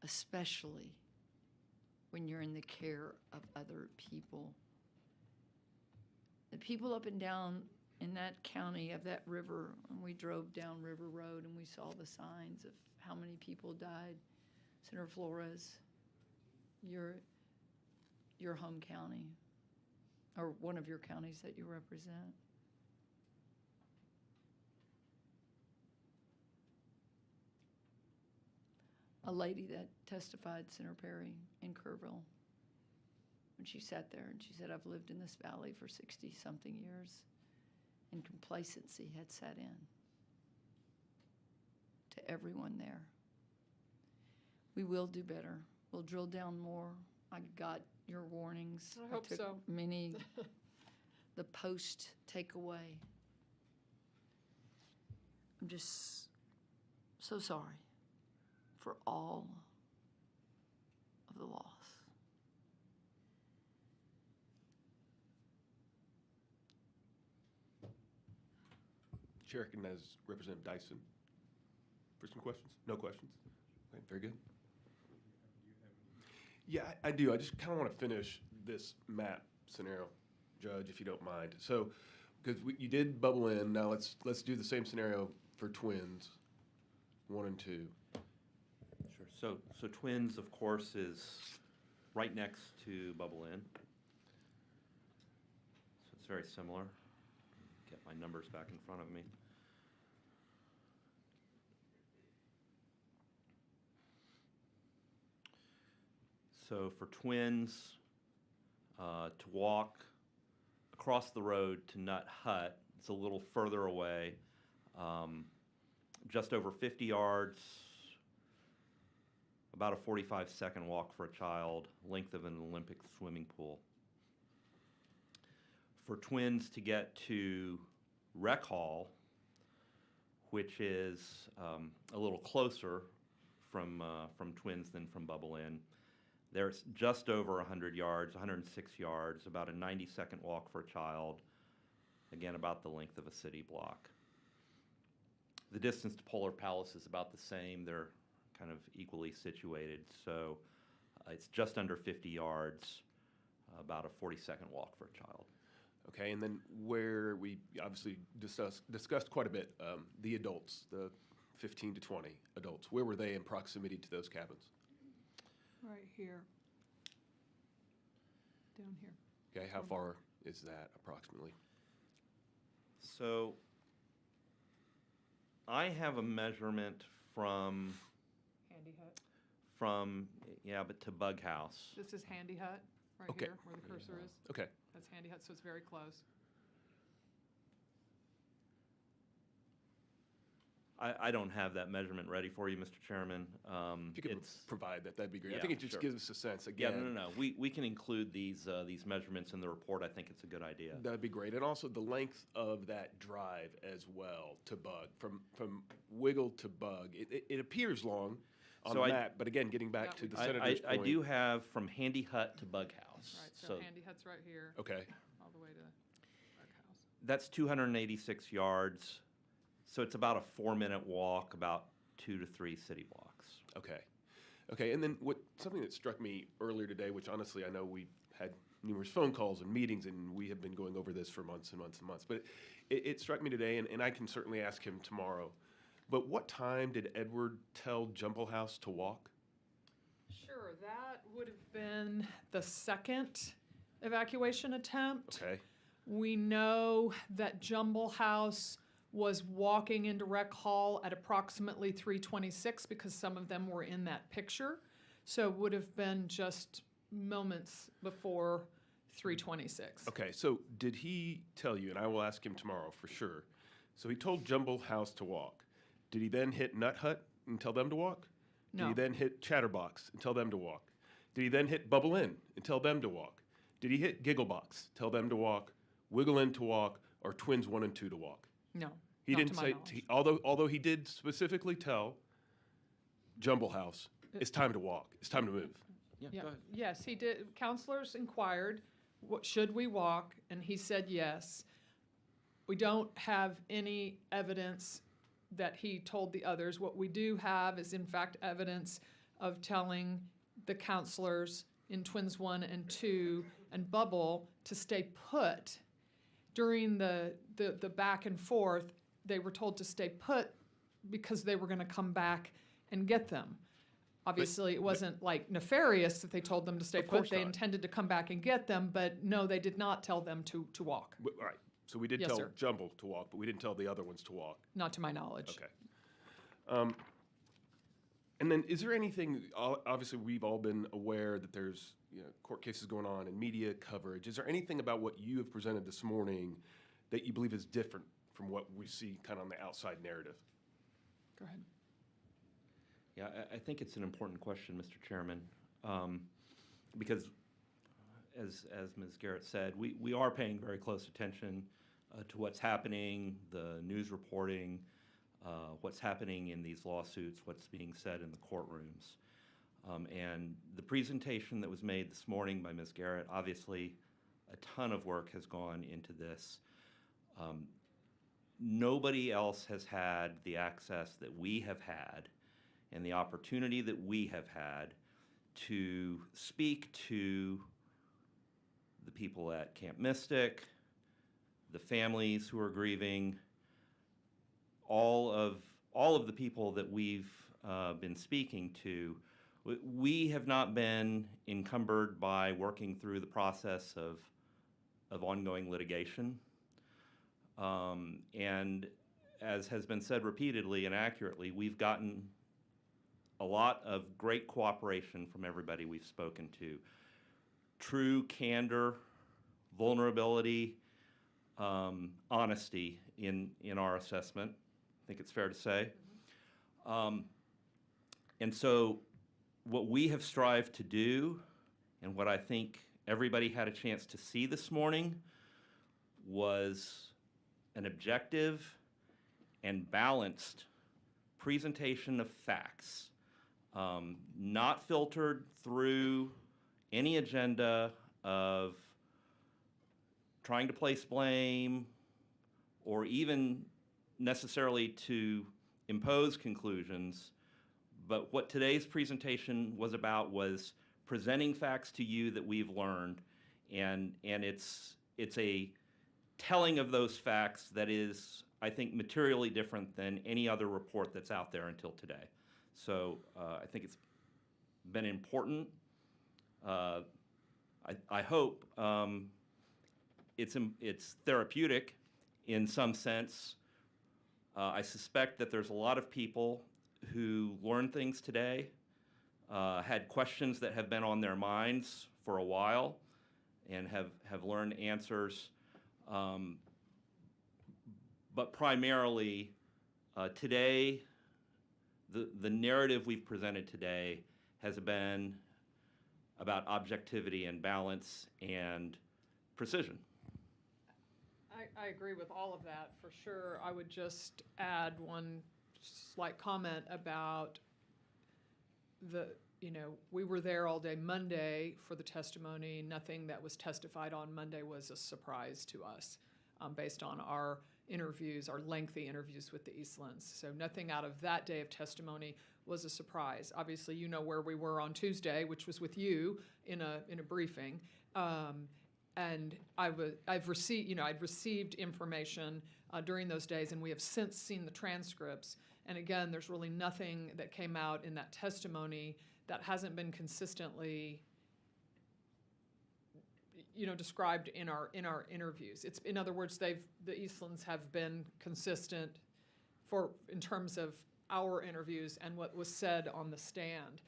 especially when you're in the care of other people. the people up and down in that county of that river, and we drove down River Road and we saw the signs of how many people died. Senator Flores, your home county, or one of your counties that you represent. A lady that testified, Senator Perry, in Kerrville, when she sat there and she said, I've lived in this valley for 60-something years, and complacency had set in to everyone there. We will do better. We'll drill down more. I got your warnings. I hope took so. many, the post takeaway. I'm just so sorry for all of the loss. Chair recognizes Representative Dyson for some questions. No questions. Okay, very good. Yeah, I do. I just kind of want to finish this map scenario, Judge, if you don't mind. So, because you did bubble in. Now let's do the same scenario for twins, 1 and 2. Sure. So Twins, of course, is right next to Bubble Inn. So it's very similar. Get my numbers back in front of me. So for Twins, to walk across the road to Nut Hut, it's a little further away, just over 50 yards, about a 45-second walk for a child, length of an Olympic swimming pool. For Twins to get to Rec Hall, which is a little closer from Twins than from Bubble Inn, there's just over 100 yards, 106 yards, about a 90-second walk for a child, again, about the length of a city block. The distance to Polar Palace is about the same. They're kind of equally situated, so it's just under 50 yards, about a 40-second walk for a child. Okay, and then where we obviously discussed quite a bit, the adults, the 15 to 20 adults, where were they in proximity to those cabins? Right here. Down here. Okay, how far is that approximately? So I have a measurement from Handy Hut. but to Bug House. This is Handy Hut, right Okay. here, where the cursor is. Okay. That's Handy Hut, so it's very close. I don't have that measurement ready for you, Mr. Chairman. If you could provide that, that'd be great. I Yeah, think it just sure. gives us a sense, Yeah, again. no. We can include these measurements in the report. I think it's a good idea. That'd be great. And also the length of that drive as well to Bug, from Wiggle to Bug. It appears long on So the I- map, but again, getting back to the senator's point. I do have from Handy Hut to Bug House. Right, so Handy Hut's right here. Okay. All the way to Rec House. That's 286 yards. So it's about a 4-minute walk, about 2 to 3 city blocks. Okay, and then something that struck me earlier today, which honestly I know we had numerous phone calls and meetings, and we have been going over this for months and months and months, but it struck me today, and I can certainly ask him tomorrow, but what time did Edward tell Jumble House to walk? Sure, that would have been the second evacuation attempt. Okay. We know that Jumble House was walking into Rec Hall at approximately 3:26 because some of them were in that picture. So it would have been just moments before 3:26. Okay, so did he tell you, and I will ask him tomorrow for sure, so he told Jumble House to walk. Did he then hit Nut Hut and tell them to walk? Did No. he then hit Chatterbox and tell them to walk? Did he then hit Bubble Inn and tell them to walk? Did he hit Gigglebox, tell them to walk, Wiggle Inn to walk, or Twins 1 and 2 to walk? No. He not didn't to my say, knowledge. although he did specifically tell Jumble House, it's time to walk, it's time to move. Yeah. Yes, he did. Counselors inquired, should we walk? And he said yes. We don't have any evidence that he told the others. What we do have is, in fact, evidence of telling the counselors in Twins 1 and 2 and Bubble to stay put during the back and forth, they were told to stay put because they were going to come back and get them. Obviously, it wasn't like nefarious that they told them to stay Of put. course They not. intended to come back and get them, but no, they did not tell them to walk. All right, so we did Yes, tell sir. Jumble to walk, but we didn't tell the other ones to walk. Not to my knowledge. Okay. And then, is there anything? Obviously, we've all been aware that there's court cases going on and media coverage. Is there anything about what you have presented this morning that you believe is different from what we see kind of on the outside narrative? Go ahead. Yeah, I think it's an important question, Mr. Chairman, because as Ms. Garrett said, we are paying very close attention to what's happening, the news reporting, what's happening in these lawsuits, what's being said in the courtrooms. And the presentation that was made this morning by Ms. Garrett, obviously a ton of work has gone into this. Nobody else has had the access that we have had and the opportunity that we have had to speak to the people at Camp Mystic, the families who are grieving, all of the people that we've been speaking to. We have not been encumbered by working through the process of ongoing litigation. And as has been said repeatedly and accurately, we've gotten a lot of great cooperation from everybody we've spoken to. True candor, vulnerability, honesty in our assessment. I think it's fair to say. And so what we have strived to do, and what I think everybody had a chance to see this morning, was an objective and balanced presentation of facts, not filtered through any agenda of trying to place blame or even necessarily to impose conclusions. But what today's presentation was about was presenting facts to you that we've learned, and it's a telling of those facts that is, I think, materially different than any other report that's out there until today. So I think it's been important. I hope it's therapeutic in some sense. I suspect that there's a lot of people who learned things today, had questions that have been on their minds for a while, and have learned answers. But primarily, today, the narrative we've presented today has been about objectivity and balance and precision. I agree with all of that, for sure. I would just add one slight comment about we were there all day Monday for the testimony. Nothing that was testified on Monday was a surprise to us, based on our interviews, our lengthy interviews with the Eastlands. So nothing out of that day of testimony was a surprise. Obviously, you know where we were on Tuesday, which was with you in a briefing. And I'd received information during those days, and we have since seen the transcripts. And again, there's really nothing that came out in that testimony that hasn't been consistently, described in our interviews. It's, in other words, the Eastlands have been consistent in terms of our interviews and what was said on the stand.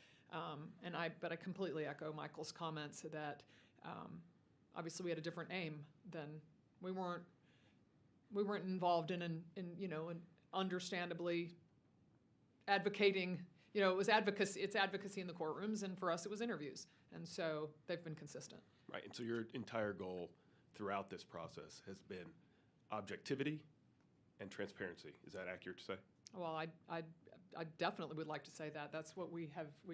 But I completely echo Michael's comments that obviously we had a different aim than we weren't involved in understandably advocating. It was advocacy. It's advocacy in the courtrooms, and for us, it was interviews. And so they've been consistent. Right, and so your entire goal throughout this process has been objectivity and transparency. Is that accurate to say? Well, I definitely would like to say that. That's what we've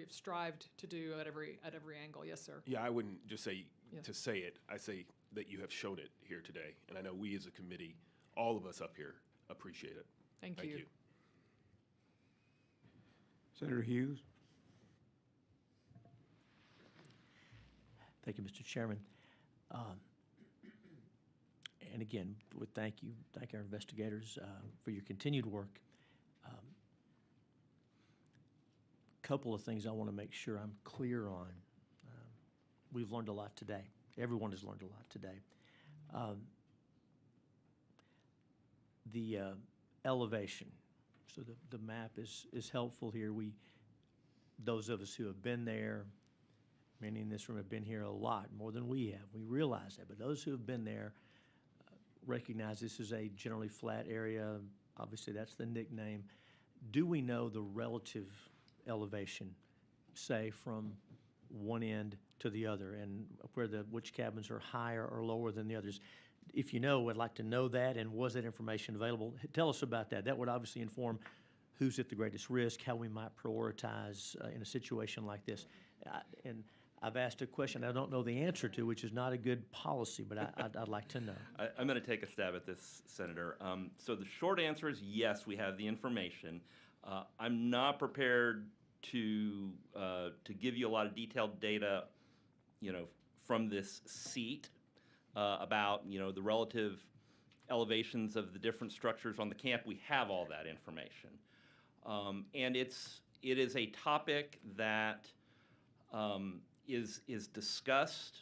strived to do at every angle. Yes, sir. Yeah, I wouldn't just say to say it. I say that you have shown it here today, and I know we as a committee, all of us up here, appreciate it. Thank you. Senator Hughes. Thank you, Mr. Chairman. And again, we thank our investigators for your continued work. Couple of things I want to make sure I'm clear on. We've learned a lot today. Everyone has learned a lot today. The elevation. So the map is helpful here. Those of us who have been there, many in this room have been here a lot, more than we have. We realize that. But those who have been there recognize this is a generally flat area. Obviously, that's the nickname. Do we know the relative elevation, say, from one end to the other, and which cabins are higher or lower than the others? If you know, I'd like to know that, and was that information available? Tell us about that. That would obviously inform who's at the greatest risk, how we might prioritize in a situation like this. And I've asked a question I don't know the answer to, which is not a good policy, but I'd like to know. I'm going to take a stab at this, Senator. So the short answer is yes, we have the information. I'm not prepared to give you a lot of detailed data, from this seat about, the relative elevations of the different structures on the camp. We have all that information. And it is a topic that is discussed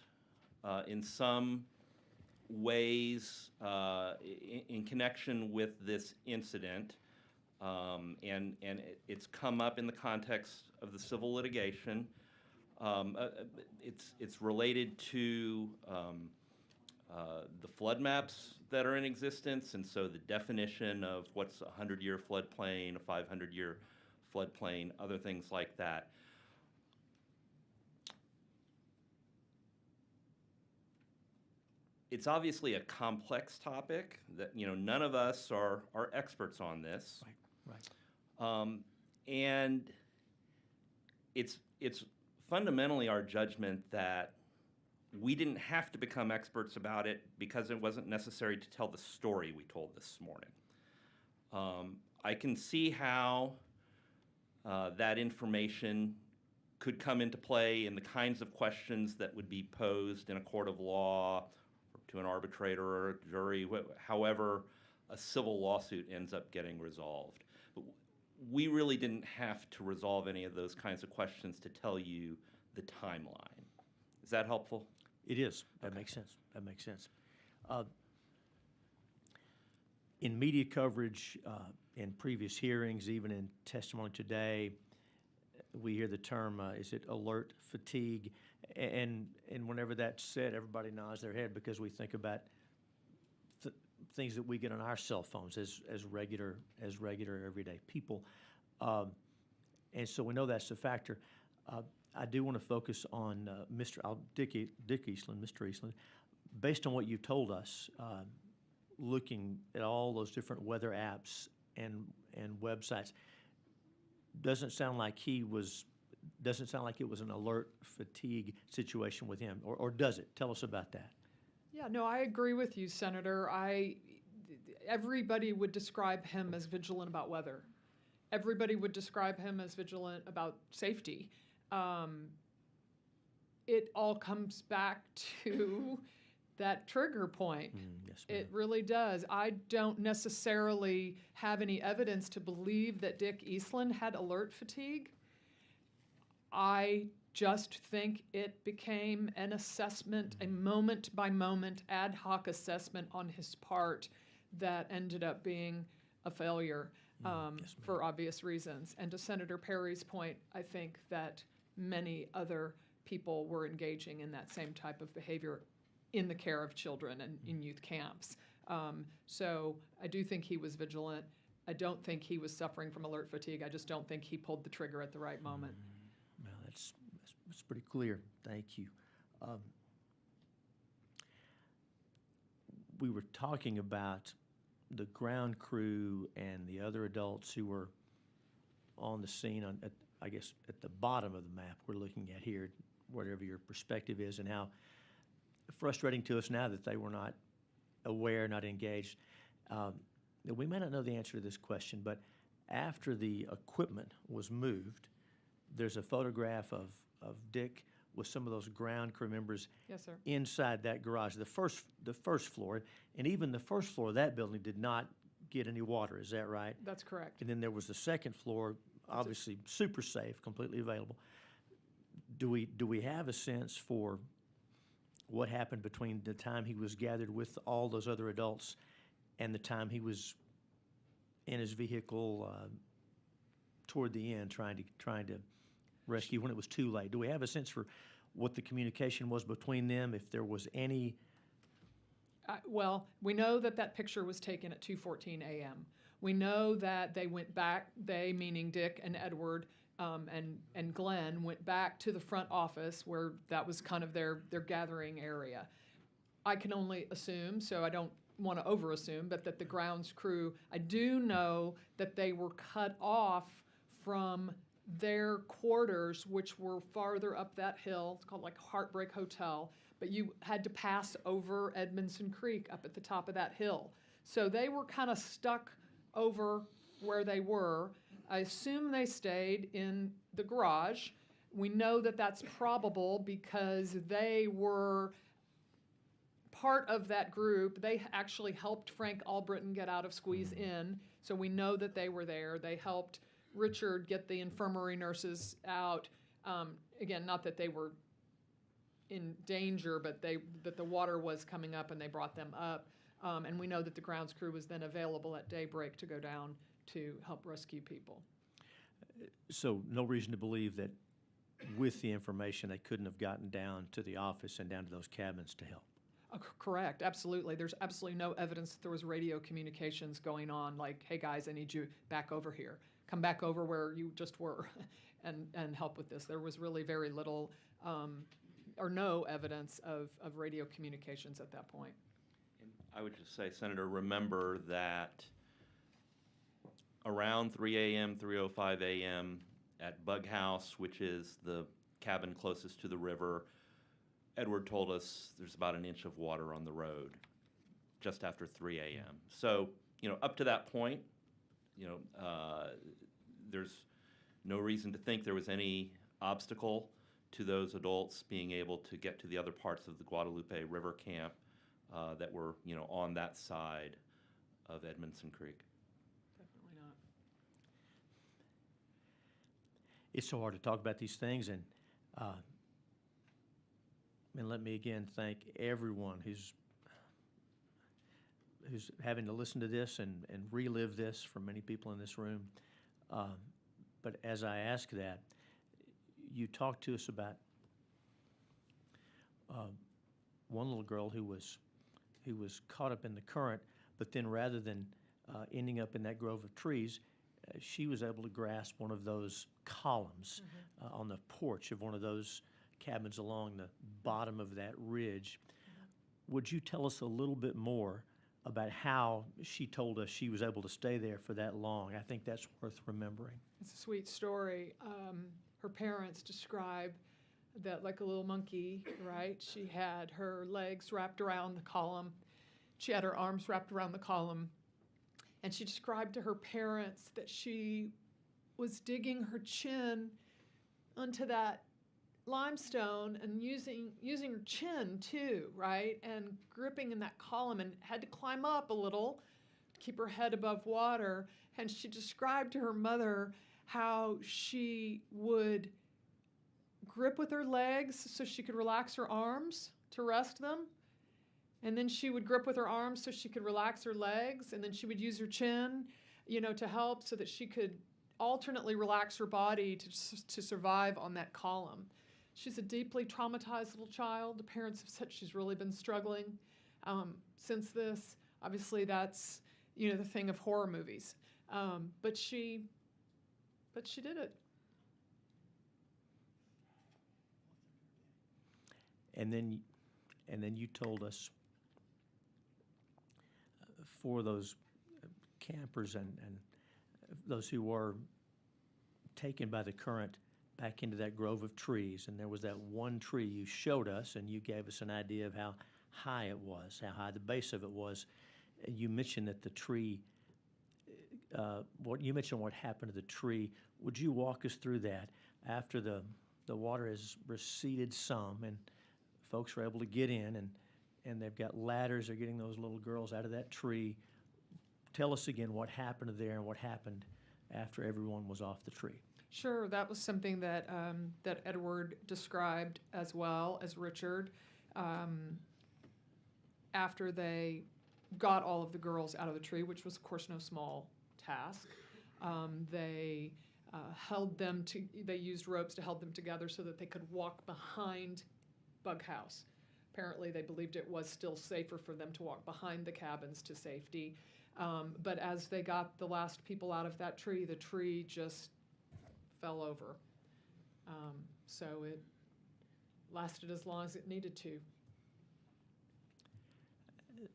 in some ways in connection with this incident. And it's come up in the context of the civil litigation. It's related to the flood maps that are in existence, and so the definition of what's a 100-year floodplain, a 500-year floodplain, other things like that. It's obviously a complex topic that, none of us are experts on this. Right. And it's fundamentally our judgment that we didn't have to become experts about it because it wasn't necessary to tell the story we told this morning. I can see how that information could come into play in the kinds of questions that would be posed in a court of law or to an arbitrator or a jury, however a civil lawsuit ends up getting resolved. But we really didn't have to resolve any of those kinds of questions to tell you the timeline. Is that helpful? It is. That makes sense. That makes sense. In media coverage, in previous hearings, even in testimony today, we hear the term, is it alert fatigue? And whenever that's said, everybody nods their head because we think about things that we get on our cell phones as regular everyday people. And so we know that's a factor. I do want to focus on Dick Eastland, Mr. Eastland. Based on what you told us, looking at all those different weather apps and websites, doesn't sound like it was an alert fatigue situation with him, or does it? Tell us about that. Yeah, no, I agree with you, Senator. Everybody would describe him as vigilant about weather. Everybody would describe him as vigilant about safety. It all comes back to that trigger point. Yes, ma'am. It really does. I don't necessarily have any evidence to believe that Dick Eastland had alert fatigue. I just think it became an assessment, a moment-by-moment ad hoc assessment on his part that ended up being a failure for obvious reasons. And to Senator Perry's point, I think that many other people were engaging in that same type of behavior in the care of children and in youth camps. So I do think he was vigilant. I don't think he was suffering from alert fatigue. I just don't think he pulled the trigger at the right moment. Well, that's pretty clear. Thank you. We were talking about the ground crew and the other adults who were on the scene I guess at the bottom of the map we're looking at here, whatever your perspective is, and how frustrating to us now that they were not aware, not engaged. We may not know the answer to this question, but after the equipment was moved, there's a photograph of Dick with some of those ground crew members Yes, sir. inside that garage, the first floor, and even the first floor of that building did not get any water. Is that right? That's correct. And then there was the second floor, obviously super safe, completely available. Do we have a sense for what happened between the time he was gathered with all those other adults and the time he was in his vehicle toward the end trying to rescue when it was too late? Do we have a sense for what the communication was between them, if there was any? Well, we know that that picture was taken at 2:14 a.m. We know that they went back, they meaning Dick and Edward and Glenn, went back to the front office where that was kind of their gathering area. I can only assume, so I don't want to over-assume, but that the grounds crew, I do know that they were cut off from their quarters, which were farther up that hill. It's called like Heartbreak Hotel, but you had to pass over Edmondson Creek up at the top of that hill. So they were kind of stuck over where they were. I assume they stayed in the garage. We know that that's probable because they were part of that group. They actually helped Frank Albritton get out of Squeeze Inn, so we know that they were there. They helped Richard get the infirmary nurses out. Again, not that they were in danger, but that the water was coming up and they brought them up. And we know that the grounds crew was then available at daybreak to go down to help rescue people. So no reason to believe that with the information they couldn't have gotten down to the office and down to those cabins to help. Correct, absolutely. There's absolutely no evidence that there was radio communications going on, like, hey guys, I need you back over here. Come back over where you just were and help with this. There was really very little or no evidence of radio communications at that point. I would just say, Senator, remember that around 3 a.m., 3:05 a.m. at Bug House, which is the cabin closest to the river, Edward told us there's about an inch of water on the road just after 3 a.m. So, up to that point, there's no reason to think there was any obstacle to those adults being able to get to the other parts of the Guadalupe River camp that were, on that side of Edmondson Creek. Definitely not. It's so hard to talk about these things, and let me again thank everyone who's having to listen to this and relive this for many people in this room. But as I ask that, you talked to us about one little girl who was caught up in the current, but then rather than ending up in that grove of trees, she was able to grasp one of those columns on the porch of one of those cabins along the bottom of that ridge. Would you tell us a little bit more about how she told us she was able to stay there for that long? I think that's worth remembering. It's a sweet story. Her parents describe that like a little monkey, right? She had her legs wrapped around the column. She had her arms wrapped around the column. And she described to her parents that she was digging her chin onto that limestone and using her chin too, right? And gripping in that column, and had to climb up a little to keep her head above water. And she described to her mother how she would grip with her legs so she could relax her arms to rest them. And then she would grip with her arms so she could relax her legs. And then she would use her chin, to help so that she could alternately relax her body to survive on that column. She's a deeply traumatized little child. The parents have said she's really been struggling since this. Obviously, that's, the thing of horror movies. But she did it. And then you told us for those campers and those who were taken by the current back into that grove of trees, and there was that one tree you showed us, and you gave us an idea of how high it was, how high the base of it was. You mentioned that the tree, what happened to the tree. Would you walk us through that after the the water has receded some, and folks were able to get in, and they've got ladders. They're getting those little girls out of that tree. Tell us again what happened there and what happened after everyone was off the tree. Sure, that was something that that Edward described as well as Richard. After they got all of the girls out of the tree, which was of course no small task, they held them to. They used ropes to hold them together so that they could walk behind Bug House. Apparently, they believed it was still safer for them to walk behind the cabins to safety. But as they got the last people out of that tree, the tree just fell over. So it lasted as long as it needed to.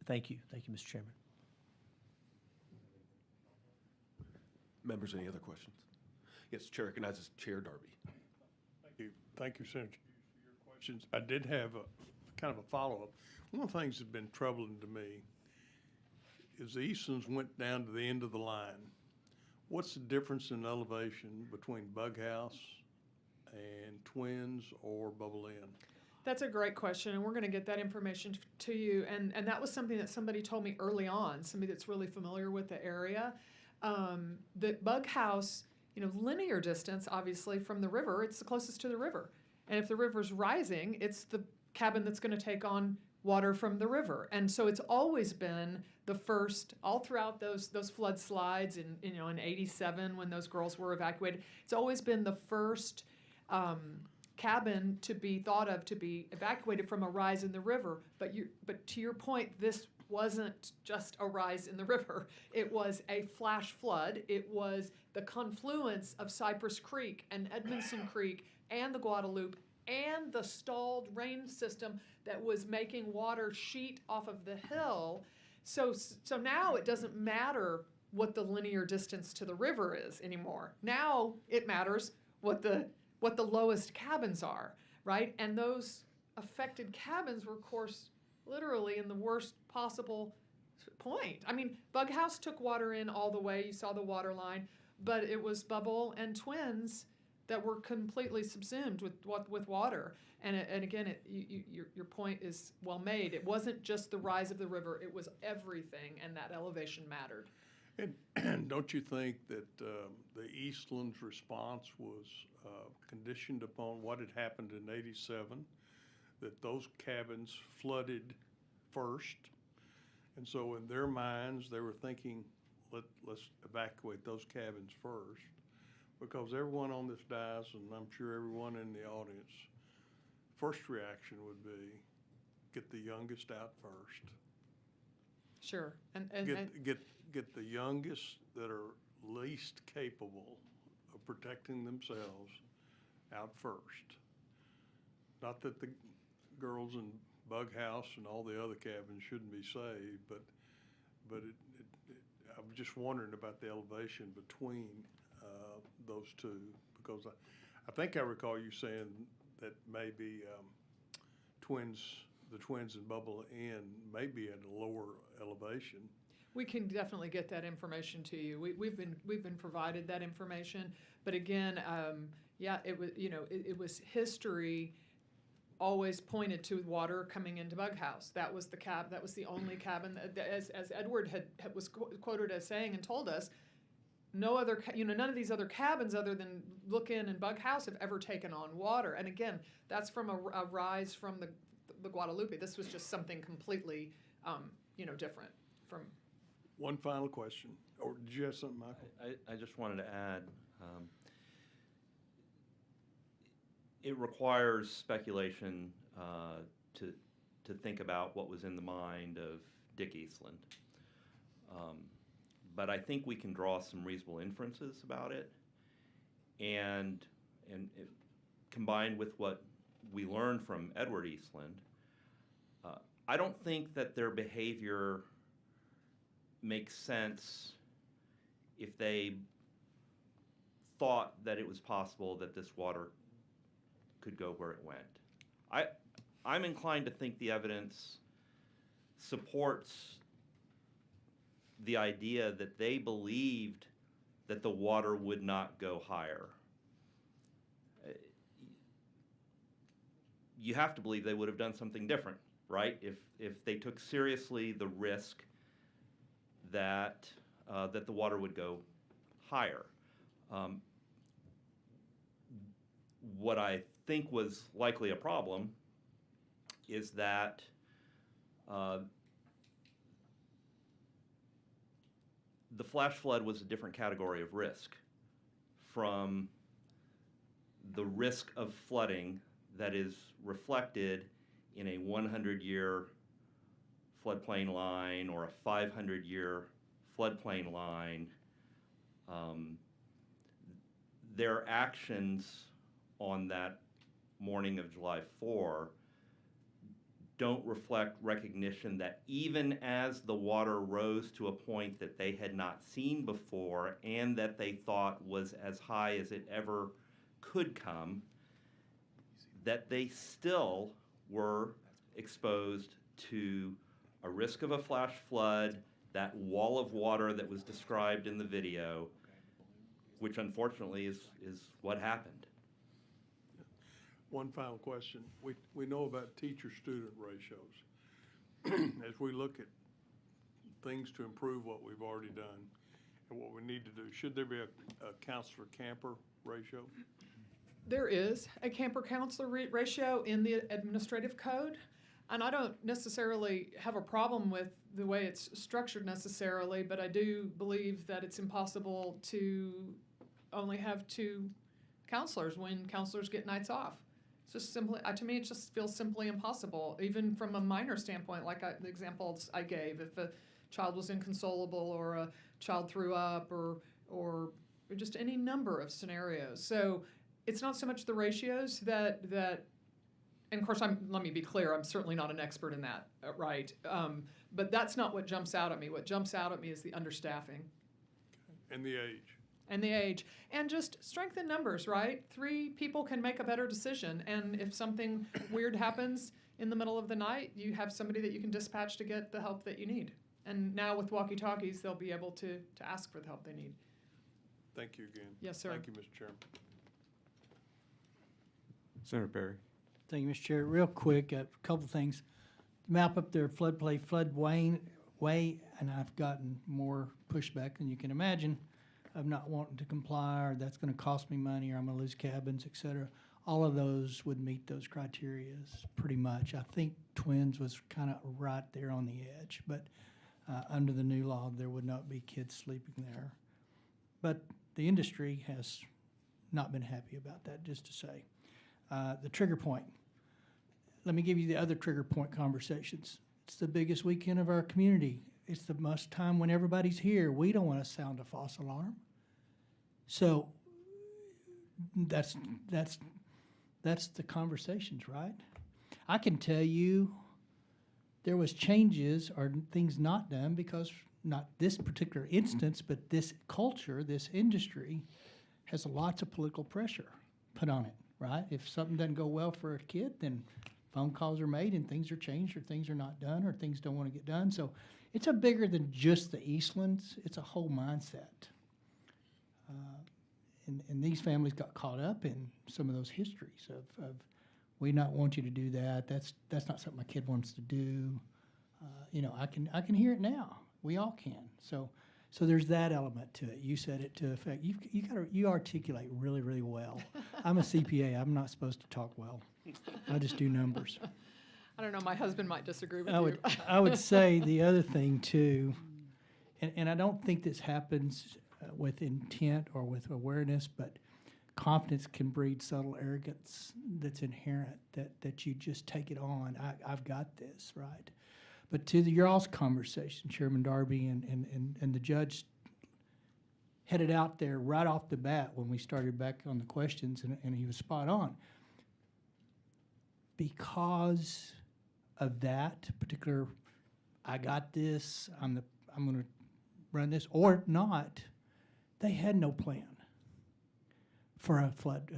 Thank you, Mr. Chairman. Members, any other questions? Yes, Chair recognizes Chair Darby. Thank you, Senator, for your questions. I did have a kind of a follow-up. One of the things that's been troubling to me is the Eastlands went down to the end of the line. What's the difference in elevation between Bug House and Twins or Bubble Inn? That's a great question, and we're going to get that information to you. And that was something that somebody told me early on, somebody that's really familiar with the area. The Bug House, linear distance, obviously, from the river, it's the closest to the river. And if the river's rising, it's the cabin that's going to take on water from the river. And so it's always been the first, all throughout those flood slides in 87 when those girls were evacuated, it's always been the first cabin to be thought of to be evacuated from a rise in the river. But to your point, this wasn't just a rise in the river. It was a flash flood. It was the confluence of Cypress Creek and Edmondson Creek and the Guadalupe and the stalled rain system that was making water sheet off of the hill. So now it doesn't matter what the linear distance to the river is anymore. Now it matters what the lowest cabins are, right? And those affected cabins were, of course, literally in the worst possible point. I mean, Bug House took water in all the way. You saw the water line, but it was Bubble and Twins that were completely subsumed with water. And again, your point is well made. It wasn't just the rise of the river; it was everything, and that elevation mattered. And don't you think that the Eastland's response was conditioned upon what had happened in '87, that those cabins flooded first, and so in their minds they were thinking, let's evacuate those cabins first, because everyone on this dais, and I'm sure everyone in the audience, first reaction would be, get the youngest out first. Sure, and get the youngest that are least capable of protecting themselves out first. Not that the girls in Bug House and all the other cabins shouldn't be saved, but I'm just wondering about the elevation between those two, because I think I recall you saying that maybe the Twins and Bubble Inn may be at a lower elevation. We can definitely get that information to you. We've been provided that information, but again, it was history. Always pointed to water coming into Bug House. That was the only cabin that, as Edward was quoted as saying and told us, no other, none of these other cabins other than Look In and Bug House have ever taken on water. And again, that's from a rise from the Guadalupe. This was just something completely, different from. One final question, or did you have something, Michael? I just wanted to add, it requires speculation to think about what was in the mind of Dick Eastland. But I think we can draw some reasonable inferences about it, and it, combined with what we learned from Edward Eastland, I don't think that their behavior makes sense if they thought that it was possible that this water could go where it went. I'm inclined to think the evidence supports the idea that they believed that the water would not go higher. you have to believe they would have done something different, right? If they took seriously the risk that that the water would go higher. What I think was likely a problem is that the flash flood was a different category of risk from the risk of flooding that is reflected in a 100-year floodplain line or a 500-year floodplain line. Their actions on that morning of July 4 don't reflect recognition that even as the water rose to a point that they had not seen before and that they thought was as high as it ever could come, that they still were exposed to a risk of a flash flood, that wall of water that was described in the video, which unfortunately is what happened. One final question. We know about teacher-student ratios. As we look at things to improve what we've already done and what we need to do, should there be a counselor-camper ratio? There is a camper-counselor ratio in the administrative code, and I don't necessarily have a problem with the way it's structured necessarily, but I do believe that it's impossible to only have 2 counselors when counselors get nights off. It's just simply, to me, it just feels simply impossible, even from a minor standpoint, like the examples I gave. If a child was inconsolable or a child threw up or just any number of scenarios. So it's not so much the ratios that and of course, let me be clear, I'm certainly not an expert in that, right? But that's not what jumps out at me. What jumps out at me is the understaffing. And the age. And the age. And just strength in numbers, right? 3 people can make a better decision. And if something weird happens in the middle of the night, you have somebody that you can dispatch to get the help that you need. And now with walkie-talkies, they'll be able to ask for the help they need. Thank you again. Yes, sir. Thank you, Mr. Chairman. Senator Perry. Thank you, Mr. Chair. Real quick, a couple things. Map up their floodway, and I've gotten more pushback than you can imagine of not wanting to comply, or that's going to cost me money, or I'm going to lose cabins, et cetera. All of those would meet those criteria pretty much. I think Twins was kind of right there on the edge, but under the new law, there would not be kids sleeping there. But the industry has not been happy about that, just to say. The trigger point. Let me give you the other trigger point conversations. It's the biggest weekend of our community. It's the most time when everybody's here. We don't want to sound a false alarm. So that's the conversations, right? I can tell you there was changes or things not done because not this particular instance, but this culture, this industry has lots of political pressure put on it, right? If something doesn't go well for a kid, then phone calls are made and things are changed or things are not done or things don't want to get done. So it's a bigger than just the Eastlands. It's a whole mindset. And these families got caught up in some of those histories of we not want you to do that. That's not something my kid wants to do. I can hear it now. We all can. So there's that element to it. You said it to effect. You articulate really, really well. I'm a CPA. I'm not supposed to talk well. I just do numbers. I don't know. My husband might disagree with you. I would say the other thing too, and I don't think this happens with intent or with awareness, but confidence can breed subtle arrogance that's inherent, that you just take it on. I've got this, right? But to your all's conversation, Chairman Darby and the judge headed out there right off the bat when we started back on the questions, and he was spot on. Because of that particular, I got this, I'm going to run this, or not, they had no plan for a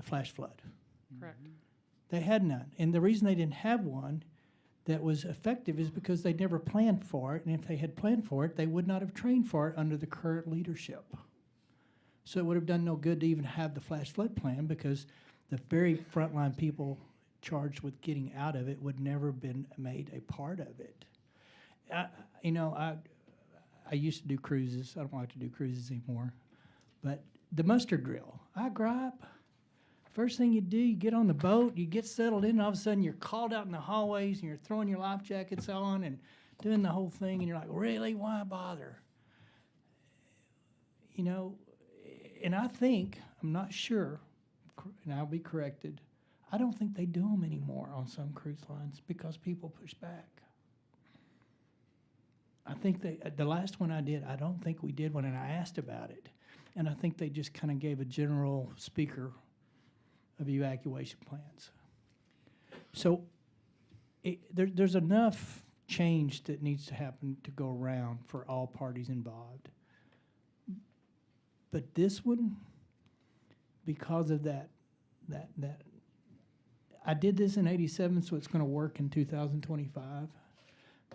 flash flood. Correct. They had none. And the reason they didn't have one that was effective is because they never planned for it, and if they had planned for it, they would not have trained for it under the current leadership. So it would have done no good to even have the flash flood plan, because the very frontline people charged with getting out of it would never been made a part of it. I used to do cruises. I don't like to do cruises anymore. But the muster drill, I grew up. First thing you do, you get on the boat, you get settled in, and all of a sudden you're called out in the hallways and you're throwing your life jackets on and doing the whole thing, and you're like, really, why bother? And I think, I'm not sure, and I'll be corrected, I don't think they do them anymore on some cruise lines because people push back. I think the last one I did, I don't think we did one, and I asked about it. And I think they just kind of gave a general speaker of evacuation plans. So there's enough change that needs to happen to go around for all parties involved. But this one, because of that, I did this in '87, so it's going to work in 2025.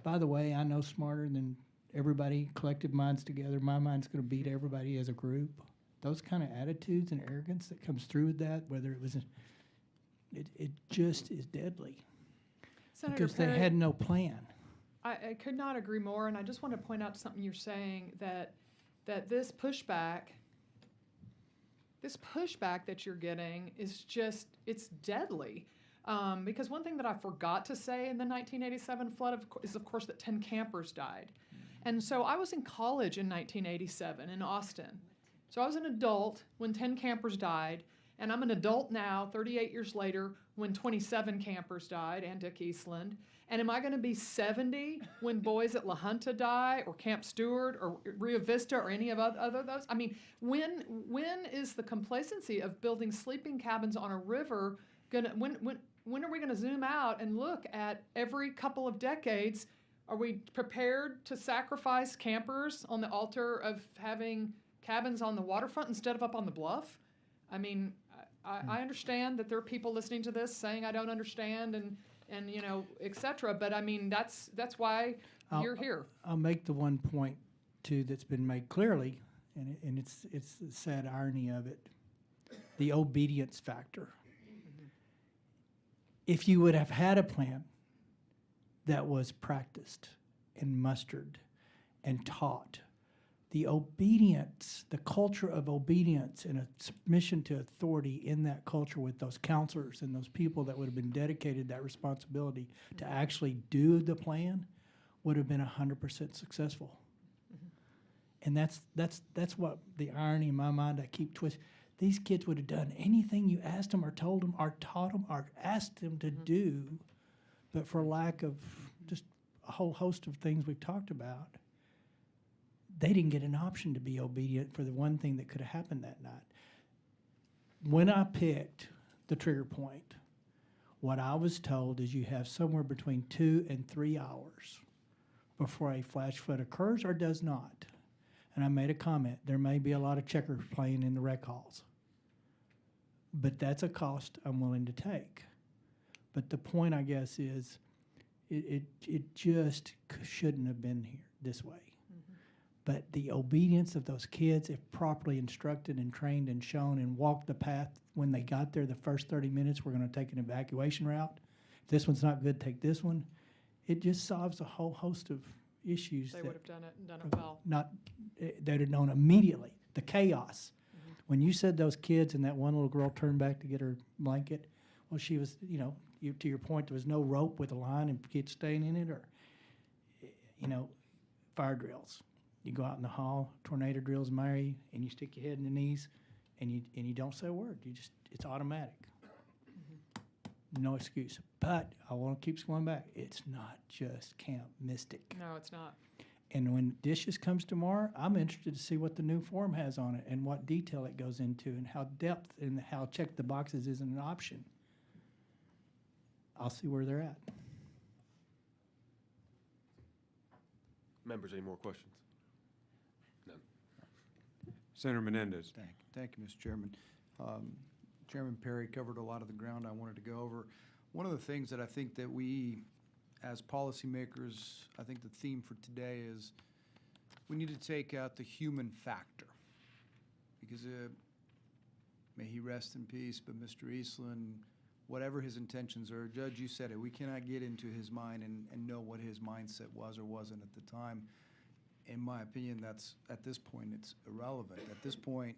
By the way, I know smarter than everybody, collective minds together. My mind's going to beat everybody as a group. Those kind of attitudes and arrogance that comes through with that, whether it was, it just is deadly. Senator Because Perry, they had no plan. I could not agree more, and I just want to point out something you're saying, that this pushback that you're getting is just, it's deadly. Because one thing that I forgot to say in the 1987 flood is, of course, that 10 campers died. And so I was in college in 1987 in Austin. So I was an adult when 10 campers died, and I'm an adult now, 38 years later, when 27 campers died, and Dick Eastland. And am I going to be 70 when boys at La Junta die, or Camp Stewart, or Rio Vista, or any of other those? I mean, when is the complacency of building sleeping cabins on a river gonna, when are we going to zoom out and look at every couple of decades? Are we prepared to sacrifice campers on the altar of having cabins on the waterfront instead of up on the bluff? I mean, I understand that there are people listening to this saying I don't understand and et cetera, but I mean, that's why you're here. I'll make the one point, too, that's been made clearly, and it's the sad irony of it, the obedience factor. If you would have had a plan that was practiced and mustered and taught, the obedience, the culture of obedience and a submission to authority in that culture with those counselors and those people that would have been dedicated that responsibility to actually do the plan would have been 100% successful. And that's what the irony in my mind I keep twisting. These kids would have done anything you asked them or told them or taught them or asked them to do, but for lack of just a whole host of things we've talked about, they didn't get an option to be obedient for the one thing that could have happened that night. When I picked the trigger point, what I was told is you have somewhere between 2 and 3 hours before a flash flood occurs or does not. And I made a comment, there may be a lot of checkers playing in the rec halls, but that's a cost I'm willing to take. But the point, I guess, is it just shouldn't have been here this way. But the obedience of those kids, if properly instructed and trained and shown and walked the path when they got there, the first 30 minutes, we're going to take an evacuation route. If this one's not good, take this one. It just solves a whole host of issues. They would have done it and done it well. They'd have known immediately. The chaos. When you said those kids and that one little girl turned back to get her blanket, well, she was, to your point, there was no rope with a line and kids staying in it, or, fire drills. You go out in the hall, tornado drills marry, and you stick your head in the knees, and you don't say a word. It's automatic. No excuse. But I want to keep going back. It's not just Camp Mystic. No, it's not. And when Dishes comes tomorrow, I'm interested to see what the new form has on it and what detail it goes into and how depth and how check the boxes isn't an option. I'll see where they're at. Members, any more questions? None. Senator Menendez. Thank you, Mr. Chairman. Chairman Perry covered a lot of the ground I wanted to go over. One of the things that I think that we, as policymakers, I think the theme for today is we need to take out the human factor. Because may he rest in peace, but Mr. Eastland whatever his intentions are. Judge, you said it, we cannot get into his mind and know what his mindset was or wasn't at the time. In my opinion, that's, at this point, it's irrelevant. At this point,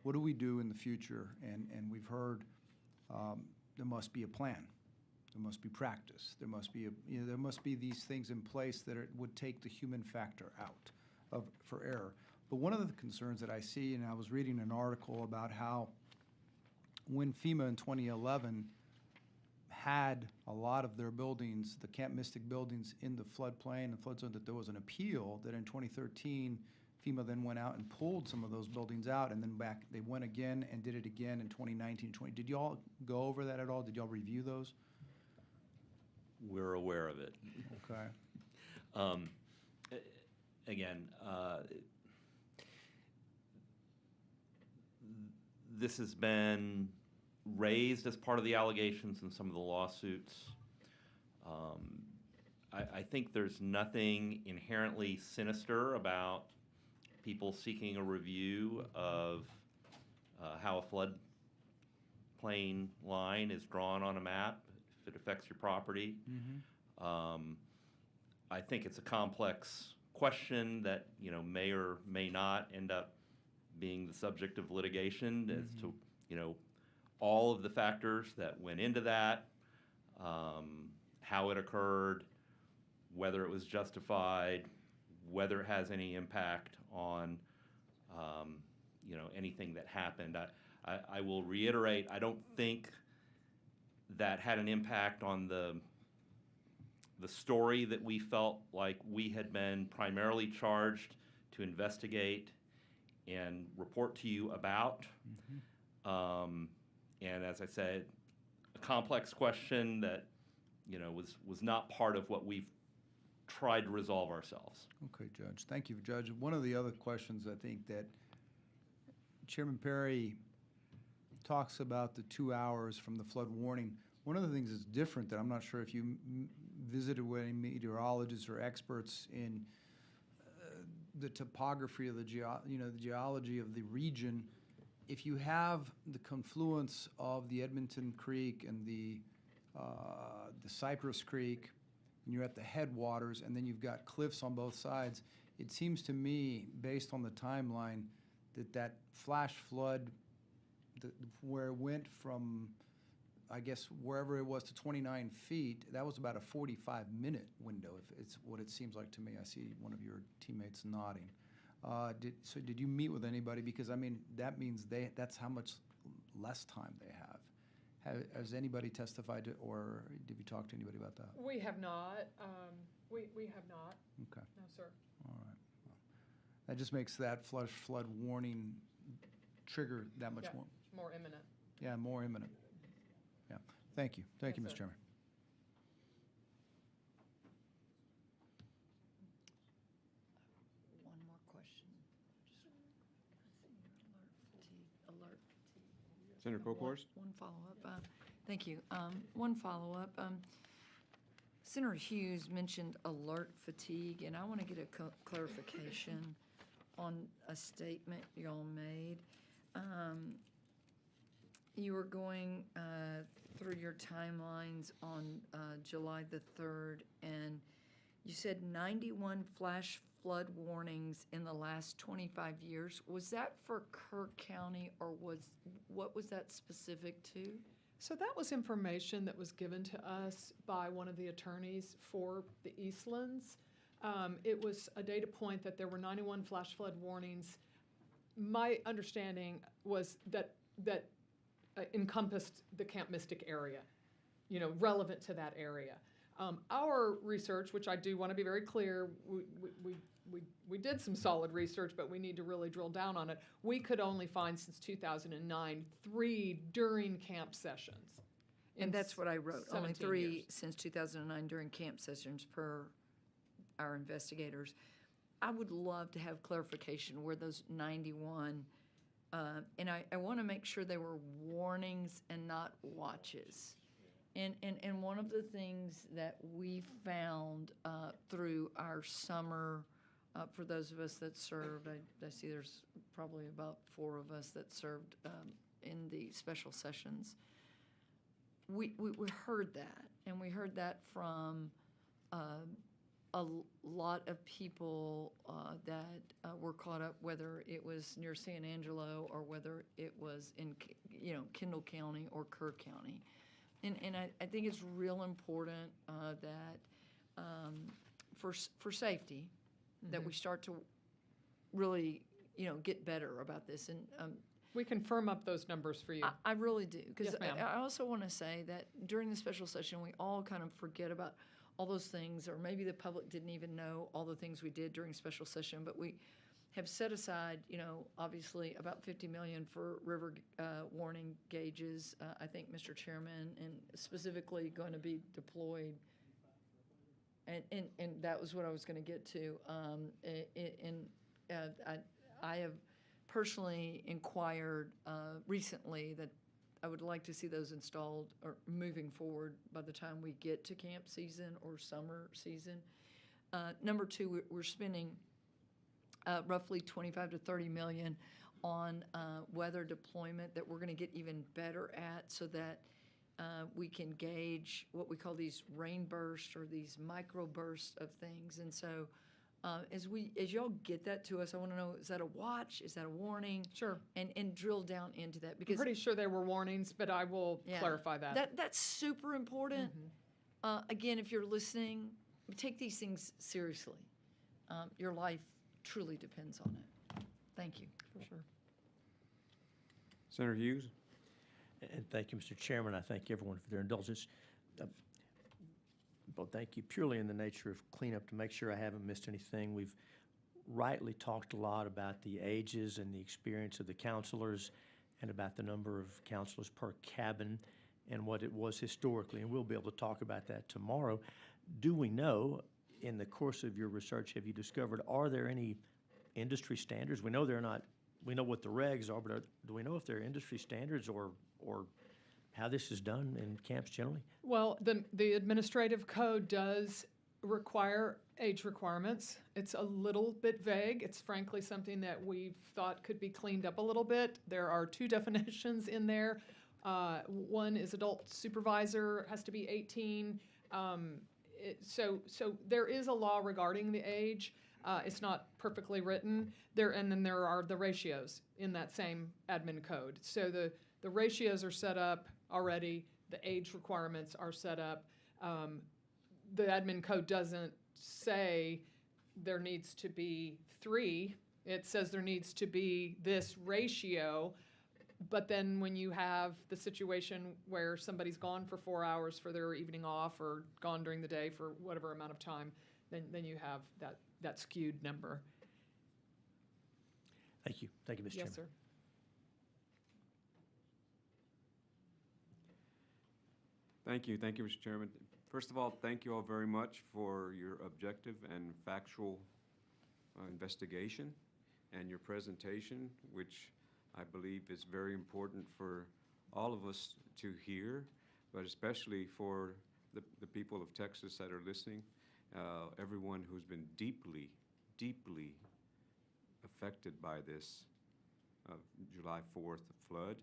what do we do in the future? And we've heard there must be a plan. There must be practice. There must be there must be these things in place that would take the human factor out for error. But one of the concerns that I see, and I was reading an article about how when FEMA in 2011 had a lot of their buildings, the Camp Mystic buildings, in the floodplain and flood zone, that there was an appeal that in 2013 FEMA then went out and pulled some of those buildings out, and then back they went again and did it again in 2019, 20. Did y'all go over that at all? Did y'all review those? We're aware of it. Okay. Again, this has been raised as part of the allegations in some of the lawsuits. I think there's nothing inherently sinister about people seeking a review of how a floodplain line is drawn on a map, if it affects your property. I think it's a complex question that, you know, may or may not end up being the subject of litigation as to, you know, all of the factors that went into that, how it occurred, whether it was justified, whether it has any impact on, you know, anything that happened. I will reiterate, I don't think that had an impact on the story that we felt like we had been primarily charged to investigate and report to you about. And as I said, a complex question that, you know, was not part of what we've tried to resolve ourselves. Okay, Judge. Thank you, Judge. One of the other questions I think that Chairman Perry talks about the 2 hours from the flood warning. One of the things that's different that I'm not sure if you visited with any meteorologists or experts in the topography of the geology of the region. If you have the confluence of the Edmonton Creek and the Cypress Creek, and you're at the headwaters, and then you've got cliffs on both sides, it seems to me, based on the timeline, that flash flood, where it went from, I guess, wherever it was to 29 feet, that was about a 45-minute window, if it's what it seems like to me. I see one of your teammates nodding. So did you meet with anybody? Because, I mean, that means that's how much less time they have. Has anybody testified to, or did you talk to anybody about that? We have not. We have not. Okay. No, sir. All right. Well, that just makes that flood warning trigger that much more. More imminent. Yeah, more imminent. Yeah. Thank you. Thank you, Yes, Mr. sir. Chairman. One more question. Alert fatigue. Senator Kokhorst? One follow-up. Thank you. One follow-up. Senator Hughes mentioned alert fatigue, and I want to get a clarification on a statement y'all made. You were going through your timelines on July the 3rd, and you said 91 flash flood warnings in the last 25 years. Was that for Kirk County, or what was that specific to? So that was information that was given to us by one of the attorneys for the Eastlands. It was a data point that there were 91 flash flood warnings. My understanding was that encompassed the Camp Mystic area, you know, relevant to that area. Our research, which I do want to be very clear, we did some solid research, but we need to really drill down on it. We could only find since 2009 3 during camp sessions. And that's what I wrote. Only 17 3 years. since 2009 during camp sessions per our investigators. I would love to have clarification where those 91, and I want to make sure they were warnings and not watches. And one of the things that we found through our summer, for those of us that served, I see there's probably about 4 of us that served in the special sessions. we heard that, and we heard that from a lot of people that were caught up, whether it was near San Angelo or whether it was in, Kendall County or Kerr County. And I think it's real important that for safety, that we start to really, get better about this. And we can firm up those numbers for you. I really do, because Yes, ma'am. I also want to say that during the special session, we all kind of forget about all those things, or maybe the public didn't even know all the things we did during special session, but we have set aside, obviously about 50 million for river warning gauges, I think, Mr. Chairman, and specifically going to be deployed. And that was what I was going to get to. I have personally inquired recently that I would like to see those installed or moving forward by the time we get to camp season or summer season. Number two, we're spending roughly 25 to 30 million on weather deployment that we're going to get even better at, so that we can gauge what we call these rain bursts or these micro bursts of things. And so as y'all get that to us, I want to know, is that a watch? Is that a warning? Sure. And drill down into that, I'm because pretty sure they were warnings, but I will clarify that. That's super important. Again, if you're listening, take these things seriously. Your life truly depends on it. Thank you. For sure. Senator Hughes? And thank you, Mr. Chairman. I thank everyone for their indulgence. Well, thank you. Purely in the nature of cleanup, to make sure I haven't missed anything, we've rightly talked a lot about the ages and the experience of the counselors, and about the number of counselors per cabin and what it was historically, and we'll be able to talk about that tomorrow. Do we know, in the course of your research, have you discovered, are there any industry standards? We know they're not, we know what the regs are, but do we know if there are industry standards or how this is done in camps generally? Well, the administrative code does require age requirements. It's a little bit vague. It's frankly something that we've thought could be cleaned up a little bit. There are two definitions in there. One is adult supervisor, has to be 18. So there is a law regarding the age. It's not perfectly written there, and then there are the ratios in that same admin code. So the ratios are set up already. The age requirements are set up. The admin code doesn't say there needs to be 3. It says there needs to be this ratio. But then when you have the situation where somebody's gone for 4 hours for their evening off, or gone during the day for whatever amount of time, then you have that skewed number. Thank you. Thank you, Mr. Chairman. Yes, sir. Thank you. Thank you, Mr. Chairman. First of all, thank you all very much for your objective and factual investigation and your presentation, which I believe is very important for all of us to hear, but especially for the people of Texas that are listening, everyone who's been deeply, deeply affected by this July 4th flood.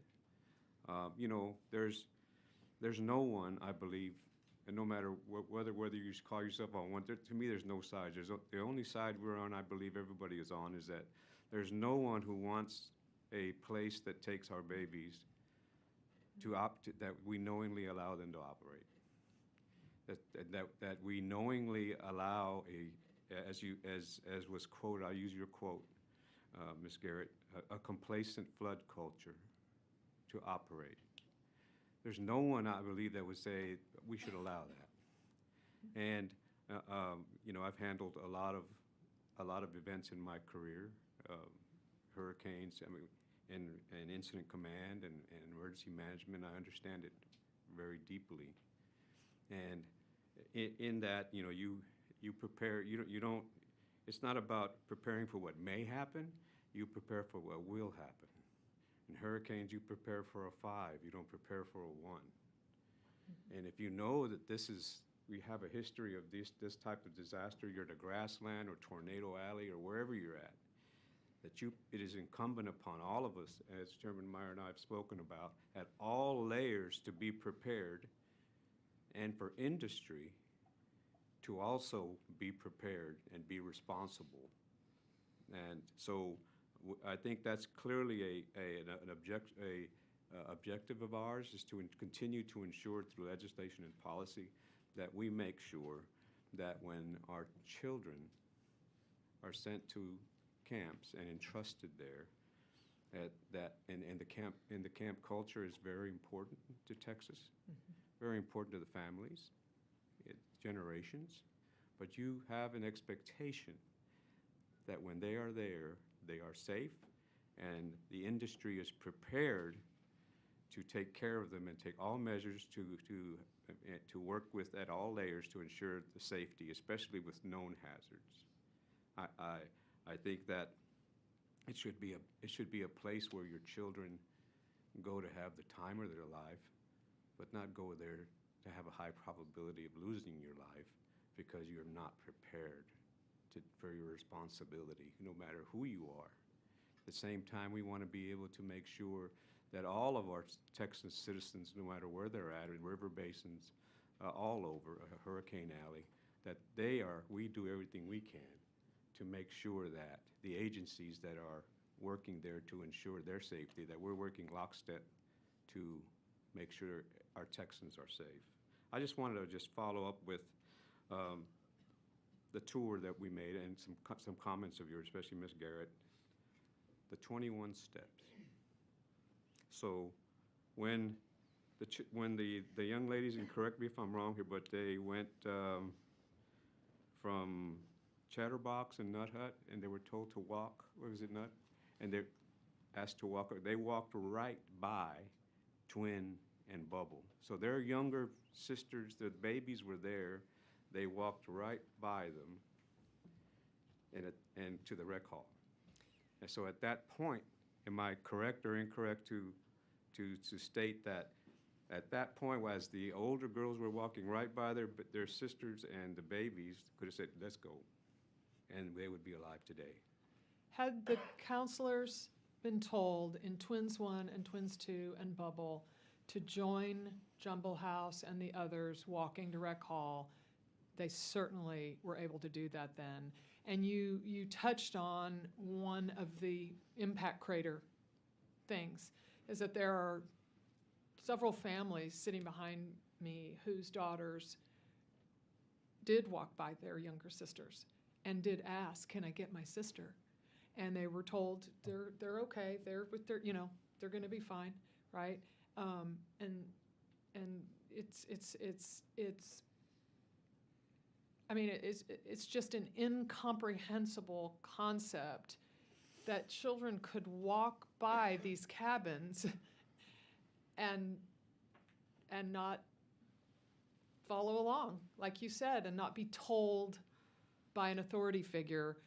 There's no one, I believe, and no matter whether you call yourself on one, to me there's no side. The only side we're on, I believe everybody is on, is that there's no one who wants a place that takes our babies that we knowingly allow them to operate. That we knowingly allow as was quoted, I'll use your quote, Ms. Garrett, a complacent flood culture to operate. There's no one, I believe, that would say we should allow that. And I've handled a lot of events in my career, hurricanes, and incident command and emergency management. I understand it very deeply. And in that, you prepare. You don't. It's not about preparing for what may happen. You prepare for what will happen. In hurricanes, you prepare for a 5. You don't prepare for a 1. And if you know that we have a history of this type of disaster, you're at a grassland or Tornado Alley or wherever you're at, it is incumbent upon all of us, as Chairman Meyer and I have spoken about, at all layers to be prepared and for industry to also be prepared and be responsible. And so I think that's clearly an objective of ours, is to continue to ensure through legislation and policy that we make sure that when our children are sent to camps and entrusted there, and the camp culture is very important to Texas, very important to the families, generations, but you have an expectation that when they are there, they are safe, and the industry is prepared to take care of them and take all measures to work with at all layers to ensure the safety, especially with known hazards. I think that it should be a place where your children go to have the time of their life, but not go there to have a high probability of losing your life because you're not prepared for your responsibility, no matter who you are. At the same time, we want to be able to make sure that all of our Texas citizens, no matter where they're at, in river basins, all over Hurricane Alley, that we do everything we can to make sure that the agencies that are working there to ensure their safety, that we're working lockstep to make sure our Texans are safe. I just wanted to follow up with the tour that we made and some comments of yours, especially Ms. Garrett, the 21 steps. So when the young ladies, and correct me if I'm wrong here, but they went from Chatterbox and Nut Hut, and they were told to walk, or was it Nut? And they're asked to walk, they walked right by Twin and Bubble. So their younger sisters, the babies were there, they walked right by them and to the rec hall. And so at that point, am I correct or incorrect to state that at that point, as the older girls were walking right by their sisters and the babies, could have said, let's go, and they would be alive today. Had the counselors been told in Twins 1 and Twins 2 and Bubble to join Jumble House and the others walking to Rec Hall, they certainly were able to do that then. And you touched on one of the impact crater things, is that there are several families sitting behind me whose daughters did walk by their younger sisters and did ask, can I get my sister? And they were told they're okay, they're with their, they're gonna be fine, right? And it's just an incomprehensible concept that children could walk by these cabins and not follow along, like you said, and not be told by an authority figure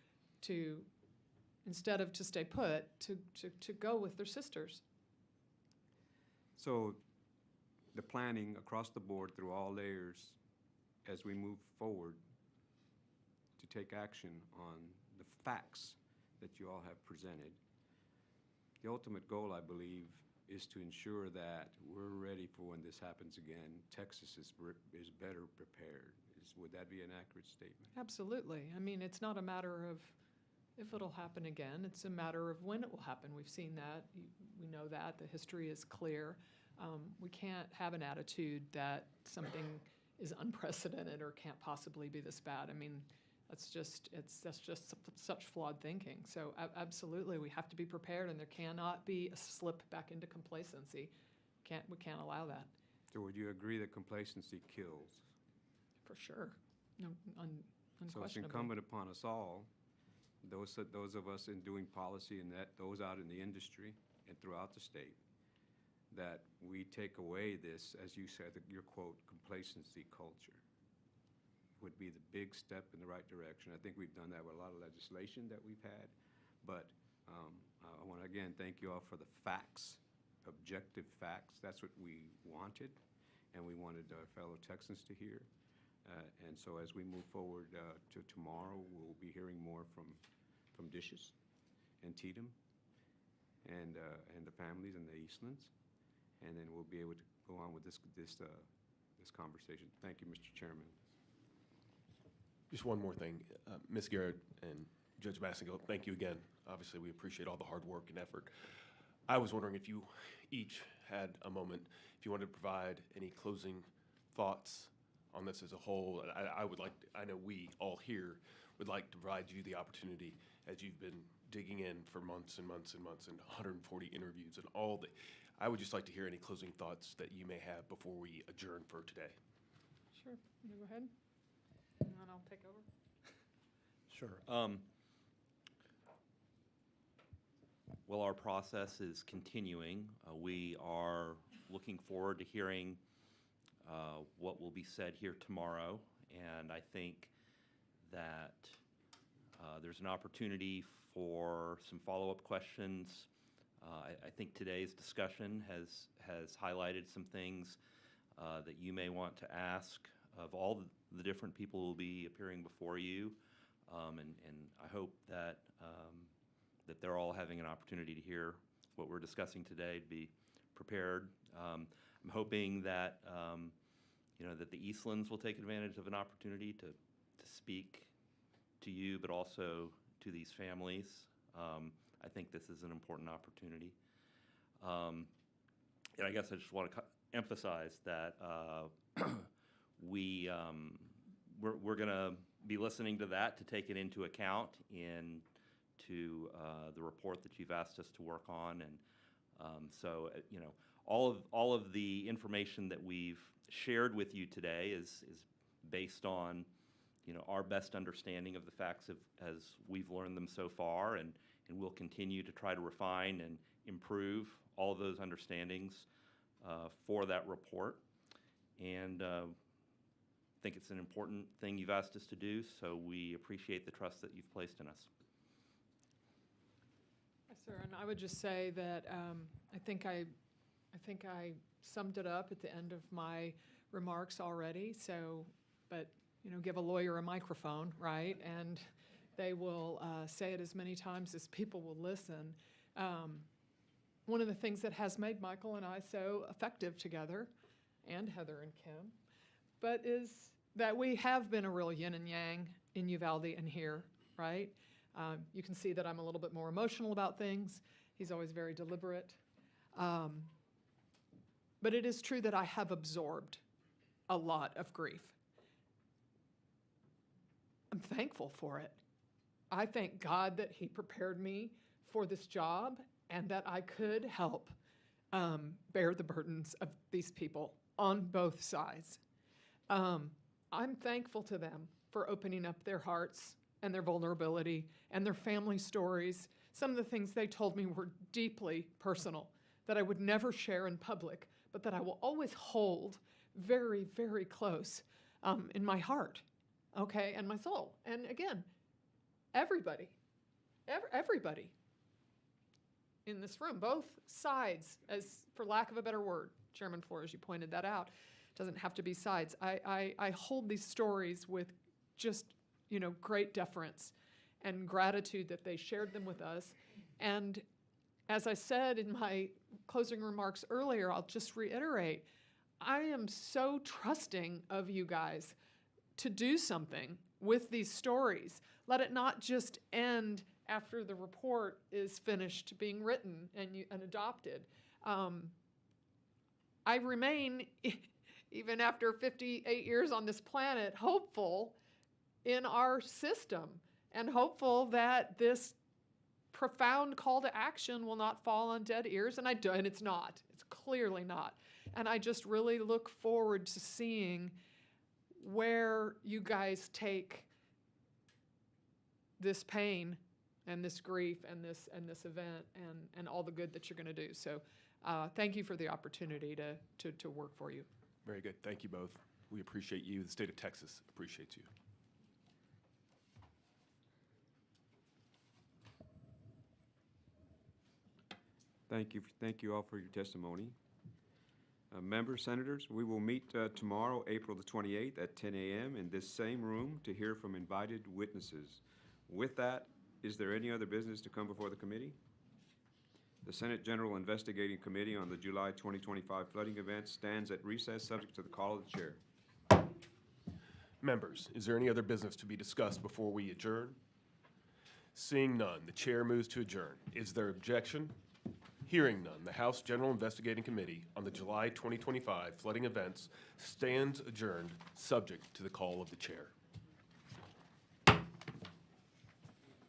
to, instead of to stay put, to go with their sisters. So the planning across the board through all layers as we move forward to take action on the facts that you all have presented. The ultimate goal, I believe, is to ensure that we're ready for when this happens again. Texas is better prepared. Would that be an accurate statement? Absolutely. I mean, it's not a matter of if it'll happen again. It's a matter of when it will happen. We've seen that. We know that. The history is clear. We can't have an attitude that something is unprecedented or can't possibly be this bad. I mean, that's just such flawed thinking. So absolutely, we have to be prepared, and there cannot be a slip back into complacency. We can't allow that. So would you agree that complacency kills? For sure. No, unquestionably. So it's incumbent upon us all, those of us in doing policy and those out in the industry and throughout the state, that we take away this, as you said, your quote, complacency culture would be the big step in the right direction. I think we've done that with a lot of legislation that we've had, but I want to again thank you all for the facts, objective facts. That's what we wanted, and we wanted our fellow Texans to hear. And so as we move forward to tomorrow, we'll be hearing more from Dishes and Tatum and the families and the Eastlands, and then we'll be able to go on with this this conversation. Thank you, Mr. Chairman. Just one more thing. Ms. Garrett and Judge Massingill, thank you again. Obviously, we appreciate all the hard work and effort. I was wondering if you each had a moment, if you wanted to provide any closing thoughts on this as a whole. I would like, I know we all here would like to provide you the opportunity, as you've been digging in for months and months and months and 140 interviews and all the, I would just like to hear any closing thoughts that you may have before we adjourn for today. Sure, you go ahead, and then I'll take over. Sure. Well, our process is continuing. We are looking forward to hearing what will be said here tomorrow, and I think that there's an opportunity for some follow-up questions. I think today's discussion has highlighted some things that you may want to ask of all the different people who will be appearing before you, and I hope that that they're all having an opportunity to hear what we're discussing today, to be prepared. I'm hoping that that the Eastlands will take advantage of an opportunity to speak to you, but also to these families. I think this is an important opportunity. And I guess I just want to emphasize that we're going to be listening to that, to take it into account into the report that you've asked us to work on. And so all of the information that we've shared with you today is based on our best understanding of the facts as we've learned them so far, and we'll continue to try to refine and improve all of those understandings for that report. And I think it's an important thing you've asked us to do, so we appreciate the trust that you've placed in us. Yes, sir, and I would just say that I think I summed it up at the end of my remarks already. So, but give a lawyer a microphone, right? And they will say it as many times as people will listen. One of the things that has made Michael and I so effective together, and Heather and Kim, but is that we have been a real yin and yang in Uvalde and here, right? You can see that I'm a little bit more emotional about things. He's always very deliberate. But it is true that I have absorbed a lot of grief. I'm thankful for it. I thank God that He prepared me for this job and that I could help bear the burdens of these people on both sides. I'm thankful to them for opening up their hearts and their vulnerability and their family stories. Some of the things they told me were deeply personal, that I would never share in public, but that I will always hold very, very close in my heart, okay, and my soul. And again, everybody in this room, both sides, as for lack of a better word, Chairman Flores, you pointed that out, doesn't have to be sides. I hold these stories with just, great deference and gratitude that they shared them with us. And as I said in my closing remarks earlier, I'll just reiterate, I am so trusting of you guys to do something with these stories. Let it not just end after the report is finished being written and adopted. I remain, even after 58 years on this planet, hopeful in our system and hopeful that this profound call to action will not fall on dead ears, and it's not. It's clearly not. And I just really look forward to seeing where you guys take this pain and this grief and this event and all the good that you're going to do. So thank you for the opportunity to work for you. Very good. Thank you both. We appreciate you. The state of Texas appreciates you. Thank you all for your testimony. Members, senators, we will meet tomorrow, April the 28th at 10 a.m. in this same room to hear from invited witnesses. With that, is there any other business to come before the committee? The Senate General Investigating Committee on the July 2025 flooding events stands at recess, subject to the call of the chair. Members, is there any other business to be discussed before we adjourn? Seeing none, the chair moves to adjourn. Is there objection? Hearing none, the House General Investigating Committee on the July 2025 flooding events stands adjourned, subject to the call of the chair.